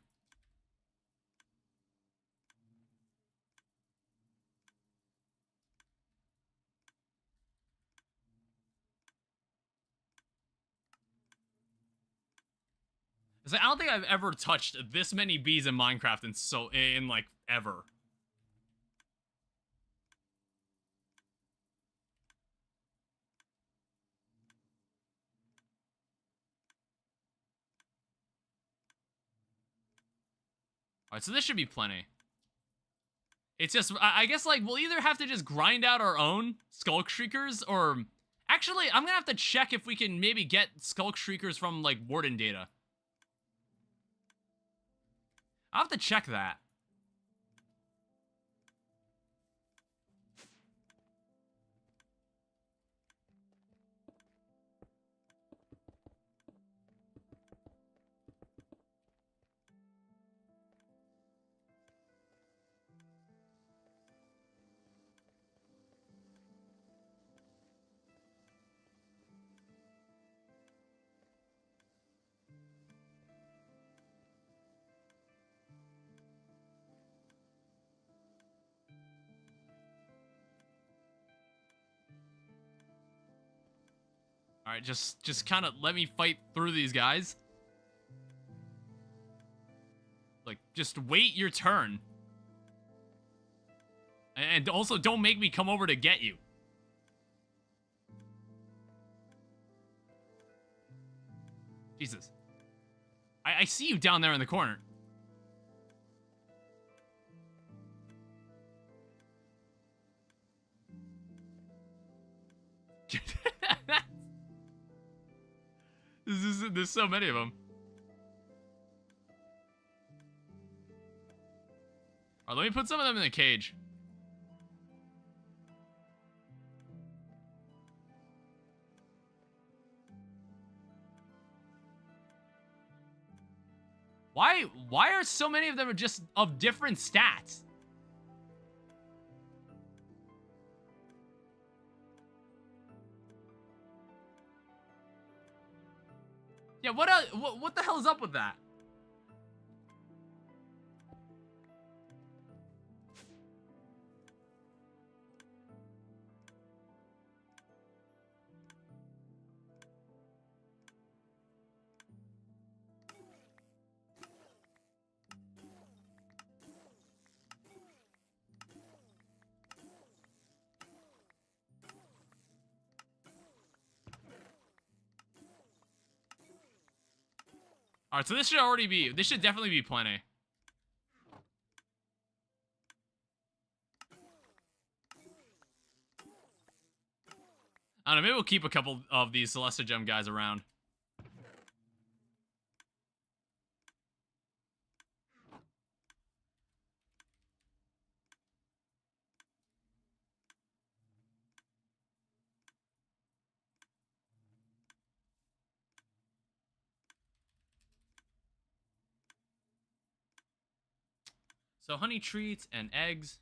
[SPEAKER 1] It's like, I don't think I've ever touched this many bees in Minecraft in like ever. Alright, so this should be plenty. It's just, I guess, like, we'll either have to just grind out our own Skulk Shriekers, or... Actually, I'm gonna have to check if we can maybe get Skulk Shriekers from, like, Warden data. I'll have to check that. Alright, just kind of let me fight through these guys. Like, just wait your turn. And also, don't make me come over to get you. Jesus. I see you down there in the corner. There's so many of them. Alright, let me put some of them in the cage. Why are so many of them just of different stats? Yeah, what the hell is up with that? Alright, so this should definitely be plenty. I don't know, maybe we'll keep a couple of these Celestia Gem guys around. So honey treats and eggs.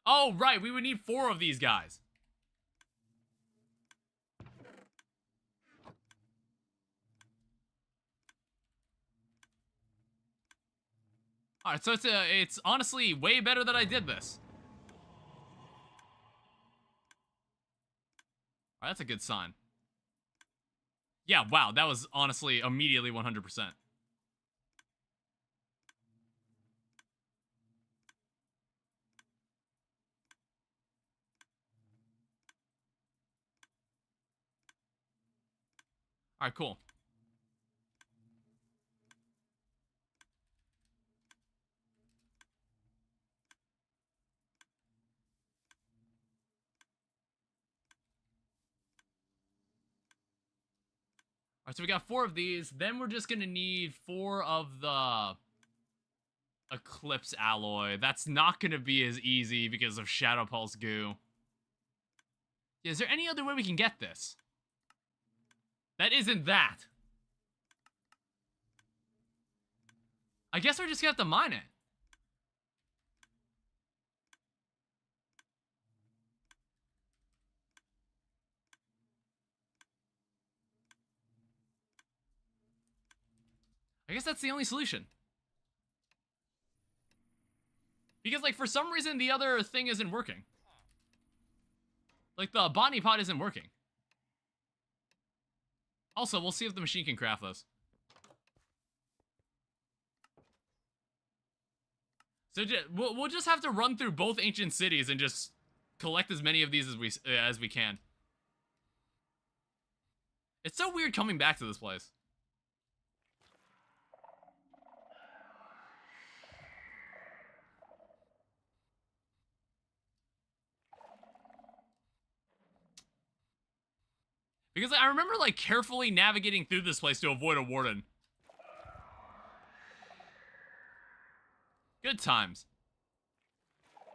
[SPEAKER 1] Oh, right, we would need 4 of these guys. Alright, so it's honestly way better that I did this. Alright, that's a good sign. Yeah, wow, that was honestly immediately 100%. Alright, cool. Alright, so we got 4 of these. Then we're just gonna need 4 of the Eclipse Alloy. That's not gonna be as easy because of Shadow Pulse Goo. Is there any other way we can get this? That isn't that. I guess we're just gonna have to mine it. I guess that's the only solution. Because, like, for some reason, the other thing isn't working. Like, the botany pot isn't working. Also, we'll see if the machine can craft those. So we'll just have to run through both ancient cities and just collect as many of these as we can. It's so weird coming back to this place. Because I remember, like, carefully navigating through this place to avoid a warden. Good times.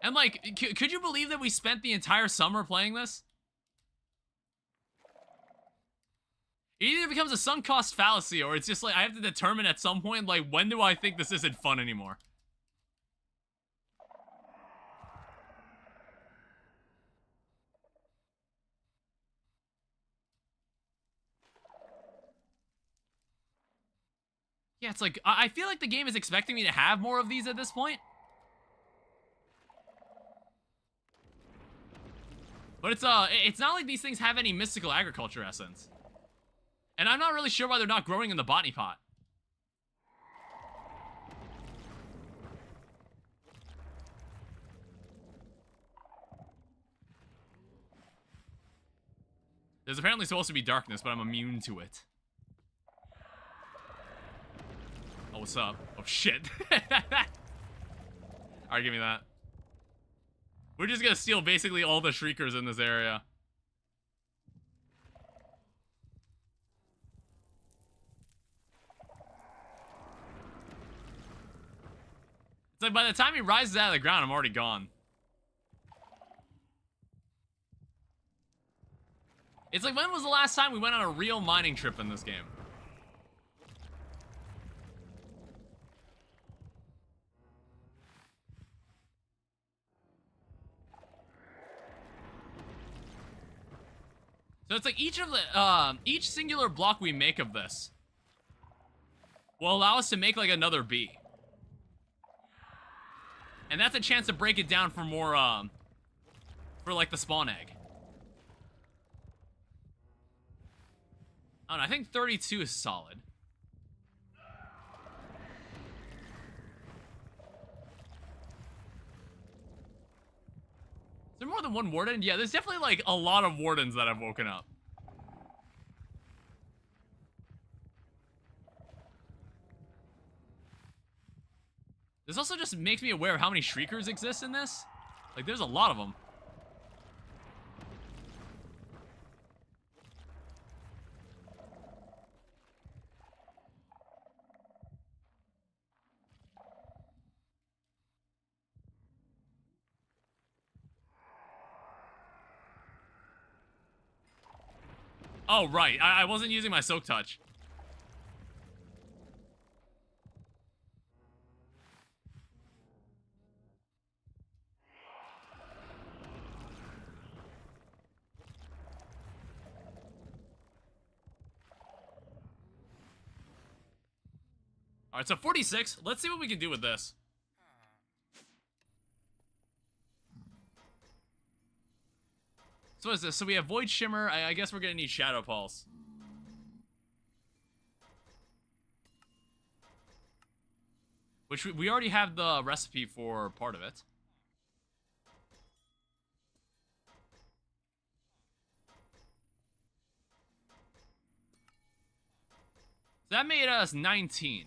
[SPEAKER 1] And, like, could you believe that we spent the entire summer playing this? It either becomes a sunk cost fallacy, or it's just like, I have to determine at some point, like, when do I think this isn't fun anymore? Yeah, it's like, I feel like the game is expecting me to have more of these at this point. But it's not like these things have any mystical agriculture essence. And I'm not really sure why they're not growing in the botany pot. There's apparently supposed to be darkness, but I'm immune to it. Oh, what's up? Oh, shit. Alright, give me that. We're just gonna steal basically all the shriekers in this area. It's like by the time he rises out of the ground, I'm already gone. It's like, when was the last time we went on a real mining trip in this game? So it's like each singular block we make of this will allow us to make like another bee. And that's a chance to break it down for more, for like the spawn egg. I don't know, I think 32 is solid. Is there more than one warden? Yeah, there's definitely like a lot of wardens that have woken up. This also just makes me aware of how many shriekers exist in this. Like, there's a lot of them. Oh, right. I wasn't using my soak touch. Alright, so 46. Let's see what we can do with this. So what is this? So we have Void Shimmer. I guess we're gonna need Shadow Pulse. Which we already have the recipe for part of it. So that made us 19.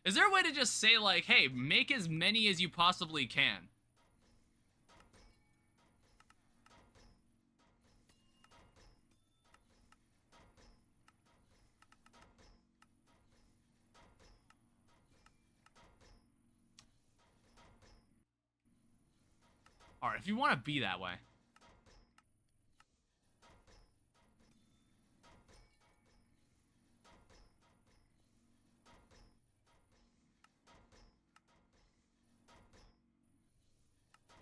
[SPEAKER 1] Is there a way to just say, like, hey, make as many as you possibly can? Alright, if you want to be that way.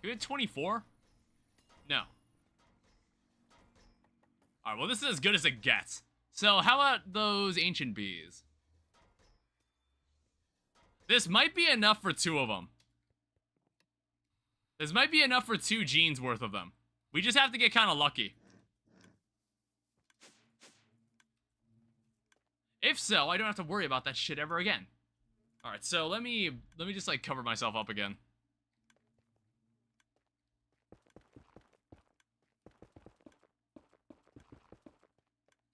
[SPEAKER 1] we hit 24? No. Alright, well, this is as good as it gets. So, how about those ancient bees? This might be enough for 2 of them. This might be enough for 2 genes worth of them. We just have to get kind of lucky. If so, I don't have to worry about that shit ever again. Alright, so let me just, like, cover myself up again.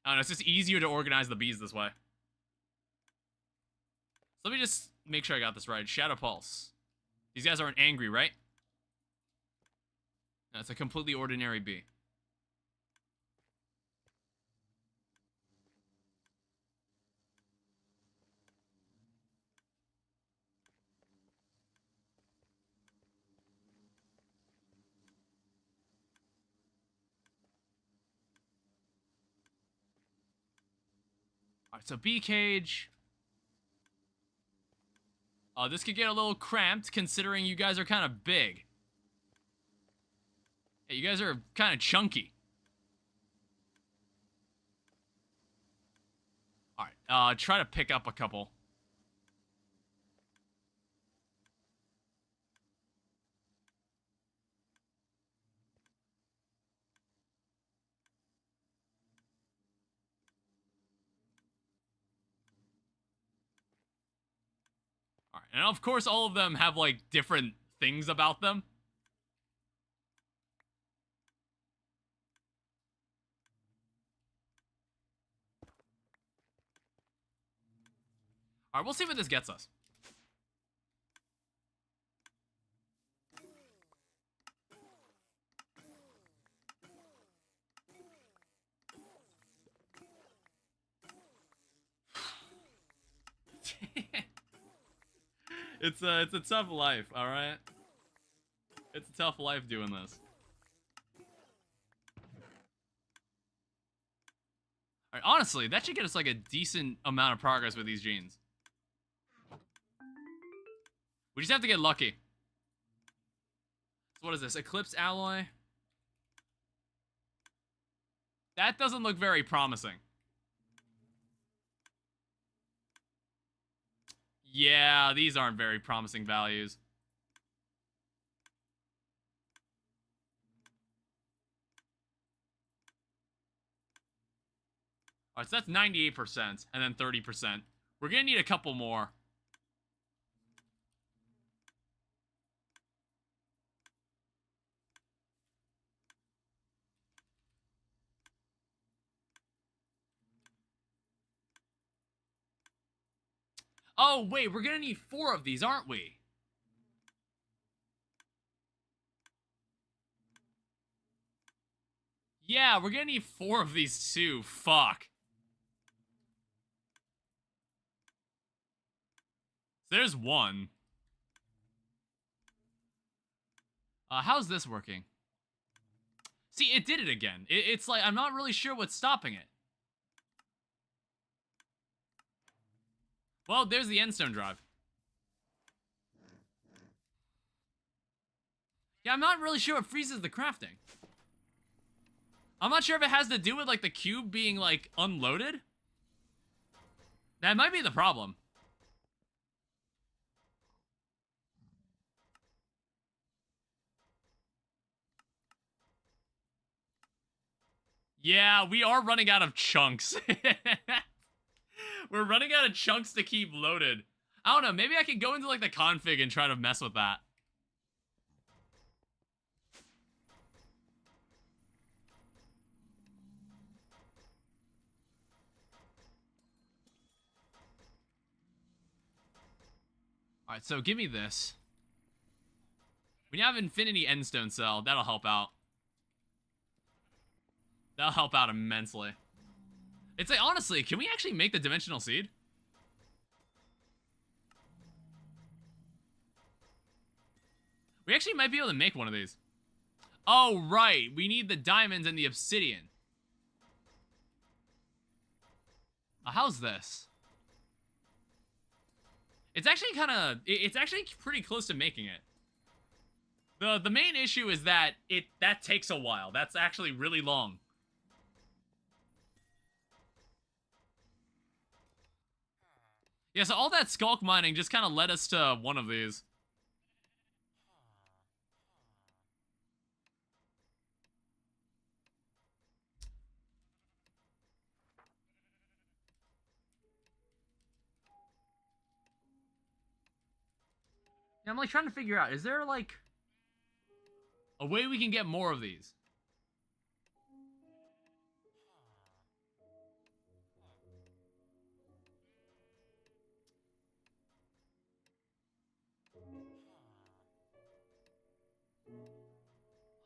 [SPEAKER 1] I don't know, it's just easier to organize the bees this way. So let me just make sure I got this right. Shadow Pulse. These guys aren't angry, right? No, it's a completely ordinary bee. Alright, so bee cage. This could get a little cramped considering you guys are kind of big. Hey, you guys are kind of chunky. Alright, try to pick up a couple. Alright, and of course all of them have, like, different things about them. Alright, we'll see what this gets us. It's a tough life, alright? It's a tough life doing this. Alright, honestly, that should get us, like, a decent amount of progress with these genes. We just have to get lucky. So what is this? Eclipse alloy? That doesn't look very promising. Yeah, these aren't very promising values. Alright, so that's 98%, and then 30%. We're gonna need a couple more. Oh, wait, we're gonna need 4 of these, aren't we? Yeah, we're gonna need 4 of these too. Fuck. There's 1. How's this working? See, it did it again. It's like, I'm not really sure what's stopping it. Well, there's the endstone drive. Yeah, I'm not really sure what freezes the crafting. I'm not sure if it has to do with, like, the cube being, like, unloaded. That might be the problem. Yeah, we are running out of chunks. We're running out of chunks to keep loaded. I don't know, maybe I could go into, like, the config and try to mess with that. Alright, so give me this. We now have Infinity Endstone Cell. That'll help out. That'll help out immensely. It's like, honestly, can we actually make the Dimensional Seed? We actually might be able to make one of these. Oh, right. We need the diamonds and the obsidian. How's this? It's actually kind of... It's actually pretty close to making it. The main issue is that that takes a while. That's actually really long. Yeah, so all that skulk mining just kind of led us to one of these. Yeah, I'm like trying to figure out, is there like a way we can get more of these?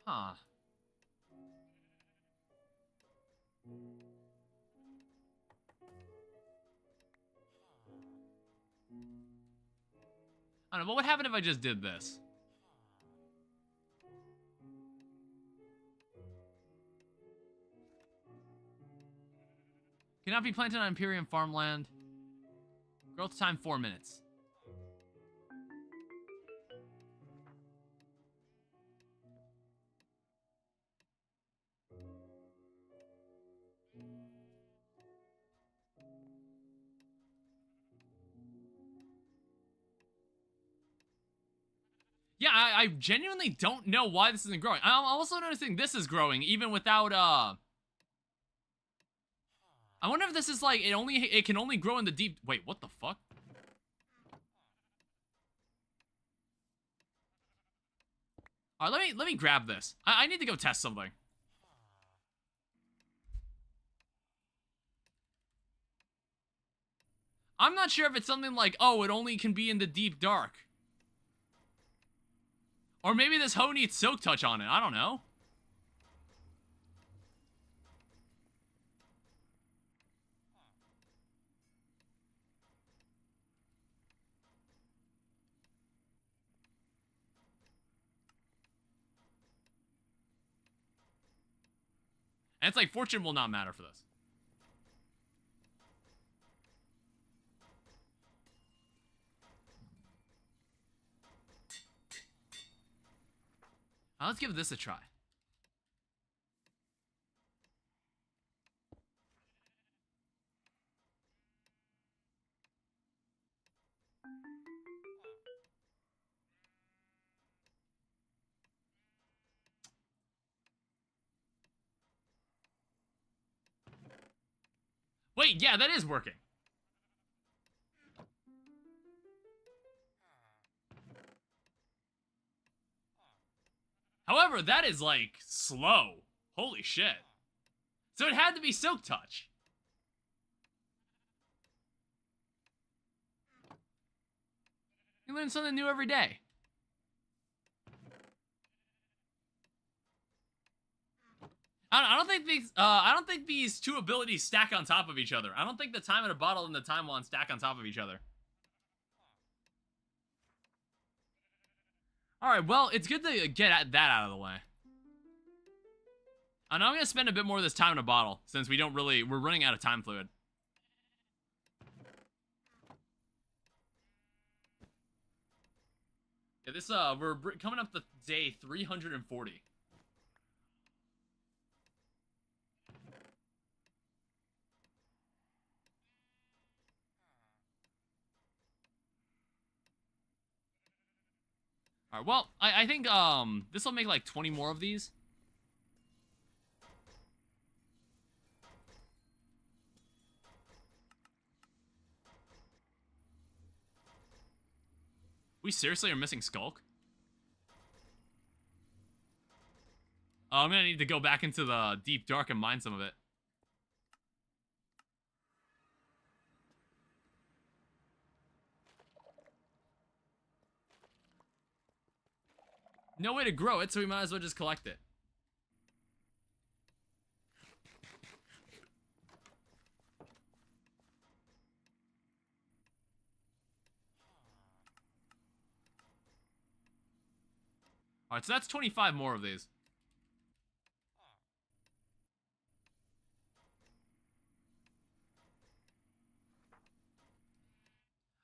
[SPEAKER 1] Huh. I don't know, what would happen if I just did this? Cannot be planted on Imperium farmland. Growth time 4 minutes. Yeah, I genuinely don't know why this isn't growing. I'm also noticing this is growing even without I wonder if this is like it can only grow in the deep. Wait, what the fuck? All right, let me grab this. I need to go test something. I'm not sure if it's something like, oh, it only can be in the deep dark. Or maybe this hoe needs silk touch on it. I don't know. And it's like fortune will not matter for this. Let's give this a try. Wait, yeah, that is working. However, that is like slow. Holy shit. So it had to be silk touch. You learn something new every day. I don't think these two abilities stack on top of each other. I don't think the time in a bottle and the time wand stack on top of each other. Alright, well, it's good to get that out of the way. I know I'm gonna spend a bit more of this time in a bottle, since we're running out of time fluid. Yeah, this, we're coming up to day 340. Alright, well, I think, this will make like 20 more of these. We seriously are missing Skulk? Oh, I'm gonna need to go back into the deep dark and mine some of it. No way to grow it, so we might as well just collect it. Alright, so that's 25 more of these.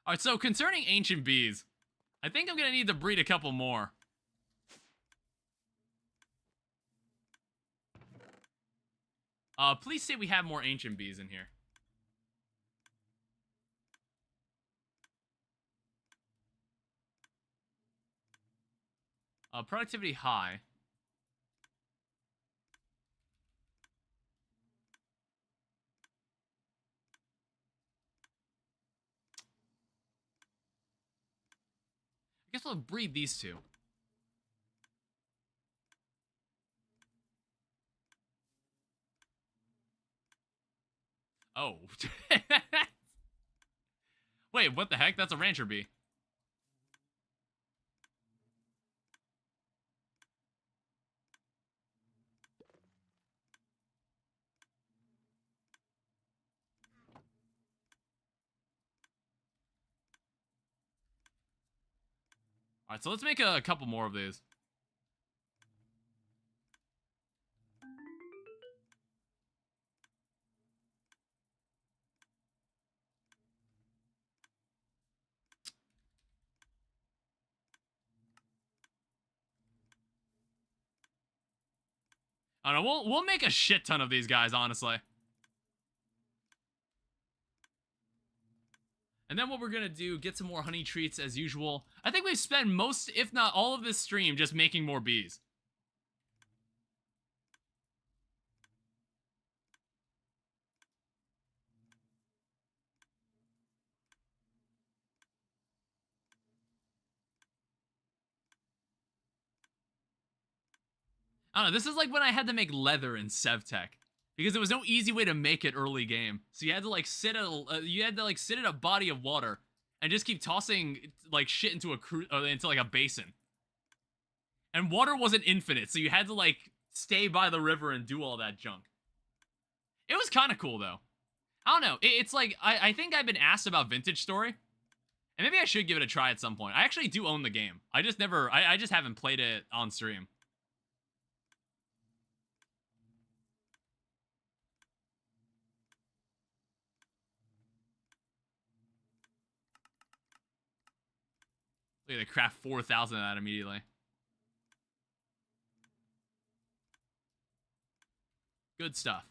[SPEAKER 1] Alright, so concerning ancient bees, I think I'm gonna need to breed a couple more. Please say we have more ancient bees in here. Productivity high. I guess we'll breed these two. Oh. Wait, what the heck? That's a rancher bee. Alright, so let's make a couple more of these. I don't know, we'll make a shit ton of these guys, honestly. And then what we're gonna do, get some more honey treats as usual. I think we've spent most, if not all of this stream just making more bees. I don't know, this is like when I had to make leather in SevTech. Because there was no easy way to make it early game. So you had to like sit at a body of water and just keep tossing like shit into like a basin. And water wasn't infinite, so you had to like stay by the river and do all that junk. It was kind of cool though. I don't know. It's like I think I've been asked about Vintage Story. And maybe I should give it a try at some point. I actually do own the game. I just haven't played it on stream. Look at the craft 4,000 of that immediately. Good stuff.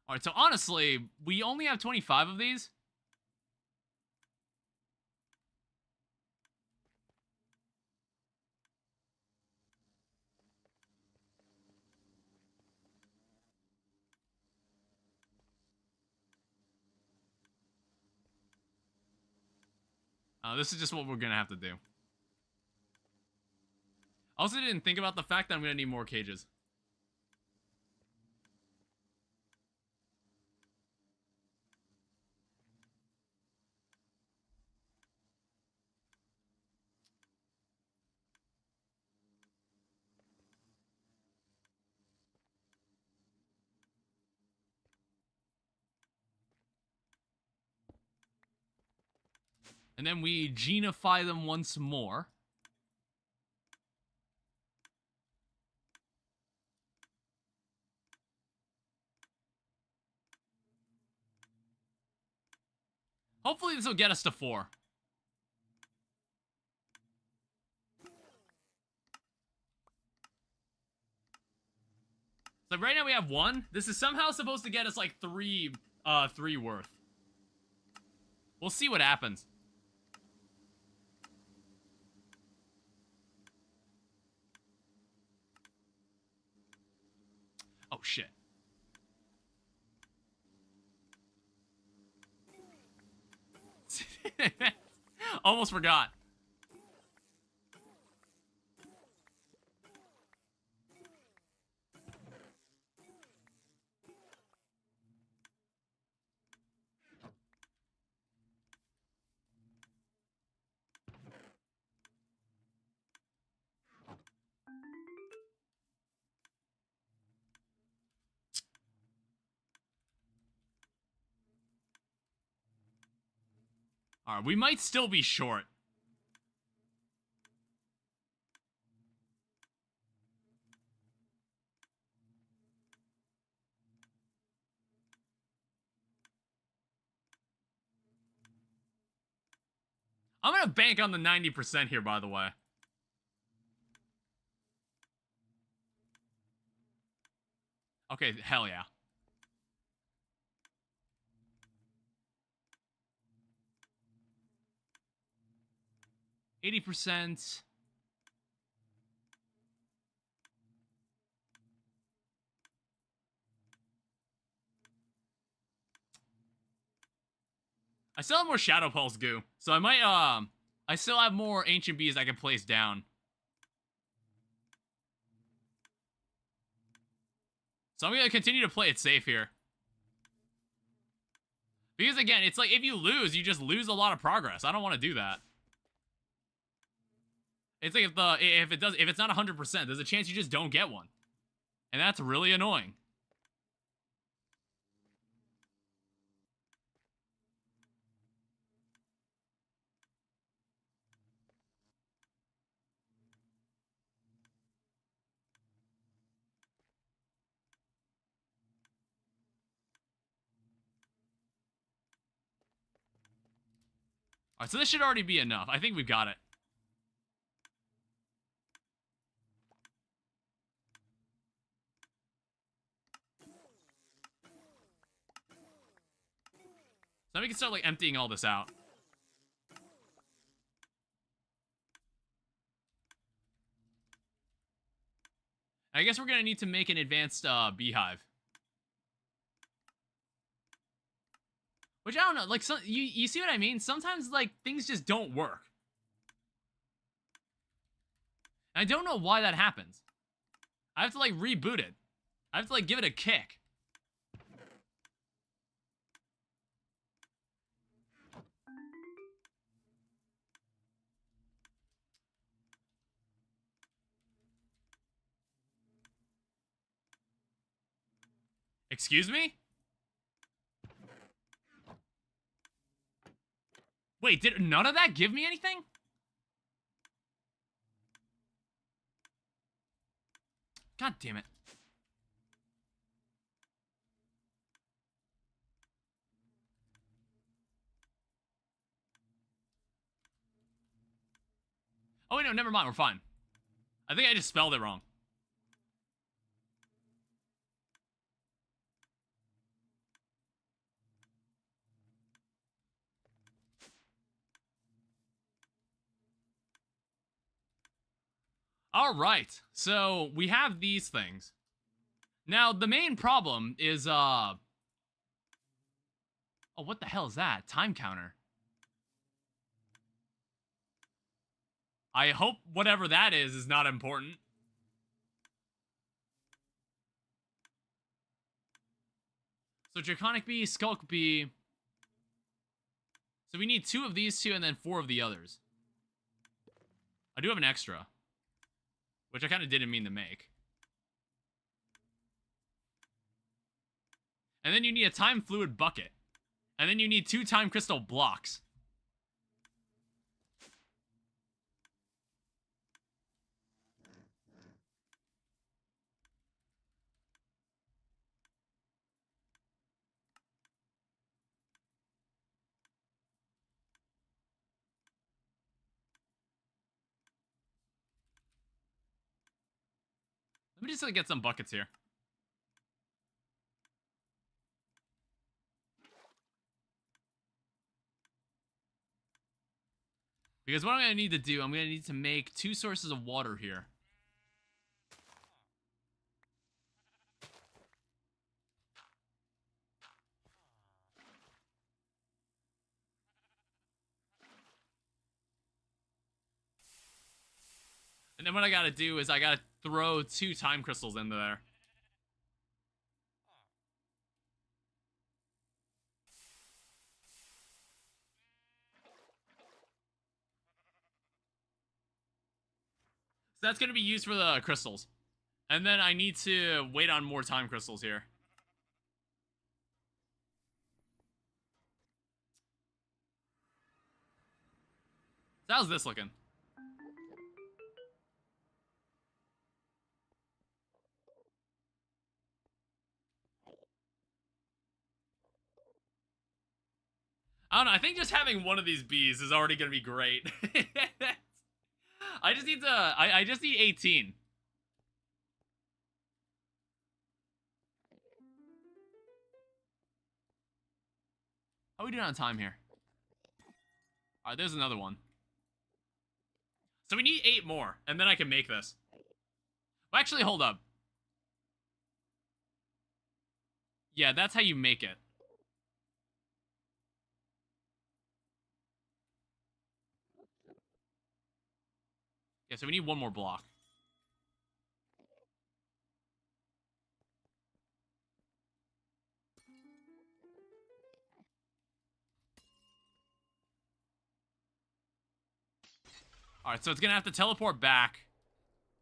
[SPEAKER 1] Alright, so honestly, we only have 25 of these. This is just what we're gonna have to do. I also didn't think about the fact that I'm gonna need more cages. And then we genify them once more. Hopefully this will get us to 4. So right now we have 1. This is somehow supposed to get us like 3 worth. We'll see what happens. Oh shit. Almost forgot. Alright, we might still be short. I'm gonna bank on the 90% here, by the way. Okay, hell yeah. %. I still have more Shadow Pulse goo, so I might, I still have more Ancient Bees I can place down. So I'm gonna continue to play it safe here. Because again, it's like, if you lose, you just lose a lot of progress. I don't want to do that. It's like if it's not 100%, there's a chance you just don't get one. And that's really annoying. Alright, so this should already be enough. I think we've got it. So now we can start, like, emptying all this out. I guess we're gonna need to make an advanced, beehive. Which, I don't know, like, you see what I mean? Sometimes, like, things just don't work. And I don't know why that happens. I have to, like, reboot it. I have to, like, give it a kick. Excuse me? Wait, did none of that give me anything? God damn it. Oh, wait, no, never mind, we're fine. I think I just spelled it wrong. Alright, so we have these things. Now, the main problem is, oh, what the hell is that? Time counter. I hope whatever that is not important. So Draconic Bee, Skulk Bee. So we need 2 of these 2 and then 4 of the others. I do have an extra, which I kind of didn't mean to make. And then you need a Time Fluid Bucket. And then you need 2 Time Crystal Blocks. Let me just get some buckets here. Because what I'm going to need to do, I'm going to need to make 2 sources of water here. And then what I got to do is I got to throw 2 time crystals into there. So that's going to be used for the crystals. And then I need to wait on more time crystals here. So how's this looking? I don't know, I think just having one of these bees is already gonna be great. I just need to, I just need 18. How are we doing on time here? Alright, there's another one. So we need 8 more, and then I can make this. Well, actually, hold up. Yeah, that's how you make it. Yeah, so we need 1 more block. Alright, so it's gonna have to teleport back.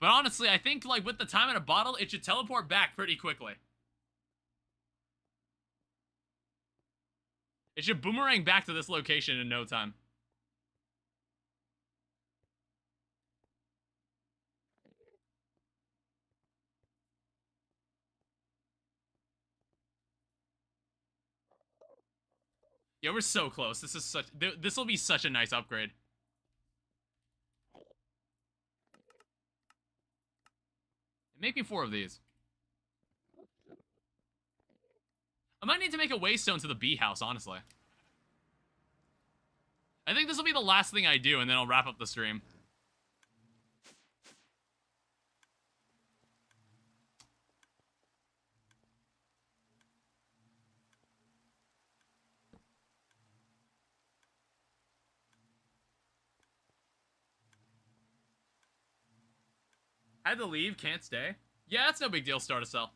[SPEAKER 1] But honestly, I think, like, with the time in a bottle, it should teleport back pretty quickly. It should boomerang back to this location in no time. Yeah, we're so close. This is such... This will be such a nice upgrade. Make me 4 of these. I might need to make a waystone to the bee house, honestly. I think this will be the last thing I do, and then I'll wrap up the stream. Had to leave, can't stay. Yeah, that's no big deal, start a cell.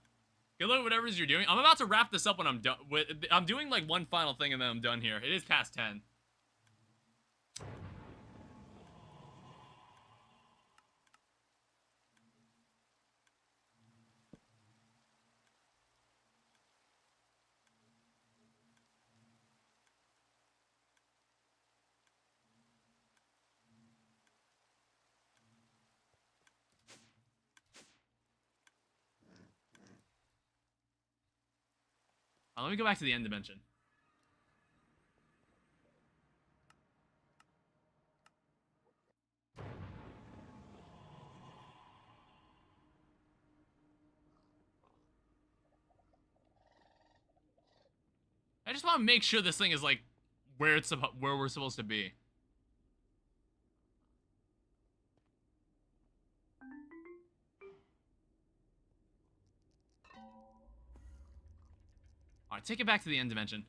[SPEAKER 1] Good luck with whatever it is you're doing. I'm about to wrap this up when I'm done. I'm doing like one final thing and then I'm done here. It is past 10. Let me go back to the end dimension. I just want to make sure this thing is like where we're supposed to be. Alright, take it back to the end dimension.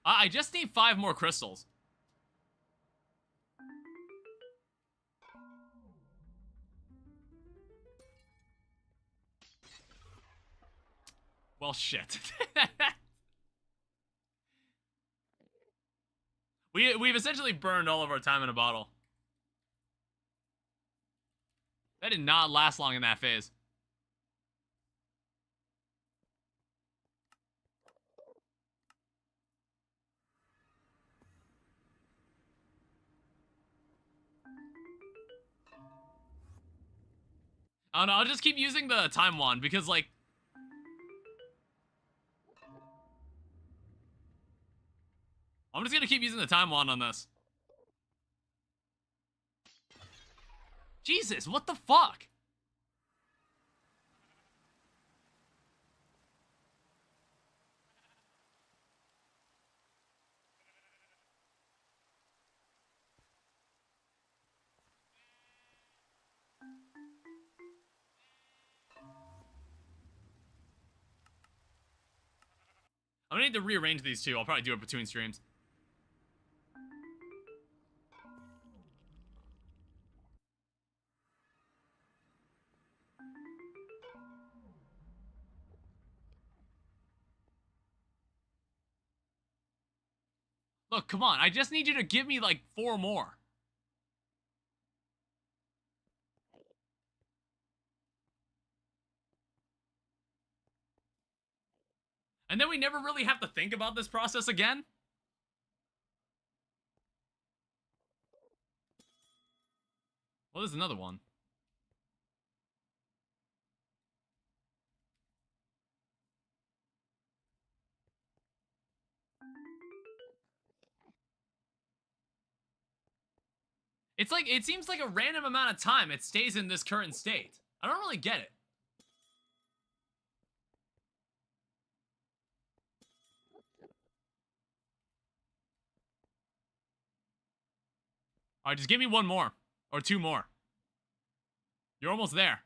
[SPEAKER 1] I just need 5 more crystals. Well, shit. We've essentially burned all of our time in a bottle. That did not last long in that phase. I don't know, I'll just keep using the time wand because, like... I'm just gonna keep using the time wand on this. Jesus, what the fuck? I'm gonna need to rearrange these two. I'll probably do it between streams. Look, come on. I just need you to give me, like, 4 more. And then we never really have to think about this process again? Well, there's another one. It's like, it seems like a random amount of time it stays in this current state. I don't really get it. Alright, just give me one more. Or two more. You're almost there.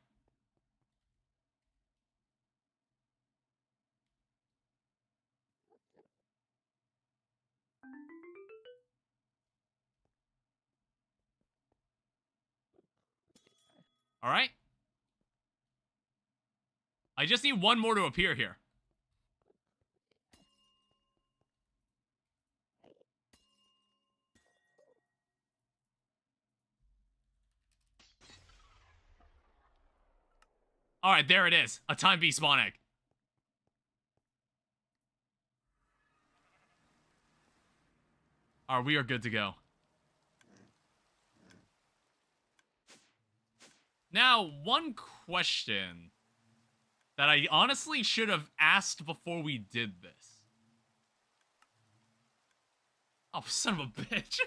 [SPEAKER 1] Alright. I just need one more to appear here. Alright, there it is. A time beast spawn egg. Alright, we are good to go. Now, one question that I honestly should have asked before we did this. Oh, son of a bitch.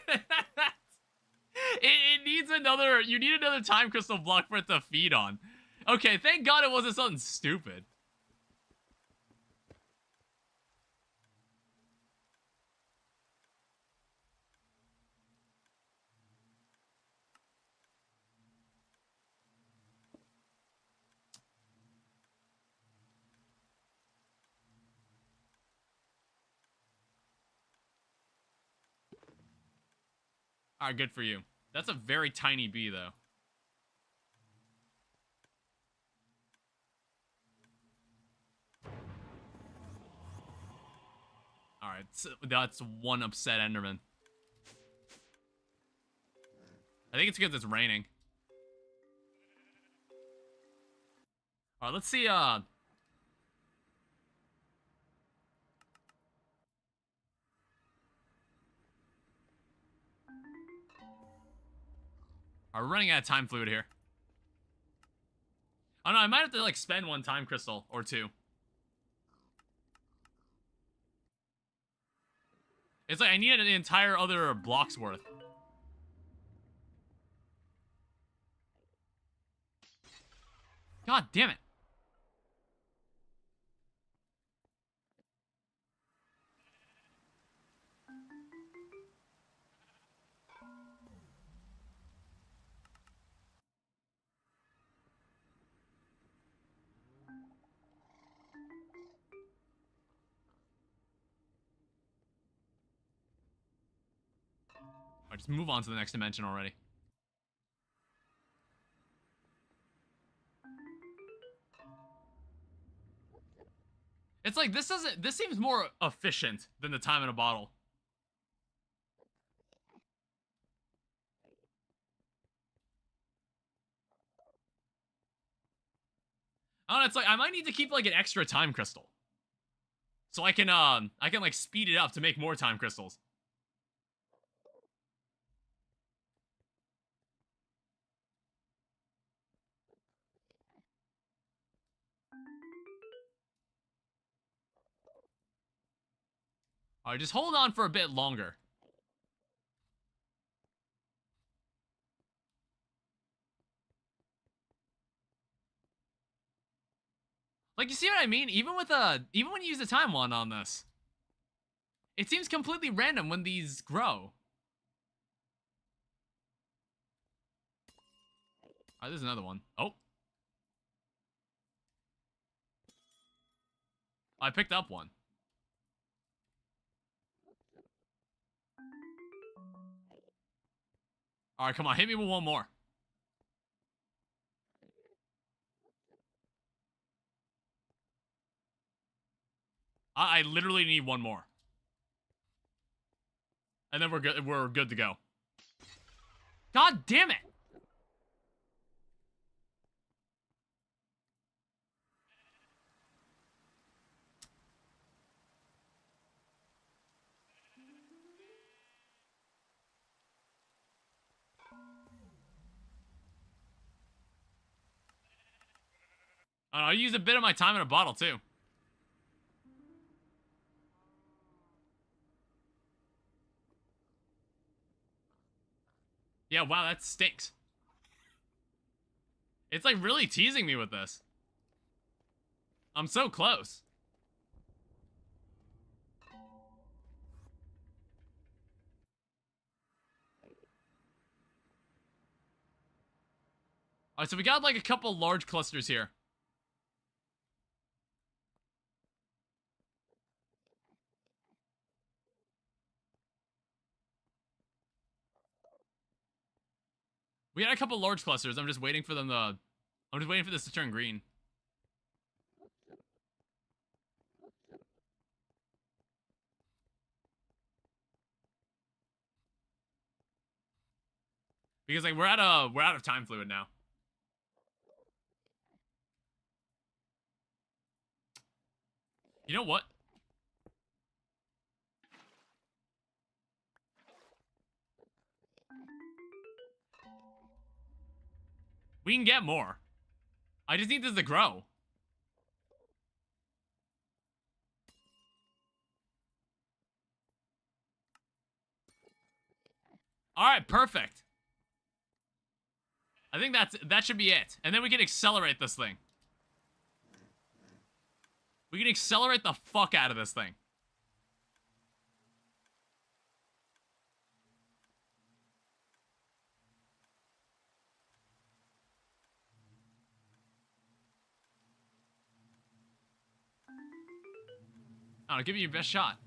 [SPEAKER 1] It needs another... You need another time crystal block for it to feed on. Okay, thank God it wasn't something stupid. Alright, good for you. That's a very tiny bee, though. Alright, so that's one upset Enderman. I think it's because it's raining. Alright, let's see, Alright, we're running out of time fluid here. Oh no, I might have to, like, spend one time crystal or two. It's like I needed an entire other block's worth. God damn it. Alright, just move on to the next dimension already. It's like, this seems more efficient than the time in a bottle. I don't know, it's like, I might need to keep, like, an extra time crystal. So I can, like, speed it up to make more time crystals. Alright, just hold on for a bit longer. Like, you see what I mean? Even when you use the time wand on this, it seems completely random when these grow. Alright, there's another one. Oh. I picked up one. Alright, come on, hit me with one more. I literally need one more. And then we're good to go. God damn it! I used a bit of my time in a bottle, too. Yeah, wow, that stinks. It's like really teasing me with this. I'm so close. Alright, so we got like a couple large clusters here. We got a couple large clusters. I'm just waiting for them to... I'm just waiting for this to turn green. Because like we're out of time fluid now. You know what? We can get more. I just need this to grow. Alright, perfect. I think that should be it. And then we can accelerate this thing. We can accelerate the fuck out of this thing. I don't know, give me your best shot.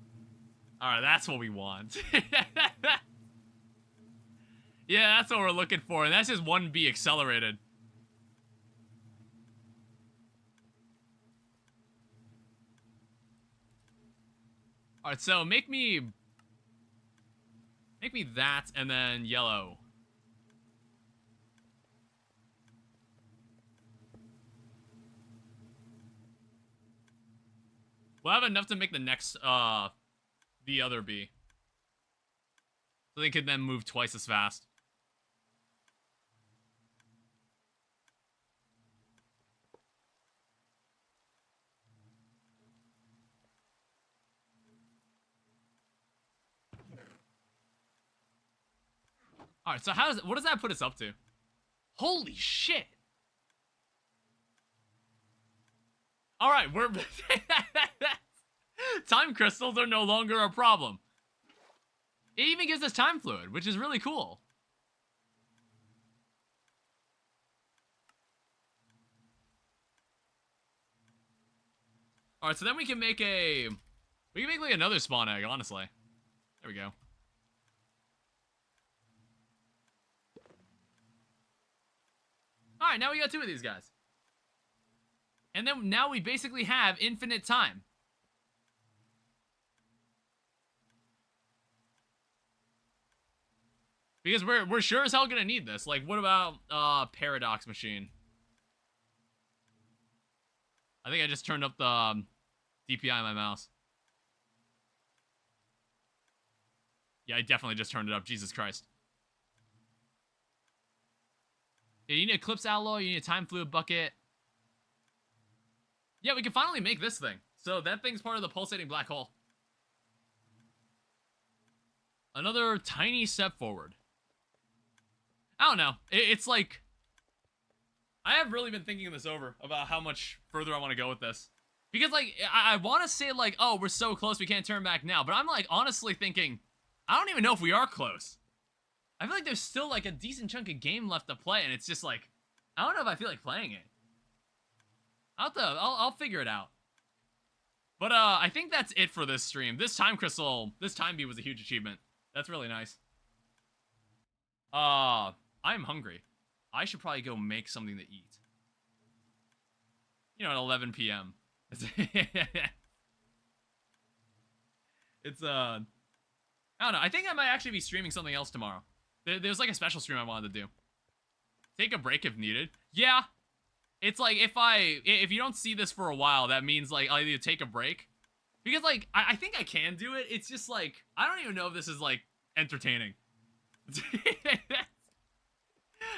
[SPEAKER 1] Alright, that's what we want. Yeah, that's what we're looking for, and that's just 1B accelerated. Alright, so make me that, and then yellow. We'll have enough to make the next, the other B. So they could then move twice as fast. Alright, so what does that put us up to? Holy shit! Alright, we're... Time crystals are no longer a problem. It even gives us time fluid, which is really cool. Alright, so then we can make like another spawn egg, honestly. There we go. Alright, now we got 2 of these guys. And then now we basically have infinite time. Because we're sure as hell gonna need this. Like, what about Paradox Machine? I think I just turned up the DPI on my mouse. Yeah, I definitely just turned it up. Jesus Christ. Yeah, you need Eclipse Alloy, you need a Time Fluid Bucket. Yeah, we can finally make this thing. So that thing's part of the pulsating black hole. Another tiny step forward. I don't know. It's like... I have really been thinking this over about how much further I want to go with this. Because, like, I want to say, like, oh, we're so close we can't turn back now. But I'm, like, honestly thinking, I don't even know if we are close. I feel like there's still, like, a decent chunk of game left to play. And it's just, like, I don't know if I feel like playing it. I'll figure it out. But, I think that's it for this stream. This time crystal, this time beat was a huge achievement. That's really nice. I'm hungry. I should probably go make something to eat. You know, at 11 p.m. It's, I don't know. I think I might actually be streaming something else tomorrow. There's, like, a special stream I wanted to do. Take a break if needed. Yeah. It's like, if you don't see this for a while, that means, like, I'll either take a break. Because, like, I think I can do it. It's just, like, I don't even know if this is, like, entertaining.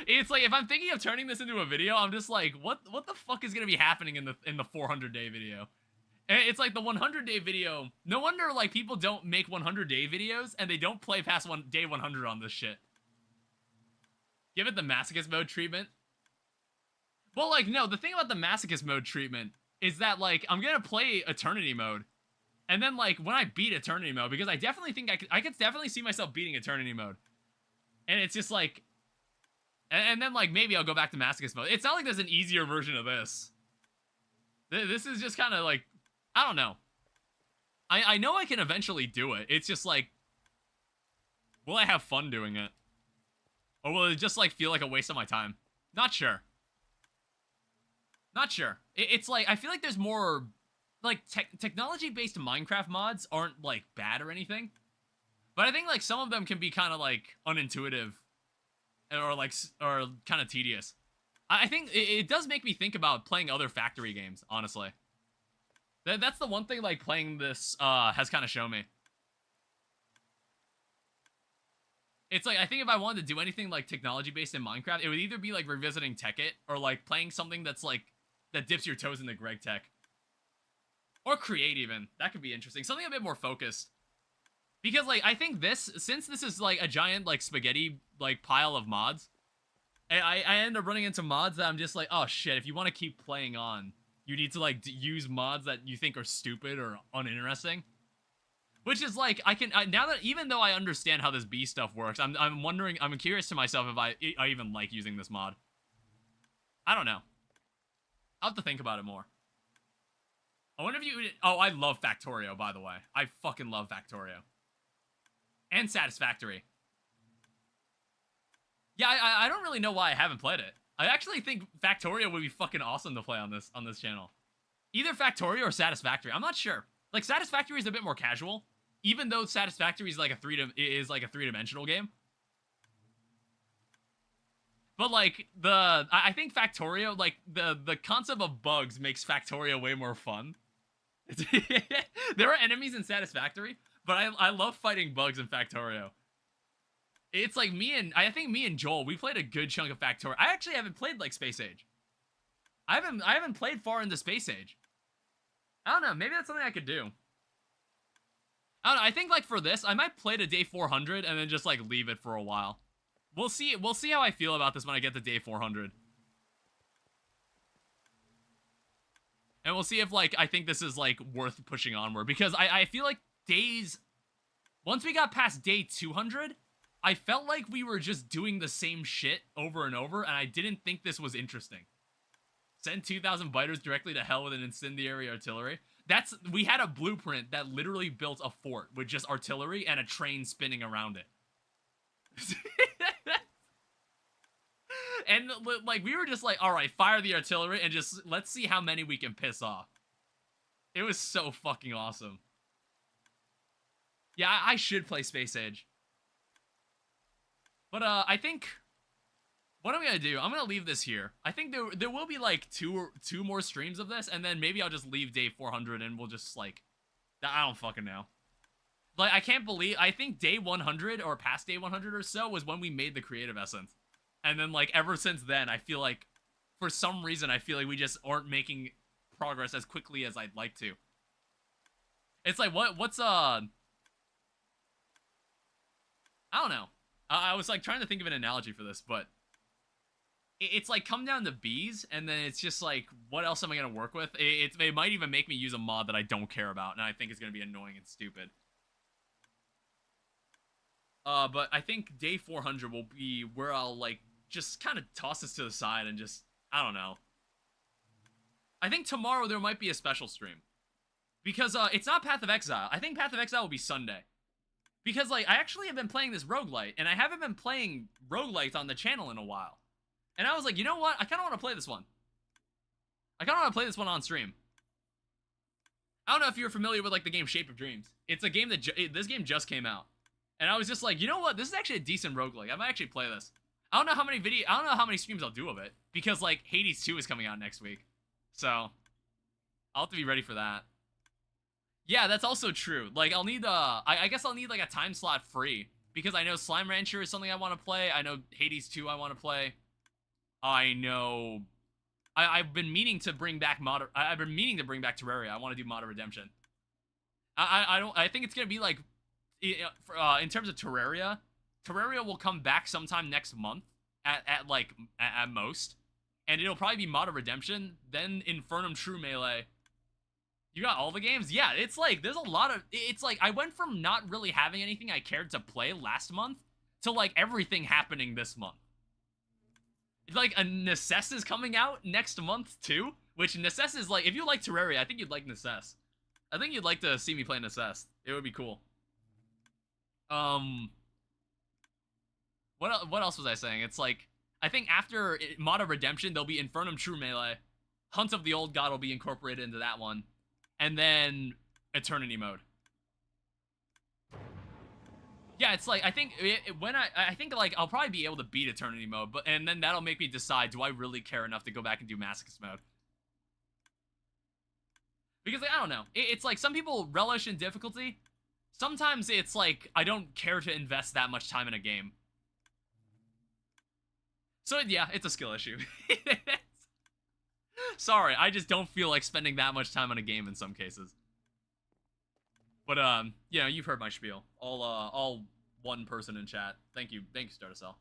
[SPEAKER 1] It's like, if I'm thinking of turning this into a video, I'm just like, what the fuck is gonna be happening in the 400-day video? And it's like the 100-day video. No wonder, like, people don't make 100-day videos, and they don't play past day 100 on this shit. Give it the masochist mode treatment. Well, like, no, the thing about the masochist mode treatment is that, like, I'm gonna play Eternity mode. And then, like, when I beat Eternity mode, because I definitely think I could definitely see myself beating Eternity mode. And it's just, like... And then, like, maybe I'll go back to masochist mode. It's not like there's an easier version of this. This is just kind of, like... I don't know. I know I can eventually do it. It's just, like... Will I have fun doing it? Or will it just, like, feel like a waste of my time? Not sure. Not sure. It's like, I feel like there's more... Like, technology-based Minecraft mods aren't, like, bad or anything. But I think, like, some of them can be kind of, like, unintuitive. Or, like, or kind of tedious. I think it does make me think about playing other factory games, honestly. That's the one thing, like, playing this has kind of shown me. It's like, I think if I wanted to do anything, like, technology-based in Minecraft, it would either be, like, revisiting Tekkit, or, like, playing something that's, like, that dips your toes into Greg Tech. Or Create, even. That could be interesting. Something a bit more focused. Because, like, I think this, since this is, like, a giant, like, spaghetti, like, pile of mods, I end up running into mods that I'm just like, oh, shit, if you want to keep playing on, you need to, like, use mods that you think are stupid or uninteresting. Which is, like, now that, even though I understand how this bee stuff works, I'm wondering, I'm curious to myself if I even like using this mod. I don't know. I'll have to think about it more. I wonder if you... Oh, I love Factorio, by the way. I fucking love Factorio. And Satisfactory. Yeah, I don't really know why I haven't played it. I actually think Factorio would be fucking awesome to play on this channel. Either Factorio or Satisfactory. I'm not sure. Like, Satisfactory is a bit more casual, even though Satisfactory is like a three-dimensional game. But, like, I think Factorio, like, the concept of bugs makes Factorio way more fun. There are enemies in Satisfactory, but I love fighting bugs in Factorio. It's like I think me and Joel, we played a good chunk of Factorio. I actually haven't played, like, Space Age. I haven't played far into Space Age. I don't know, maybe that's something I could do. I don't know, I think, like, for this, I might play to day 400 and then just, like, leave it for a while. We'll see how I feel about this when I get to day 400. And we'll see if, like, I think this is, like, worth pushing onward. Because I feel like once we got past day 200, I felt like we were just doing the same shit over and over, and I didn't think this was interesting. Send 2,000 biters directly to hell with an incendiary artillery. We had a blueprint that literally built a fort with just artillery and a train spinning around it. And, like, we were just like, alright, fire the artillery and just, let's see how many we can piss off. It was so fucking awesome. Yeah, I should play Space Age. But, I think, what I'm gonna do, I'm gonna leave this here. I think there will be, like, two more streams of this, and then maybe I'll just leave day 400 and we'll just, like, I don't fucking know. Like, I think day 100, or past day 100 or so, was when we made the creative essence. And then, like, ever since then, I feel like, for some reason, I feel like we just aren't making progress as quickly as I'd like to. It's like, what's, I don't know. I was, like, trying to think of an analogy for this, but it's, like, come down to bees, and then it's just, like, what else am I gonna work with? It might even make me use a mod that I don't care about, and I think is gonna be annoying and stupid. But I think day 400 will be where I'll, like, just kind of toss this to the side and just, I don't know. I think tomorrow there might be a special stream. Because, it's not Path of Exile. I think Path of Exile will be Sunday. Because, like, I actually have been playing this roguelite, and I haven't been playing roguelites on the channel in a while. And I was like, you know what? I kind of want to play this one. I kind of want to play this one on stream. I don't know if you're familiar with, like, the game Shape of Dreams. It's a game that, this game just came out. And I was just like, you know what? This is actually a decent roguelike. I might actually play this. I don't know how many streams I'll do of it. Because, like, Hades 2 is coming out next week. So, I'll have to be ready for that. Yeah, that's also true. Like, I'll need, I guess I'll need, like, a time slot free. Because I know Slime Rancher is something I want to play. I know Hades 2 I want to play. I know... I've been meaning to bring back I've been meaning to bring back Terraria. I want to do Mod of Redemption. I think it's going to be, like... in terms of Terraria will come back sometime next month at most. And it'll probably be Mod of Redemption, then Infernum True Melee. You got all the games? Yeah, it's like, there's a lot of, it's like, I went from not really having anything I cared to play last month to like everything happening this month. Like, a Necess is coming out next month too, which Necess is like, if you like Terraria, I think you'd like Necess. I think you'd like to see me play Necess. It would be cool. What else was I saying? It's like, I think after Mod of Redemption, there'll be Infernum True Melee. Hunt of the Old God will be incorporated into that one. And then Eternity Mode. Yeah, it's like, I think I think like I'll probably be able to beat Eternity Mode, and then that'll make me decide, do I really care enough to go back and do Masochist Mode? Because like, I don't know. It's like some people relish in difficulty. Sometimes it's like I don't care to invest that much time in a game. So yeah, it's a skill issue. Sorry, I just don't feel like spending that much time on a game in some cases. But yeah, you've heard my spiel. All one person in chat. Thank you, Startacell.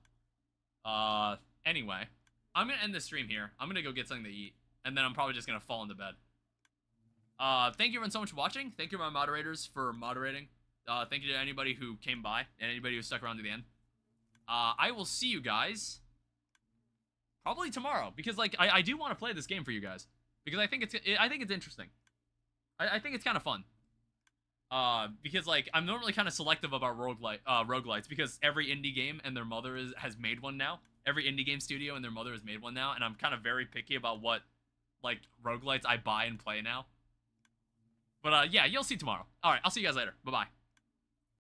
[SPEAKER 1] Anyway, I'm gonna end the stream here. I'm gonna go get something to eat, and then I'm probably just gonna fall into bed. Thank you everyone so much for watching. Thank you to my moderators for moderating. Thank you to anybody who came by and anybody who stuck around to the end. I will see you guys probably tomorrow, because like I do want to play this game for you guys, because I think it's interesting. I think it's kind of fun. Because like I'm normally kind of selective about roguelites, because every indie game and their mother has made one now. Every indie game studio and their mother has made one now, and I'm kind of very picky about what like roguelites I buy and play now. But yeah, you'll see tomorrow. All right, I'll see you guys later. Bye bye.